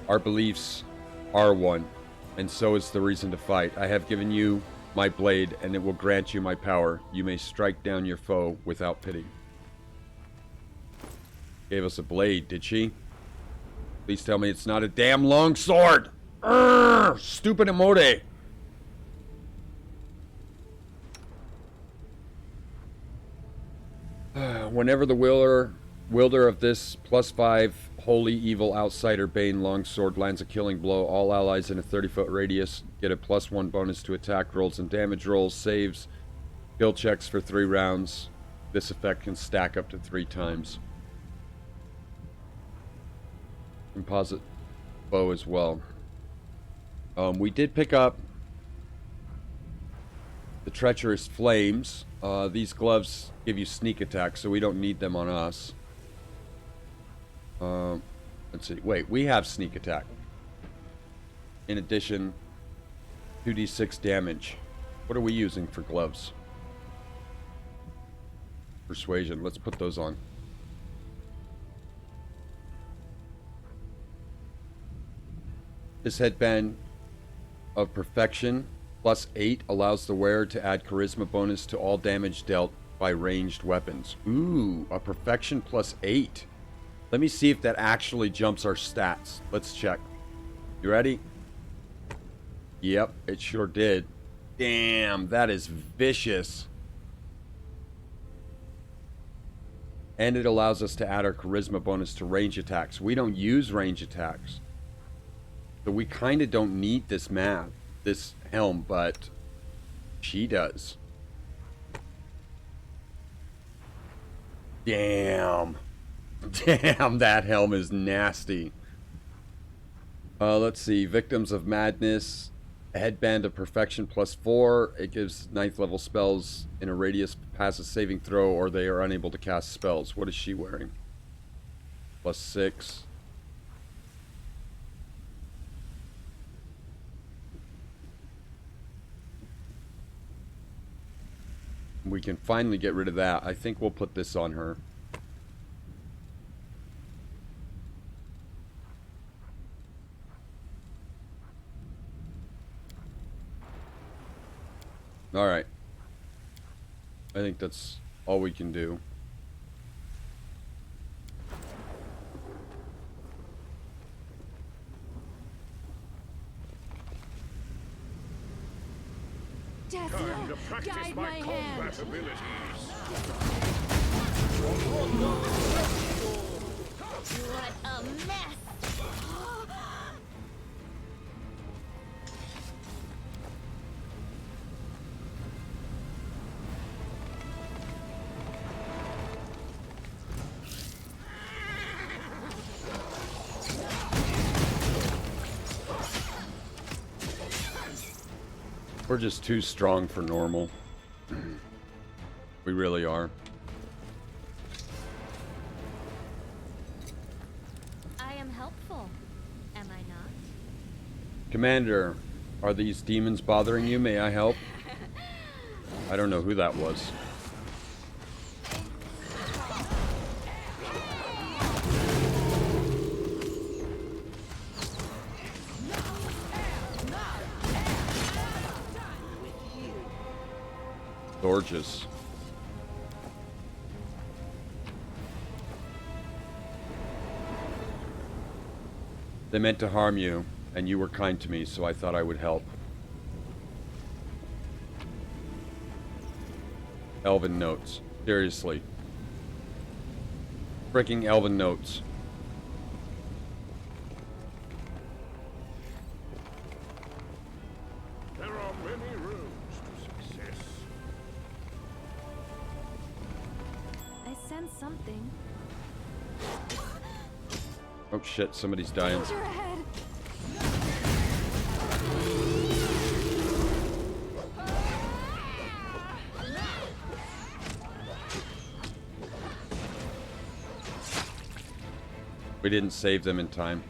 are one, and so is the reason to fight. I have given you my blade, and it will grant you my power. You may strike down your foe without pity. Gave us a blade, did she? Please tell me it's not a damn long sword! Urgh, stupid Amode! Whenever the wielder of this +5 holy evil outsider Bane longsword lands a killing blow, all allies in a 30-foot radius get a +1 bonus to attack rolls and damage rolls, saves, skill checks for 3 rounds. This effect can stack up to 3 times. Composite bow as well. We did pick up the treacherous flames. These gloves give you sneak attack, so we don't need them on us. Let's see. Wait, we have sneak attack. In addition, 2d6 damage. What are we using for gloves? Persuasion. Let's put those on. This headband of perfection +8 allows the wearer to add charisma bonus to all damage dealt by ranged weapons. Ooh, a perfection +8. Let me see if that actually jumps our stats. Let's check. You ready? Yep, it sure did. Damn, that is vicious. And it allows us to add our charisma bonus to range attacks. We don't use range attacks. So we kind of don't need this helm, but she does. Damn. Damn, that helm is nasty. Let's see. Victims of Madness. A headband of perfection +4. It gives 9th level spells in a radius pass a saving throw, or they are unable to cast spells. What is she wearing? +6. We can finally get rid of that. I think we'll put this on her. Alright. I think that's all we can do. Time to practice guide my my combat hand. abilities. What a mess! We're just too strong for normal. We really are. I am helpful, am I not? Commander, are these demons bothering you? May I help? I don't know who that was. Gorgeous. They meant to harm you, and you were kind to me, so I thought I would help. Elven notes. Seriously. Freaking elven notes. There are many roads to success. I sense something. Oh shit, somebody's dying. Danger ahead. We didn't save them in time.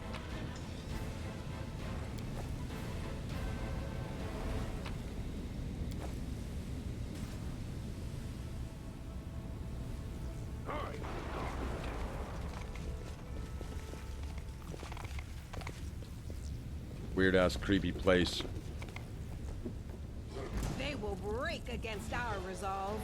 weird ass creepy place. They will break against our resolve.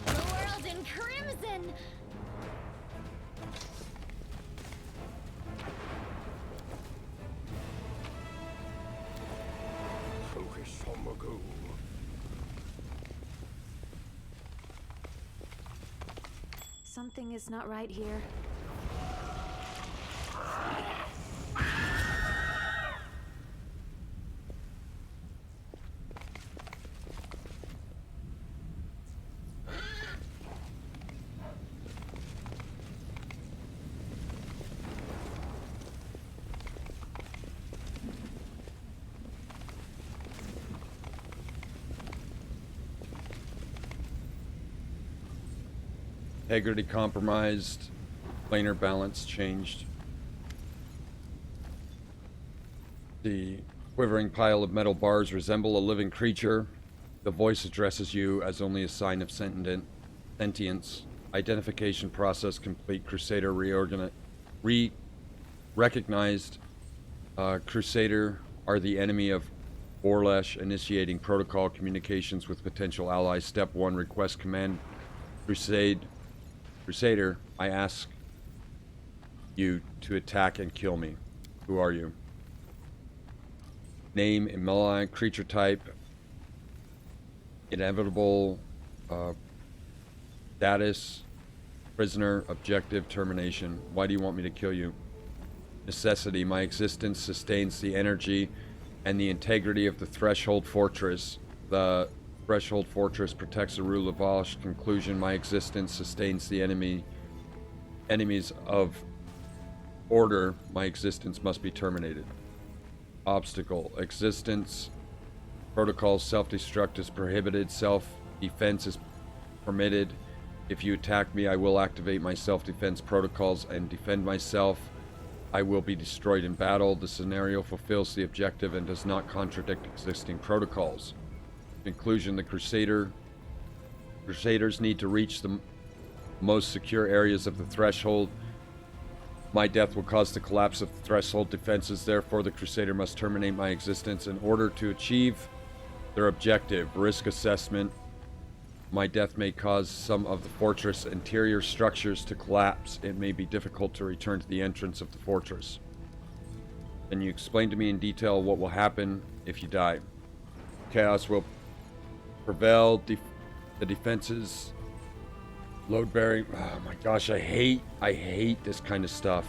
The world in crimson! Focus on the goal. Something is not right here. Integrity compromised. Planar balance changed. The quivering pile of metal bars resemble a living creature. The voice addresses you as only a sign of sentience. Identification process complete. Crusader recognized. Crusader are the enemy of Orlesh. Initiating protocol communications with potential allies. Step 1. Request command. Crusader, I ask you to attack and kill me. Who are you? Name, malign creature type, inevitable status, prisoner, objective, termination. Why do you want me to kill you? Necessity, my existence sustains the energy and the integrity of the Threshold Fortress. The Threshold Fortress protects the rule of Vosh. Conclusion, my existence sustains the enemies of order. My existence must be terminated. Obstacle, existence, protocol, self-destruct is prohibited, self-defense is permitted. If you attack me, I will activate my self-defense protocols and defend myself. I will be destroyed in battle. The scenario fulfills the objective and does not contradict existing protocols. Conclusion, the Crusaders need to reach the most secure areas of the Threshold. My death will cause the collapse of the Threshold defenses. Therefore, the Crusader must terminate my existence in order to achieve their objective. Risk assessment. My death may cause some of the fortress interior structures to collapse. It may be difficult to return to the entrance of the fortress. Can you explain to me in detail what will happen if you die? Chaos will prevail. The defenses. Load bearing. Oh my gosh, I hate this kind of stuff.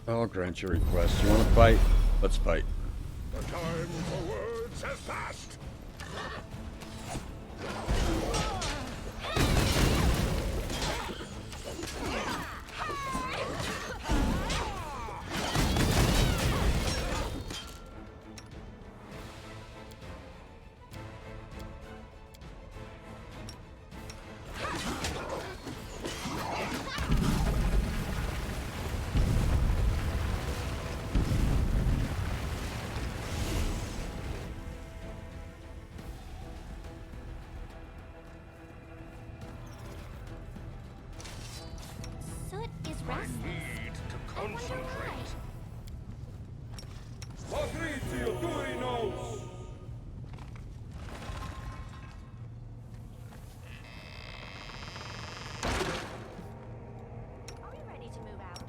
I'll grant your request. You want to fight? Let's fight. The time for words has passed. Soot is I restless. need to concentrate. Are we ready to move out?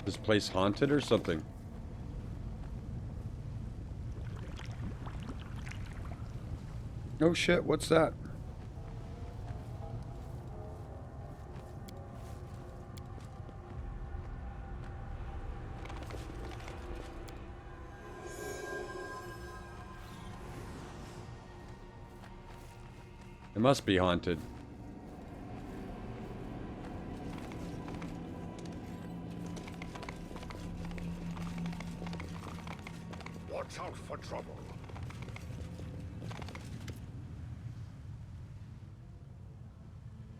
This place haunted or something? Oh shit, what's that? It must be haunted. Watch out for trouble.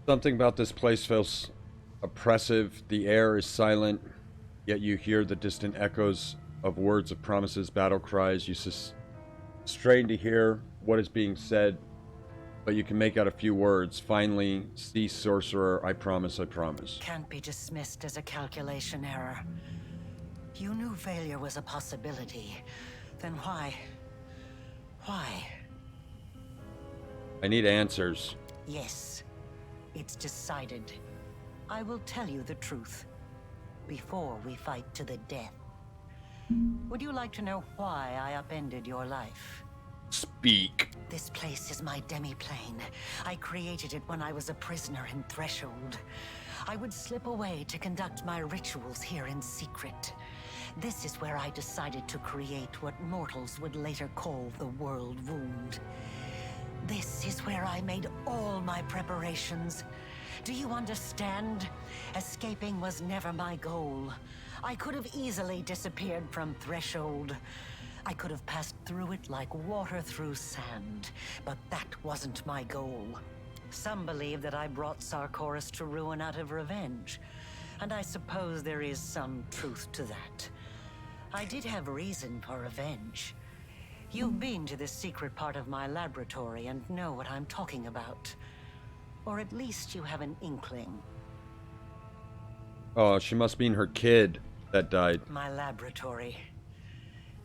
Something about this place feels oppressive. The air is silent, yet you hear the distant echoes of words of promises, battle cries. You strain to hear what is being said, but you can make out a few words. Finally, cease, sorcerer, I promise, I promise. Can't be dismissed as a calculation error. You knew failure was a possibility. Then why? Why? I need answers. Yes, it's decided. I will tell you the truth before we fight to the death. Would you like to know why I upended your life? Speak. This place is my demi-plane. I created it when I was a prisoner in Threshold. I would slip away to conduct my rituals here in secret. This is where I decided to create what mortals would later call the World Wound. This is where I made all my preparations. Do you understand? Escaping was never my goal. I could have easily disappeared from Threshold. I could have passed through it like water through sand, but that wasn't my goal. Some believe that I brought Sarkoris to ruin out of revenge, and I suppose there is some truth to that. I did have reason for revenge. You've been to the secret part of my laboratory and know what I'm talking about. Or at least you have an inkling. Oh, she must mean her kid that died. My laboratory.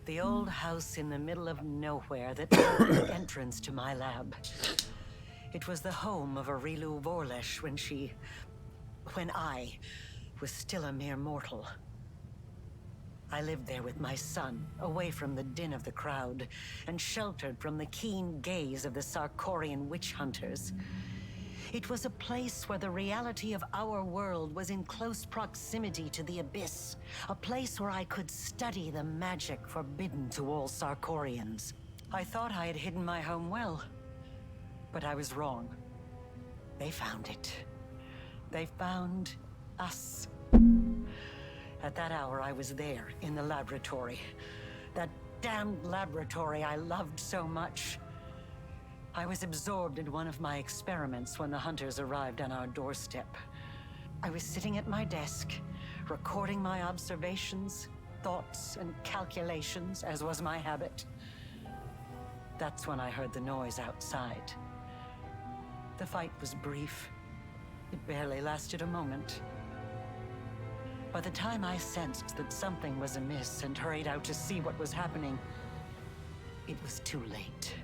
The old house in the middle of nowhere that was the entrance to my lab. It was the home of Arilu Vorlesh when I was still a mere mortal. I lived there with my son, away from the din of the crowd, and sheltered from the keen gaze of the Sarkorian witch hunters. It was a place where the reality of our world was in close proximity to the abyss. A place where I could study the magic forbidden to all Sarkorians. I thought I had hidden my home well, but I was wrong. They found it. They found us. At that hour, I was there, in the laboratory. That damned laboratory I loved so much. I was absorbed in one of my experiments when the hunters arrived on our doorstep. I was sitting at my desk, recording my observations, thoughts, and calculations, as was my habit. That's when I heard the noise outside. The fight was brief. It barely lasted a moment. By the time I sensed that something was amiss and hurried out to see what was happening, it was too late.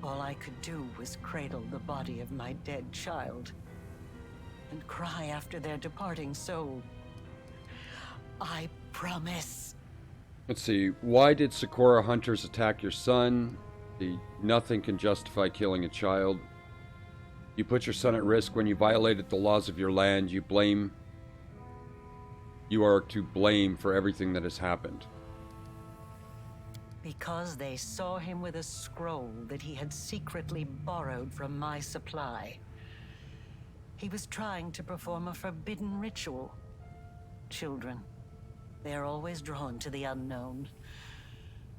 All I could do was cradle the body of my dead child and cry after their departing soul. I promise. Let's see. Why did Sakura hunters attack your son? Nothing can justify killing a child. You put your son at risk when you violated the laws of your land. You are to blame for everything that has happened. Because they saw him with a scroll that he had secretly borrowed from my supply. He was trying to perform a forbidden ritual. Children, they are always drawn to the unknown.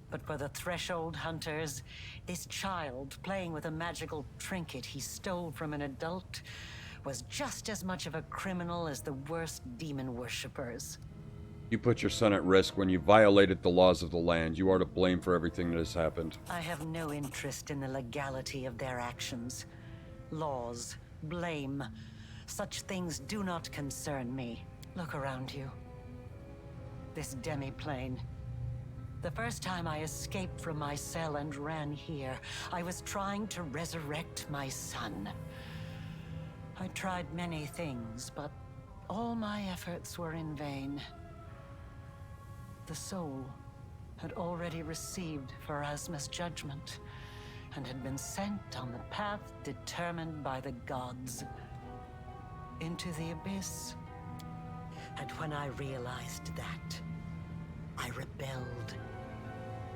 But for the Threshold hunters, this child playing with a magical trinket he stole from an adult was just as much of a criminal as the worst demon worshippers. You put your son at risk when you violated the laws of the land. You are to blame for everything that has happened. I have no interest in the legality of their actions. Laws, blame, such things do not concern me. Look around you. This demi-plane. The first time I escaped from my cell and ran here, I was trying to resurrect my son. I tried many things, but all my efforts were in vain. The soul had already received Pharasma's judgment. and had been sent on the path determined by the gods. Into the abyss. And when I realized that, I rebelled.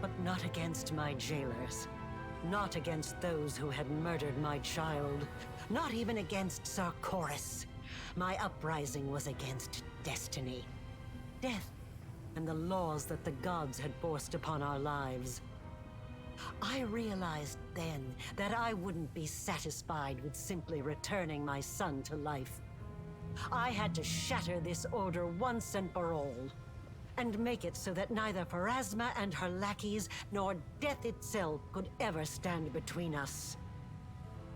But not against my jailers. Not against those who had murdered my child. Not even against Sarkoris. My uprising was against destiny. Death, and the laws that the gods had forced upon our lives. I realized then that I wouldn't be satisfied with simply returning my son to life. I had to shatter this order once and for all, and make it so that neither Pharasma and her lackeys nor death itself could ever stand between us.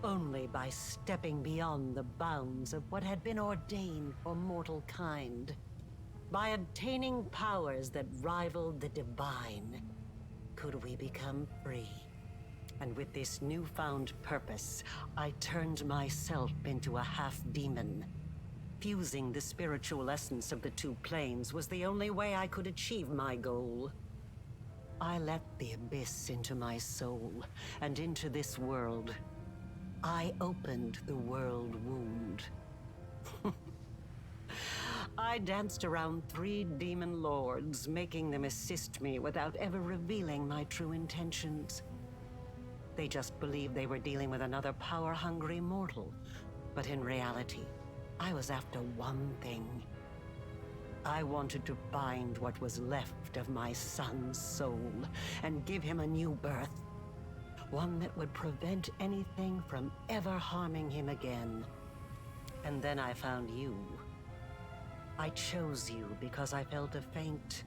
Only by stepping beyond the bounds of what had been ordained for mortal kind. By obtaining powers that rivaled the divine, could we become free. And with this newfound purpose, I turned myself into a half-demon. Fusing the spiritual essence of the two planes was the only way I could achieve my goal. I let the abyss into my soul, and into this world. I opened the world wound. I danced around 3 demon lords, making them assist me without ever revealing my true intentions. They just believed they were dealing with another power-hungry mortal. But in reality, I was after one thing. I wanted to find what was left of my son's soul and give him a new birth. One that would prevent anything from ever harming him again. And then I found you. I chose you because I felt a faint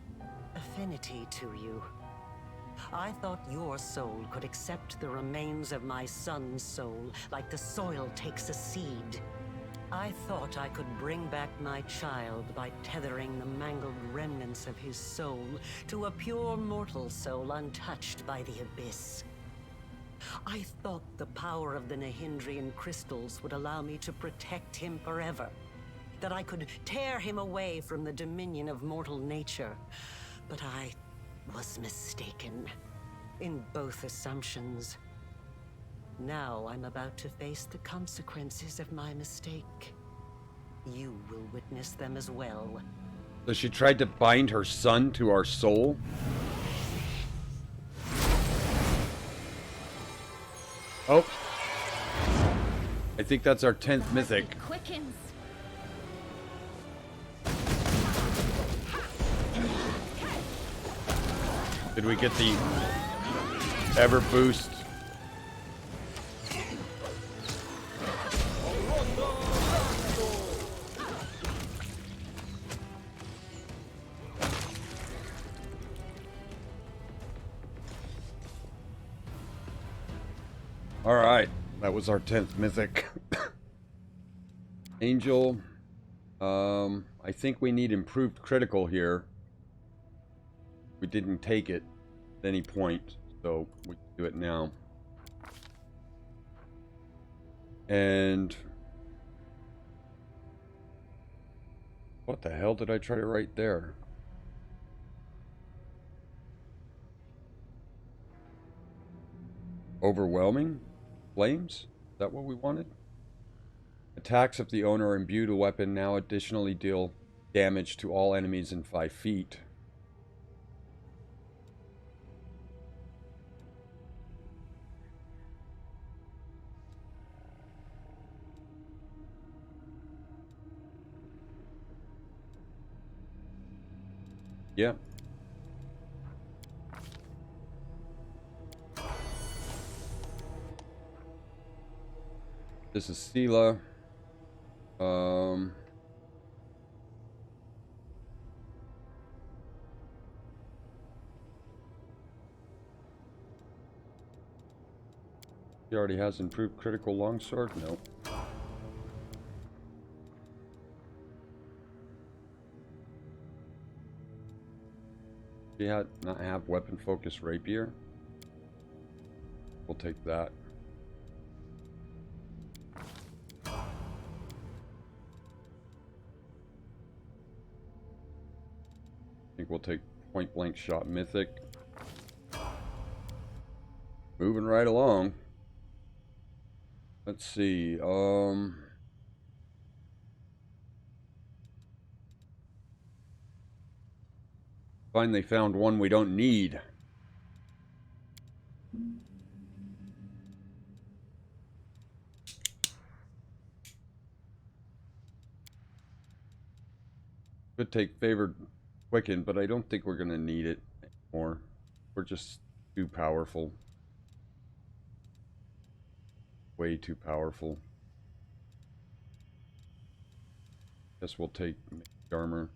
affinity to you. I thought your soul could accept the remains of my son's soul, like the soil takes a seed. I thought I could bring back my child by tethering the mangled remnants of his soul to a pure mortal soul untouched by the abyss. I thought the power of the Nahindrian crystals would allow me to protect him forever. That I could tear him away from the dominion of mortal nature. But I was mistaken in both assumptions. Now I'm about to face the consequences of my mistake. You will witness them as well. So she tried to bind her son to our soul? Oh. I think that's our 10th mythic. Quickens. Did we get the ever boost? All right, that was our 10th mythic. Angel. I think we need improved critical here. We didn't take it at any point, so we can do it now. And what the hell did I try to write there? Overwhelming flames? Is that what we wanted? Attacks of the owner imbued a weapon now additionally deal damage to all enemies in 5 feet. Yeah. This is Sela. He already has improved critical longsword? No. He had not have weapon focus rapier. We'll take that. I think we'll take point blank shot mythic. Moving right along. Let's see. Finally found one we don't need. Could take favored quicken, but I don't think we're gonna need it anymore. We're just too powerful. Way too powerful. Guess we'll take armor.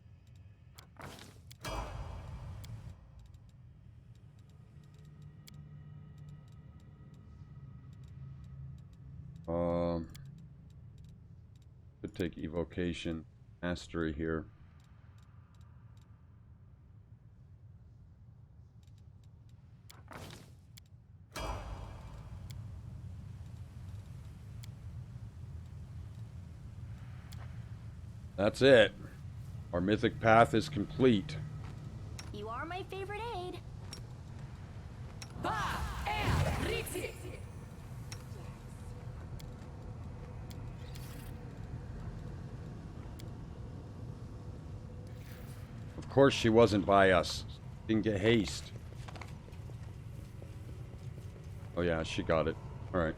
Could take evocation, mastery here. That's it. Our mythic path is complete. You are my favorite aide. Of course she wasn't by us. Didn't get haste. Oh yeah, she got it. Alright.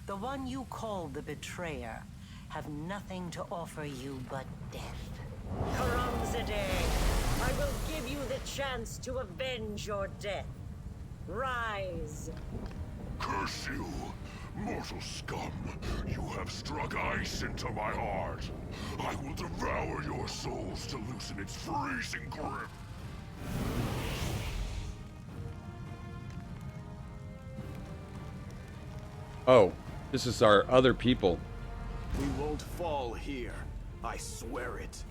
The one you call the Betrayer, have nothing to offer you but death. Karamzadeh, I will give you the chance to avenge your death. Rise. Curse you, mortal scum. You have struck ice into my heart. I will devour your souls to loosen its freezing grip. Oh, this is our other people. We won't fall here. I swear it.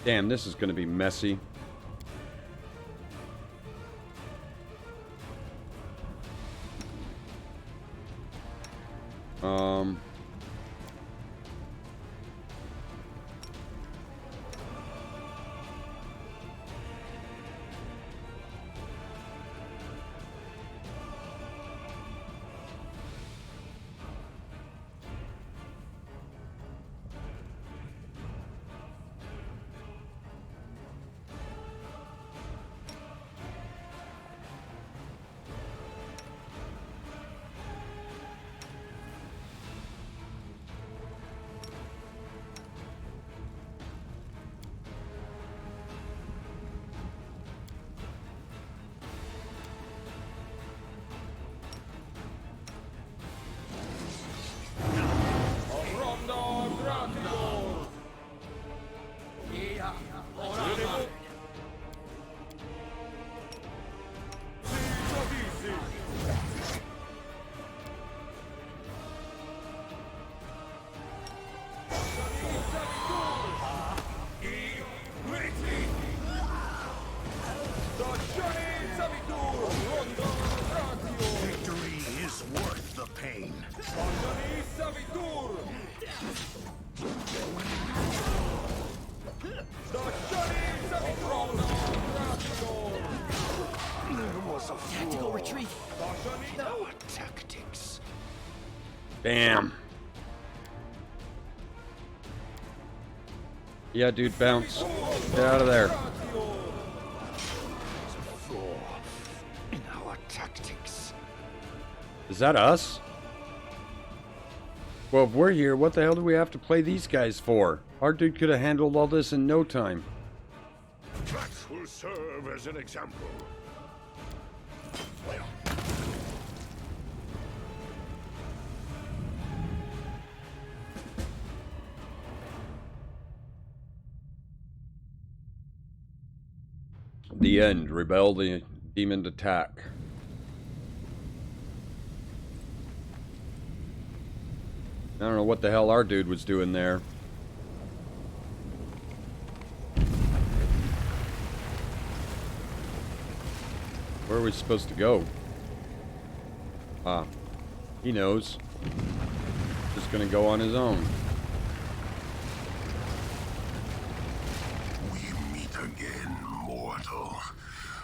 Damn, this is going to be messy. Victory is worth the pain. Tactical retreat. Our tactics. Damn. Yeah, dude, bounce. Get out of there. In our tactics. Is that us? Well, if we're here, what the hell do we have to play these guys for? Our dude could have handled all this in no time. That will serve as an example. The end. Rebel the demon attack. I don't know what the hell our dude was doing there. Where are we supposed to go? Ah, he knows. Just gonna go on his own. We meet again, mortal.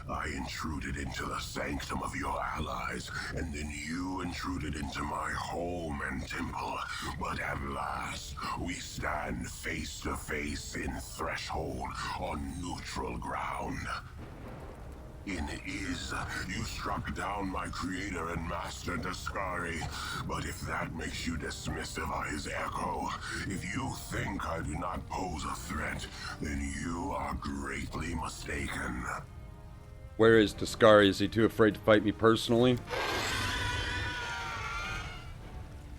I intruded into the sanctum of your allies, and then you intruded into my home and temple. But at last, we stand face to face in Threshold on neutral ground. In Iz, you struck down my creator and master Daskari, but if that makes you dismissive of his echo, if you think I do not pose a threat, then you are greatly mistaken. Where is Daskari? Is he too afraid to fight me personally?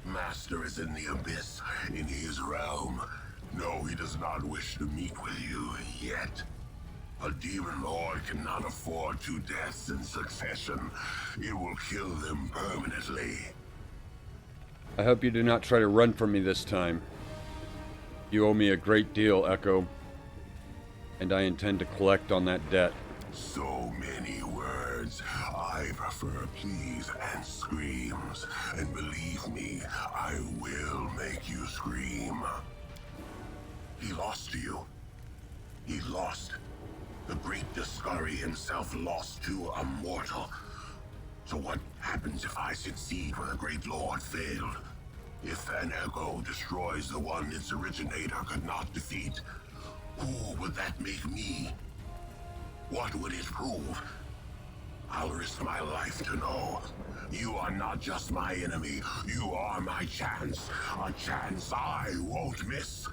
Master is in the abyss, in his realm. No, he does not wish to meet with you yet. A demon lord cannot afford 2 deaths in succession. It will kill them permanently. I hope you do not try to run from me this time. You owe me a great deal, Echo. And I intend to collect on that debt. So many words. I prefer pleas and screams. And believe me, I will make you scream. He lost to you. He lost. The great Daskari himself lost to a mortal. So what happens if I succeed when the great lord failed? If an echo destroys the one its originator could not defeat, who would that make me? What would it prove? I'll risk my life to know. You are not just my enemy, you are my chance. A chance I won't miss.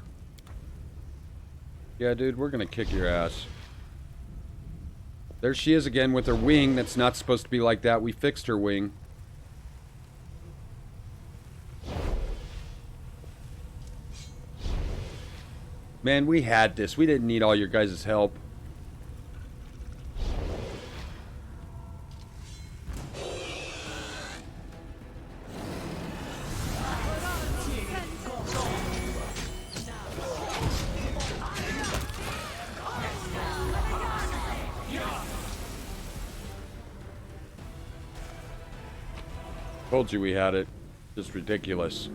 Yeah, dude, we're gonna kick your ass. There she is again with her wing that's not supposed to be like that. We fixed her wing. Man, we had this. We didn't need all your guys' help. Told you we had it. Just ridiculous.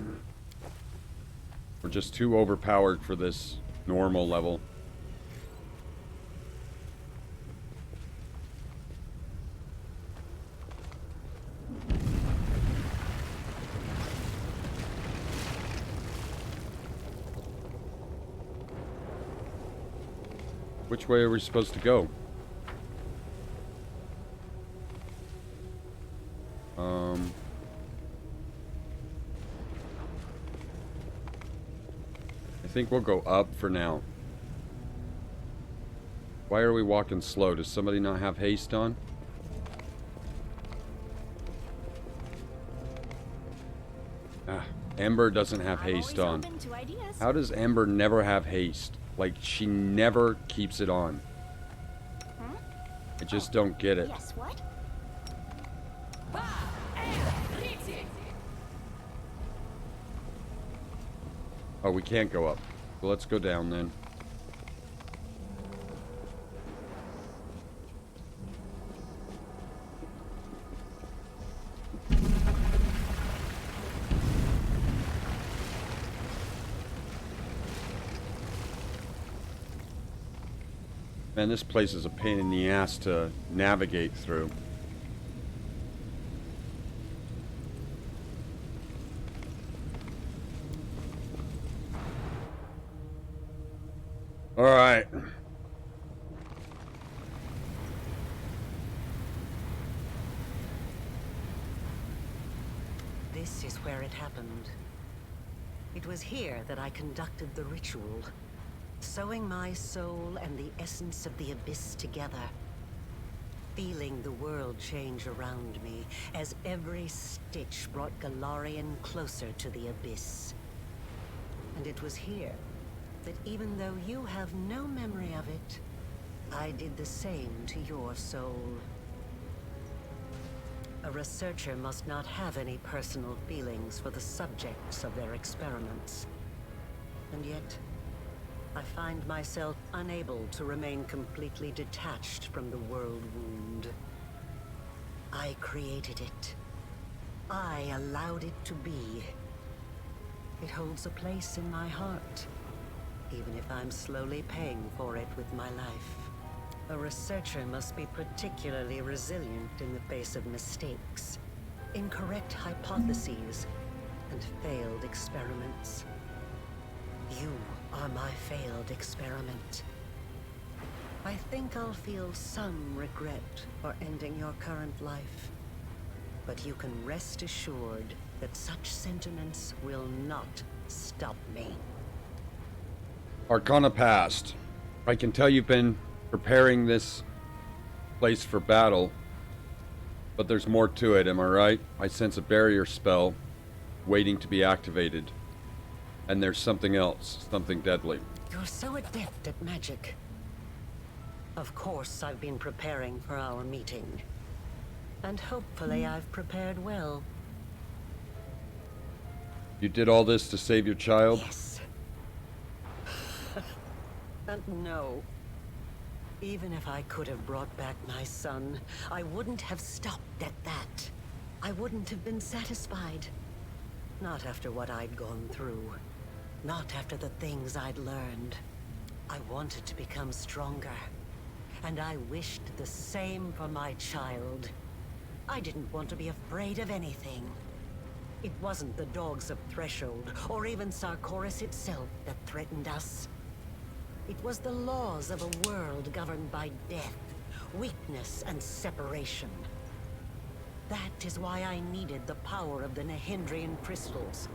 We're just too overpowered for this normal level. Which way are we supposed to go? I think we'll go up for now. Why are we walking slow? Does somebody not have haste on? Ember doesn't have haste on. How does Ember never have haste? Like, she never keeps it on. I just don't get it. Yes, what? Oh, we can't go up. Well, let's go down then. Man, this place is a pain in the ass to navigate through. All right. This is where it happened. It was here that I conducted the ritual, sewing my soul and the essence of the abyss together, feeling the world change around me as every stitch brought Galarian closer to the abyss. And it was here that even though you have no memory of it, I did the same to your soul. A researcher must not have any personal feelings for the subjects of their experiments. And yet, I find myself unable to remain completely detached from the world wound. I created it. I allowed it to be. It holds a place in my heart, even if I'm slowly paying for it with my life. A researcher must be particularly resilient in the face of mistakes, incorrect hypotheses, and failed experiments. You are my failed experiment. I think I'll feel some regret for ending your current life. But you can rest assured that such sentiments will not stop me. Arcana past. I can tell you've been preparing this place for battle, but there's more to it, am I right? I sense a barrier spell waiting to be activated. And there's something else, something deadly. You're so adept at magic. Of course, I've been preparing for our meeting. And hopefully I've prepared well. You did all this to save your child? Yes. And no. Even if I could have brought back my son, I wouldn't have stopped at that. I wouldn't have been satisfied. Not after what I'd gone through. Not after the things I'd learned. I wanted to become stronger. And I wished the same for my child. I didn't want to be afraid of anything. It wasn't the dogs of Threshold, or even Sarkoris itself, that threatened us. It was the laws of a world governed by death, weakness, and separation. That is why I needed the power of the Nehindrian crystals.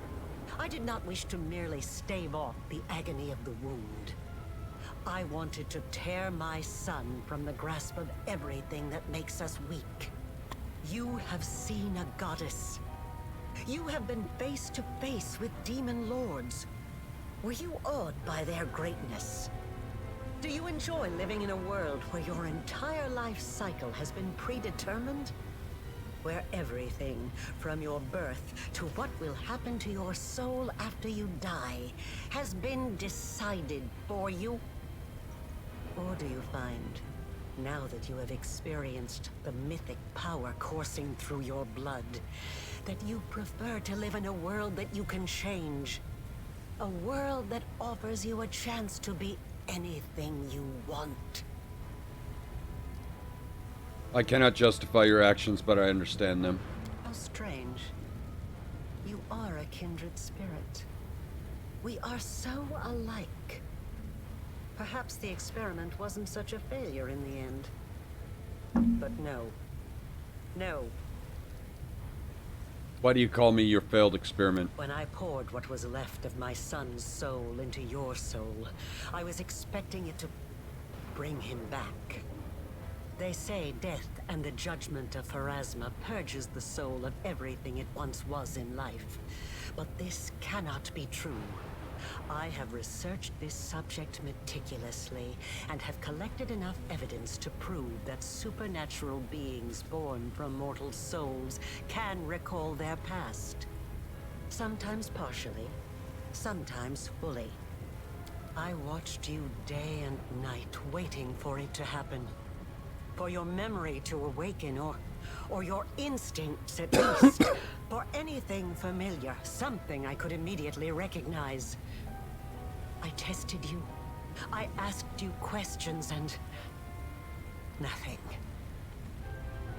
I did not wish to merely stave off the agony of the wound. I wanted to tear my son from the grasp of everything that makes us weak. You have seen a goddess. You have been face to face with demon lords. Were you awed by their greatness? Do you enjoy living in a world where your entire life cycle has been predetermined? Where everything, from your birth to what will happen to your soul after you die, has been decided for you? Or do you find, now that you have experienced the mythic power coursing through your blood, that you prefer to live in a world that you can change? A world that offers you a chance to be anything you want. I cannot justify your actions, but I understand them. How strange. You are a kindred spirit. We are so alike. Perhaps the experiment wasn't such a failure in the end. But no. No. Why do you call me your failed experiment? When I poured what was left of my son's soul into your soul, I was expecting it to bring him back. They say death and the judgment of Pharasma purges the soul of everything it once was in life. But this cannot be true. I have researched this subject meticulously and have collected enough evidence to prove that supernatural beings born from mortal souls can recall their past. Sometimes partially, sometimes fully. I watched you day and night waiting for it to happen. For your memory to awaken, or your instincts at least. For anything familiar, something I could immediately recognize. I tested you. I asked you questions and nothing.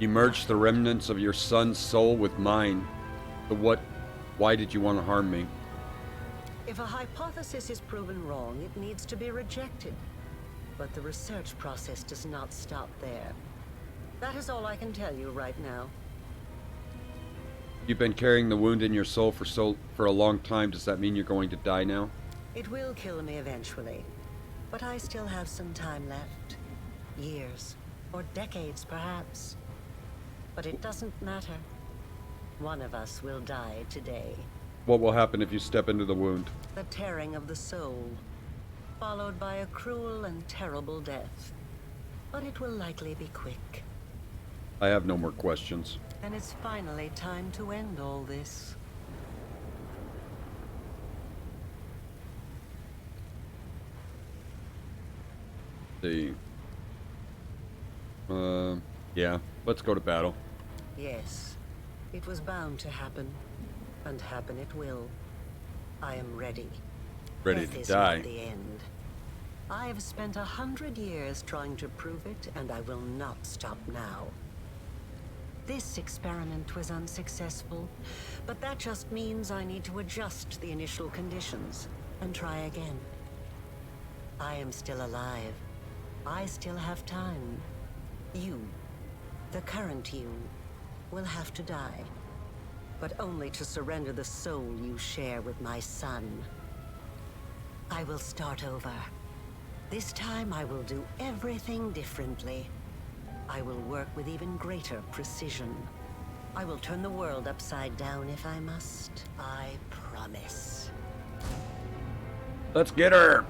You merged the remnants of your son's soul with mine. But why did you want to harm me? If a hypothesis is proven wrong, it needs to be rejected. But the research process does not stop there. That is all I can tell you right now. You've been carrying the wound in your soul for a long time. Does that mean you're going to die now? It will kill me eventually. But I still have some time left. Years. Or decades, perhaps. But it doesn't matter. One of us will die today. What will happen if you step into the wound? The tearing of the soul, followed by a cruel and terrible death. but it will likely be quick. I have no more questions. And it's finally time to end all this. See. Yeah. Let's go to battle. Yes, it was bound to happen, and happen it will. I am ready. Ready Death to is die. not the end. I have spent 100 years trying to prove it, and I will not stop now. This experiment was unsuccessful, but that just means I need to adjust the initial conditions and try again. I am still alive. I still have time. You, the current you, will have to die, but only to surrender the soul you share with my son. I will start over. This time I will do everything differently. I will work with even greater precision. I will turn the world upside down if I must. I promise. Let's get her!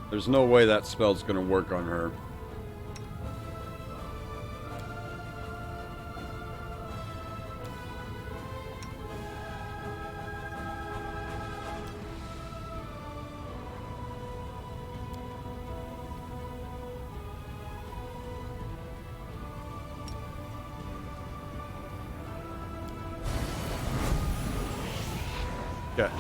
There's no way that spell's gonna work on her. Okay.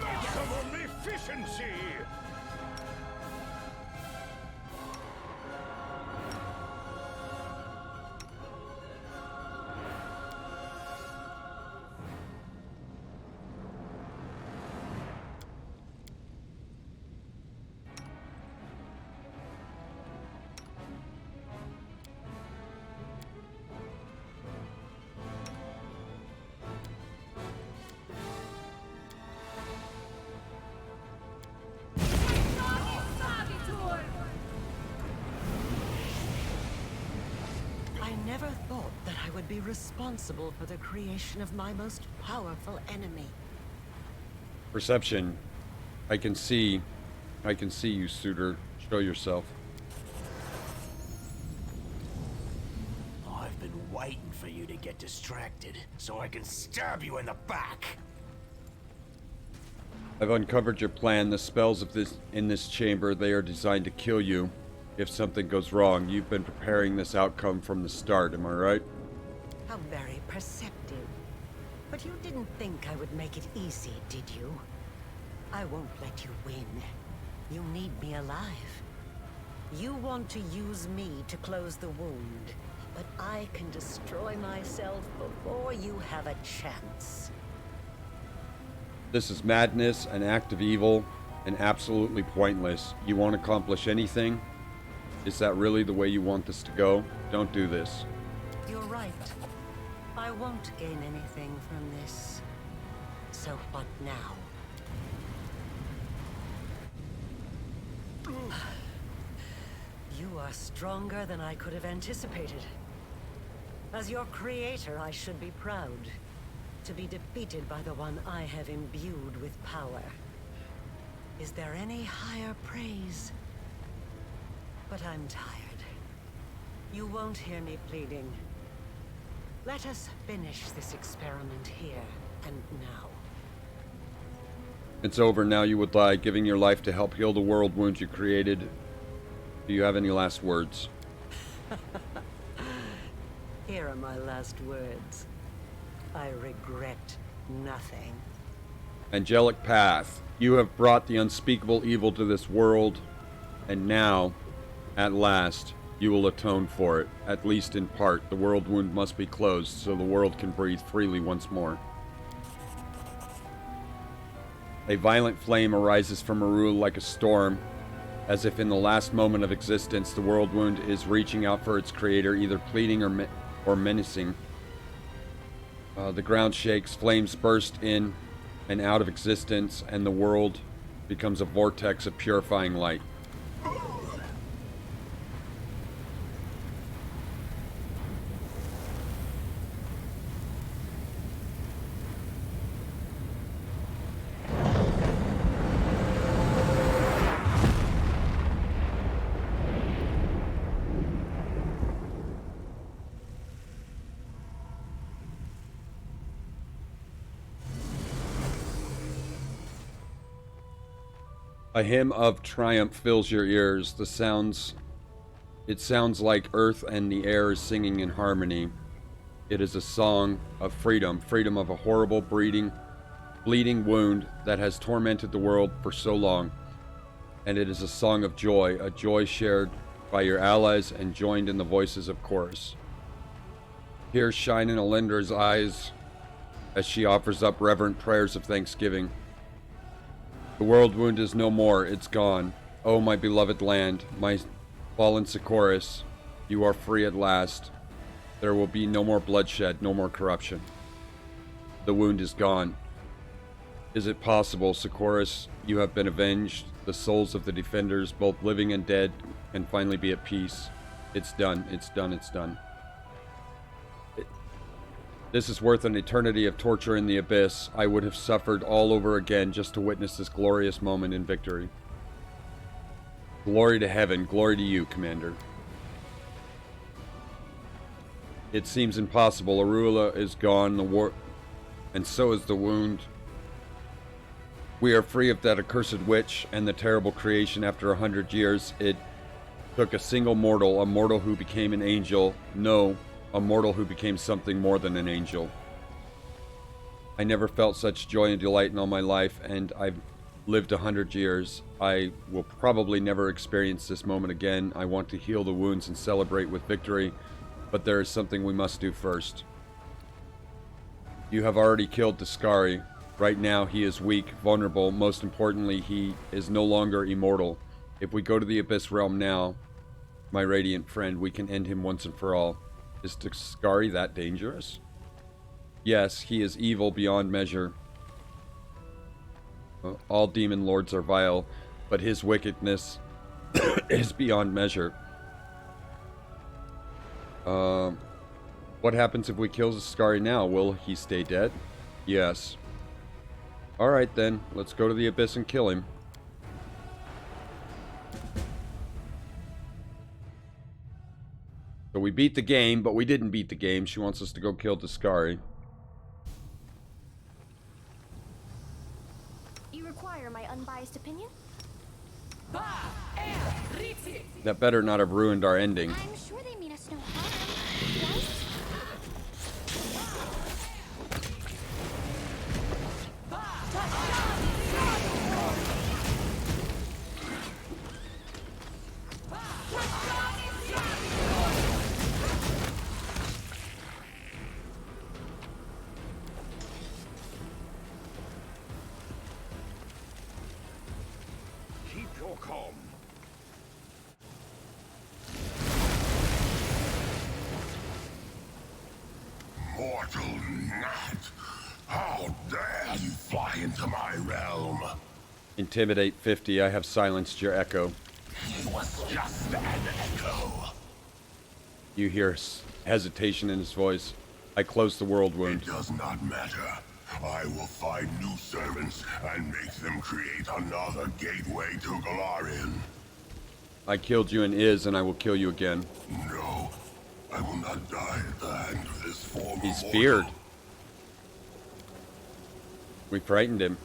Maximum efficiency! I never thought that I would be responsible for the creation of my most powerful enemy. Perception. I can see you, suitor. Show yourself. I've been waiting for you to get distracted, so I can stab you in the back. I've uncovered your plan. The spells of in this chamber, they are designed to kill you. If something goes wrong, you've been preparing this outcome from the start, am I right? How very perceptive. But you didn't think I would make it easy, did you? I won't let you win. You need me alive. You want to use me to close the wound, but I can destroy myself before you have a chance. This is madness, an act of evil, and absolutely pointless. You won't accomplish anything? Is that really the way you want this to go? Don't do this. You're right. I won't gain anything from this. So what now? You are stronger than I could have anticipated. As your creator, I should be proud to be defeated by the one I have imbued with power. Is there any higher praise? But I'm tired. You won't hear me pleading. Let us finish this experiment here and now. It's over now. You would lie, giving your life to help heal the world wounds you created. Do you have any last words? Here are my last words. I regret nothing. Angelic path. You have brought the unspeakable evil to this world, and now, at last, you will atone for it, at least in part. The world wound must be closed so the world can breathe freely once more. A violent flame arises from Arul like a storm, as if in the last moment of existence the world wound is reaching out for its creator, either pleading or menacing. The ground shakes, flames burst in and out of existence, and the world becomes a vortex of purifying light. A hymn of triumph fills your ears. It sounds like earth and the air is singing in harmony. It is a song of freedom, freedom of a horrible, bleeding wound that has tormented the world for so long. And it is a song of joy, a joy shared by your allies and joined in the voices of chorus. Tears shine in Alindra's eyes as she offers up reverent prayers of thanksgiving. The world wound is no more, it's gone. Oh, my beloved land, my fallen Socorus, you are free at last. There will be no more bloodshed, no more corruption. The wound is gone. Is it possible, Socorus, you have been avenged? The souls of the defenders, both living and dead, can finally be at peace. It's done, it's done, it's done. This is worth an eternity of torture in the abyss. I would have suffered all over again just to witness this glorious moment in victory. Glory to heaven, glory to you, Commander. It seems impossible. Arula is gone, and so is the wound. We are free of that accursed witch and the terrible creation after 100 years. It took a single mortal, a mortal who became an angel. No, a mortal who became something more than an angel. I never felt such joy and delight in all my life, and I've lived 100 years. I will probably never experience this moment again. I want to heal the wounds and celebrate with victory, but there is something we must do first. You have already killed Daskari. Right now he is weak, vulnerable. Most importantly, he is no longer immortal. If we go to the Abyss Realm now, my radiant friend, we can end him once and for all. Is Daskari that dangerous? Yes, he is evil beyond measure. All demon lords are vile, but his wickedness is beyond measure. What happens if we kill Daskari now? Will he stay dead? Yes. Alright then, let's go to the Abyss and kill him. So we beat the game, but we didn't beat the game. She wants us to go kill Daskari. You require my unbiased opinion? That better not have ruined our ending. I'm sure they mean us no harm, right? Keep your calm. Mortal gnat! How dare you fly into my realm? Intimidate 50. I have silenced your echo. He was just an echo. You hear hesitation in his voice. I close the world wound. It does not matter. I will find new servants and make them create another gateway to Galarian. I killed you in Iz, and I will kill you again. No, I will not die at the hand of this form. He's feared. We frightened him.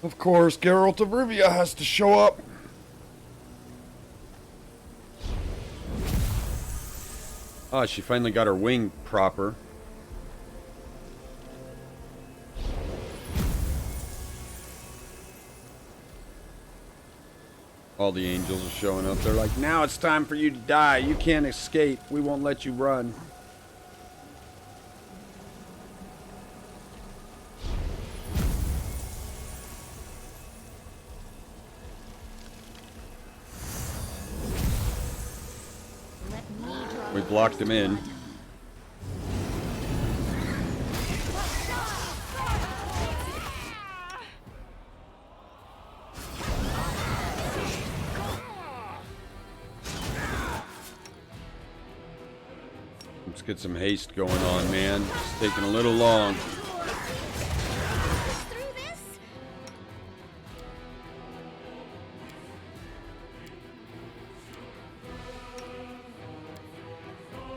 Of course, Geralt of Rivia has to show up. Ah, she finally got her wing proper. All the angels are showing up. They're like, now it's time for you to die. You can't escape. We won't let you run. We blocked him in. Let's get some haste going on, man. It's taking a little long.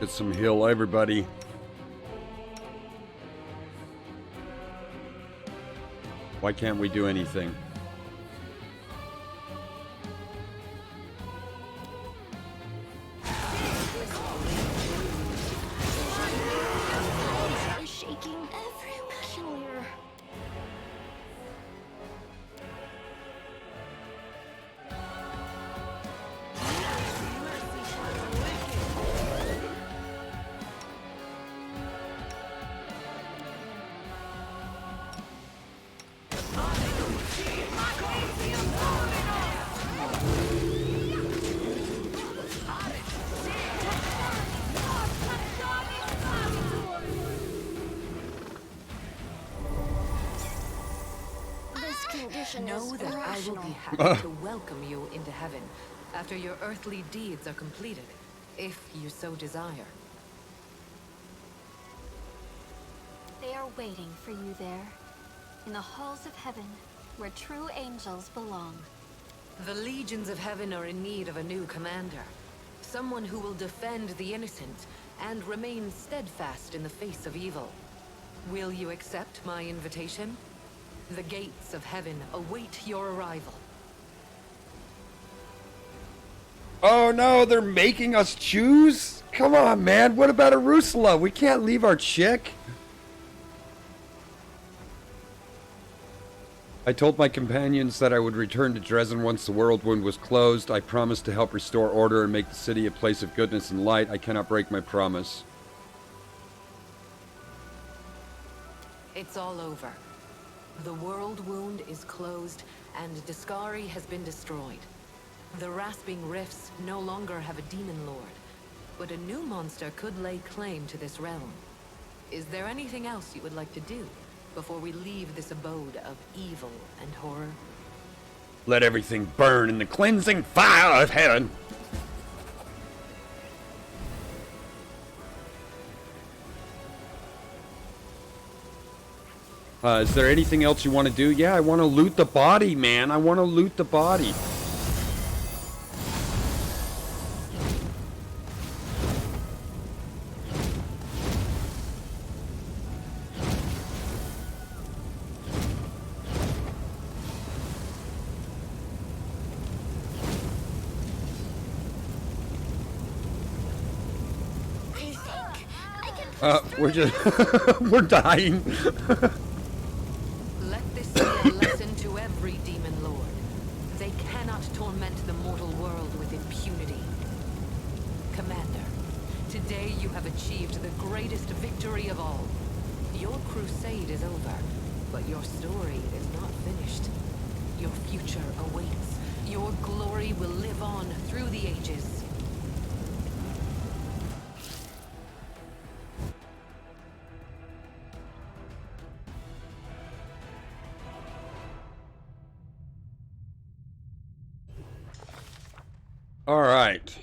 Get some heal, everybody. Why can't we do anything? Shaking everywhere. Know that I will be happy to welcome you into heaven after your earthly deeds are completed, if you so desire. They are waiting for you there, in the halls of heaven, where true angels belong. The legions of heaven are in need of a new commander. Someone who will defend the innocent and remain steadfast in the face of evil. Will you accept my invitation? The gates of heaven await your arrival. Oh no, they're making us choose? Come on, man. What about Arusula? We can't leave our chick. I told my companions that I would return to Dresden once the world wound was closed. I promised to help restore order and make the city a place of goodness and light. I cannot break my promise. It's all over. The world wound is closed, and Discari has been destroyed. The rasping rifts no longer have a demon lord, but a new monster could lay claim to this realm. Is there anything else you would like to do before we leave this abode of evil and horror? Let everything burn in the cleansing fire of heaven. Is there anything else you want to do? Yeah, I want to loot the body, man. I want to loot the body. We're just... we're dying. Let this be a lesson to every demon lord. They cannot torment the mortal world with impunity. Commander, today you have achieved the greatest victory of all. Your crusade is over, but your story is not finished. Your future awaits. Your glory will live on through the ages. All right.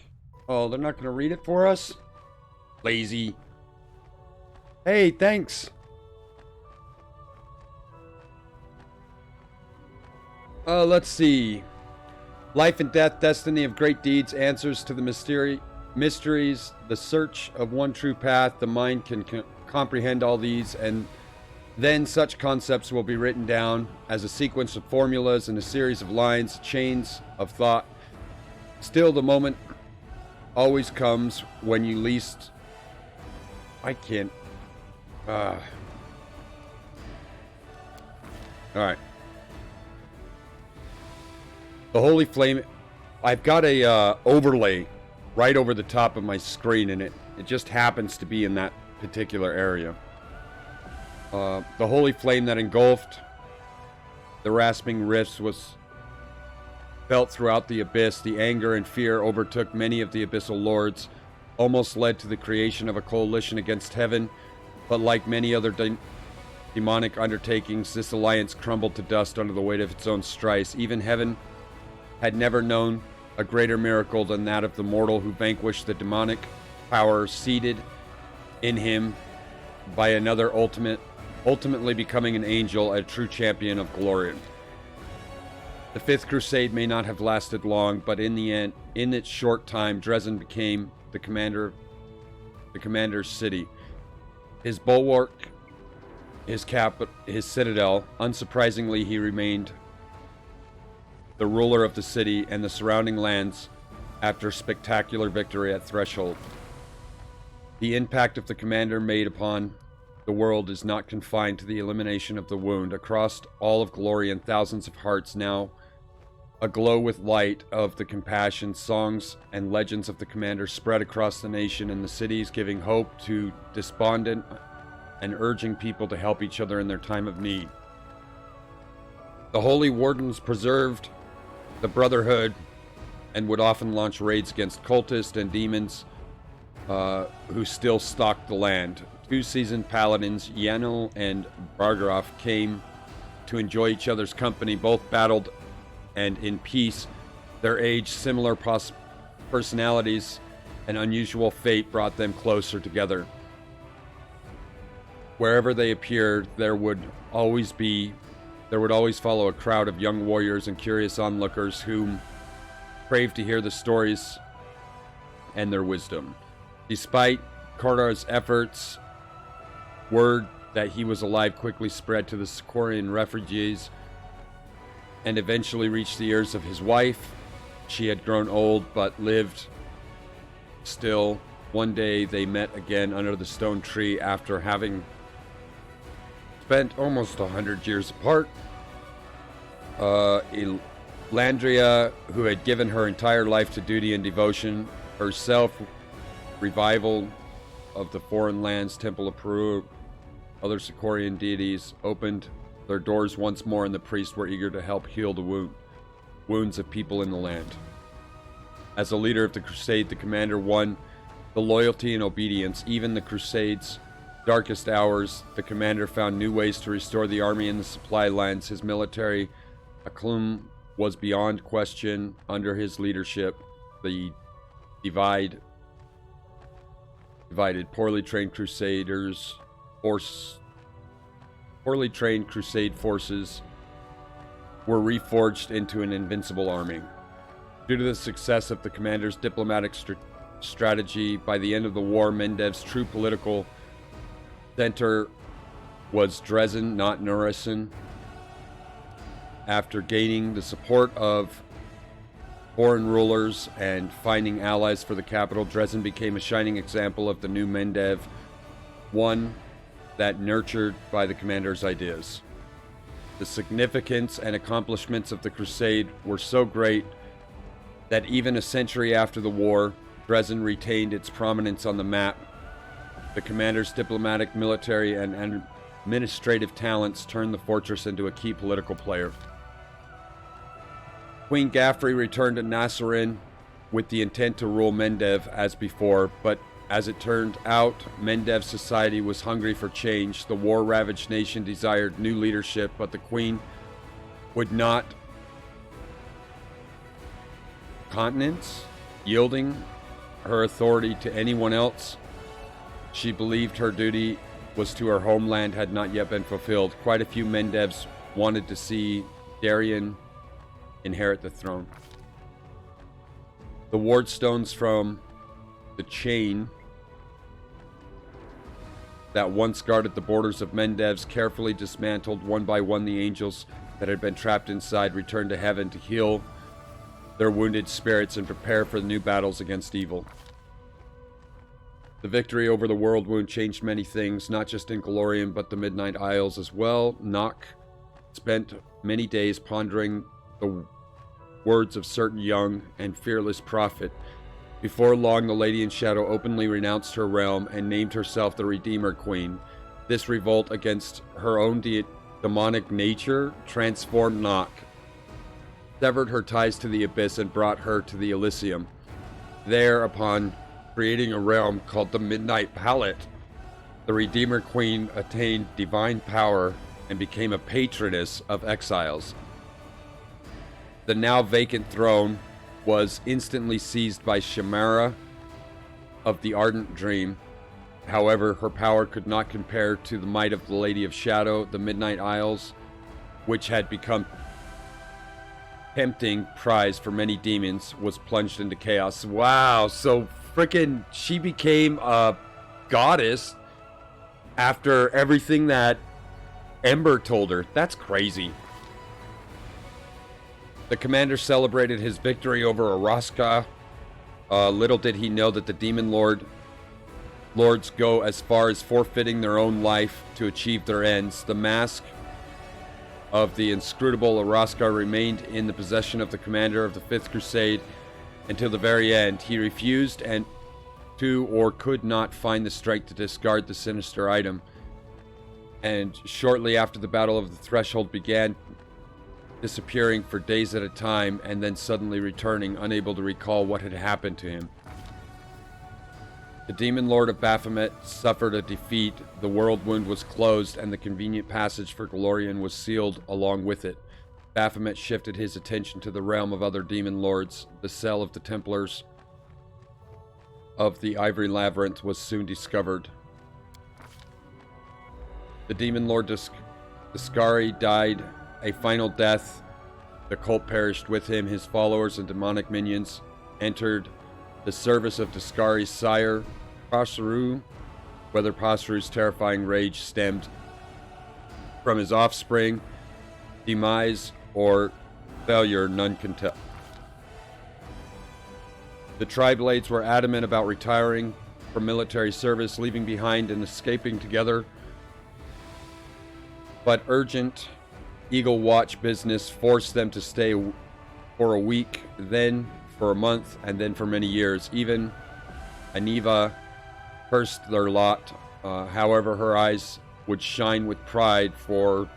Oh, they're not going to read it for us? Lazy. Hey, thanks. Let's see. Life and death, destiny of great deeds, answers to the mysteries, the search of one true path. The mind can comprehend all these, and then such concepts will be written down as a sequence of formulas and a series of lines, chains of thought. Still, the moment always comes when you least... I can't... Alright. The holy flame I've got a overlay right over the top of my screen, and it just happens to be in that particular area. The holy flame that engulfed the rasping rifts was felt throughout the abyss. The anger and fear overtook many of the abyssal lords, almost led to the creation of a coalition against heaven, but like many other demonic undertakings, this alliance crumbled to dust under the weight of its own strife. Even heaven had never known a greater miracle than that of the mortal who vanquished the demonic power seated in him by another, ultimately becoming an angel, a true champion of Glorian. The Fifth Crusade may not have lasted long, but in the end, in its short time, Dresden became the commander's city. His bulwark, his citadel. Unsurprisingly, he remained the ruler of the city and the surrounding lands after a spectacular victory at Threshold. The impact of the commander made upon the world is not confined to the elimination of the wound. Across all of Glorian, thousands of hearts now aglow with light of the compassion. Songs and legends of the commander spread across the nation and the cities, giving hope to despondent and urging people to help each other in their time of need. The Holy Wardens preserved the Brotherhood and would often launch raids against cultists and demons who still stalked the land. Two seasoned paladins, Yanel and Bargaroff, came to enjoy each other's company. Both battled and in peace. Their age, similar personalities, and unusual fate brought them closer together. Wherever they appeared, there would always follow a crowd of young warriors and curious onlookers whom craved to hear the stories and their wisdom. Despite Kardar's efforts, word that he was alive quickly spread to the Sikorian refugees and eventually reached the ears of his wife. She had grown old but lived still. One day they met again under the stone tree after having spent almost 100 years apart. Landria, who had given her entire life to duty and devotion, herself revival of the foreign lands, Temple of Peru, other Sikorian deities, opened their doors once more, and the priests were eager to help heal the wounds of people in the land. As a leader of the crusade, the commander won the loyalty and obedience. Even the crusade's darkest hours, the commander found new ways to restore the army and the supply lines. His military aplomb was beyond question. Under his leadership, the divided poorly trained crusade forces were reforged into an invincible army. Due to the success of the commander's diplomatic strategy, by the end of the war, Mendev's true political center was Dresden, not Nuresen. After gaining the support of foreign rulers and finding allies for the capital, Dresden became a shining example of the new Mendev, one that nurtured by the commander's ideas. The significance and accomplishments of the crusade were so great that even a century after the war, Dresden retained its prominence on the map. The commander's diplomatic, military, and administrative talents turned the fortress into a key political player. Queen Gaffrey returned to Nasserin with the intent to rule Mendev as before, but as it turned out, Mendev's society was hungry for change. The war-ravaged nation desired new leadership, but the queen would not countenance yielding her authority to anyone else. She believed her duty was to her homeland had not yet been fulfilled. Quite a few Mendevs wanted to see Darien inherit the throne. The ward stones from the chain that once guarded the borders of Mendevs carefully dismantled. One by one, the angels that had been trapped inside returned to heaven to heal their wounded spirits and prepare for the new battles against evil. The victory over the world wound changed many things, not just in Golorian, but the Midnight Isles as well. Nock spent many days pondering the words of certain young and fearless prophet. Before long, the Lady in Shadow openly renounced her realm and named herself the Redeemer Queen. This revolt against her own demonic nature transformed Nock, severed her ties to the Abyss, and brought her to the Elysium. There, upon creating a realm called the Midnight Palette, the Redeemer Queen attained divine power and became a patroness of exiles. The now vacant throne was instantly seized by Chimera of the Ardent Dream. However, her power could not compare to the might of the Lady of Shadow. The Midnight Isles, which had become tempting prize for many demons, was plunged into chaos. Wow, so frickin' she became a goddess after everything that Ember told her. That's crazy. The commander celebrated his victory over Araska. Little did he know that the demon lords go as far as forfeiting their own life to achieve their ends. The mask of the inscrutable Araska remained in the possession of the commander of the Fifth Crusade until the very end. He refused or could not find the strength to discard the sinister item. And shortly after the Battle of the Threshold began, disappearing for days at a time and then suddenly returning, unable to recall what had happened to him. The Demon Lord of Baphomet suffered a defeat, the world wound was closed, and the convenient passage for Glorian was sealed along with it. Baphomet shifted his attention to the realm of other demon lords. The cell of the Templars of the Ivory Labyrinth was soon discovered. The Demon Lord Discari died a final death. The cult perished with him. His followers and demonic minions entered the service of Discari's sire, Passeru. Whether Passeru's terrifying rage stemmed from his offspring, demise, or failure, none can tell. The Tri-Blades were adamant about retiring from military service, leaving behind and escaping together. But urgent Eagle Watch business forced them to stay for a week, then for a month, and then for many years. Even Aniva cursed their lot. However, her eyes would shine with pride, for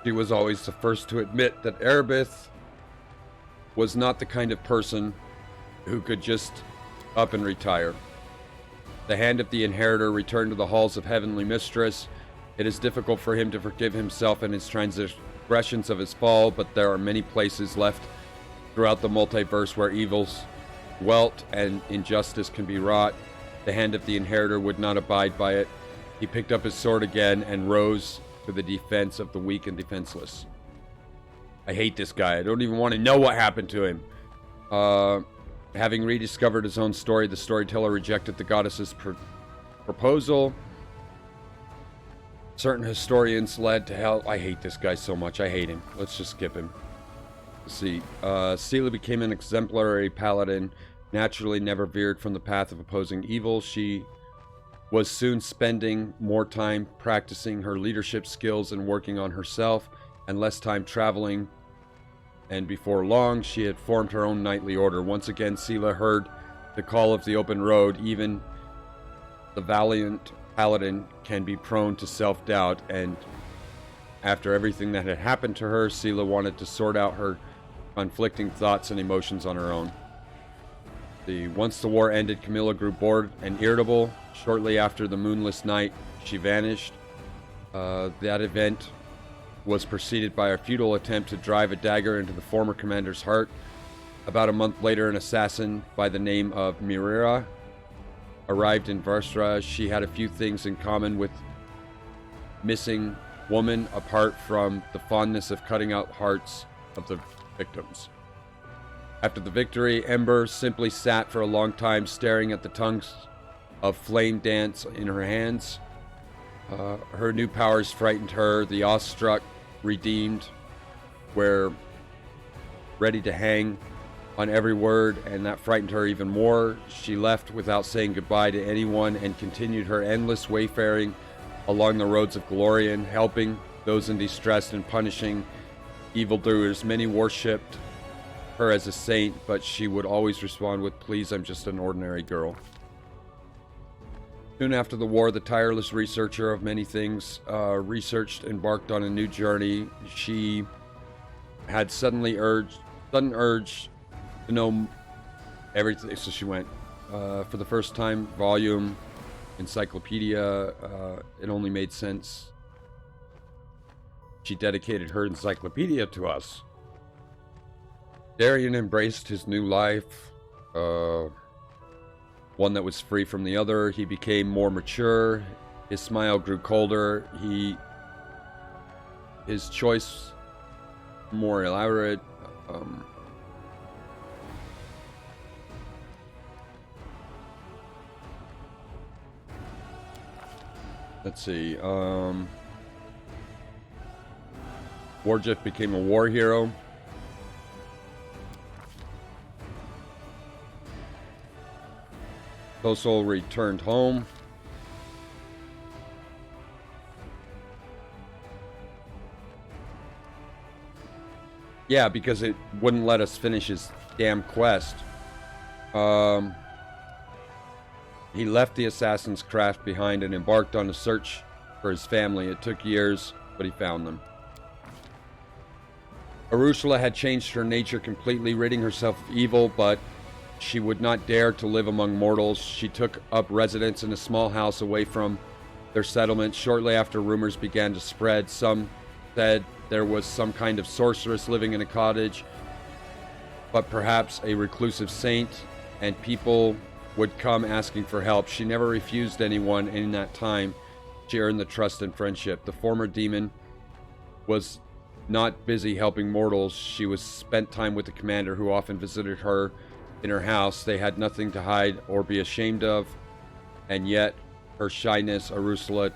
she was always the first to admit that Erebith was not the kind of person who could just up and retire. The hand of the inheritor returned to the halls of Heavenly Mistress. It is difficult for him to forgive himself and his transgressions of his fall, but there are many places left throughout the multiverse where evils dwelt and injustice can be wrought. The hand of the inheritor would not abide by it. He picked up his sword again and rose to the defense of the weak and defenseless. I hate this guy. I don't even want to know what happened to him. Having rediscovered his own story, the storyteller rejected the goddess's proposal. Certain historians led to hell. I hate this guy so much. I hate him. Let's just skip him. Let's see. Seela became an exemplary paladin, naturally never veered from the path of opposing evil. She was soon spending more time practicing her leadership skills and working on herself, and less time traveling. And before long, she had formed her own knightly order. Once again, Seela heard the call of the open road. Even the valiant paladin can be prone to self-doubt, and after everything that had happened to her, Seela wanted to sort out her conflicting thoughts and emotions on her own. Once the war ended, Camilla grew bored and irritable. Shortly after the moonless night, she vanished. That event was preceded by a futile attempt to drive a dagger into the former commander's heart. About a month later, an assassin by the name of Mirira arrived in Varstra. She had a few things in common with missing woman, apart from the fondness of cutting out hearts of the victims. After the victory, Ember simply sat for a long time, staring at the tongues of flame dance in her hands. Her new powers frightened her. The awestruck redeemed were ready to hang on every word, and that frightened her even more. She left without saying goodbye to anyone and continued her endless wayfaring along the roads of Glorian, helping those in distress and punishing evildoers. Many worshipped her as a saint, but she would always respond with, "Please, I'm just an ordinary girl." Soon after the war, the tireless researcher of many things embarked on a new journey. She had sudden urge to know everything. So she went for the first time, volume, encyclopedia. It only made sense. She dedicated her encyclopedia to us. Darian embraced his new life, one that was free from the other. He became more mature. His smile grew colder. His choice more elaborate. Let's see. Warjeff became a war hero. Kosol returned home. Yeah, because it wouldn't let us finish his damn quest. He left the assassin's craft behind and embarked on a search for his family. It took years, but he found them. Arusula had changed her nature completely, ridding herself of evil, but she would not dare to live among mortals. She took up residence in a small house away from their settlement. Shortly after, rumors began to spread. Some said there was some kind of sorceress living in a cottage, but perhaps a reclusive saint, and people would come asking for help. She never refused anyone, and in that time, she earned the trust and friendship. The former demon was not busy helping mortals. She was spent time with the commander, who often visited her in her house. They had nothing to hide or be ashamed of, and yet her shyness, Arusula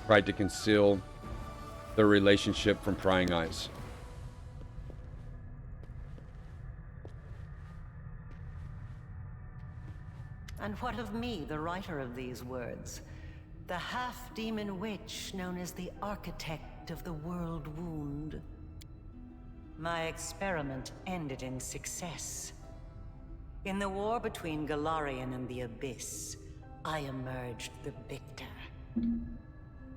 tried to conceal their relationship from prying eyes. And what of me, the writer of these words? The half-demon witch known as the architect of the world wound. My experiment ended in success. In the war between Galarian and the Abyss, I emerged the victor.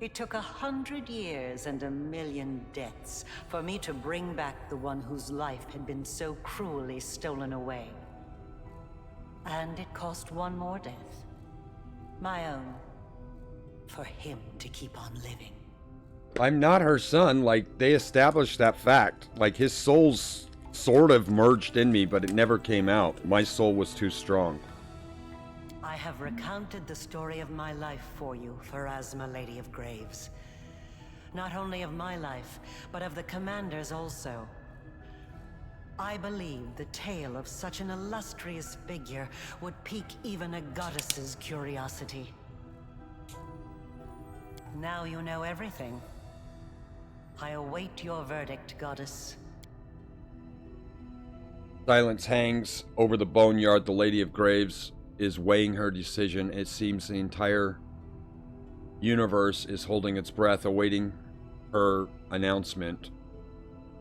It took 100 years and 1,000,000 deaths for me to bring back the one whose life had been so cruelly stolen away. And it cost one more death. My own. For him to keep on living. I'm not her son. Like, they established that fact. Like, his soul's sort of merged in me, but it never came out. My soul was too strong. I have recounted the story of my life for you, Pharasma, Lady of Graves. Not only of my life, but of the Commander's also. I believe the tale of such an illustrious figure would pique even a goddess's curiosity. Now you know everything. I await your verdict, Goddess. Silence hangs over the boneyard. The Lady of Graves is weighing her decision. It seems the entire universe is holding its breath, awaiting her announcement.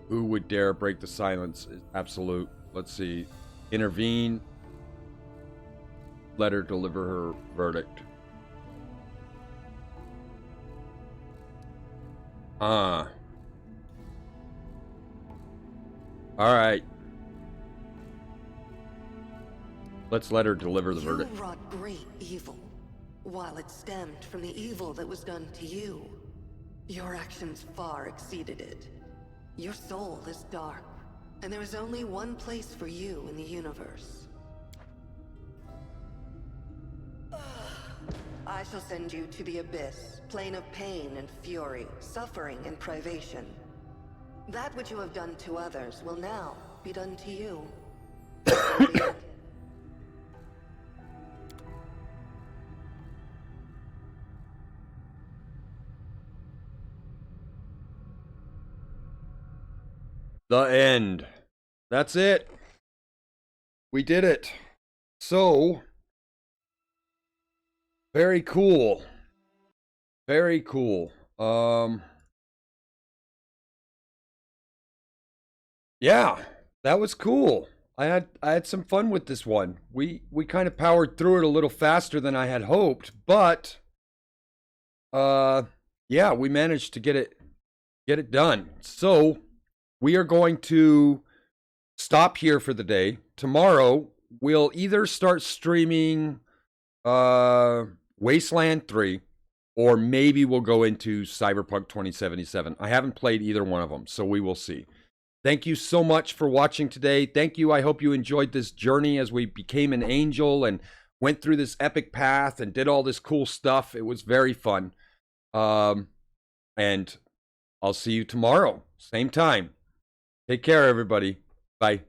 Who would dare break the silence? Absolute. Let's see. Intervene. Let her deliver her verdict. All right. Let's let her deliver the verdict. You wrought great evil, while it stemmed from the evil that was done to you. Your actions far exceeded it. Your soul is dark, and there is only one place for you in the universe. I shall send you to the Abyss, plane of pain and fury, suffering and privation. That which you have done to others will now be done to you. The end. That's it. We did it. So, very cool. Very cool. Yeah, that was cool. I had some fun with this one. We kind of powered through it a little faster than I had hoped, but yeah, we managed to get it done. So we are going to stop here for the day. Tomorrow we'll either start streaming Wasteland 3 or maybe we'll go into Cyberpunk 2077. I haven't played either one of them, so we will see. Thank you so much for watching today. Thank you. I hope you enjoyed this journey as we became an angel and went through this epic path and did all this cool stuff. It was very fun. And I'll see you tomorrow, same time. Take care, everybody. Bye.